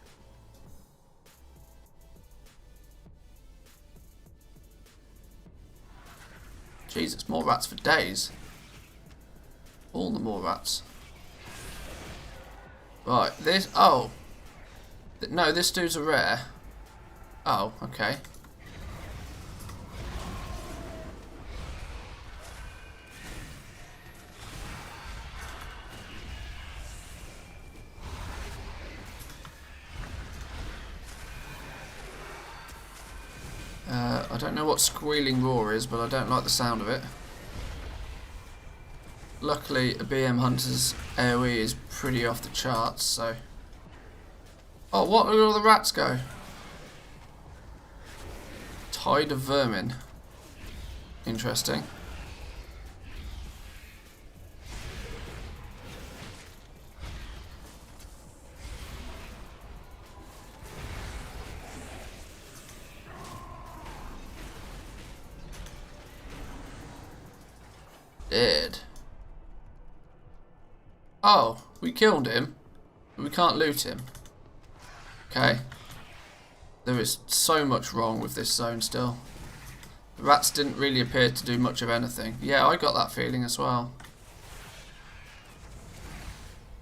Jesus, more rats for days. All the more rats. Right, this... Oh. No, this dude's a rare. Oh, okay. I don't know what Squealing Roar is, but I don't like the sound of it. Luckily, a BM Hunter's AoE is pretty off the charts, so... Oh, what? Where did all the rats go? Tide of Vermin. Interesting. Dead. Oh, we killed him. We can't loot him. Okay. There is so much wrong with this zone still. The rats didn't really appear to do much of anything. Yeah, I got that feeling as well.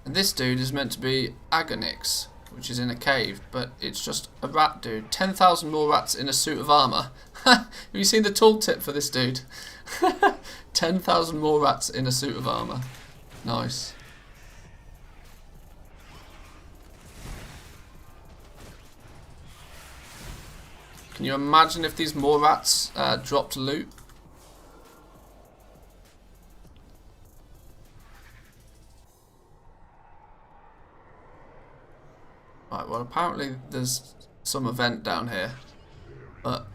And this dude is meant to be Agonix, which is in a cave, but it's just a rat dude. 10,000 more rats in a suit of armour. Have you seen the tooltip for this dude? 10,000 more rats in a suit of armour. Nice. Can you imagine if these more rats dropped loot? Right, well apparently there's some event down here, but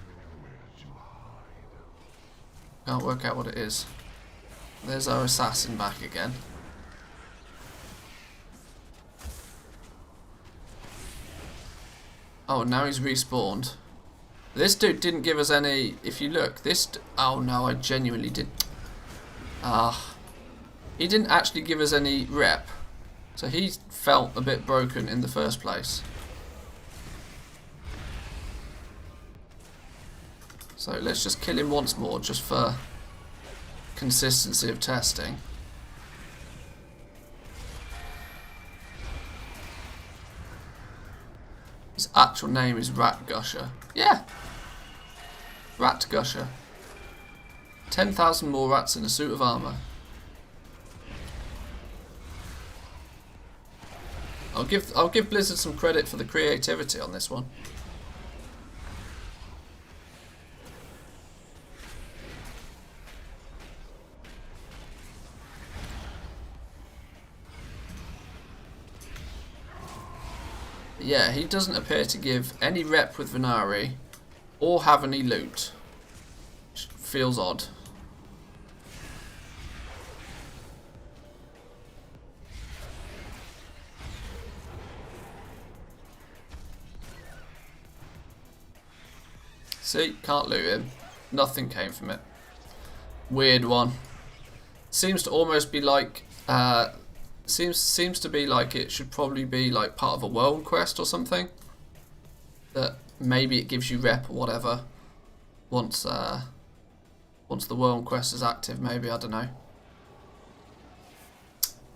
can't work out what it is. There's our assassin back again. Oh, now he's respawned. This dude didn't give us any... If you look, this... Oh no, I genuinely did... He didn't actually give us any rep. So he felt a bit broken in the first place. So let's just kill him once more, just for consistency of testing. His actual name is Rat Gusher. Yeah! Rat Gusher. 10,000 more rats in a suit of armour. I'll give Blizzard some credit for the creativity on this one. Yeah, he doesn't appear to give any rep with Venari or have any loot. Which feels odd. See, can't loot him. Nothing came from it. Weird one. Seems to almost be like seems to be like it should probably be like part of a world quest or something. That maybe it gives you rep or whatever once the world quest is active, maybe, I don't know.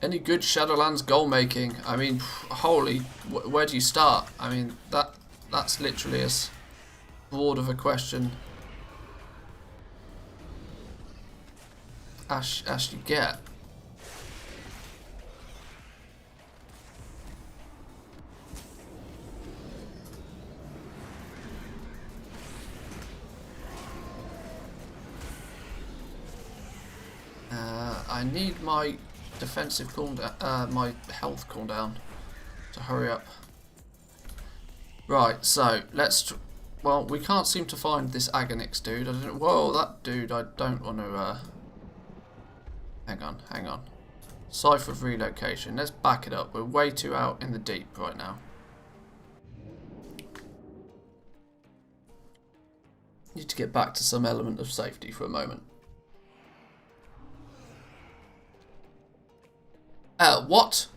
Any good Shadowlands goal making? I mean, holy, where do you start? I mean, that's literally as broad of a question as you get. I need my defensive cooldown, my health cooldown to hurry up. Right, so let's. Well, we can't seem to find this Agonix dude. I don't. Whoa, that dude! I don't want to. Hang on. Cipher of relocation. Let's back it up. We're way too out in the deep right now. Need to get back to some element of safety for a moment. What?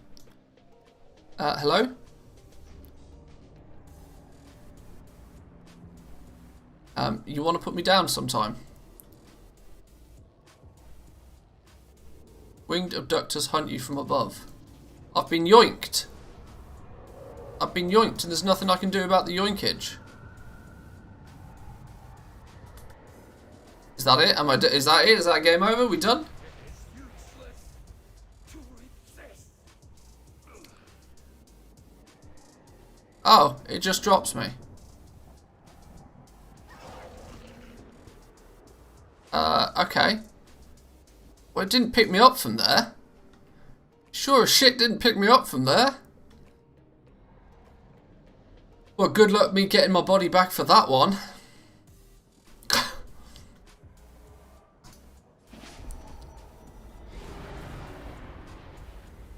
Hello? You want to put me down sometime? Winged abductors hunt you from above. I've been yoinked. I've been yoinked and there's nothing I can do about the yoinkage. Is that it? Is that it? Is that game over? We done? Oh, it just drops me. Okay. Well, it didn't pick me up from there. Sure as shit didn't pick me up from there. Well, good luck me getting my body back for that one.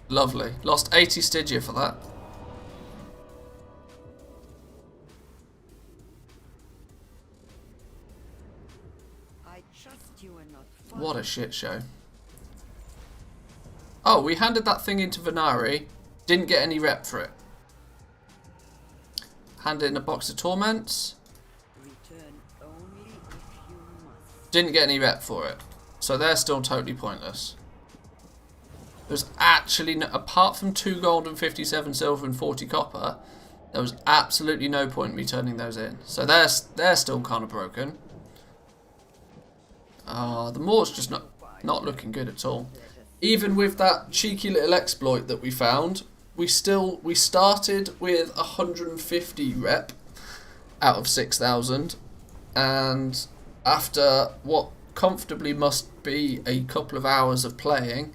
Lovely. Lost 80 Stygia for that.
I trust you are not
What a shit show. Oh, we handed that thing into Venari. Didn't get any rep for it. Handed in a box of torments.
return only if you must.
Didn't get any rep for it. So they're still totally pointless. There's actually, no, apart from 2 gold and 57 silver and 40 copper, there was absolutely no point in me turning those in. So they're still kind of broken. The moor's just not looking good at all. Even with that cheeky little exploit that we found, we started with 150 rep out of 6,000, and after what comfortably must be a couple of hours of playing,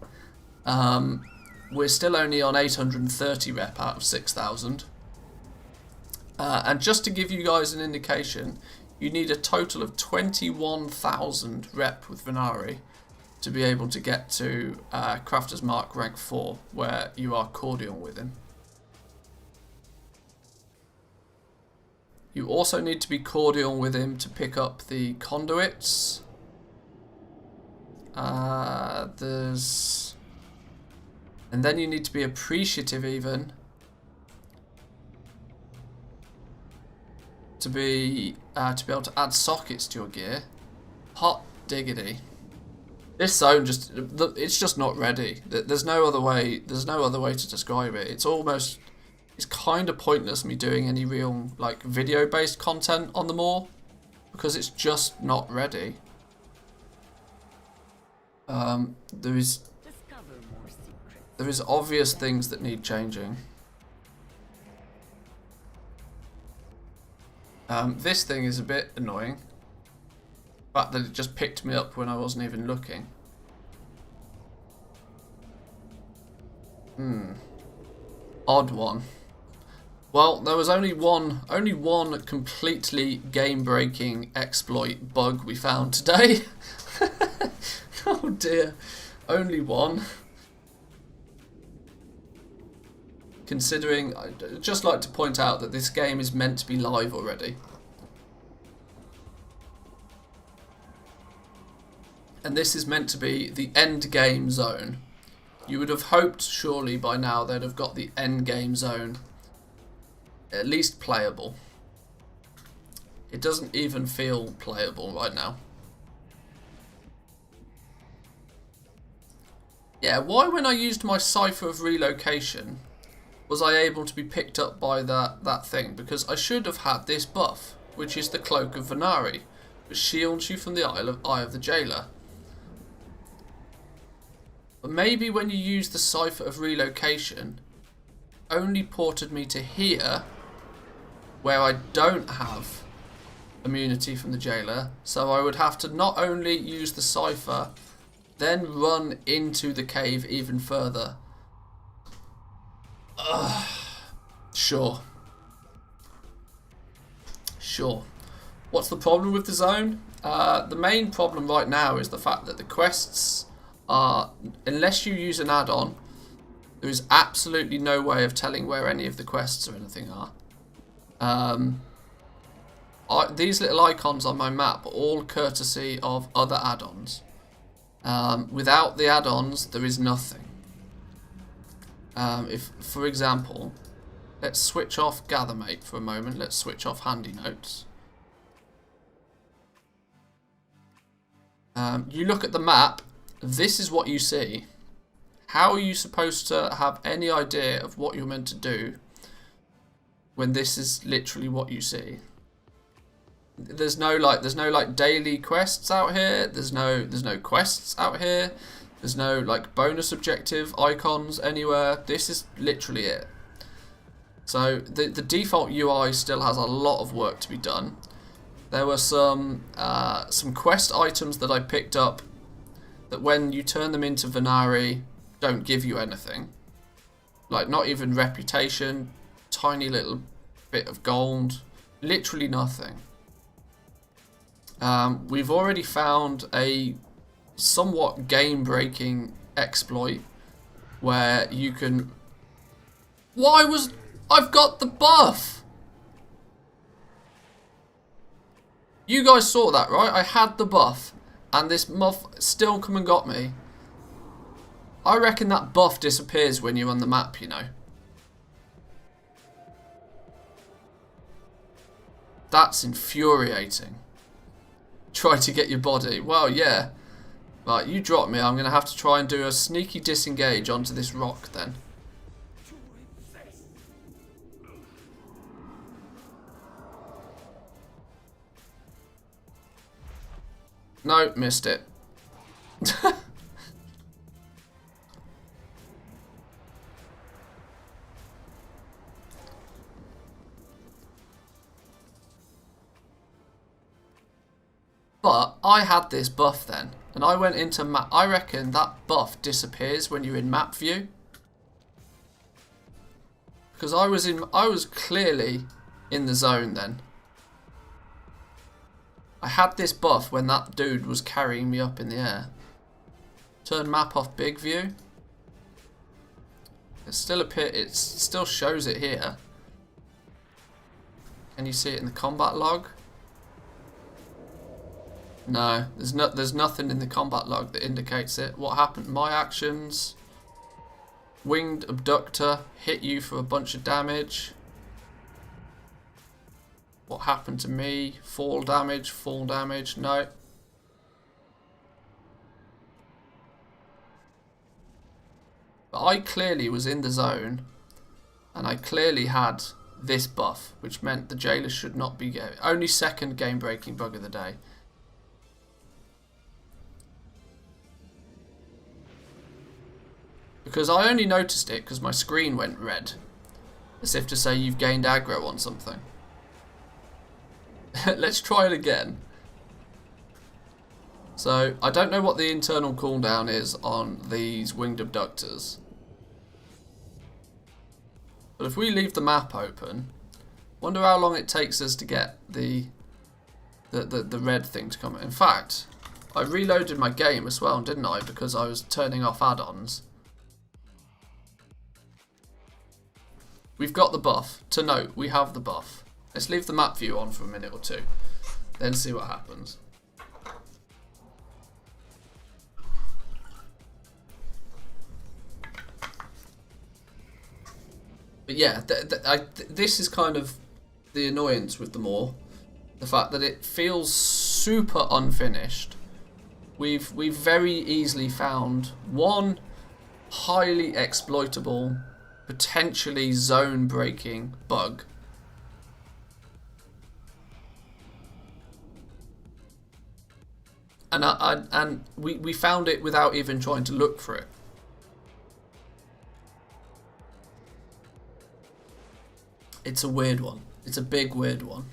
we're still only on 830 rep out of 6,000. And just to give you guys an indication, you need a total of 21,000 rep with Venari to be able to get to Crafter's Mark rank 4, where you are cordial with him. You also need to be cordial with him to pick up the conduits. And then you need to be appreciative even to be able to add sockets to your gear. Hot diggity. This zone it's just not ready. There's no other way to describe it. It's kind of pointless me doing any real like video based content on the moor because it's just not ready. There is obvious things that need changing. This thing is a bit annoying. The fact that it just picked me up when I wasn't even looking. Odd one. Well, there was only one completely game-breaking exploit bug we found today. Oh dear, only one. Considering, I'd just like to point out that this game is meant to be live already. And this is meant to be the end game zone. You would have hoped surely by now they'd have got the end game zone at least playable. It doesn't even feel playable right now. Yeah, why when I used my Cipher of Relocation was I able to be picked up by that thing? Because I should have had this buff, which is the Cloak of Venari, which shields you from the Eye of the Jailer. But maybe when you use the Cipher of Relocation, only ported me to here, where I don't have immunity from the Jailer, so I would have to not only use the Cipher, then run into the cave even further. Sure. What's the problem with the zone? The main problem right now is the fact that the quests are, unless you use an add-on, there is absolutely no way of telling where any of the quests or anything are. These little icons on my map are all courtesy of other add-ons. Without the add-ons, there is nothing. if, for example, let's switch off Gathermate for a moment. Let's switch off Handy Notes. You look at the map, this is what you see. How are you supposed to have any idea of what you're meant to do when this is literally what you see? There's no like daily quests out here. There's no quests out here. There's no like bonus objective icons anywhere. This is literally it. So the default UI still has a lot of work to be done. There were some quest items that I picked up that when you turn them into Venari don't give you anything. Like not even reputation, tiny little bit of gold, literally nothing. We've already found a somewhat game-breaking exploit where you can... I've got the buff! You guys saw that, right? I had the buff, and this muff still come and got me. I reckon that buff disappears when you're on the map, you know. That's infuriating. Try to get your body. Well, yeah. Right, you drop me. I'm going to have to try and do a sneaky disengage onto this rock then. No, missed it. But I had this buff then, and I went into map. I reckon that buff disappears when you're in map view, because I was clearly in the zone then. I had this buff when that dude was carrying me up in the air. Turn map off big view. It's still it still shows it here. Can you see it in the combat log? No, there's nothing in the combat log that indicates it. What happened? My actions. Winged abductor hit you for a bunch of damage. What happened to me? Fall damage, no. But I clearly was in the zone, and I clearly had this buff, which meant the jailer should not be getting. Only second game-breaking bug of the day. Because I only noticed it because my screen went red. As if to say you've gained aggro on something. Let's try it again. So, I don't know what the internal cooldown is on these winged abductors. But if we leave the map open, wonder how long it takes us to get the red thing to come. In fact, I reloaded my game as well, didn't I? Because I was turning off add-ons. We've got the buff. To note, we have the buff. Let's leave the map view on for a minute or two, then see what happens. But yeah, this is kind of the annoyance with the Maw. The fact that it feels super unfinished. We've very easily found one highly exploitable, potentially zone-breaking bug. And we found it without even trying to look for it. It's a weird one. It's a big weird one.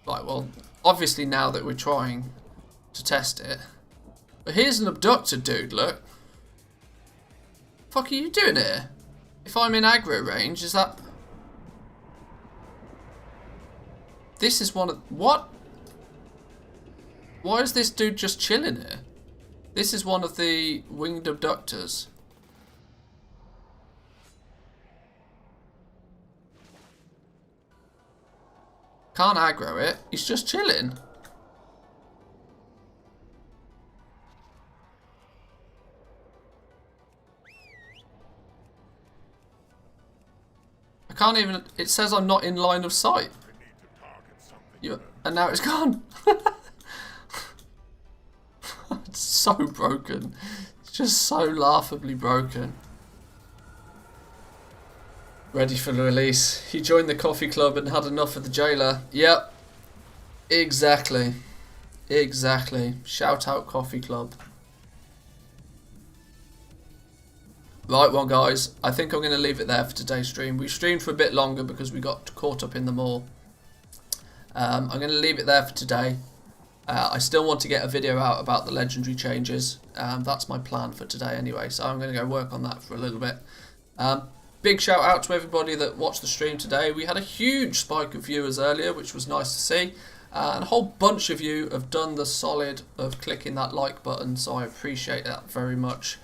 Right, well, obviously now that we're trying to test it. But here's an abductor dude, look. Fuck are you doing here? If I'm in aggro range, is that... This is one of... What? Why is this dude just chilling here? This is one of the winged abductors. Can't aggro it. He's just chilling. I can't even... It says I'm not in line of sight. And now it's gone. It's so broken. It's just so laughably broken. Ready for the release. He joined the coffee club and had enough of the jailer. Yep. Exactly. Exactly. Shout out coffee club. Right, well guys, I think I'm going to leave it there for today's stream. We streamed for a bit longer because we got caught up in them all. I'm going to leave it there for today. I still want to get a video out about the legendary changes. That's my plan for today anyway, so I'm going to go work on that for a little bit. Big shout out to everybody that watched the stream today. We had a huge spike of viewers earlier, which was nice to see. And a whole bunch of you have done the solid of clicking that like button, so I appreciate that very much.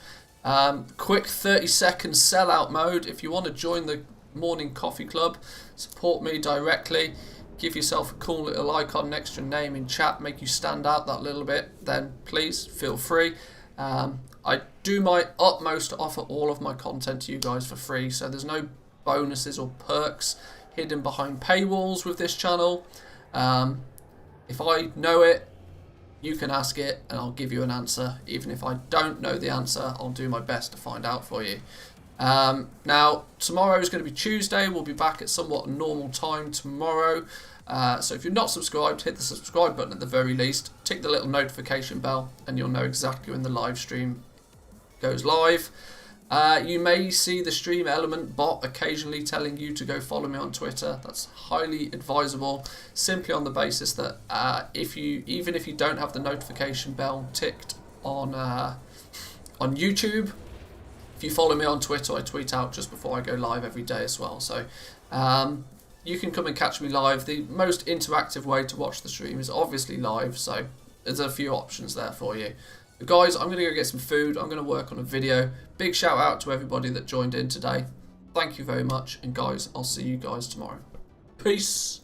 Quick 30-second sellout mode. If you want to join the morning coffee club, support me directly, give yourself a cool little icon next to your name in chat, make you stand out that little bit, then please feel free. I do my utmost to offer all of my content to you guys for free, so there's no bonuses or perks hidden behind paywalls with this channel. If I know it, you can ask it and I'll give you an answer. Even if I don't know the answer, I'll do my best to find out for you. Now, tomorrow is going to be Tuesday. We'll be back at somewhat normal time tomorrow. So if you're not subscribed, hit the subscribe button at the very least. Tick the little notification bell and you'll know exactly when the live stream goes live. You may see the stream element bot occasionally telling you to go follow me on Twitter. That's highly advisable, simply on the basis that even if you don't have the notification bell ticked on YouTube, if you follow me on Twitter, I tweet out just before I go live every day as well. So you can come and catch me live. The most interactive way to watch the stream is obviously live, so there's a few options there for you. But guys, I'm going to go get some food. I'm going to work on a video. Big shout out to everybody that joined in today. Thank you very much. And guys, I'll see you guys tomorrow. Peace.